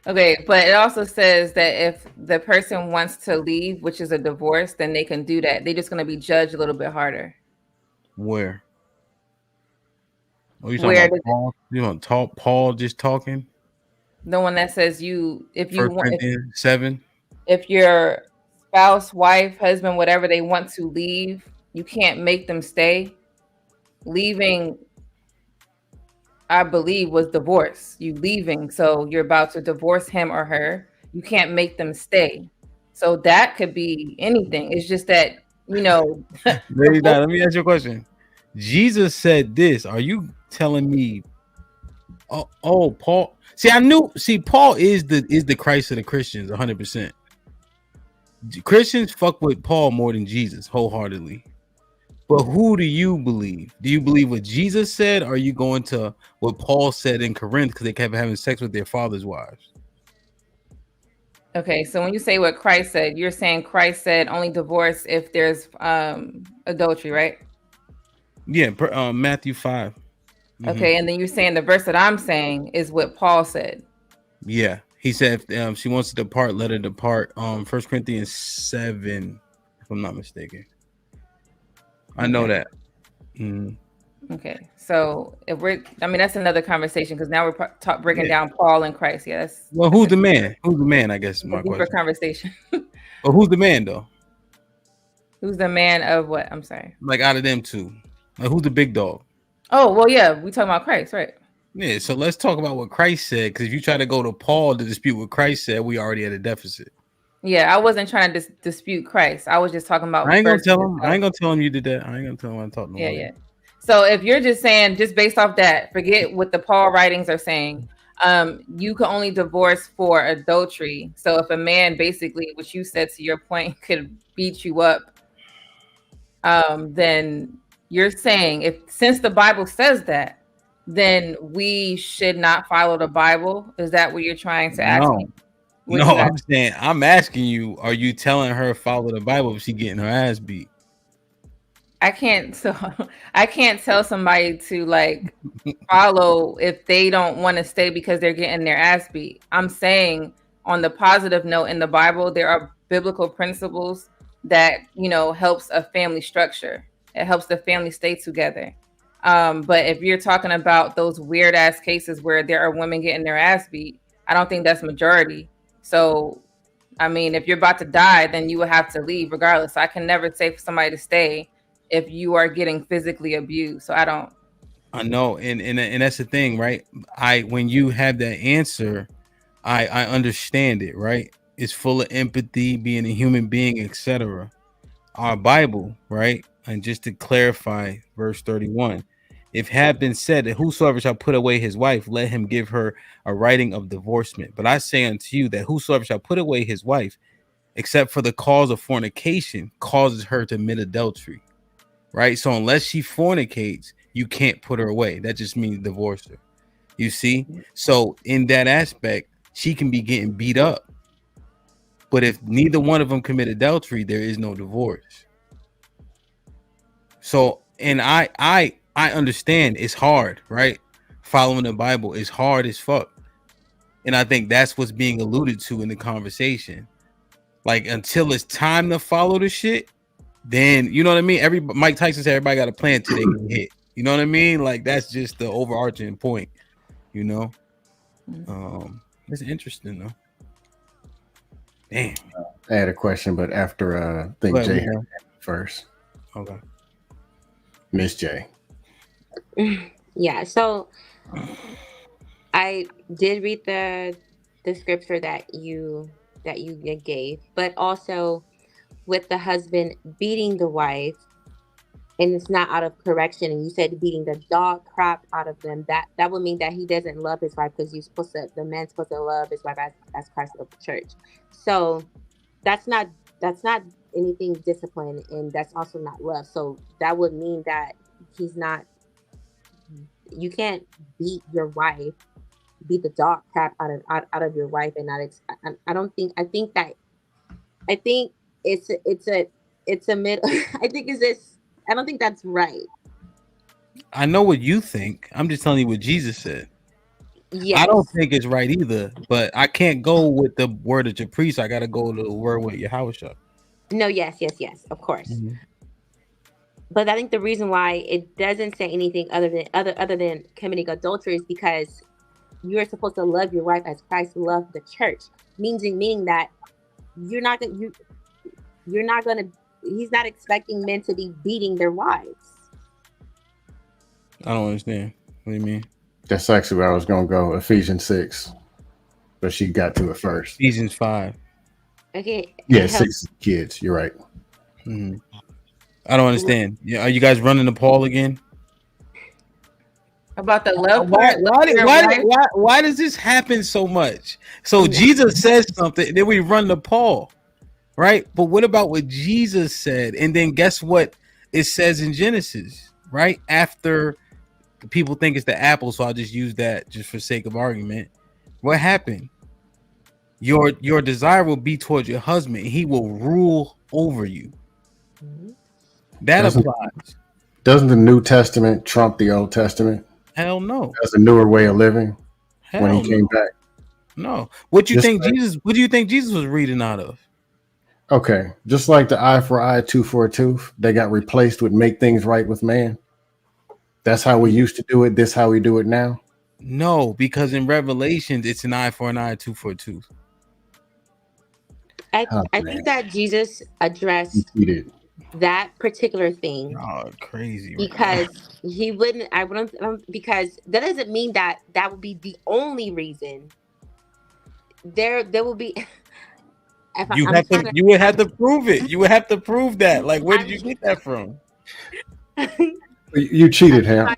S21: Okay, but it also says that if the person wants to leave, which is a divorce, then they can do that. They're just going to be judged a little bit harder.
S2: Where? Are you talking about Paul? You want to talk Paul just talking?
S21: The one that says if you want
S2: 7.
S21: If your spouse, wife, husband, whatever, they want to leave, you can't make them stay. Leaving, I believe, was divorce. You leaving, so you're about to divorce him or her. You can't make them stay. So that could be anything. It's just that, know.
S2: Let me ask you a question. Jesus said this. Are you telling me? Oh, Paul. See, Paul is the Christ of the Christians, 100%. Christians fuck with Paul more than Jesus, wholeheartedly. But who do you believe? Do you believe what Jesus said, or are you going to what Paul said in Corinth because they kept having sex with their father's wives?
S21: Okay, so when you say what Christ said, you're saying Christ said only divorce if there's adultery, right?
S2: Yeah, Matthew 5.
S21: Okay, and then you're saying the verse that I'm saying is what Paul said.
S2: Yeah, he said if she wants to depart, let her depart. 1 Corinthians 7, if I'm not mistaken. I know that.
S21: Okay, so if that's another conversation because now we're breaking down Paul and Christ. Yes.
S2: Well, who's the man? Who's the man? I guess my
S21: deeper
S2: question.
S21: Conversation.
S2: But who's the man though?
S21: Who's the man of what? I'm sorry.
S2: Like out of them two, like who's the big dog?
S21: Oh well, yeah, we talking about Christ, right?
S2: Yeah, so let's talk about what Christ said. Because if you try to go to Paul to dispute what Christ said, we already at a deficit.
S21: Yeah, I wasn't trying to dispute Christ. I was just talking about.
S2: I ain't gonna tell him you did that. I ain't gonna tell him I talked to him.
S21: Yeah. So if you're just saying, just based off that, forget what the Paul writings are saying. You can only divorce for adultery. So if a man, basically, what you said to your point, could beat you up, then you're saying since the Bible says that, then we should not follow the Bible. Is that what you're trying to ask me?
S2: No, I'm asking you, are you telling her follow the Bible if she getting her ass beat?
S21: I can't tell somebody to like follow if they don't want to stay because they're getting their ass beat. I'm saying on the positive note, in the Bible, there are biblical principles that, helps a family structure. It helps the family stay together. But if you're talking about those weird ass cases where there are women getting their ass beat, I don't think that's majority. So, I mean, if you're about to die, then you will have to leave regardless. I can never say for somebody to stay if you are getting physically abused. So
S2: I know, and that's the thing, right? When you have that answer, I understand it, right? It's full of empathy, being a human being, etc. Our Bible, right? And just to clarify, verse 31, if had been said that whosoever shall put away his wife, let him give her a writing of divorcement. But I say unto you that whosoever shall put away his wife, except for the cause of fornication, causes her to commit adultery. Right? So unless she fornicates, you can't put her away. That just means divorce her. You see? So in that aspect, she can be getting beat up. But if neither one of them commit adultery, there is no divorce. So, and I understand it's hard, right? Following the Bible is hard as fuck. And I think that's what's being alluded to in the conversation. Like until it's time to follow the shit, then you know what I mean? Mike Tyson said everybody got a plan till they get hit. You know what I mean? Like that's just the overarching point, It's interesting though. Damn.
S5: I had a question, but after I think Jay first.
S2: Okay.
S5: Miss J.
S4: Yeah, so I did read the scripture that you gave, but also with the husband beating the wife, and it's not out of correction, and you said beating the dog crap out of them, that would mean that he doesn't love his wife, because the man's supposed to love his wife as Christ loved the church. So that's not anything discipline, and that's also not love. So that would mean that you can't beat your wife, beat the dog crap out of your wife, and I think it's a mid. I don't think that's right.
S2: I know what you think. I'm just telling you what Jesus said. Yes. I don't think it's right either, but I can't go with the word of your priest. I got to go to the word with your house.
S4: No, yes, of course. Mm-hmm. But I think the reason why it doesn't say anything other than committing adultery is because you're supposed to love your wife as Christ loved the church, meaning that he's not expecting men to be beating their wives.
S2: I don't understand. What do you mean?
S5: That's actually where I was going to go. Ephesians 6. But she got to it first.
S2: Ephesians 5.
S4: Okay.
S5: Yeah, 6 kids. You're right.
S2: Mm-hmm. I don't understand. Yeah, are you guys running the poll again?
S21: About the love part.
S2: Why does this happen so much? So Jesus says something, then we run the poll, right? But what about what Jesus said? And then guess what it says in Genesis, right? After people think it's the apple, so I'll just use that just for sake of argument. What happened? Your desire will be towards your husband, and he will rule over you. That applies.
S5: Doesn't the New Testament trump the Old Testament?
S2: Hell no.
S5: That's a newer way of living. When he came back.
S2: No. What do you think Jesus was reading out of?
S5: Okay, just like the eye for eye, tooth for a tooth, they got replaced with make things right with man. That's how we used to do it. This how we do it now.
S2: No, because in Revelations, it's an eye for an eye, tooth for a tooth.
S4: I think that Jesus addressed that particular thing.
S2: Oh, crazy!
S4: Because he wouldn't. I wouldn't. Because that doesn't mean that would be the only reason. There will be.
S2: You would have to prove it. You would have to prove that. Like, where did you get that from?
S5: You cheated, Ham.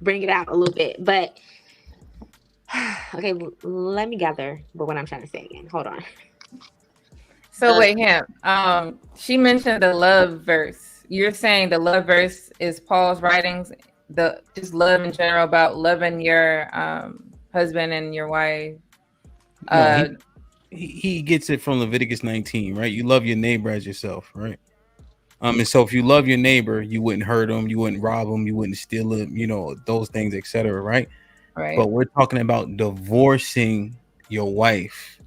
S4: Bring it out a little bit, but okay. Let me gather. But what I'm trying to say again. Hold on.
S21: So wait, Ham. She mentioned the love verse. You're saying the love verse is Paul's writings, just love in general, about loving your husband and your wife.
S2: No, he gets it from Leviticus 19, right? You love your neighbor as yourself, right? And so if you love your neighbor, you wouldn't hurt him, you wouldn't rob him, you wouldn't steal him, those things, etc. Right?
S21: Right.
S2: But we're talking about divorcing your wife.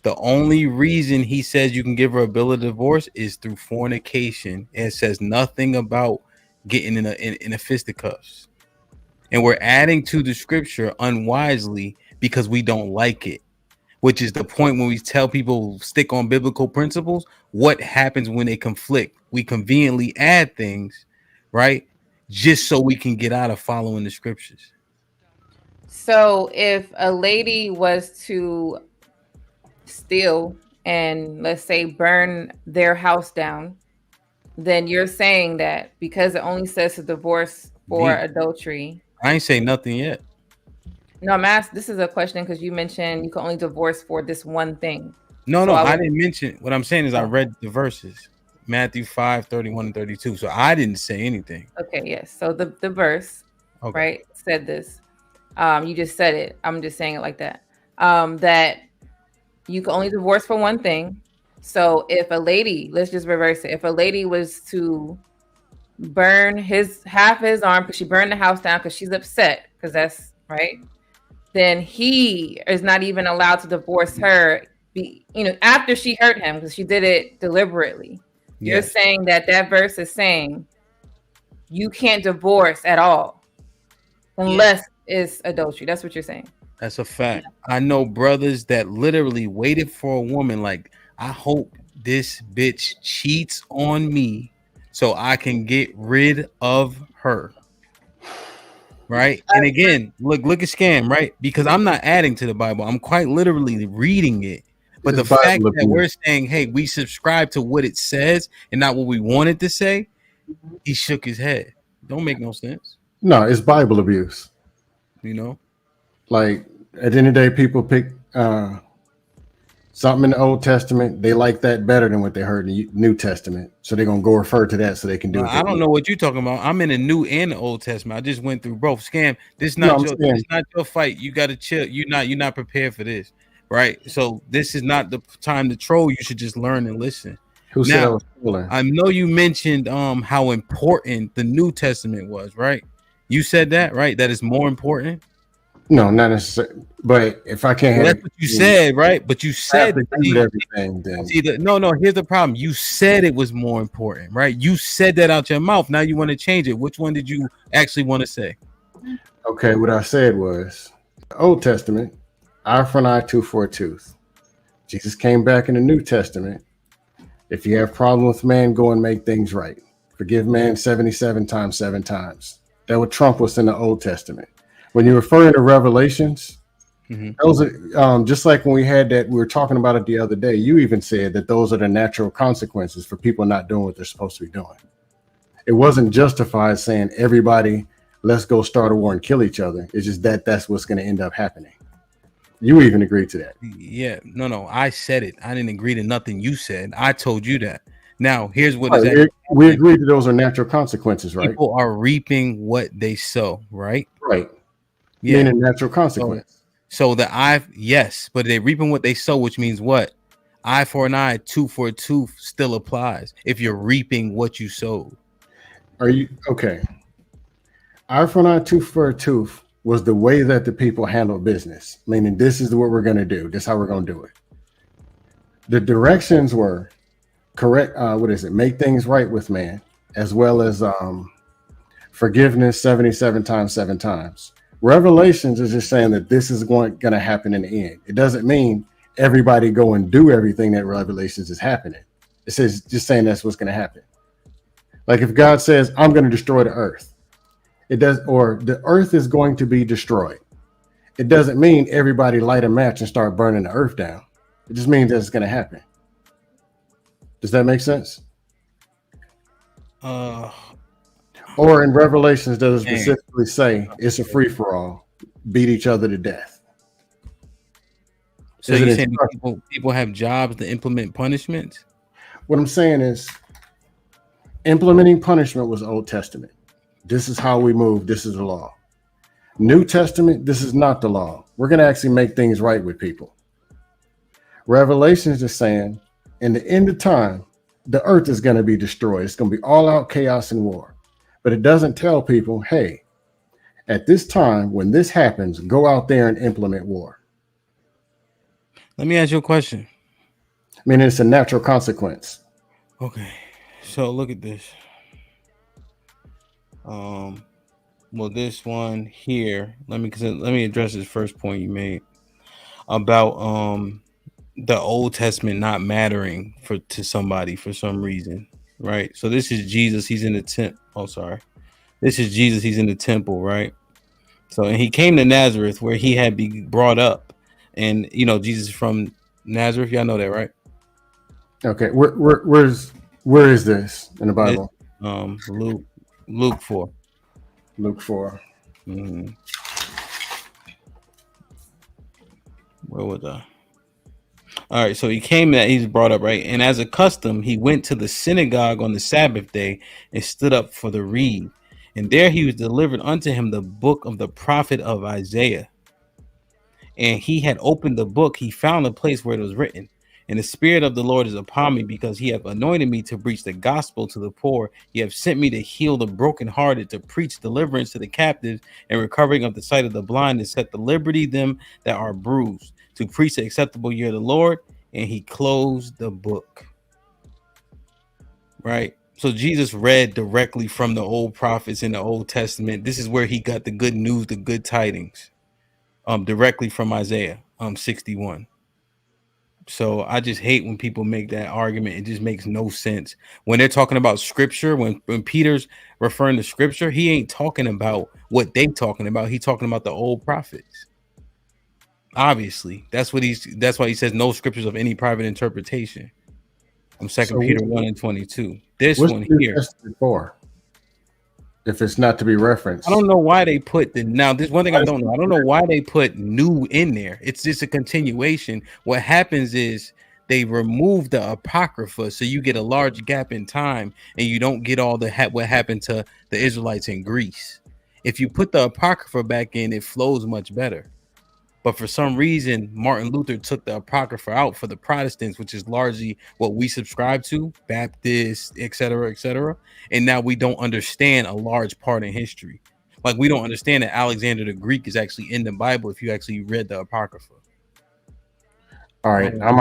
S2: The only reason he says you can give her a bill of divorce is through fornication. And it says nothing about getting in a fisticuffs. And we're adding to the scripture unwisely because we don't like it, which is the point when we tell people stick on biblical principles. What happens when they conflict? We conveniently add things, right? Just so we can get out of following the scriptures.
S21: So if a lady was to steal and let's say burn their house down, then you're saying that because it only says to divorce for adultery.
S2: I ain't say nothing yet.
S21: No, I'm asked. This is a question because you mentioned you can only divorce for this one thing.
S2: No, I didn't mention. What I'm saying is I read the verses, Matthew 5:31 and 32. So I didn't say anything.
S21: Okay, yes. So the verse, right, said this. You just said it. I'm just saying it like that. That you can only divorce for one thing. So if a lady, let's just reverse it. If a lady was to burn half his arm because she burned the house down because she's upset, because that's right, then he is not even allowed to divorce her, after she hurt him because she did it deliberately. Yes. You're saying that verse is saying you can't divorce at all unless it's adultery. That's what you're saying.
S2: That's a fact. I know brothers that literally waited for a woman like, I hope this bitch cheats on me so I can get rid of her. Right? And again, look at scam, right? Because I'm not adding to the Bible. I'm quite literally reading it. But the fact that we're saying, hey, we subscribe to what it says and not what we wanted to say, he shook his head. Don't make no sense.
S5: No, it's Bible abuse.
S2: Like
S5: at the end of the day, people pick something in the Old Testament. They like that better than what they heard in the New Testament. So they're going to go refer to that so they can do it.
S2: I don't know what you're talking about. I'm in the New and the Old Testament. I just went through both. Scam. This is not your fight. You got to chill. You're not prepared for this. Right. So this is not the time to troll. You should just learn and listen. I know you mentioned how important the New Testament was, right? You said that, right? That is more important.
S5: No, not necessarily. But if I can't,
S2: that's what you said, right? But you said
S5: everything. Then
S2: no. Here's the problem. You said it was more important, right? You said that out your mouth. Now you want to change it. Which one did you actually want to say?
S5: Okay, what I said was Old Testament, eye for an eye, tooth for a tooth. Jesus came back in the New Testament. If you have problem with man, go and make things right. Forgive man 77 times 7 times. That would trump what's in the Old Testament. When you're referring to Revelations, Those are just like when we had that, we were talking about it the other day. You even said that those are the natural consequences for people not doing what they're supposed to be doing. It wasn't justified saying everybody, let's go start a war and kill each other. It's just that that's what's going to end up happening. You even agreed to that.
S2: Yeah, no, I said it. I didn't agree to nothing you said. I told you that. Now, here's what
S5: we agreed that those are natural consequences, right?
S2: People are reaping what they sow, right?
S5: Right.
S2: Yeah.
S5: Meaning natural consequence.
S2: So yes, but they're reaping what they sow, which means what? Eye for an eye, tooth for a tooth still applies if you're reaping what you sowed.
S5: Are you okay? Eye for an eye, tooth for a tooth was the way that the people handled business, meaning this is what we're going to do. This is how we're going to do it. The directions were correct. Make things right with man, as well as forgiveness 77 times 7 times. Revelations is just saying that this is going to happen in the end. It doesn't mean everybody go and do everything that Revelations is happening. It says just saying that's what's going to happen. Like if God says, I'm going to destroy the earth, it does, or the earth is going to be destroyed. It doesn't mean everybody light a match and start burning the earth down. It just means that it's going to happen. Does that make sense? Or in Revelations, does it specifically say it's a free for all, beat each other to death?
S2: So you're saying people have jobs to implement punishments?
S5: What I'm saying is implementing punishment was Old Testament. This is how we move. This is the law. New Testament, this is not the law. We're going to actually make things right with people. Revelations is saying in the end of time, the earth is going to be destroyed. It's going to be all out chaos and war. But it doesn't tell people, hey, at this time, when this happens, go out there and implement war.
S2: Let me ask you a question.
S5: I mean, it's a natural consequence.
S2: Okay. So look at this. Well, this one here, let me address this first point you made about the Old Testament not mattering to somebody for some reason, right? So this is Jesus, he's in the temple. Oh, sorry. This is Jesus, he's in the temple, right? So and he came to Nazareth where he had been brought up, and Jesus is from Nazareth. Y'all know that, right?
S5: Okay, where is this in the Bible?
S2: Luke 4.
S5: Luke 4.
S2: Mm-hmm. Where was I? All right, so he came that he's brought up, right? And as a custom, he went to the synagogue on the Sabbath day and stood up for the read. And there he was delivered unto him the book of the prophet of Isaiah. And he had opened the book, he found a place where it was written, and the Spirit of the Lord is upon me, because he hath anointed me to preach the gospel to the poor. He hath sent me to heal the brokenhearted, to preach deliverance to the captives, and recovering of the sight of the blind, to set the liberty them that are bruised, to preach the acceptable year of the Lord. And he closed the book. Right? So Jesus read directly from the old prophets in the Old Testament. This is where he got the good news, the good tidings, directly from Isaiah 61. So I just hate when people make that argument. It just makes no sense. When they're talking about scripture, when Peter's referring to scripture, he ain't talking about what they talking about. He's talking about the old prophets. Obviously, that's why he says no scriptures of any private interpretation. From 2 Peter 1:22. This one here.
S5: For? If it's not to be referenced.
S2: I don't know why they put this one thing I don't know. I don't know why they put new in there. It's just a continuation. What happens is they remove the Apocrypha, so you get a large gap in time and you don't get all what happened to the Israelites in Greece. If you put the Apocrypha back in, it flows much better. But for some reason, Martin Luther took the Apocrypha out for the Protestants, which is largely what we subscribe to, Baptists, etc., etc. And now we don't understand a large part in history. Like we don't understand that Alexander the Greek is actually in the Bible if you actually read the Apocrypha.
S5: All right, I'm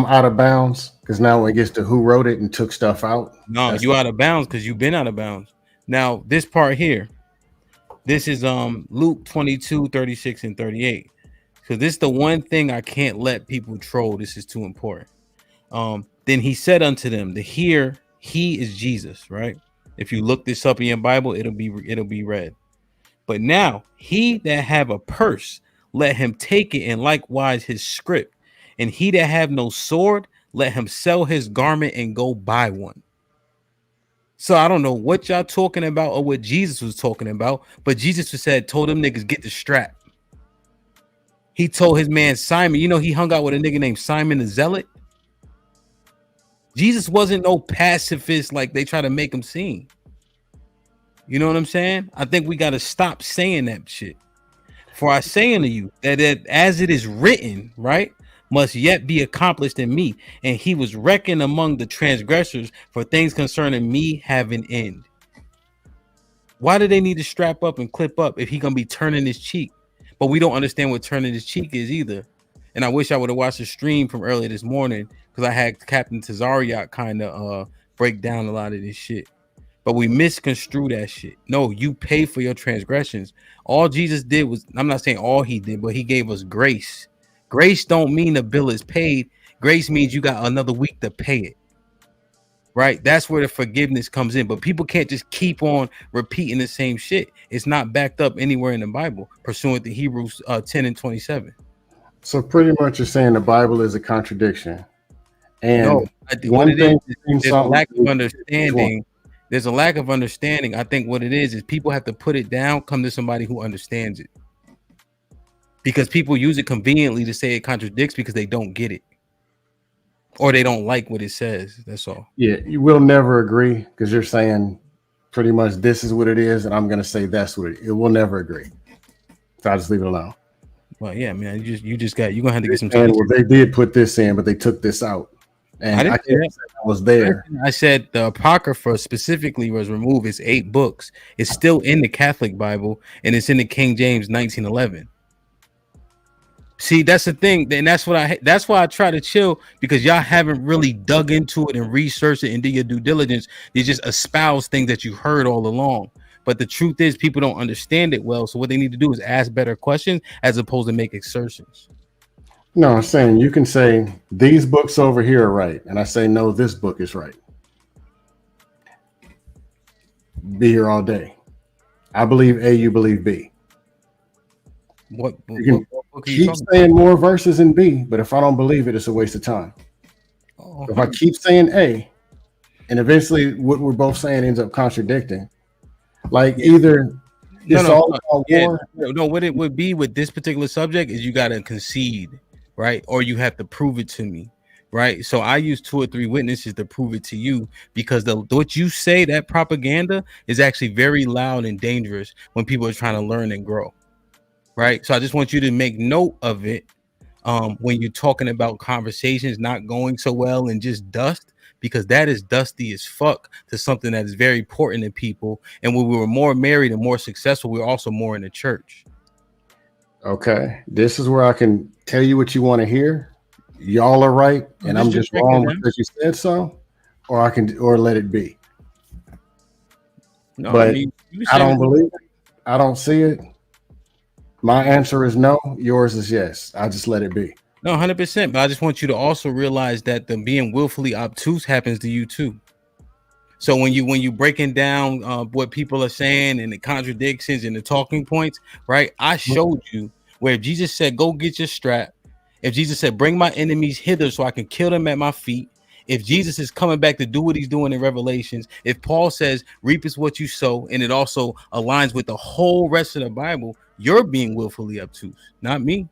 S5: out of bounds because now it gets to who wrote it and took stuff out.
S2: No, you out of bounds because you've been out of bounds. Now, this part here, this is Luke 22:36 and 38. So this is the one thing I can't let people troll. This is too important. Then he said unto them, he is Jesus, right? If you look this up in your Bible, it'll be read. But now he that have a purse, let him take it, and likewise his scrip. And he that have no sword, let him sell his garment and go buy one. So I don't know what y'all talking about or what Jesus was talking about, but Jesus told them niggas get the strap. He told his man Simon, you know, he hung out with a nigga named Simon the Zealot. Jesus wasn't no pacifist like they try to make him seem. You know what I'm saying? I think we got to stop saying that shit. For I say unto you that as it is written, right, must yet be accomplished in me. And he was reckoned among the transgressors, for things concerning me have an end. Why do they need to strap up and clip up if he gonna be turning his cheek? But we don't understand what turning his cheek is either. And I wish I would have watched the stream from earlier this morning, because I had Captain Tazariak kind of break down a lot of this shit. But we misconstrue that shit. No, you pay for your transgressions. All Jesus did was, I'm not saying all he did, but he gave us grace. Grace don't mean the bill is paid. Grace means you got another week to pay it. Right? That's where the forgiveness comes in. But people can't just keep on repeating the same shit. It's not backed up anywhere in the Bible, pursuant to Hebrews 10 and 27.
S5: So pretty much you're saying the Bible is a contradiction. And
S2: no, what it is, there's a lack of understanding. There's a lack of understanding. I think what it is people have to put it down, come to somebody who understands it. Because people use it conveniently to say it contradicts because they don't get it. Or they don't like what it says. That's all. Yeah,
S5: you will never agree because you're saying pretty much this is what it is, and I'm going to say that's what it will never agree. So I'll just leave it alone.
S2: Well, yeah, man, you're gonna have to get some.
S5: And well, they did put this in, but they took this out. And I can't say I was there.
S2: I said the Apocrypha specifically was removed. It's 8 books. It's still in the Catholic Bible, and it's in the King James 1911. See, that's the thing, and that's why I try to chill, because y'all haven't really dug into it and researched it and did your due diligence. You just espouse things that you heard all along. But the truth is, people don't understand it well. So what they need to do is ask better questions as opposed to make assertions.
S5: No, I'm saying you can say these books over here are right, and I say no, this book is right. Be here all day. I believe A, you believe B.
S2: What
S5: you can keep saying more verses in B, but if I don't believe it, it's a waste of time. If I keep saying A, and eventually what we're both saying ends up contradicting, like either it's all about war.
S2: No, what it would be with this particular subject is you got to concede, right? Or you have to prove it to me, right? So I use 2 or 3 witnesses to prove it to you, because what you say, that propaganda, is actually very loud and dangerous when people are trying to learn and grow, right? So I just want you to make note of it when you're talking about conversations not going so well and just dust, because that is dusty as fuck to something that is very important to people. And when we were more married and more successful, we were also more in the church.
S5: Okay, this is where I can tell you what you want to hear. Y'all are right, and I'm just wrong because you said so, or let it be. No, but I don't believe it. I don't see it. My answer is no. Yours is yes. I just let it be.
S2: No, 100%. But I just want you to also realize that the being willfully obtuse happens to you too. So when you breaking down what people are saying and the contradictions and the talking points, right? I showed you where if Jesus said, "Go get your strap," if Jesus said, "Bring my enemies hither so I can kill them at my feet," if Jesus is coming back to do what he's doing in Revelations, if Paul says, "Reap is what you sow," and it also aligns with the whole rest of the Bible, you're being willfully obtuse, not me.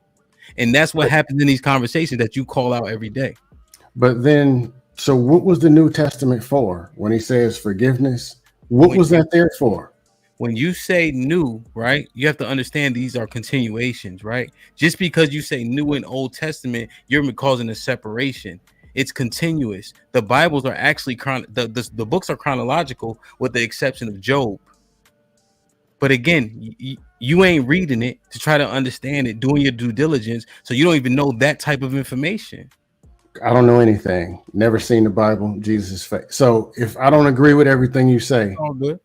S2: And that's what happens in these conversations that you call out every day.
S5: But then, so what was the New Testament for when he says forgiveness? What was that there for?
S2: When you say new, right, you have to understand these are continuations, right? Just because you say new in Old Testament, you're causing a separation. It's continuous. The Bibles are actually the books are chronological, with the exception of Job. But again, you ain't reading it to try to understand it, doing your due diligence, so you don't even know that type of information.
S5: I don't know anything. Never seen the Bible, Jesus' face. So if I don't agree with everything you say,
S2: all good.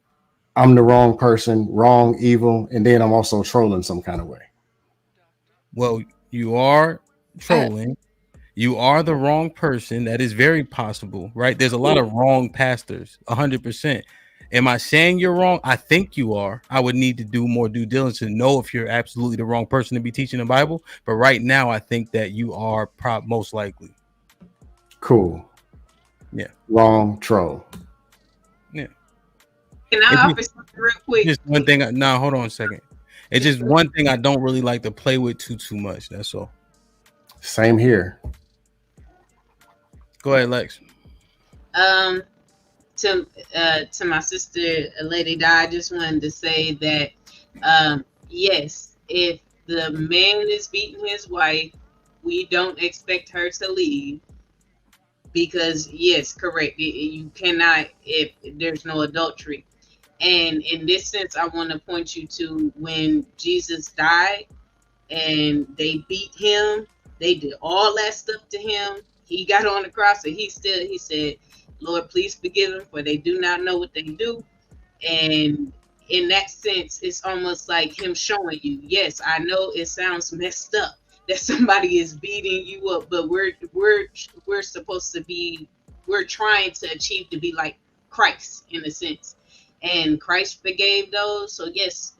S5: I'm the wrong person, wrong, evil, and then I'm also trolling some kind of way.
S2: Well, you are trolling. You are the wrong person. That is very possible, right? There's a lot of wrong pastors, 100%. Am I saying you're wrong? I think you are. I would need to do more due diligence to know if you're absolutely the wrong person to be teaching the Bible. But right now, I think that you are most likely.
S5: Cool.
S2: Yeah.
S5: Wrong troll.
S2: Yeah.
S19: Can I offer something real quick?
S2: Just one thing. No, hold on a second. It's just one thing I don't really like to play with too much. That's all.
S5: Same here.
S2: Go ahead, Lex.
S19: To my sister, Lady Di, I just wanted to say that yes, if the man is beating his wife, we don't expect her to leave, because yes, correct, you cannot if there's no adultery. And in this sense, I want to point you to when Jesus died and they beat him, they did all that stuff to him. He got on the cross and he said, Lord, please forgive them, for they do not know what they do. And in that sense, it's almost like him showing you, yes, I know it sounds messed up that somebody is beating you up, but we're supposed to be, we're trying to achieve to be like Christ in a sense. And Christ forgave those. So yes,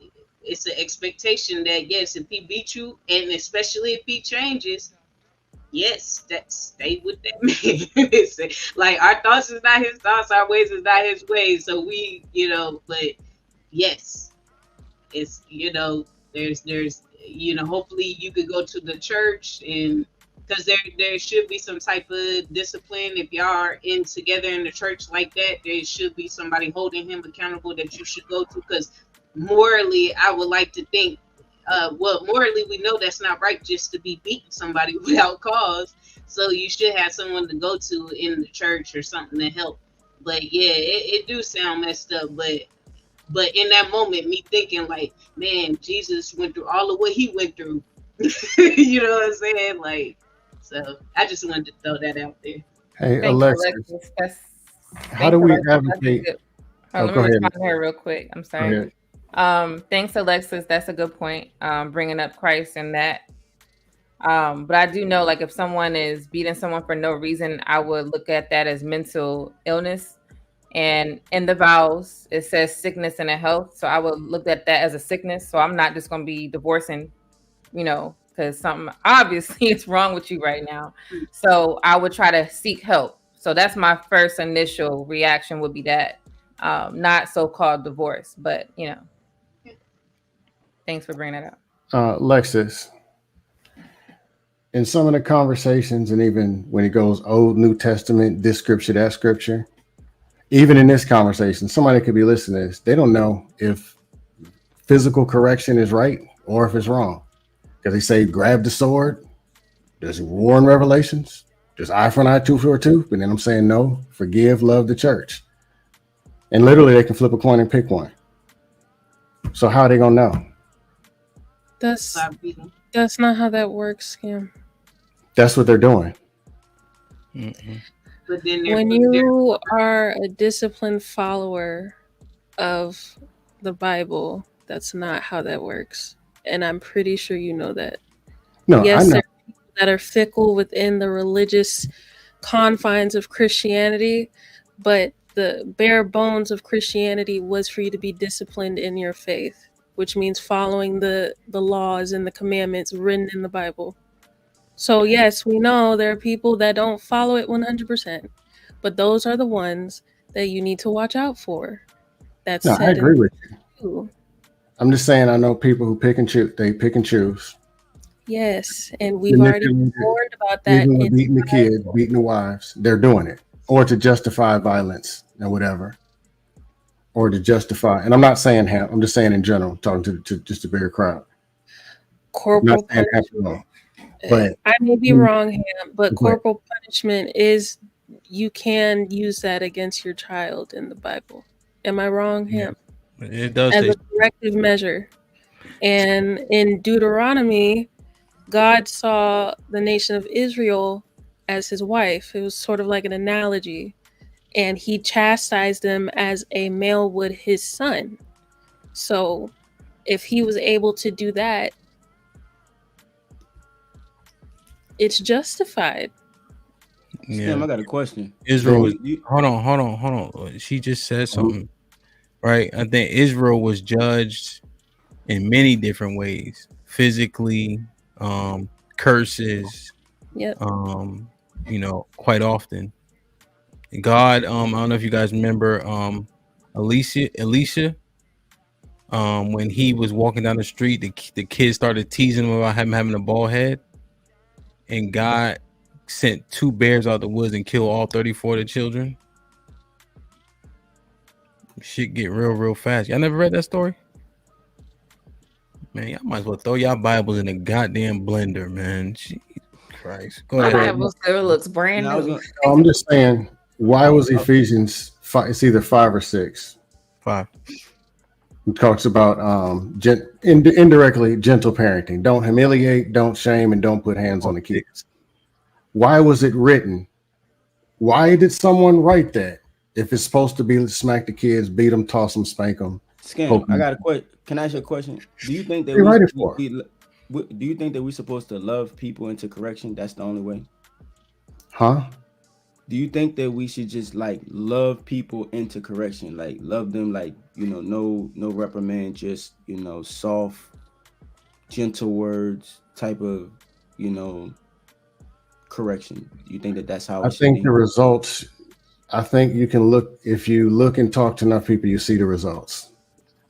S19: it's an expectation that yes, if he beat you, and especially if he changes, yes, that stay with that man. Like our thoughts is not his thoughts, our ways is not his ways. So we, but yes, it's there's hopefully you could go to the church, and because there should be some type of discipline. If y'all are in together in the church like that, there should be somebody holding him accountable that you should go to, because morally I would like to think morally we know that's not right just to be beating somebody without cause. So you should have someone to go to in the church or something to help. But yeah, it do sound messed up, but in that moment, me thinking like, man, Jesus went through all of what he went through. You know what I'm saying? Like, so I just wanted to throw that out there.
S5: Hey,
S21: Thanks,
S5: Alexis, how do we advocate?
S21: Let me respond to her real quick. I'm sorry. Thanks, Alexis. That's a good point. Bringing up Christ and that. But I do know, like, if someone is beating someone for no reason, I would look at that as mental illness. And in the vows, it says sickness and a health. So I would look at that as a sickness. So I'm not just going to be divorcing, because something obviously is wrong with you right now. So I would try to seek help. So that's my first initial reaction would be that, not so-called divorce, but, thanks for bringing that up.
S5: Lexus, in some of the conversations, and even when it goes Old, New Testament, this scripture, that scripture, even in this conversation, somebody could be listening to this. They don't know if physical correction is right or if it's wrong. Because they say, grab the sword. There's war in Revelations. There's eye for an eye, tooth for a tooth. But then I'm saying, no, forgive, love the church. And literally they can flip a coin and pick one. So how are they going to know?
S9: That's not how that works, Cam.
S5: That's what they're doing.
S2: Mm-mm.
S19: But then
S9: when you are a disciplined follower of the Bible, that's not how that works. And I'm pretty sure you know that.
S5: No,
S9: yes,
S5: I know.
S9: there are people that are fickle within the religious confines of Christianity, but the bare bones of Christianity was for you to be disciplined in your faith, which means following the laws and the commandments written in the Bible. So yes, we know there are people that don't follow it 100%, but those are the ones that you need to watch out for. That's
S5: no, I agree with
S9: you.
S5: I'm just saying I know people who pick and choose. They pick and choose.
S9: Yes, and we've already warned about that.
S5: Beating the kids, beating the wives. They're doing it. Or to justify violence and whatever. Or to justify, and I'm not saying half, I'm just saying in general, talking to just a bigger crowd.
S9: Corporal punishment.
S5: But
S9: I may be wrong, Ham, but corporal punishment is, you can use that against your child in the Bible. Am I wrong, Ham?
S2: It does.
S9: As a corrective measure. And in Deuteronomy, God saw the nation of Israel as his wife. It was sort of like an analogy. And he chastised them as a male would his son. So if he was able to do that, it's justified.
S6: Yeah, I got a question.
S2: Israel was, hold on. She just said something. right? I think Israel was judged in many different ways, physically, curses,
S9: Yep.
S2: Quite often. God, I don't know if you guys remember Elisha, when he was walking down the street, the kids started teasing him about him having a bald head, and God sent 2 bears out the woods and killed all 34 of the children. Shit get real fast. Y'all never read that story? Man, y'all might as well throw y'all Bibles in a goddamn blender, man. Jesus Christ. Go
S21: My
S2: ahead.
S21: Bible still looks brand new.
S5: I'm just saying, why was Ephesians 5? It's either 5 or 6.
S2: 5.
S5: It talks about indirectly gentle parenting. Don't humiliate, don't shame, and don't put hands on the kids. Why was it written? Why did someone write that? If it's supposed to be smack the kids, beat them, toss them, spank them.
S6: Scam, I got a question. Can I ask you a question? Do you think that do you think that we're supposed to love people into correction? That's the only way.
S5: Huh?
S6: Do you think that we should just like love people into correction, like love them, like no reprimand, just soft, gentle words type of correction? You think that that's how
S5: I think the results. I think you can look, if you look and talk to enough people, you see the results.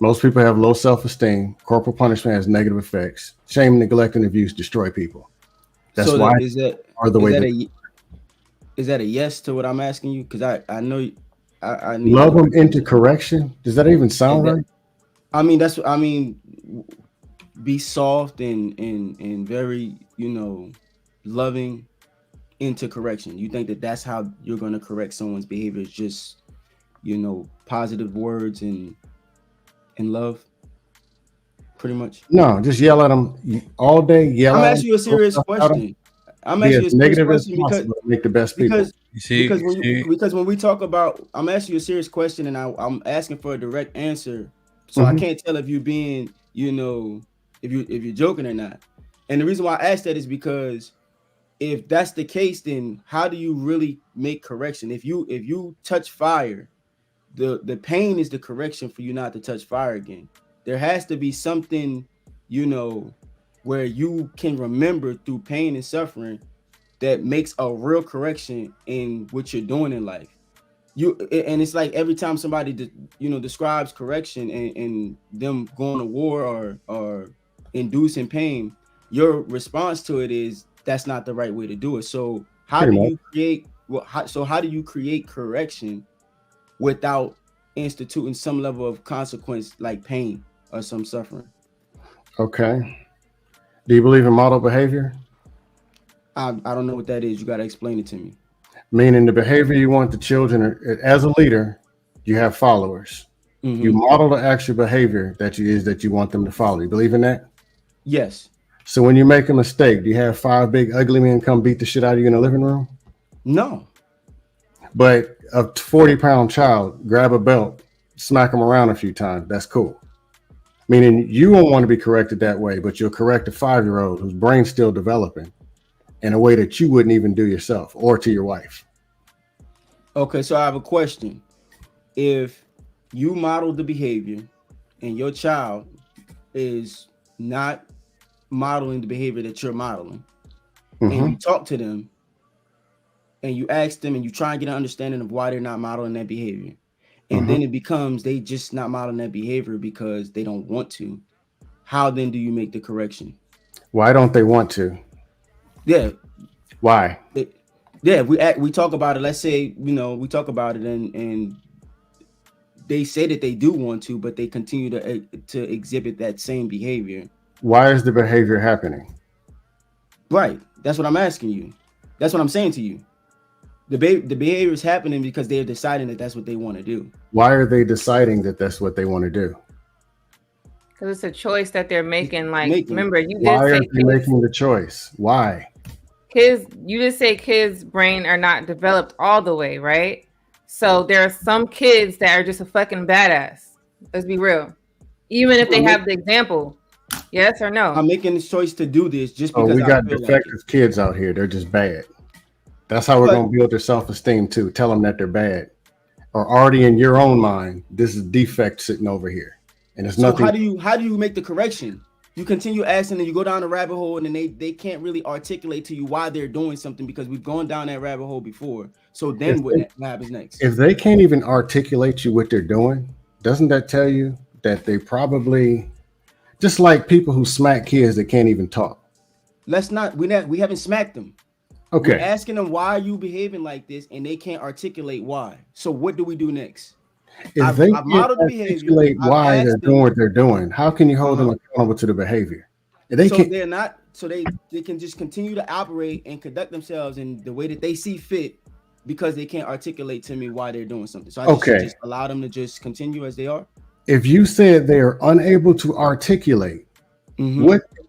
S5: Most people have low self-esteem. Corporal punishment has negative effects. Shame, neglect, and abuse destroy people. That's
S6: so
S5: why
S6: is that a yes to what I'm asking you? Because I know I need
S5: love them into correction. Does that even sound right?
S6: I mean, be soft and very loving into correction. You think that that's how you're going to correct someone's behavior? Is just positive words and love, pretty much?
S5: No, just yell at them all day.
S6: I'm asking you a serious question. I'm asking you a serious question because
S5: make the best people.
S6: Because when we talk about, I'm asking you a serious question and I'm asking for a direct answer, so I can't tell if you're being if you're joking or not. And the reason why I asked that is because if that's the case, then how do you really make correction? If you touch fire, the pain is the correction for you not to touch fire again. There has to be something, where you can remember through pain and suffering that makes a real correction in what you're doing in life. And it's like every time somebody describes correction and them going to war or inducing pain, your response to it is that's not the right way to do it. So how do you create correction without instituting some level of consequence like pain or some suffering?
S5: Okay. Do you believe in model behavior?
S6: I don't know what that is. You got to explain it to me.
S5: Meaning the behavior you want the children, as a leader, you have followers. Mm-hmm. You model the actual behavior that you want them to follow. You believe in that?
S6: Yes.
S5: So when you make a mistake, do you have 5 big ugly men come beat the shit out of you in the living room?
S6: No.
S5: But a 40-pound child, grab a belt, smack them around a few times. That's cool. Meaning you won't want to be corrected that way, but you'll correct a 5-year-old whose brain's still developing in a way that you wouldn't even do yourself or to your wife.
S6: Okay, so I have a question. If you model the behavior and your child is not modeling the behavior that you're modeling, and you talk to them and you ask them and you try and get an understanding of why they're not modeling that behavior, and then it becomes they just not modeling that behavior because they don't want to, how then do you make the correction?
S5: Why don't they want to?
S6: Yeah.
S5: Why?
S6: We talk about it. Let's say, we talk about it and they say that they do want to, but they continue to exhibit that same behavior.
S5: Why is the behavior happening?
S6: Right. That's what I'm asking you. That's what I'm saying to you. The behavior is happening because they're deciding that that's what they want to do.
S5: Why are they deciding that that's what they want to do?
S21: Because it's a choice that they're making. Remember, you did
S5: why
S21: say
S5: are they making the choice? Why?
S21: You just say kids' brain are not developed all the way, right? So there are some kids that are just a fucking badass. Let's be real. Even if they have the example. Yes or no?
S6: I'm making this choice to do this just because
S5: we got defective kids out here. They're just bad. That's how we're going to build their self-esteem too. Tell them that they're bad. are already in your own mind. This is defect sitting over here, and it's
S6: So
S5: nothing.
S6: how do you make the correction? You continue asking, and you go down the rabbit hole, and then they can't really articulate to you why they're doing something because we've gone down that rabbit hole before. So then what happens next?
S5: If they can't even articulate you what they're doing, doesn't that tell you that they probably just like people who smack kids that can't even talk?
S6: We haven't smacked them.
S5: Okay.
S6: We're asking them, why are you behaving like this? And they can't articulate why. So what do we do next?
S5: If they can't articulate why they're doing what they're doing, how can you hold them accountable to the behavior? If they can't,
S6: they're not, so they can just continue to operate and conduct themselves in the way that they see fit because they can't articulate to me why they're doing something. So I just allow them to just continue as they are.
S5: If you said they are unable to articulate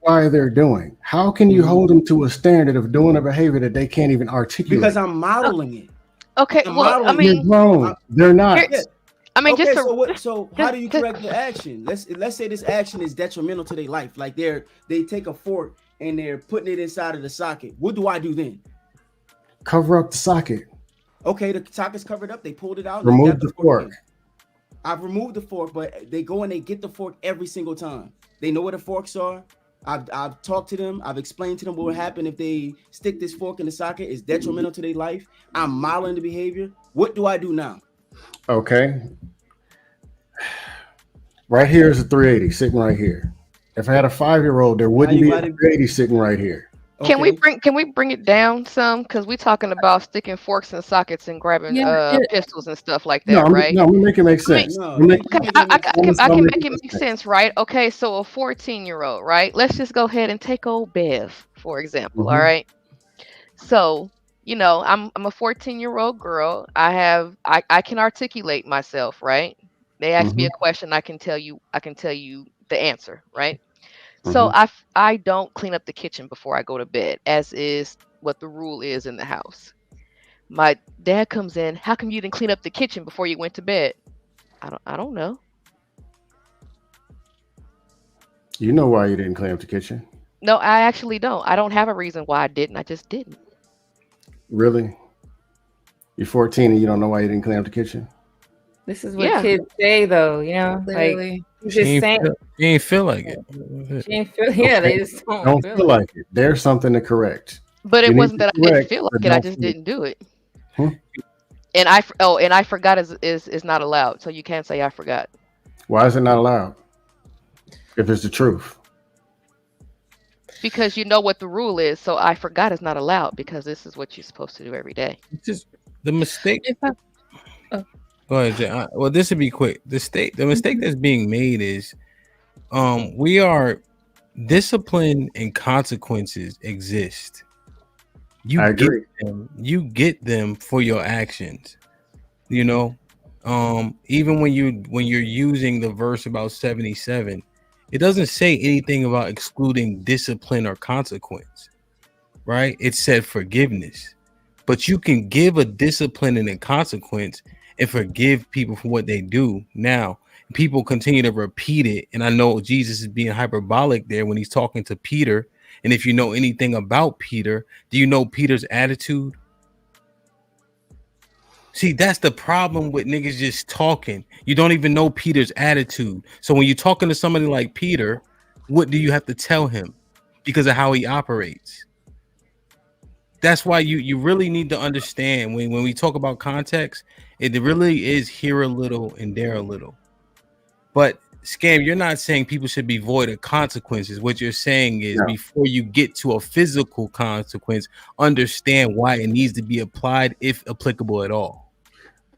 S5: why they're doing, how can you hold them to a standard of doing a behavior that they can't even articulate?
S6: Because I'm modeling it.
S13: Okay,
S6: well,
S13: I mean,
S5: you're grown. They're not.
S13: I mean,
S6: okay,
S13: just
S6: so how do you correct the action? Let's say this action is detrimental to their life. Like they take a fork and they're putting it inside of the socket. What do I do then?
S5: Cover up the socket.
S6: Okay, the socket's covered up. They pulled it out.
S5: Remove the fork.
S6: I've removed the fork, but they go and they get the fork every single time. They know where the forks are. I've talked to them. I've explained to them what would happen if they stick this fork in the socket. It's detrimental to their life. I'm modeling the behavior. What do I do now?
S5: Okay. Right here is a 380 sitting right here. If I had a 5-year-old, there wouldn't be a 380 sitting right here.
S13: Okay. Can we bring it down some? Because we're talking about sticking forks in sockets and grabbing pistols and stuff like that, right?
S5: No, we make it make sense.
S13: I can make it make sense, right? Okay, so a 14-year-old, right? Let's just go ahead and take old Bev, for example. All right. So, I'm a 14-year-old girl. I can articulate myself, right? They ask me a question, I can tell you the answer, right? So I don't clean up the kitchen before I go to bed, as is what the rule is in the house. My dad comes in, how come you didn't clean up the kitchen before you went to bed? I don't know.
S5: You know why you didn't clean up the kitchen?
S13: No, I actually don't. I don't have a reason why I didn't. I just didn't.
S5: Really? You're 14 and you don't know why you didn't clean up the kitchen?
S21: This is what kids say, though.
S9: Literally.
S21: Like just saying.
S2: You ain't feel like it.
S21: She ain't feel. Yeah, they just
S5: don't feel like it. There's something to correct.
S13: But it wasn't that I didn't feel like it. I just didn't do it. And I forgot is not allowed. So you can't say I forgot.
S5: Why is it not allowed? If it's the truth.
S13: Because you know what the rule is. So I forgot is not allowed because this is what you're supposed to do every day.
S2: Just the mistake. Go ahead, Jay. Well, this would be quick. The mistake that's being made is, we are discipline and consequences exist. I agree. You get them for your actions. Even when you're using the verse about 77, it doesn't say anything about excluding discipline or consequence, right? It said forgiveness, but you can give a discipline and a consequence and forgive people for what they do. Now, people continue to repeat it. And I know Jesus is being hyperbolic there when he's talking to Peter. And if you know anything about Peter, do you know Peter's attitude? See, that's the problem with niggas just talking. You don't even know Peter's attitude. So when you're talking to somebody like Peter, what do you have to tell him? Because of how he operates. That's why you really need to understand when we talk about context, it really is here a little and there a little. But Scam, you're not saying people should be void of consequences. What you're saying is before you get to a physical consequence, understand why it needs to be applied, if applicable at all.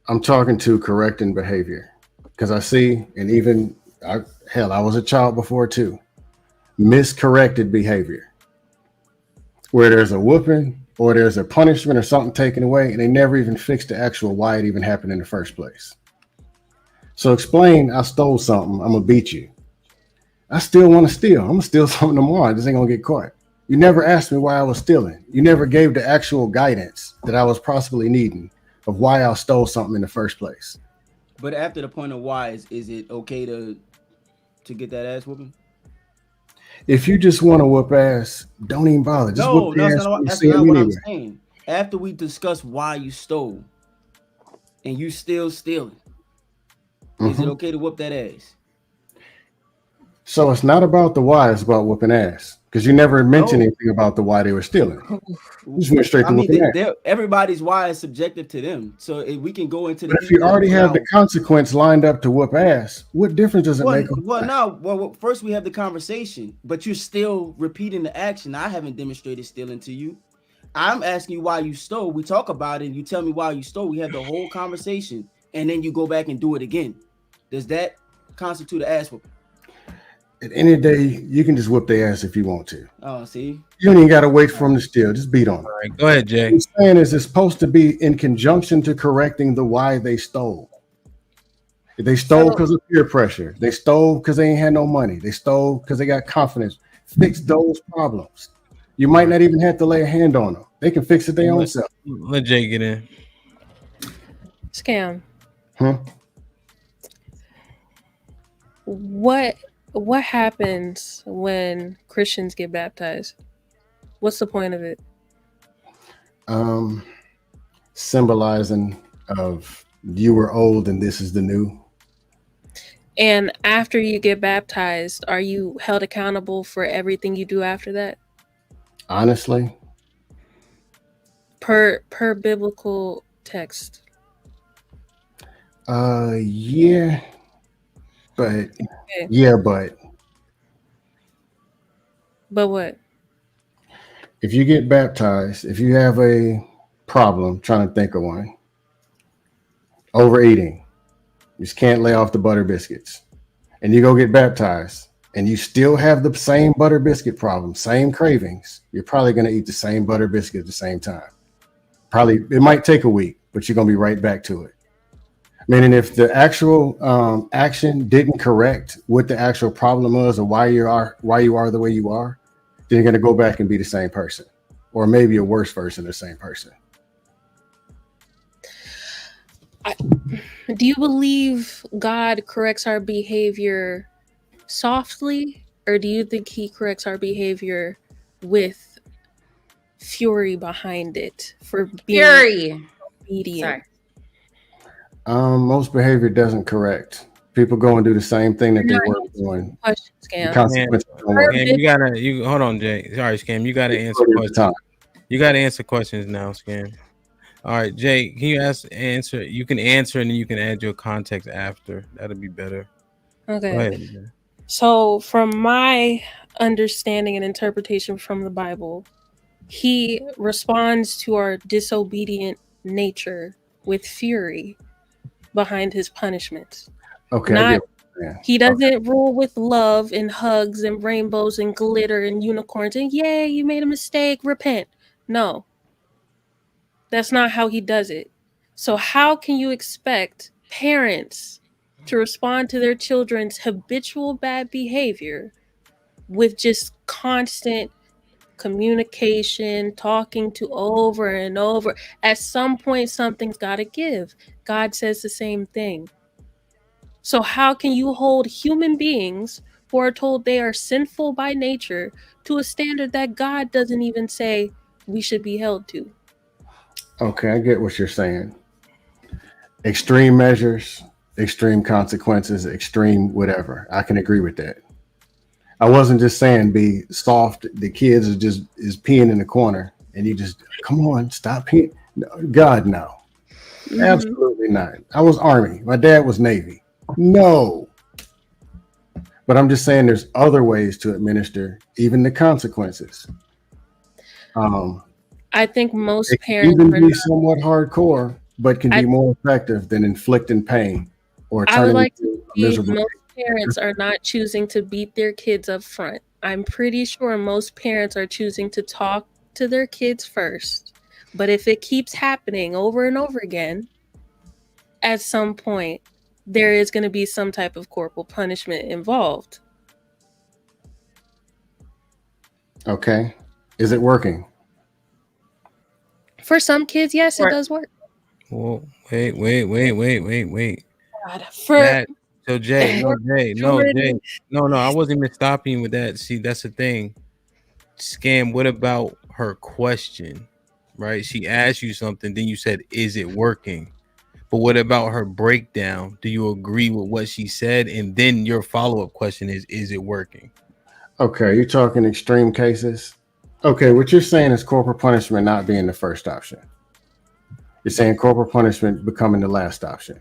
S5: I'm talking to correcting behavior because I see, and I was a child before too, miscorrected behavior where there's a whooping or there's a punishment or something taken away, and they never even fixed the actual why it even happened in the first place. So explain, I stole something, I'm gonna beat you. I still want to steal. I'm gonna steal something tomorrow. This ain't gonna get caught. You never asked me why I was stealing. You never gave the actual guidance that I was possibly needing of why I stole something in the first place.
S6: But after the point of why, is it okay to get that ass whooping?
S5: If you just want to whoop ass, don't even bother. Just whoop the ass when you see him anyway.
S6: I'm saying. After we discuss why you stole, and you still stealing, is it okay to whoop that ass?
S5: So it's not about the why, it's about whooping ass. Because you never mentioned anything about the why they were stealing. You just went straight to whooping ass.
S6: Everybody's why is subjective to them. So if we can go into the
S5: But if you already have the consequence lined up to whoop ass, what difference does it make?
S6: Well, first we have the conversation, but you're still repeating the action. I haven't demonstrated stealing to you. I'm asking you why you stole. We talk about it, and you tell me why you stole. We have the whole conversation, and then you go back and do it again. Does that constitute an ass whooping?
S5: At the end of the day, you can just whoop their ass if you want to.
S6: Oh, see?
S5: You don't even got to wait for them to steal. Just beat on them.
S2: All right, go ahead, Jay.
S5: What I'm saying is it's supposed to be in conjunction to correcting the why they stole. If they stole because of peer pressure. They stole because they ain't had no money. They stole because they got confidence. Fix those problems. You might not even have to lay a hand on them. They can fix it their own self.
S2: Let Jay get in.
S9: Scam.
S5: Huh?
S9: What happens when Christians get baptized? What's the point of it?
S5: Symbolizing of you were old and this is the new.
S9: And after you get baptized, are you held accountable for everything you do after that?
S5: Honestly,
S9: per biblical text.
S5: Yeah, but
S9: But what?
S5: If you get baptized, if you have a problem, trying to think of one, overeating, you just can't lay off the butter biscuits, and you go get baptized, and you still have the same butter biscuit problem, same cravings, you're probably going to eat the same butter biscuit at the same time. Probably, it might take a week, but you're going to be right back to it. Meaning if the actual action didn't correct what the actual problem was or why you are the way you are, then you're going to go back and be the same person, or maybe a worse version of the same person.
S9: Do you believe God corrects our behavior softly, or do you think he corrects our behavior with fury behind it for being obedient?
S20: Sorry.
S5: Most behavior doesn't correct. People go and do the same thing that they were doing.
S9: Scam.
S2: You hold on, Jay. Sorry, Scam. You gotta answer questions. You gotta answer questions now, Scam. All right, Jay. Can you answer? You can answer, and then you can add your context after. That'll be better.
S9: Okay.
S2: Go ahead.
S9: So, from my understanding and interpretation from the Bible, he responds to our disobedient nature with fury behind his punishments.
S5: Okay.
S9: He doesn't rule with love and hugs and rainbows and glitter and unicorns and yay, you made a mistake, repent. No. That's not how he does it. So how can you expect parents to respond to their children's habitual bad behavior with just constant communication, talking to over and over? At some point, something's got to give. God says the same thing. So how can you hold human beings who are told they are sinful by nature to a standard that God doesn't even say we should be held to?
S5: Okay, I get what you're saying. Extreme measures, extreme consequences, extreme whatever. I can agree with that. I wasn't just saying be soft. The kids is peeing in the corner, and you just come on, stop peeing. No, God, no, absolutely not. I was Army. My dad was Navy. No, but I'm just saying there's other ways to administer even the consequences.
S9: I think most
S5: it
S9: parents
S5: can even
S9: are
S5: be somewhat hardcore, but can be more effective than inflicting pain or
S9: I would
S5: turning
S9: like
S5: into
S9: to
S5: a
S9: believe
S5: miserable.
S9: most parents are not choosing to beat their kids up front. I'm pretty sure most parents are choosing to talk to their kids first. But if it keeps happening over and over again, at some point, there is going to be some type of corporal punishment involved.
S5: Okay, is it working?
S9: For some kids, yes, it does work.
S2: Well, wait.
S9: God,
S2: So Jay, no, I wasn't even stopping you with that. See, that's the thing. Scam, what about her question? Right? She asked you something, then you said, is it working? But what about her breakdown? Do you agree with what she said? And then your follow-up question is it working?
S5: Okay, you're talking extreme cases. Okay, what you're saying is corporal punishment not being the first option. You're saying corporal punishment becoming the last option.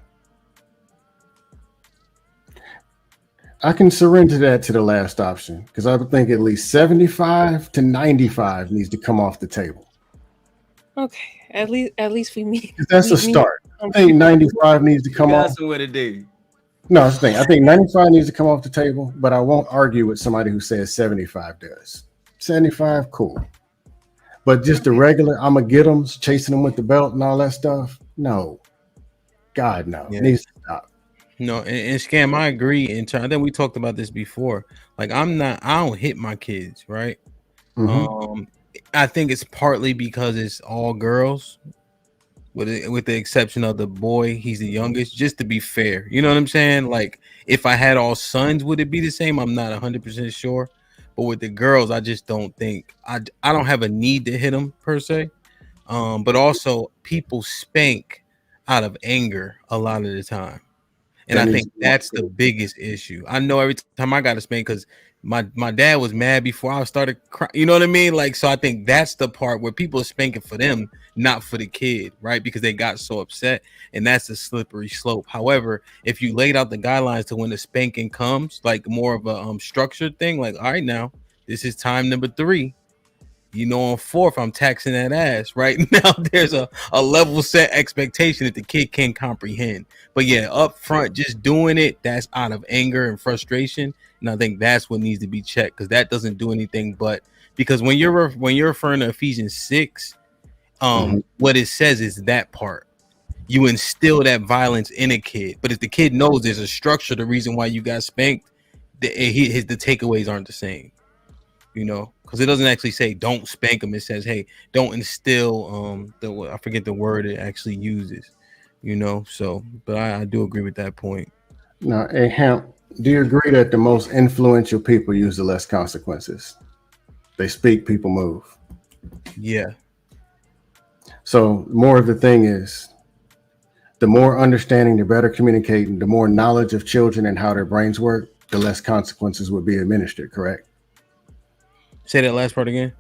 S5: I can surrender that to the last option because I would think at least 75 to 95 needs to come off the table.
S9: Okay, at least we meet.
S5: That's a start. I think 95 needs to come off.
S6: Somewhere today.
S5: No, that's the thing. I think 95 needs to come off the table, but I won't argue with somebody who says 75 does. 75, cool. But just the regular, I'm going to get them, chasing them with the belt and all that stuff. No. God, no.
S2: Yeah.
S5: It needs to stop.
S2: No, and Scam, I agree. I think we talked about this before. Like, I don't hit my kids, right?
S5: Mm-hmm.
S2: I think it's partly because it's all girls, with the exception of the boy. He's the youngest, just to be fair. You know what I'm saying? Like, if I had all sons, would it be the same? I'm not 100% sure. But with the girls, I just don't think I don't have a need to hit them per se. But also people spank out of anger a lot of the time. And I think that's the biggest issue. I know every time I got to spank because my dad was mad before I started crying. You know what I mean? Like, so I think that's the part where people are spanking for them, not for the kid, right? Because they got so upset, and that's a slippery slope. However, if you laid out the guidelines to when the spanking comes, like more of a structured thing, like, all right, now this is time number 3. You know, on 4th, I'm taxing that ass. Right now, there's a level set expectation that the kid can comprehend. But yeah, up front, just doing it, that's out of anger and frustration. And I think that's what needs to be checked, because that doesn't do anything. But because when you're referring to Ephesians 6, what it says is that part. You instill that violence in a kid. But if the kid knows there's a structure, the reason why you got spanked, the takeaways aren't the same. You know, because it doesn't actually say don't spank them. It says, hey, don't instill I forget the word it actually uses, you know. So, but I do agree with that point.
S5: Now, hey, Hamp, do you agree that the most influential people use the less consequences? They speak, people move.
S2: Yeah.
S5: So more of the thing is, the more understanding, the better communicating, the more knowledge of children and how their brains work, the less consequences would be administered, correct?
S2: Say that last part again.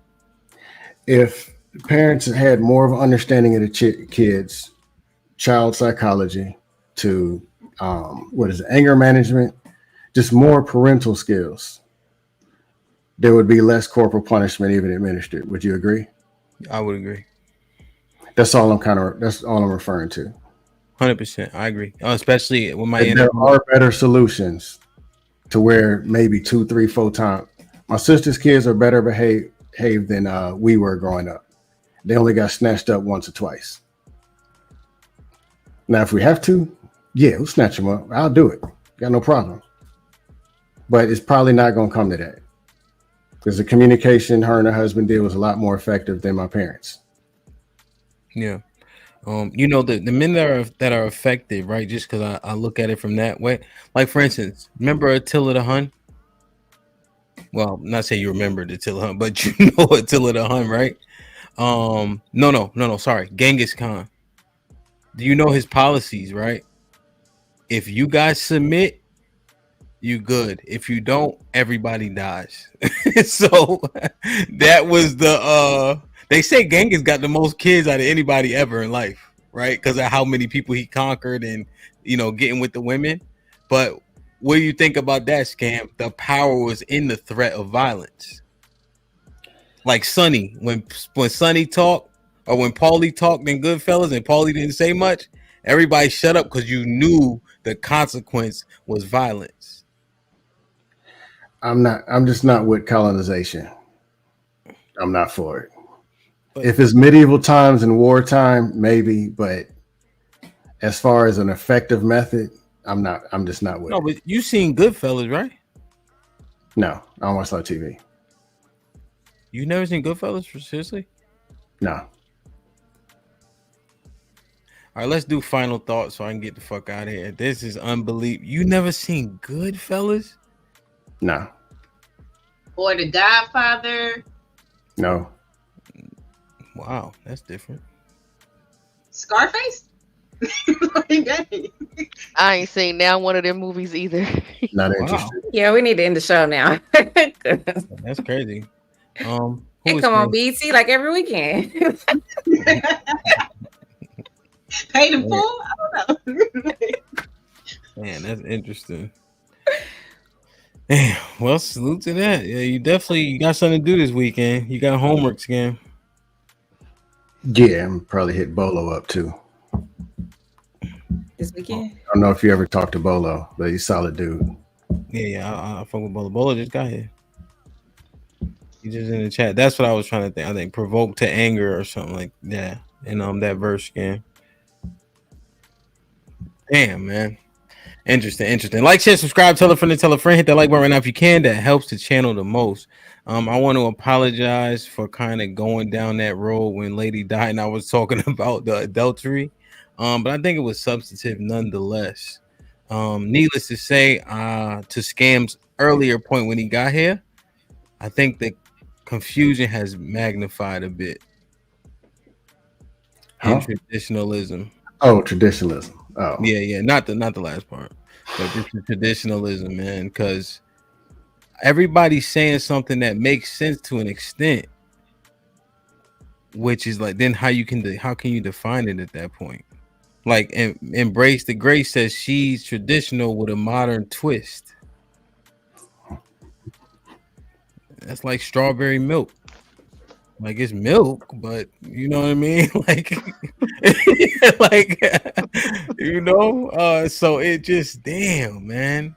S5: If parents had more of an understanding of the kids, child psychology, to anger management, just more parental skills, there would be less corporal punishment even administered. Would you agree?
S2: I would agree.
S5: That's all I'm referring to.
S2: 100%. I agree. Especially with my
S5: there are better solutions to where maybe 2, 3, 4 times. My sister's kids are better behaved than we were growing up. They only got snatched up once or twice. Now, if we have to, yeah, we'll snatch them up. I'll do it. Got no problem. But it's probably not going to come to that, because the communication her and her husband did was a lot more effective than my parents.
S2: Yeah. You know, the men that are affected, right? Just because I look at it from that way. Like, for instance, remember Attila the Hun? Well, not say you remember Attila Hun, but you know Attila the Hun, right? No, sorry. Genghis Khan. Do you know his policies, right? If you guys submit, you good. If you don't, everybody dies. So that was they say Genghis got the most kids out of anybody ever in life, right? Because of how many people he conquered and, you know, getting with the women. But what do you think about that, Scam? The power was in the threat of violence. Like Sonny, when Sonny talked, or when Paulie talked in Goodfellas and Paulie didn't say much, everybody shut up because you knew the consequence was violence.
S5: I'm just not with colonization. I'm not for it. But if it's medieval times and wartime, maybe, but as far as an effective method, I'm just not with it.
S2: No, but you seen Goodfellas, right?
S5: No, I don't watch a lot of TV.
S2: You never seen Goodfellas? Seriously?
S5: No.
S2: All right, let's do final thoughts so I can get the fuck out of here. This is unbelievable. You never seen Goodfellas?
S5: No.
S19: Or The Godfather?
S5: No.
S2: Wow, that's different.
S19: Scarface?
S13: I ain't seen now one of them movies either.
S5: Not
S2: Wow.
S5: interested.
S21: Yeah, we need to end the show now.
S2: That's crazy. Who
S21: It
S2: is
S21: come on
S2: crazy?
S21: BT like every weekend.
S19: Paid in full? I don't know.
S2: Man, that's interesting. Damn. Well, salute to that. Yeah, you got something to do this weekend. You got homework again.
S5: Yeah, I'm probably hit Bolo up too.
S21: This weekend?
S5: I don't know if you ever talked to Bolo, but he's a solid dude.
S2: Yeah, I fuck with Bolo. Bolo just got here. He just in the chat. That's what I was trying to think. I think provoke to anger or something like that. And that verse again. Damn, man. Interesting. Like, share, subscribe, tell a friend to tell a friend. Hit that like button right now if you can. That helps the channel the most. I want to apologize for kind of going down that road when Lady died and I was talking about the adultery. But I think it was substantive nonetheless. Needless to say, to Scam's earlier point when he got here, I think the confusion has magnified a bit. In traditionalism.
S5: Oh, traditionalism. Oh,
S2: yeah, not the last part, but just the traditionalism, man. Because everybody's saying something that makes sense to an extent, which is like, then how can you define it at that point? Like, Embrace the Grace says she's traditional with a modern twist. That's like strawberry milk. Like, it's milk, but you know what I mean? Like, so it just, damn, man.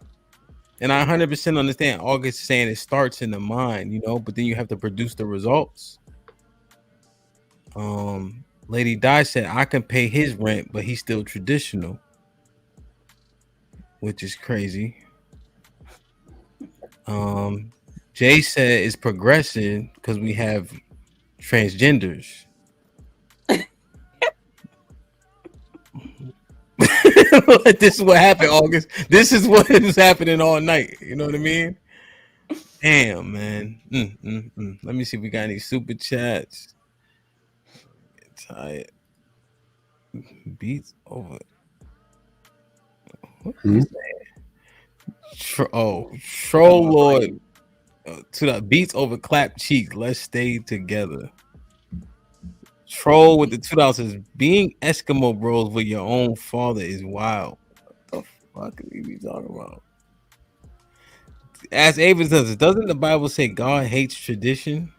S2: And I 100% understand August saying it starts in the mind, but then you have to produce the results. Lady Di said, I can pay his rent, but he's still traditional, which is crazy. Jay said it's progressing because we have transgenders. This is what happened, August. This is what is happening all night. You know what I mean? Damn, man. Let me see if we got any super chats. Get tired. Beats over. What is that? Troll Lord. To the beats over clap cheeks. Let's stay together. Troll with the $2 being Eskimo bros with your own father is wild. What the fuck are we talking about? As Ava says, doesn't the Bible say God hates tradition?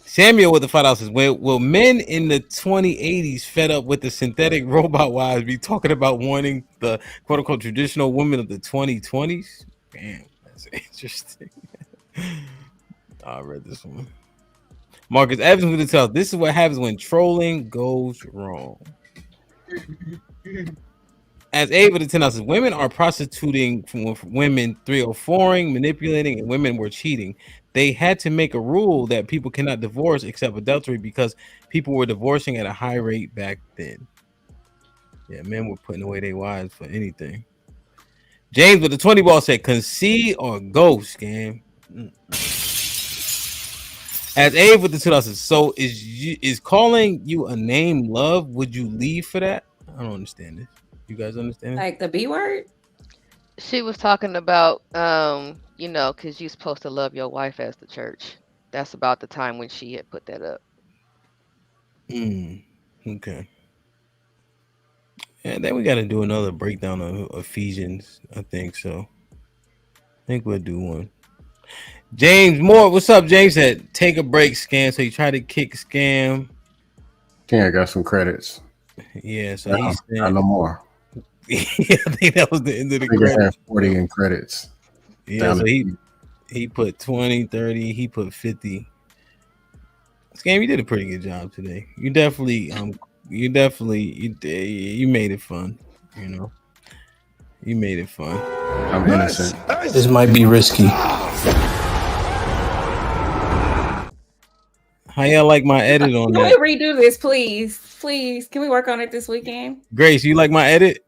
S2: Samuel with the $5 says, will men in the 2080s fed up with the synthetic robot wives be talking about wanting the quote unquote traditional women of the 2020s? Damn, that's interesting. I read this one. Marcus Evans with the tell. This is what happens when trolling goes wrong. As Ava the 10 says, women are prostituting from women 304ing, manipulating, and women were cheating. They had to make a rule that people cannot divorce except adultery because people were divorcing at a high rate back then. Yeah, men were putting away their wives for anything. James with the 20 ball said, concede or go, Scam. As Abe with the $2, so is calling you a name love? Would you leave for that? I don't understand this. You guys understand?
S21: Like the B word?
S13: She was talking about, because you're supposed to love your wife as the church. That's about the time when she had put that up.
S2: Okay. And then we got to do another breakdown of Ephesians, I think so. I think we'll do one. James Moore, what's up? James said, take a break, Scam. So you try to kick Scam.
S5: Yeah, I got some credits.
S2: Yeah, so he said,
S5: no more.
S2: Yeah, I think that was the end of the
S5: credits. I have 40
S2: credits.
S5: in credits.
S2: Yeah, so he put 20, 30, he put 50. Scam, you did a pretty good job today. You definitely you made it fun, You made it fun.
S5: I'm innocent.
S2: This might be risky. How y'all like my edit on
S21: Can
S2: that?
S21: we redo this, please? Please, can we work on it this weekend?
S2: Grace, you like my edit?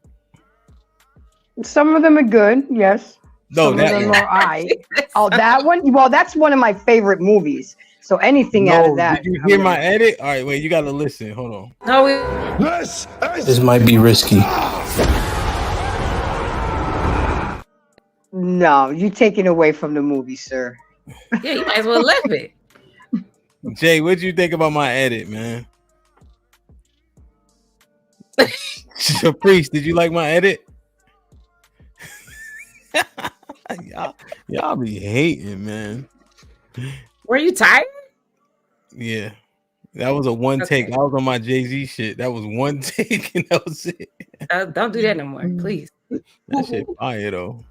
S22: Some of them are good, yes.
S2: No,
S22: Some
S2: that
S22: of them
S2: one.
S22: are I. Oh, that one? Well, that's one of my favorite movies. So anything out of
S2: No,
S22: that.
S2: did you hear my edit? All right, wait, you gotta listen. Hold on.
S22: No,
S2: This might be risky.
S22: no, you taking away from the movie, sir.
S20: Yeah, you might as well left it.
S2: Jay, what'd you think about my edit, man? Caprice, did you like my edit? y'all be hating, man.
S20: Were you tired?
S2: Yeah. That was a one take. I was on my Jay-Z shit. That was one take and that was it.
S20: Don't do that no more, please.
S2: That shit fire though.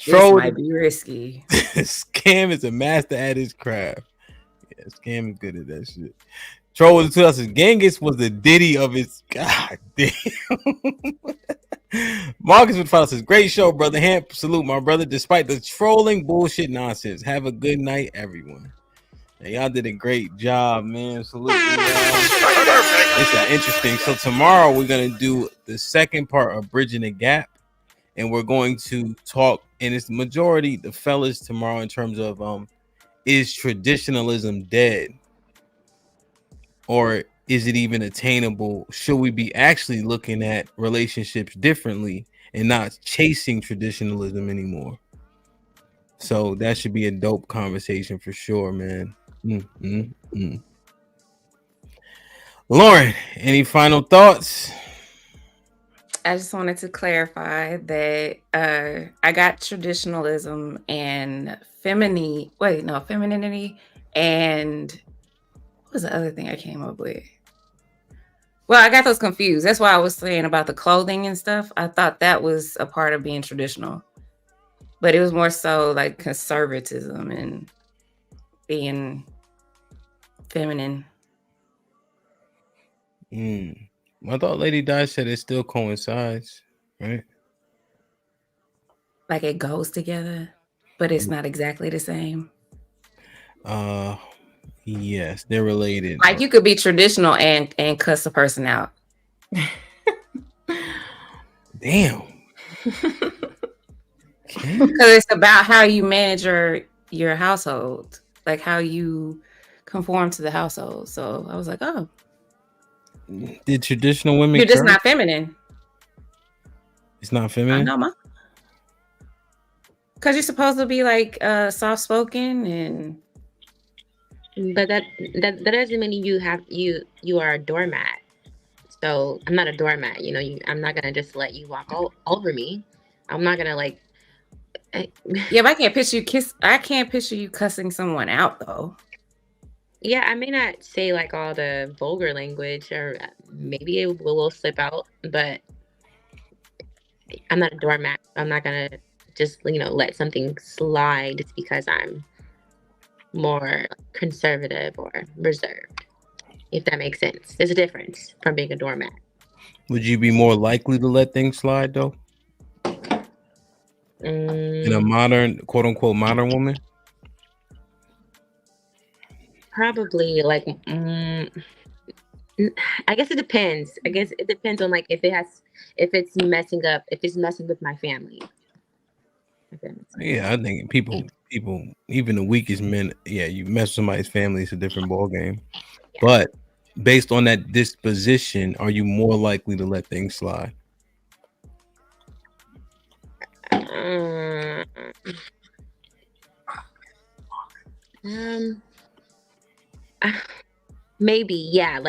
S20: This might be risky.
S2: Scam is a master at his craft. Yeah, Scam is good at that shit. Troll was 2000. Genghis was the Diddy of his. God damn. Marcus with says, great show, brother. Hand salute, my brother. Despite the trolling bullshit nonsense. Have a good night, everyone. And y'all did a great job, man. Salute. It's interesting. So tomorrow we're gonna do the second part of Bridging the Gap, and we're going to talk. And it's the majority the fellas tomorrow in terms of is traditionalism dead? Or is it even attainable? Should we be actually looking at relationships differently and not chasing traditionalism anymore? So that should be a dope conversation for sure, man. Lauren, any final thoughts?
S20: I just wanted to clarify that I got traditionalism and femininity and what was the other thing I came up with? Well, I got those confused. That's why I was saying about the clothing and stuff. I thought that was a part of being traditional, but it was more so like conservatism and being feminine.
S2: I thought Lady Di said it still coincides, right?
S20: Like it goes together, but it's not exactly the same.
S2: Yes, they're related.
S20: Like you could be traditional and cuss a person out.
S2: Damn.
S20: Because it's about how you manage your household, like how you conform to the household. So I was like, oh,
S2: Did traditional women?
S20: you're just
S2: curse?
S20: not feminine.
S2: It's not feminine.
S20: I know, because you're supposed to be like soft spoken and.
S4: But that doesn't mean you are a doormat. So I'm not a doormat. I'm not gonna just let you walk all over me. I'm not gonna like.
S20: Yeah, but I can't picture you cussing someone out though.
S4: Yeah, I may not say like all the vulgar language, or maybe it will slip out. But I'm not a doormat. I'm not gonna just let something slide just because I'm more conservative or reserved, if that makes sense. There's a difference from being a doormat.
S2: Would you be more likely to let things slide though? In a modern, quote unquote, modern woman?
S4: Probably like I guess it depends. I guess it depends on like if it's messing with my family.
S2: Yeah, I think people, even the weakest men, yeah, you mess with somebody's family, it's a different ball game. Yeah. But based on that disposition, are you more likely to let things slide?
S4: Maybe, yeah,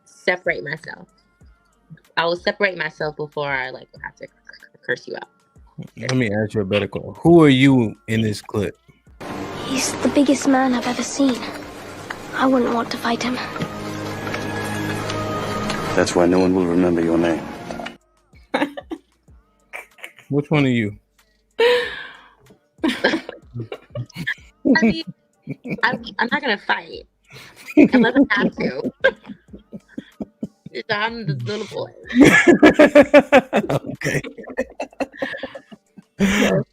S4: separate myself. I will separate myself before I have to curse you out.
S2: Let me ask you a better question. Who are you in this clip?
S3: He's the biggest man I've ever seen. I wouldn't want to fight him.
S14: That's why no one will remember your name.
S2: Which one are you?
S4: I mean, I'm not gonna fight unless I have to. I'm the little boy.
S2: Okay.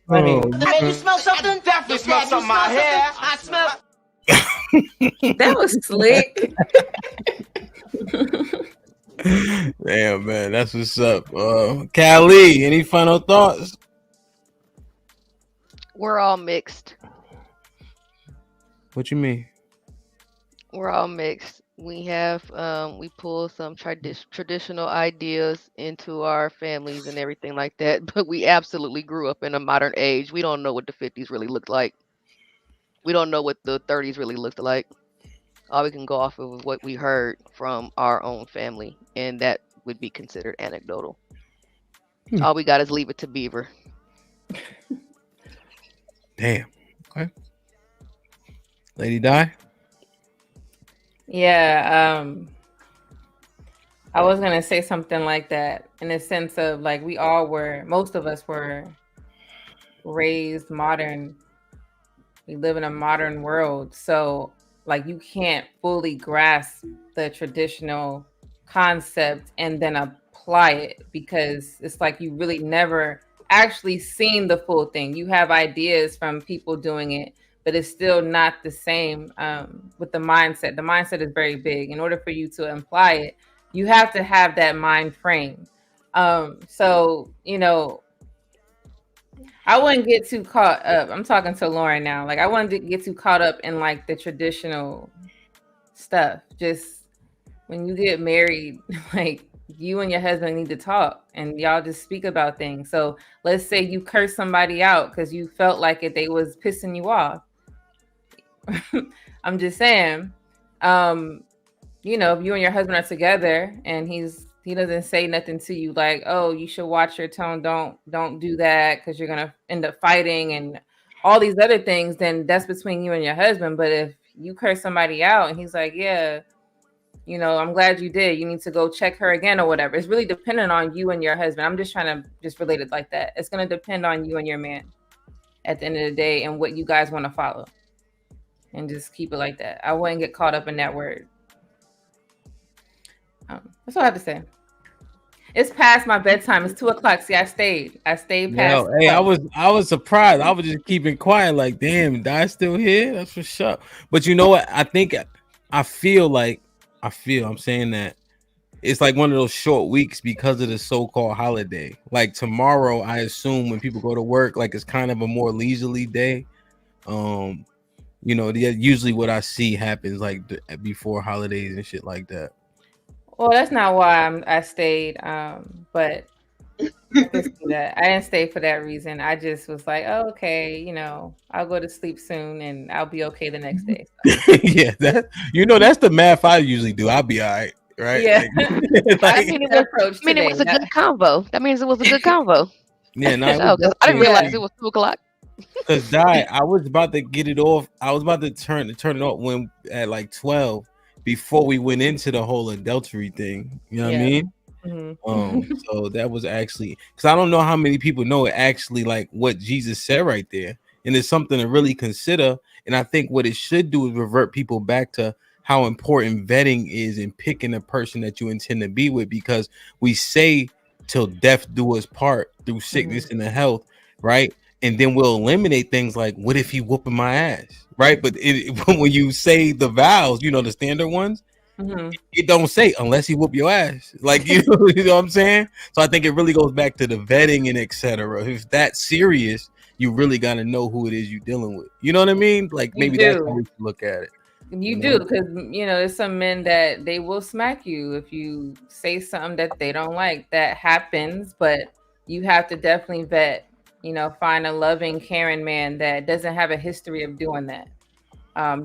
S7: Funny. Man, you smell something? I definitely smell something in my hair. I smell.
S20: That was slick.
S2: Damn, man, that's what's up. Callie, any final thoughts?
S13: We're all mixed.
S2: What you mean?
S13: We're all mixed. We have we pull some traditional ideas into our families and everything like that, but we absolutely grew up in a modern age. We don't know what the 50s really looked like. We don't know what the 30s really looked like. All we can go off of is what we heard from our own family, and that would be considered anecdotal. All we got is Leave It to Beaver.
S2: Damn. Okay. Lady Di?
S21: Yeah, I was gonna say something like that in the sense of like most of us were raised modern. We live in a modern world, so like you can't fully grasp the traditional concept and then apply it because it's like you really never actually seen the full thing. You have ideas from people doing it, but it's still not the same with the mindset. The mindset is very big. In order for you to apply it, you have to have that mind frame. So, you know, I wouldn't get too caught up. I'm talking to Lauren now. Like, I wouldn't get too caught up in like the traditional stuff. Just when you get married, like you and your husband need to talk and y'all just speak about things. So let's say you curse somebody out because you felt like they was pissing you off. I'm just saying, you know, if you and your husband are together and he doesn't say nothing to you like, oh, you should watch your tone, don't do that because you're gonna end up fighting and all these other things, then that's between you and your husband. But if you curse somebody out and he's like, yeah, you know, I'm glad you did, you need to go check her again or whatever, it's really dependent on you and your husband. I'm just trying to just relate it like that. It's going to depend on you and your man at the end of the day and what you guys want to follow, and just keep it like that. I wouldn't get caught up in that word. That's all I have to say. It's past my bedtime. It's 2:00. See, I stayed past.
S2: Hey, I was surprised. I was just keeping quiet, like, damn, Di still here? That's for sure. But you know what? I'm saying that it's like one of those short weeks because of the so-called holiday. Like tomorrow, I assume when people go to work, like it's kind of a more leisurely day. You know, usually what I see happens like before holidays and shit like that.
S21: Well, that's not why I stayed. But I can see that. I didn't stay for that reason. I just was like, oh, okay, you know, I'll go to sleep soon and I'll be okay the next day. So.
S2: Yeah, that's the math I usually do. I'll be all right, right?
S21: Yeah.
S13: I mean, it was a good convo. That means it was a good convo.
S2: Yeah, no,
S13: I didn't realize it was 2:00.
S2: Because Di, I was about to get it off. I was about to turn it off when at like 12 before we went into the whole adultery thing. You know what I mean? Mm-hmm. So that was actually because I don't know how many people know it actually like what Jesus said right there, and it's something to really consider. And I think what it should do is revert people back to how important vetting is in picking a person that you intend to be with, because we say till death do us part through sickness and the health, right? And then we'll eliminate things like, what if he whooping my ass, right? But when you say the vows, you know, the standard ones, it don't say unless he whoop your ass, like you know what I'm saying. So I think it really goes back to the vetting and etc. If that's serious, you really got to know who it is you're dealing with. You know what I mean? Like maybe that's how we look at it.
S21: You do, because you know there's some men that they will smack you if you say something that they don't like. That happens, but you have to definitely vet. You know, find a loving, caring man that doesn't have a history of doing that.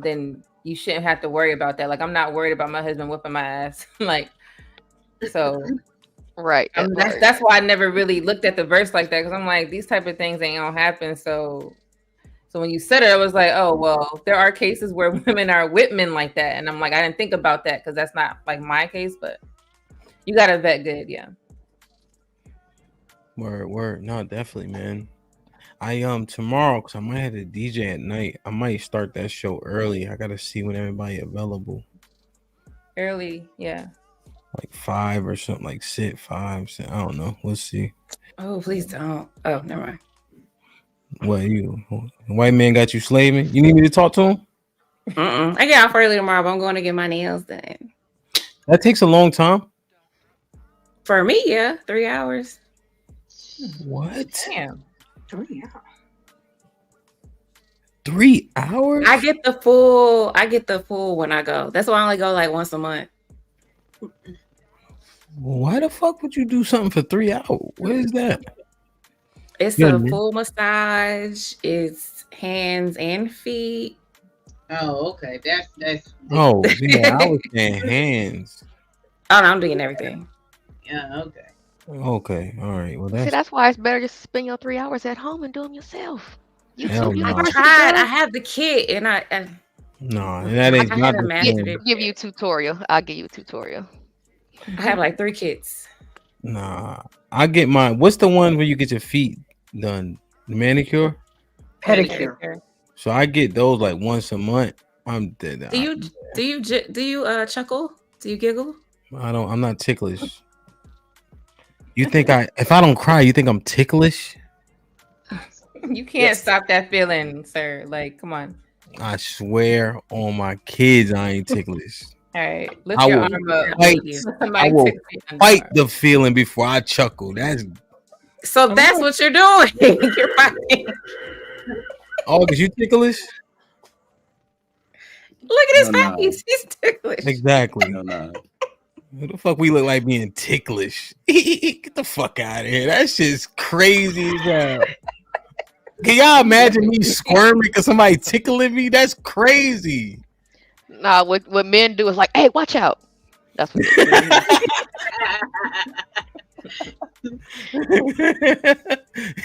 S21: Then you shouldn't have to worry about that. Like, I'm not worried about my husband whipping my ass. Like, so
S13: right.
S21: That's why I never really looked at the verse like that, because I'm like, these type of things ain't gonna happen. So when you said it, I was like, oh well, there are cases where women are with men like that, and I'm like, I didn't think about that because that's not like my case, but you gotta vet good, yeah.
S2: Word. No, definitely, man. I tomorrow, because I might have to DJ at night. I might start that show early. I gotta see when everybody available.
S21: Early, yeah.
S2: Like 5 or something, like 6, 5. I don't know. We'll see.
S20: Oh, please don't. Oh, never mind.
S2: What, you white man got you slaving? You need me to talk to him?
S20: I get off early tomorrow, but I'm going to get my nails done.
S2: That takes a long time.
S20: For me, yeah, 3 hours.
S2: What?
S20: Damn. 3 hours.
S2: 3 hours?
S20: I get the full when I go. That's why I only go like once a month.
S2: Why the fuck would you do something for 3 hours? What is that?
S20: It's a full massage. It's hands and feet.
S19: Oh, okay. That's.
S2: Oh, yeah, I was saying hands.
S20: Oh no, I'm doing everything.
S19: Yeah. Okay.
S2: Okay, all right. Well,
S13: See, that's why it's better just spend your 3 hours at home and do them yourself.
S2: Hell
S13: YouTube
S2: no.
S13: University.
S20: I
S13: girl.
S20: have the kit, and
S2: no, that ain't
S20: I
S2: not
S20: haven't
S2: the
S20: mastered
S2: same.
S20: it.
S13: Give you a tutorial. I'll give you a tutorial.
S20: I have like 3 kits.
S2: Nah, I get mine. What's the one where you get your feet done? Manicure,
S22: Pedicure.
S2: So I get those like once a month. I'm dead.
S20: Do you chuckle? Do you giggle?
S2: I don't. I'm not ticklish. You think if I don't cry, you think I'm ticklish?
S21: You can't stop that feeling, sir. Like, come on.
S2: I swear on my kids, I ain't ticklish.
S21: All right, lift your arm up.
S2: I will fight the feeling before I chuckle. That's
S20: what you're doing. You're fighting.
S2: Oh, because you ticklish?
S20: Look at his face. He's ticklish.
S2: Exactly. Who the fuck we look like being ticklish? Get the fuck out of here. That shit's crazy as hell. Can y'all imagine me squirming because somebody tickling me? That's crazy.
S13: Nah, what men do is like, hey, watch out. That's what they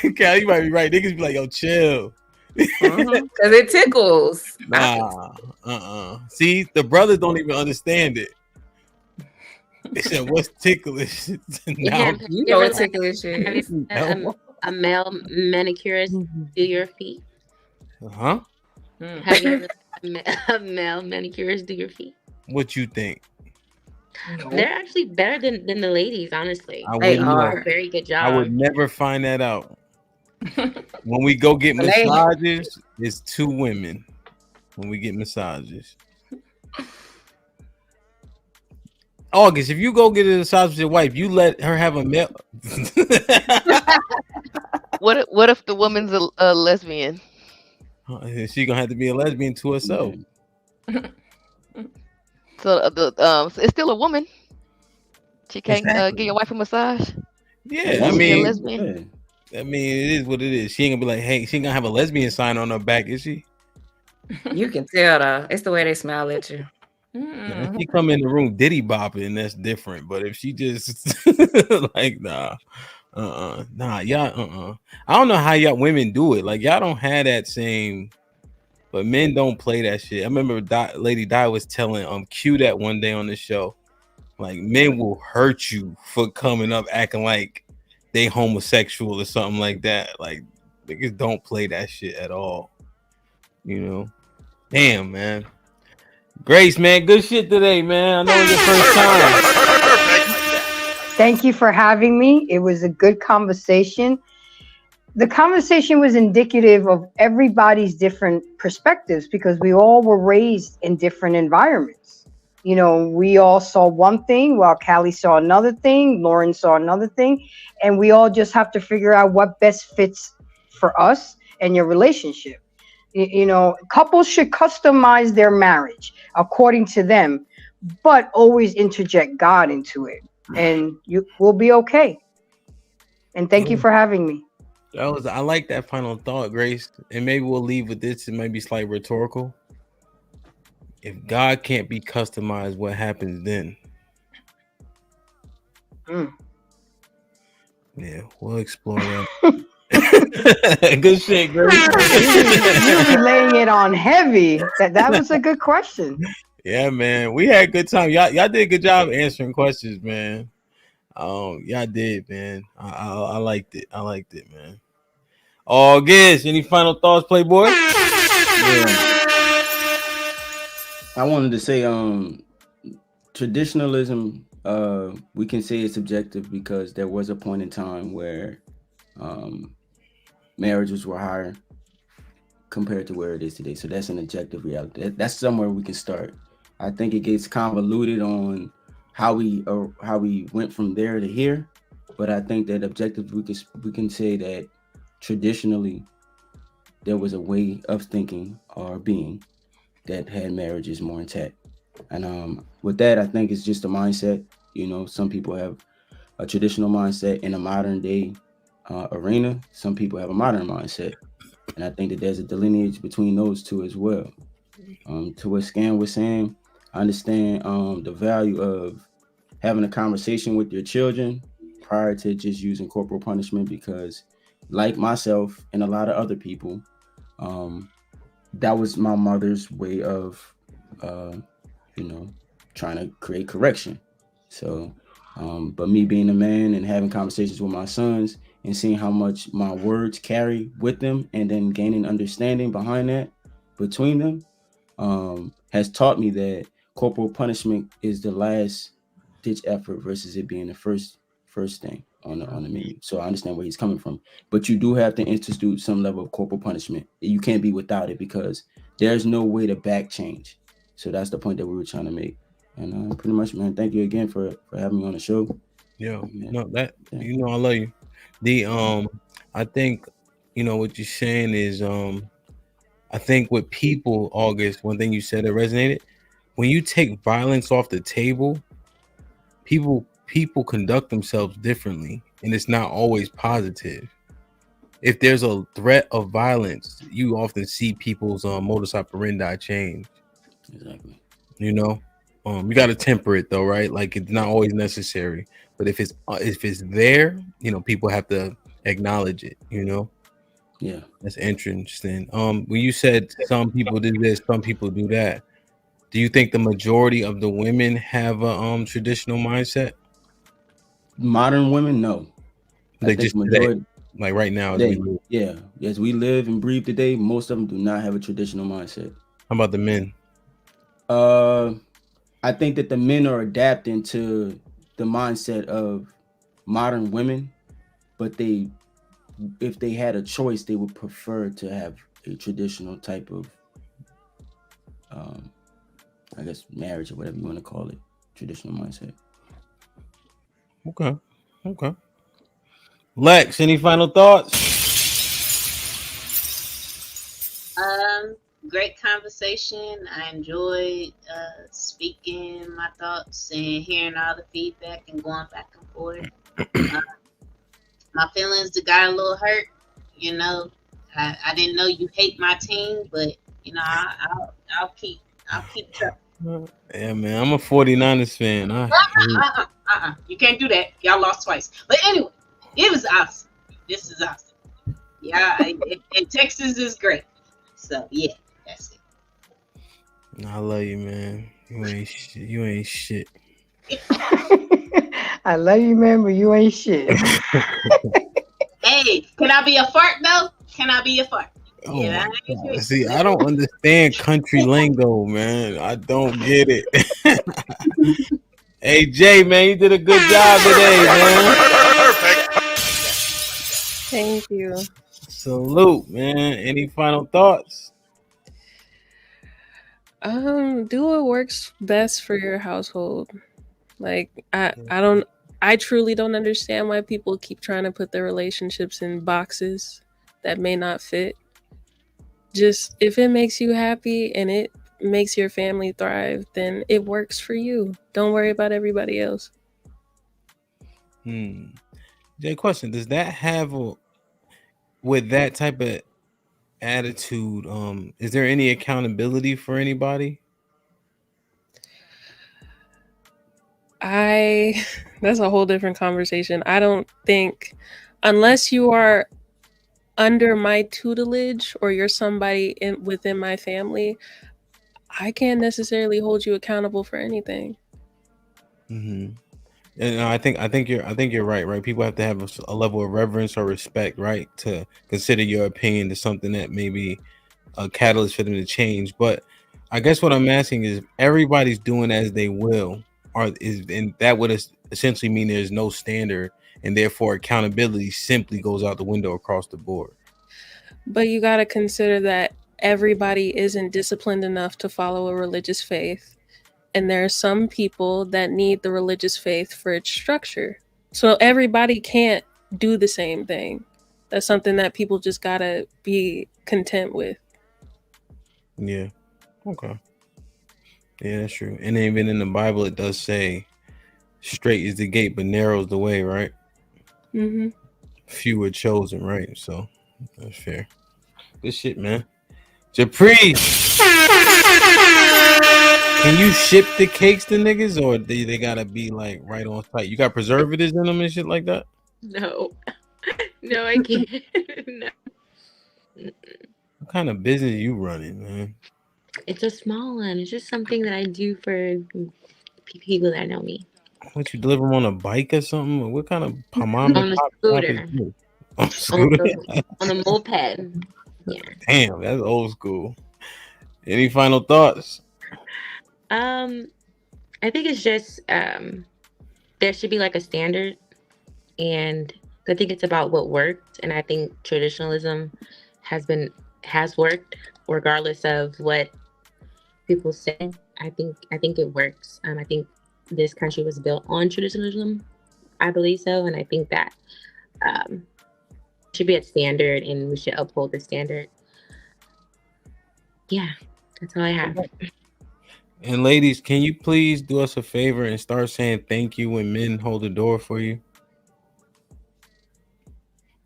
S2: do. Cal, you might be right. Niggas be like, yo, chill.
S20: Because it tickles.
S2: Nah. See, the brothers don't even understand it. They said, what's ticklish?
S20: Yeah, you know what ticklish is.
S4: A male manicurist do your feet?
S2: Huh?
S4: Have you ever a male manicurist do your feet?
S2: What you think?
S4: They're actually better than the ladies, honestly.
S2: They
S4: do
S2: are.
S4: a very good job.
S2: I would never find that out. When we go get massages, it's 2 women. When we get massages. August, if you go get a massage with your wife, you let her have a male.
S13: What if the woman's a lesbian?
S2: She gonna have to be a lesbian to herself.
S13: So it's still a woman. She can't give your wife a massage.
S2: Yeah, I mean, it is what it is. She ain't gonna be like, hey, she ain't gonna have a lesbian sign on her back, is she?
S20: You can tell though. It's the way they smile at you.
S2: If she come in the room diddy bopping, that's different. But if she just like y'all, I don't know how y'all women do it. Like y'all don't have that same, but men don't play that shit. I remember Lady Di was telling Q that one day on the show. Like men will hurt you for coming up acting like they homosexual or something like that. Like niggas don't play that shit at all. You know, damn man. Grace, man, good shit today, man. I know it's your first time.
S22: Thank you for having me. It was a good conversation. The conversation was indicative of everybody's different perspectives because we all were raised in different environments. You know, we all saw one thing while Callie saw another thing, Lauren saw another thing, and we all just have to figure out what best fits for us and your relationship. You know, couples should customize their marriage according to them, but always interject God into it, and you will be okay. And thank you for having me.
S2: I like that final thought, Grace. And maybe we'll leave with this. It might be slightly rhetorical. If God can't be customized, what happens then? Yeah, we'll explore that. Good shit, Grace.
S22: You'll be laying it on heavy. That was a good question.
S2: Yeah, man. We had a good time. Y'all did a good job answering questions, man. Y'all did, man. I liked it. I liked it, man. August, any final thoughts, Playboy?
S6: Yeah. I wanted to say, traditionalism, we can say it's subjective because there was a point in time where marriages were higher compared to where it is today. So that's an objective reality. That's somewhere we can start. I think it gets convoluted on how we went from there to here, but I think that objectively we can say that traditionally there was a way of thinking or being that had marriages more intact. And with that, I think it's just a mindset. You know, some people have a traditional mindset in a modern day arena. Some people have a modern mindset. And I think that there's a delineage between those two as well. To what Scan was saying, I understand the value of having a conversation with your children prior to just using corporal punishment, because like myself and a lot of other people, that was my mother's way of, trying to create correction. So, but me being a man and having conversations with my sons and seeing how much my words carry with them, and then gaining understanding behind that between them, has taught me that corporal punishment is the last ditch effort versus it being the first thing on the menu. So I understand where he's coming from, but you do have to institute some level of corporal punishment. You can't be without it, because there's no way to back change. So that's the point that we were trying to make. And pretty much, man, thank you again for having me on the show.
S2: Yeah, no, that I love you. I think what you're saying is I think with people, August, one thing you said that resonated, when you take violence off the table, people conduct themselves differently, and it's not always positive. If there's a threat of violence, you often see people's modus operandi change.
S6: Exactly.
S2: You got to temper it though, right? Like, it's not always necessary, but if it's there, people have to acknowledge it.
S6: Yeah,
S2: that's interesting. When you said some people do this, some people do that, do you think the majority of the women have a traditional mindset?
S6: Modern women, no.
S2: They just majority, like right now,
S6: as we live and breathe today, most of them do not have a traditional mindset.
S2: How about the men?
S6: I think that the men are adapting to the mindset of modern women, but if they had a choice, they would prefer to have a traditional type of, I guess, marriage or whatever you want to call it, traditional mindset.
S2: Okay. Lex, any final thoughts?
S19: Great conversation. I enjoyed speaking my thoughts and hearing all the feedback and going back and forth. My feelings got a little hurt. I didn't know you hate my team, but I'll keep trying.
S2: Yeah, man, I'm a 49ers fan.
S19: You can't do that. Y'all lost twice. But anyway, it was awesome. This is awesome. Yeah, and Texas is great. So yeah, that's it.
S2: I love you, man. You ain't shit.
S22: I love you, man, but you ain't shit.
S19: Hey, can I be a fart though? Can I be a fart?
S2: Oh my God. See, I don't understand country lingo, man. I don't get it. Hey, Jay, man, you did a good job today, man.
S9: Thank you.
S2: Salute, man. Any final thoughts?
S9: Do what works best for your household. Like, I truly don't understand why people keep trying to put their relationships in boxes that may not fit. Just, if it makes you happy and it makes your family thrive, then it works for you. Don't worry about everybody else.
S2: Jay, question, does that have with that type of attitude, is there any accountability for anybody?
S9: That's a whole different conversation. I don't think, unless you are under my tutelage or you're somebody within my family, I can't necessarily hold you accountable for anything.
S2: And I think you're right. People have to have a level of reverence or respect, right, to consider your opinion to something that may be a catalyst for them to change. But I guess what I'm asking is, everybody's doing as they will, and that would essentially mean there's no standard, and therefore accountability simply goes out the window across the board.
S9: But you got to consider that everybody isn't disciplined enough to follow a religious faith. And there are some people that need the religious faith for its structure. So everybody can't do the same thing. That's something that people just gotta be content with.
S2: Yeah. Okay. Yeah, that's true. And even in the Bible, it does say, "Straight is the gate, but narrow is the way." Right.
S9: Mm-hmm.
S2: Few are chosen. Right. So that's fair. Good shit, man. Japri, can you ship the cakes to niggas, or they gotta be like right on site? You got preservatives in them and shit like that?
S4: No, no, I can't. No.
S2: What kind of business you running, man?
S4: It's a small one. It's just something that I do for people that know me.
S2: What, you deliver them on a bike or something? Or what kind of mom
S4: On
S2: and
S4: a
S2: pop shop is
S4: scooter.
S2: this? On a scooter?
S4: On a moped. Yeah.
S2: Damn, that's old school. Any final thoughts?
S4: I think it's just there should be like a standard, and I think it's about what worked, and I think traditionalism has worked regardless of what people say. I think it works. I think this country was built on traditionalism. I believe so, and I think that should be a standard, and we should uphold the standard. Yeah, that's all I have.
S2: And ladies, can you please do us a favor and start saying thank you when men hold the door for you?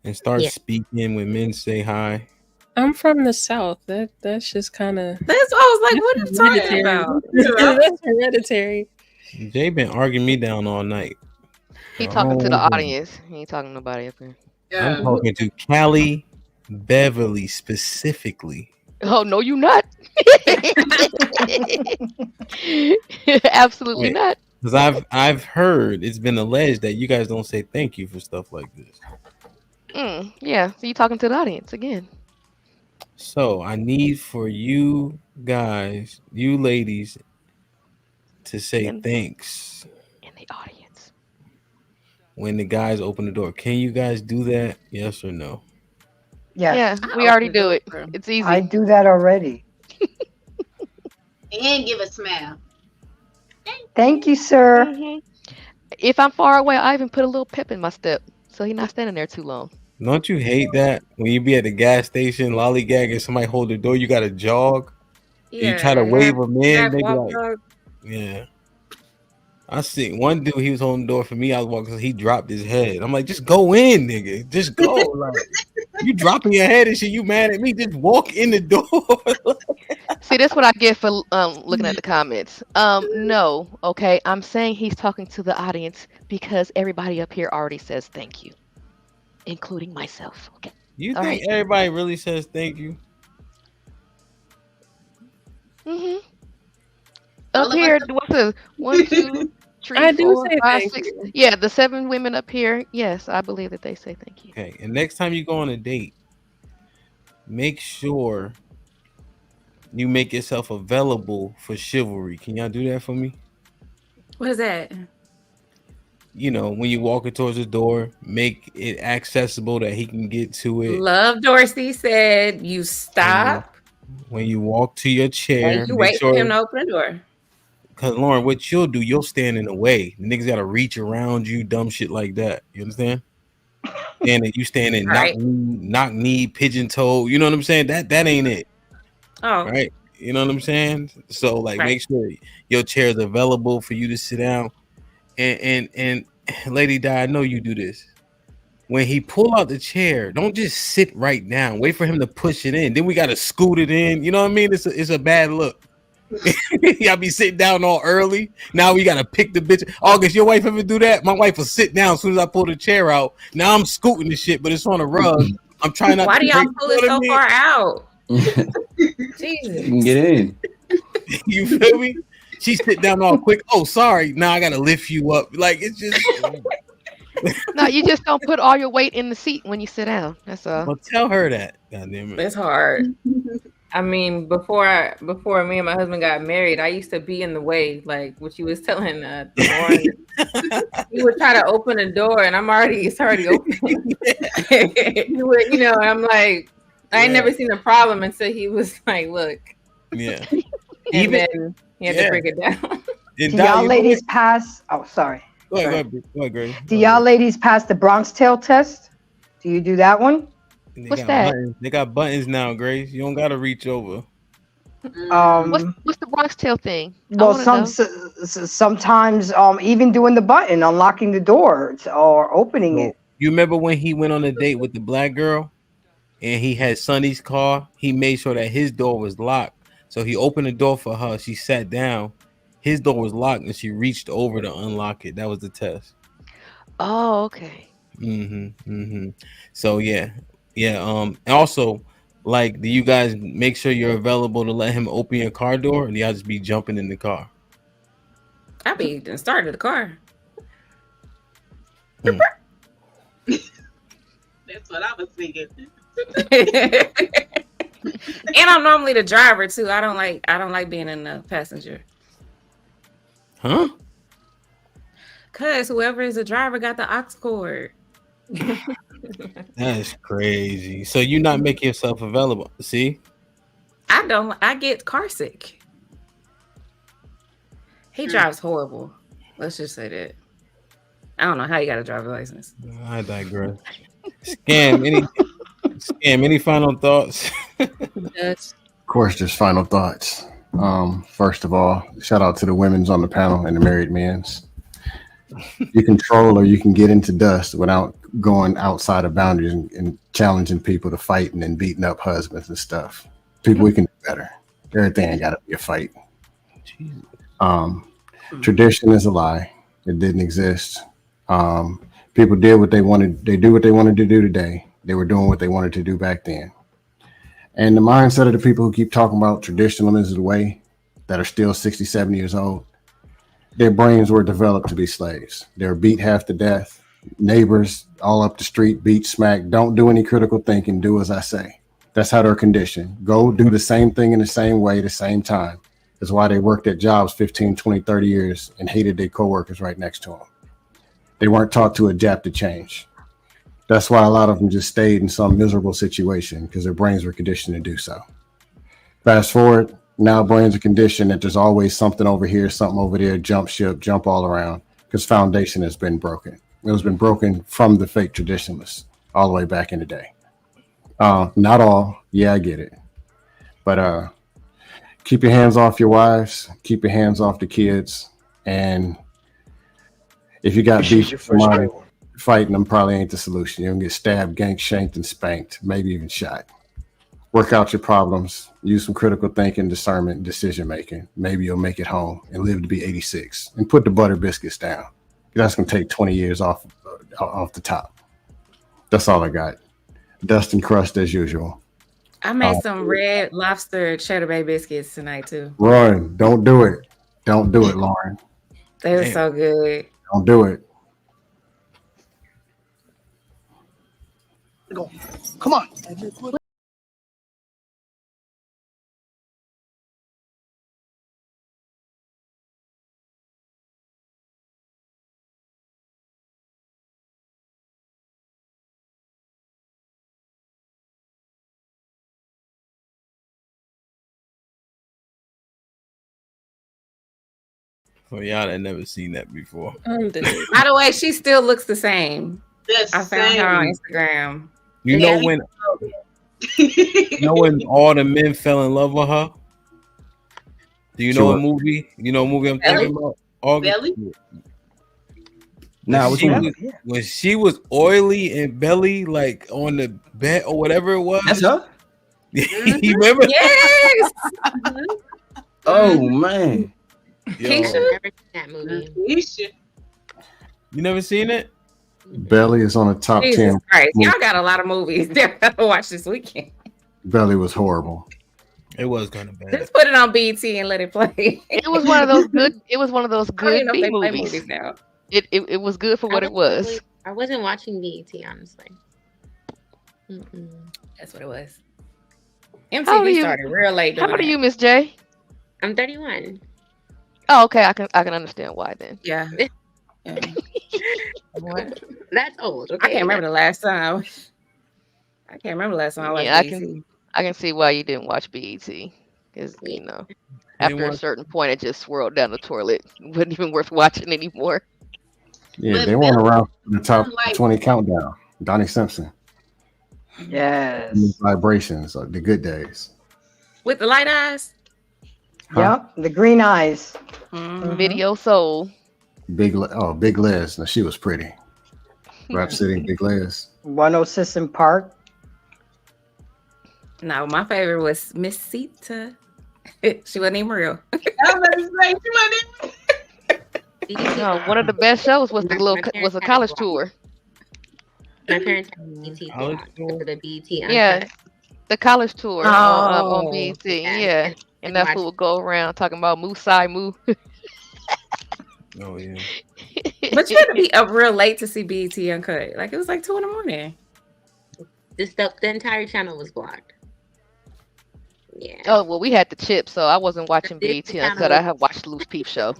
S2: And start speaking when men say hi.
S9: I'm from the South. That's just kind of.
S20: That's what I was like. What are you talking about?
S9: That's hereditary.
S2: Jay been arguing me down all night.
S13: He talking to the audience. He ain't talking to nobody up here.
S2: I'm talking to Callie Beverly specifically.
S13: Oh no, you not. Absolutely not.
S2: Because I've heard it's been alleged that you guys don't say thank you for stuff like this.
S13: Yeah, so you talking to the audience again.
S2: So I need for you guys, you ladies, to say thanks
S13: in the audience
S2: when the guys open the door. Can you guys do that? Yes or no?
S22: Yes.
S13: Yeah, we already do it. It's easy.
S22: I do that already.
S19: And give a smile.
S22: Thank you, sir.
S13: Mm-hmm. If I'm far away, I even put a little pep in my step, so he's not standing there too long.
S2: Don't you hate that when you be at the gas station, lollygag, and somebody hold the door, you gotta jog? Yeah, you try to wave them in, they be like, yeah. I see one dude, he was holding the door for me. I was walking, he dropped his head. I'm like, just go in, nigga. Just go. Like, you dropping your head and shit, you mad at me? Just walk in the door.
S13: See, that's what I get for looking at the comments. No, okay. I'm saying he's talking to the audience because everybody up here already says thank you, including myself. Okay.
S2: You think everybody really says thank you?
S13: Mm-hmm. Up here, what's the 1, 2, 3,
S9: I do
S13: 4,
S9: say
S13: 5,
S9: thank
S13: 6?
S9: you.
S13: Yeah, the 7 women up here. Yes, I believe that they say thank you.
S2: Okay, and next time you go on a date, make sure you make yourself available for chivalry. Can y'all do that for me?
S20: What is that?
S2: You know, when you're walking towards the door, make it accessible that he can get to it.
S20: Love Dorsey said you stop.
S2: When you walk to your chair,
S20: and you wait for him to open the door.
S2: Because Lauren, what you'll do, you'll stand in the way. The niggas gotta reach around you, dumb shit like that. You understand? And you standing knock knee, pigeon toe. You know what I'm saying? That ain't it.
S20: Oh,
S2: right. You know what I'm saying? So like, make sure your chair is available for you to sit down. And Lady Di, I know you do this. When he pull out the chair, don't just sit right down. Wait for him to push it in. Then we gotta scoot it in. You know what I mean? It's a bad look. Y'all be sitting down all early. Now we gotta pick the bitch. August, your wife ever do that? My wife will sit down as soon as I pull the chair out. Now I'm scooting the shit, but it's on a rug. I'm trying not.
S20: Why
S2: to
S20: do y'all
S2: break,
S20: pull it so far out? Jesus.
S6: You can get in.
S2: You feel me? She sit down all quick. Oh, sorry. Now I gotta lift you up. Like it's just.
S13: No, you just don't put all your weight in the seat when you sit down. That's all.
S2: Well, tell her that. God damn it.
S21: It's hard. I mean, before me and my husband got married, I used to be in the way, like what you was telling Lauren. He would try to open the door, and it's already open. You know, I'm like, I ain't never seen a problem until he was like, look.
S2: Yeah.
S21: And then he had to break it down.
S22: Do y'all ladies pass? Oh, sorry.
S2: Go ahead, Greg.
S22: Do y'all ladies pass the Bronx Tale test? Do you do that one?
S13: What's that?
S2: They got buttons now, Grace. You don't gotta reach over.
S13: What's the Bronx Tale thing?
S22: Well, sometimes even doing the button, unlocking the door or opening it.
S2: You remember when he went on a date with the black girl and he had Sonny's car? He made sure that his door was locked. So he opened the door for her. She sat down. His door was locked and she reached over to unlock it. That was the test.
S13: Oh, okay.
S2: So yeah. And also, like, do you guys make sure you're available to let him open your car door, or do y'all just be jumping in the car?
S21: I be started the car.
S19: That's what I was thinking.
S21: And I'm normally the driver too. I don't like being in the passenger.
S2: Huh?
S21: Cause whoever is the driver got the aux cord.
S2: That's crazy. So you not making yourself available? See,
S21: I get car sick. He drives horrible. Let's just say that. I don't know how you got a driver's license.
S2: I digress. Scam. Any final thoughts?
S5: Of course, just final thoughts. First of all, shout out to the women's on the panel and the married men's. You control or you can get into dust without going outside of boundaries and challenging people to fight and then beating up husbands and stuff. People, we can do better. Everything ain't got to be a fight. Tradition is a lie. It didn't exist. People did what they wanted. They do what they wanted to do today. They were doing what they wanted to do back then. And the mindset of the people who keep talking about traditionalism is the way, that are still 60, 70 years old, their brains were developed to be slaves. They were beat half to death. Neighbors all up the street, beat, smack. Don't do any critical thinking. Do as I say. That's how they're conditioned. Go do the same thing in the same way, the same time. That's why they worked at jobs 15, 20, 30 years and hated their coworkers right next to them. They weren't taught to adapt to change. That's why a lot of them just stayed in some miserable situation, because their brains were conditioned to do so. Fast forward, now brains are conditioned that there's always something over here, something over there, jump ship, jump all around, because foundation has been broken. It has been broken from the fake traditionalists all the way back in the day. Not all. Yeah, I get it. But keep your hands off your wives. Keep your hands off the kids. And if you got beef with somebody, fighting them probably ain't the solution. You're going to get stabbed, ganked, shanked, and spanked, maybe even shot. Work out your problems. Use some critical thinking, discernment, and decision making. Maybe you'll make it home and live to be 86. And put the butter biscuits down. That's going to take 20 years off the top. That's all I got. Dust and crust as usual.
S21: I made some red lobster cheddar bay biscuits tonight too.
S5: Lauren, don't do it. Don't do it, Lauren.
S21: They were so good.
S5: Don't do it.
S1: Come on.
S2: For y'all that never seen that before.
S21: By the way, she still looks the same. I found her on Instagram.
S2: You know when all the men fell in love with her? Do you know a movie? You know a movie I'm thinking about?
S19: Belly?
S6: Now,
S2: when she was oily and belly, like on the bed or whatever it was.
S6: That's her?
S2: You remember?
S21: Yes.
S6: Oh, man.
S2: Yo,
S4: I've never seen that movie.
S2: you never seen it?
S5: Belly is on the top
S21: Jesus
S5: 10.
S21: Christ. Y'all got a lot of movies to watch this weekend.
S5: Belly was horrible.
S2: It was kind of bad.
S21: Just put it on BT and let it play.
S13: It was one of those good. It was one of those
S21: I don't even
S13: good
S21: know if
S13: B
S21: they play
S13: movies.
S21: movies now.
S13: It was good for what it was.
S4: I wasn't watching BET, honestly.
S21: That's what it was.
S13: How old are
S21: MTV
S13: you?
S21: started real late.
S13: How old are you, Miss J?
S4: I'm 31.
S13: Oh, okay. I can understand why then.
S21: Yeah.
S4: What? That's old. Okay.
S21: I can't remember the last time. I watched
S13: Yeah,
S21: BET.
S13: I can see why you didn't watch BET, because after a certain point, it just swirled down the toilet. It wasn't even worth watching anymore.
S5: Yeah, they weren't around for the top 20 countdown. Donnie Simpson.
S22: Yes.
S5: Vibrations, like the good days.
S21: With the light eyes.
S22: Yep, the green eyes.
S13: Video soul.
S5: Big Liz. Now she was pretty. Rhapsody, Big Liz.
S22: 106 in Park.
S21: No, my favorite was Miss Sita. She wasn't even real.
S13: No, one of the best shows was a college tour.
S4: My parents had BT for the BT.
S13: Yeah, the college tour on BT.
S4: Yeah.
S13: Yeah, and that fool would go around talking about Moo Sai Moo.
S2: Oh yeah.
S21: But you had to be up real late to see BET Uncut. Like it was like 2 a.m.
S4: The entire channel was blocked. Yeah.
S13: Oh well, we had the chip, so I wasn't watching BET Uncut. I had watched Loose Peep Show.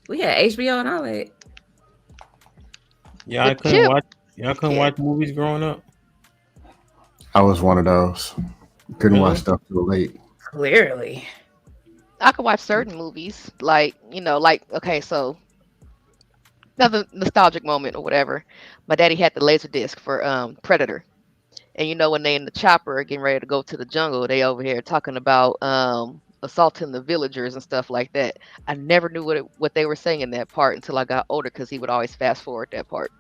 S21: We had HBO and all that.
S2: Y'all couldn't watch movies growing up.
S5: I was one of those. Couldn't watch stuff too late.
S21: Clearly.
S13: I could watch certain movies, like okay, so another nostalgic moment or whatever. My daddy had the laser disc for Predator, and when they in the chopper getting ready to go to the jungle, they over here talking about assaulting the villagers and stuff like that. I never knew what they were saying in that part until I got older, because he would always fast forward that part.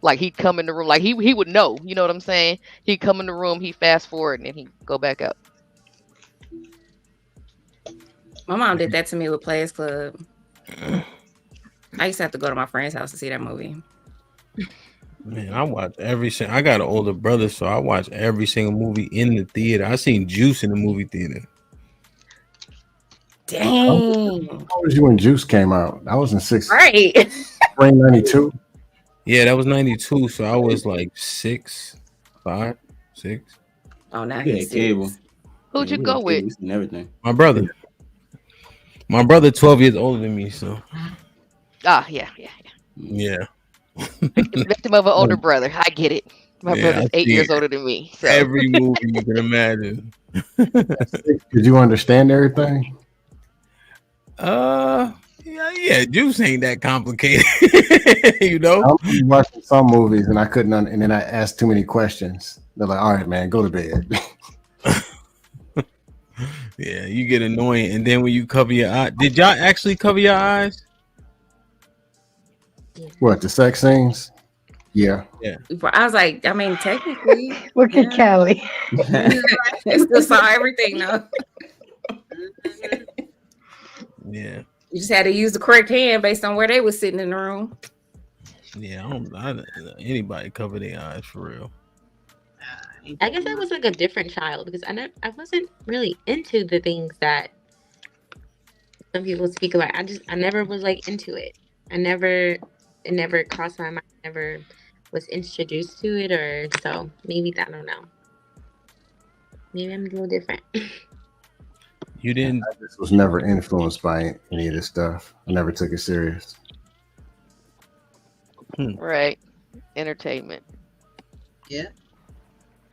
S13: Like he'd come in the room, like he would know, you know what I'm saying? He'd come in the room, he fast forward, and then he'd go back out.
S21: My mom did that to me with Players Club. I used to have to go to my friend's house to see that movie.
S2: Man, I watch I got an older brother, so I watch every single movie in the theater. I seen Juice in the movie theater.
S21: Dang.
S5: How was you when Juice came out? I was in 6th.
S21: Right.
S5: Spring 92.
S2: Yeah, that was 92, so I was like 6, 5, 6.
S21: Oh, now
S6: Yeah,
S21: he's
S6: cable.
S13: Who'd you go with?
S6: And everything.
S2: My brother. My brother 12 years older than me, so.
S13: Yeah.
S2: Victim
S13: of an older brother. I get it. My brother's 8 years older than me. So.
S2: Every movie you can imagine.
S5: Did you understand everything?
S2: Yeah, Juice ain't that complicated.
S5: I'm watching some movies and I couldn't, and then I asked too many questions. They're like, "All right, man, go to bed."
S2: Yeah, you get annoying, and then when you cover your eye, did y'all actually cover your eyes?
S5: What, the sex scenes? Yeah.
S21: I was like, I mean, technically,
S22: look at Callie.
S21: It still saw everything though.
S2: Yeah.
S21: You just had to use the correct hand based on where they was sitting in the room.
S2: Yeah, I don't anybody cover their eyes for real.
S4: I guess I was like a different child, because I wasn't really into the things that some people speak about. I never was like into it. It never crossed my mind. I never was introduced to it, or so maybe I don't know. Maybe I'm a little different.
S2: You didn't.
S5: I just was never influenced by any of this stuff. I never took it serious.
S13: Right. Entertainment.
S19: Yeah.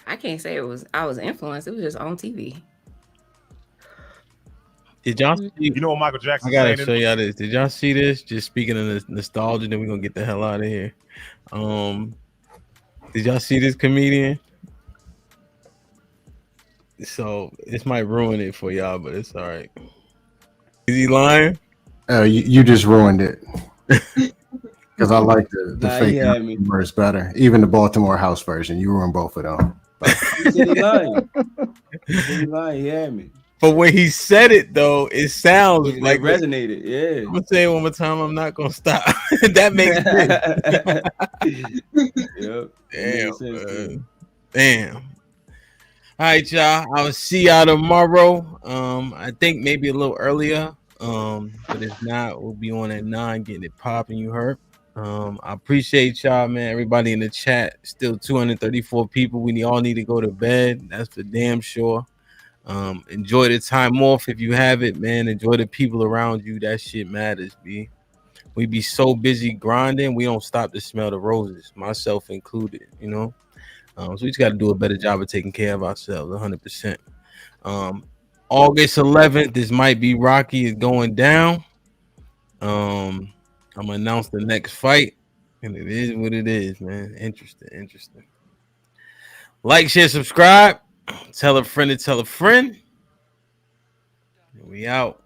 S21: I can't say I was influenced. It was just on TV.
S2: Did y'all see?
S10: You know what Michael Jackson?
S2: I gotta show y'all this. Did y'all see this? Just speaking of nostalgia, then we're gonna get the hell out of here. Did y'all see this comedian? So this might ruin it for y'all, but it's all right. Is he lying?
S5: You just ruined it. Because I like the fake version better. Even the Baltimore House version, you ruined both of them.
S6: He lying. He lying. He had me.
S2: But when he said it, though, it sounds like
S6: resonated. Yeah.
S2: I'm gonna say it one more time. I'm not gonna stop. That makes sense.
S6: Yep.
S2: Damn. Damn. All right, y'all. I'll see y'all tomorrow. I think maybe a little earlier. But if not, we'll be on at 9 getting it popping. You heard. I appreciate y'all, man. Everybody in the chat. Still 234 people. We all need to go to bed. That's for damn sure. Enjoy the time off if you have it, man. Enjoy the people around you. That shit matters, B. We be so busy grinding, we don't stop to smell the roses, myself included, you know. So we just got to do a better job of taking care of ourselves, 100%. August 11th, this might be Rocky is going down. I'm gonna announce the next fight. And it is what it is, man. Interesting. Like, share, subscribe. Tell a friend to tell a friend. We out.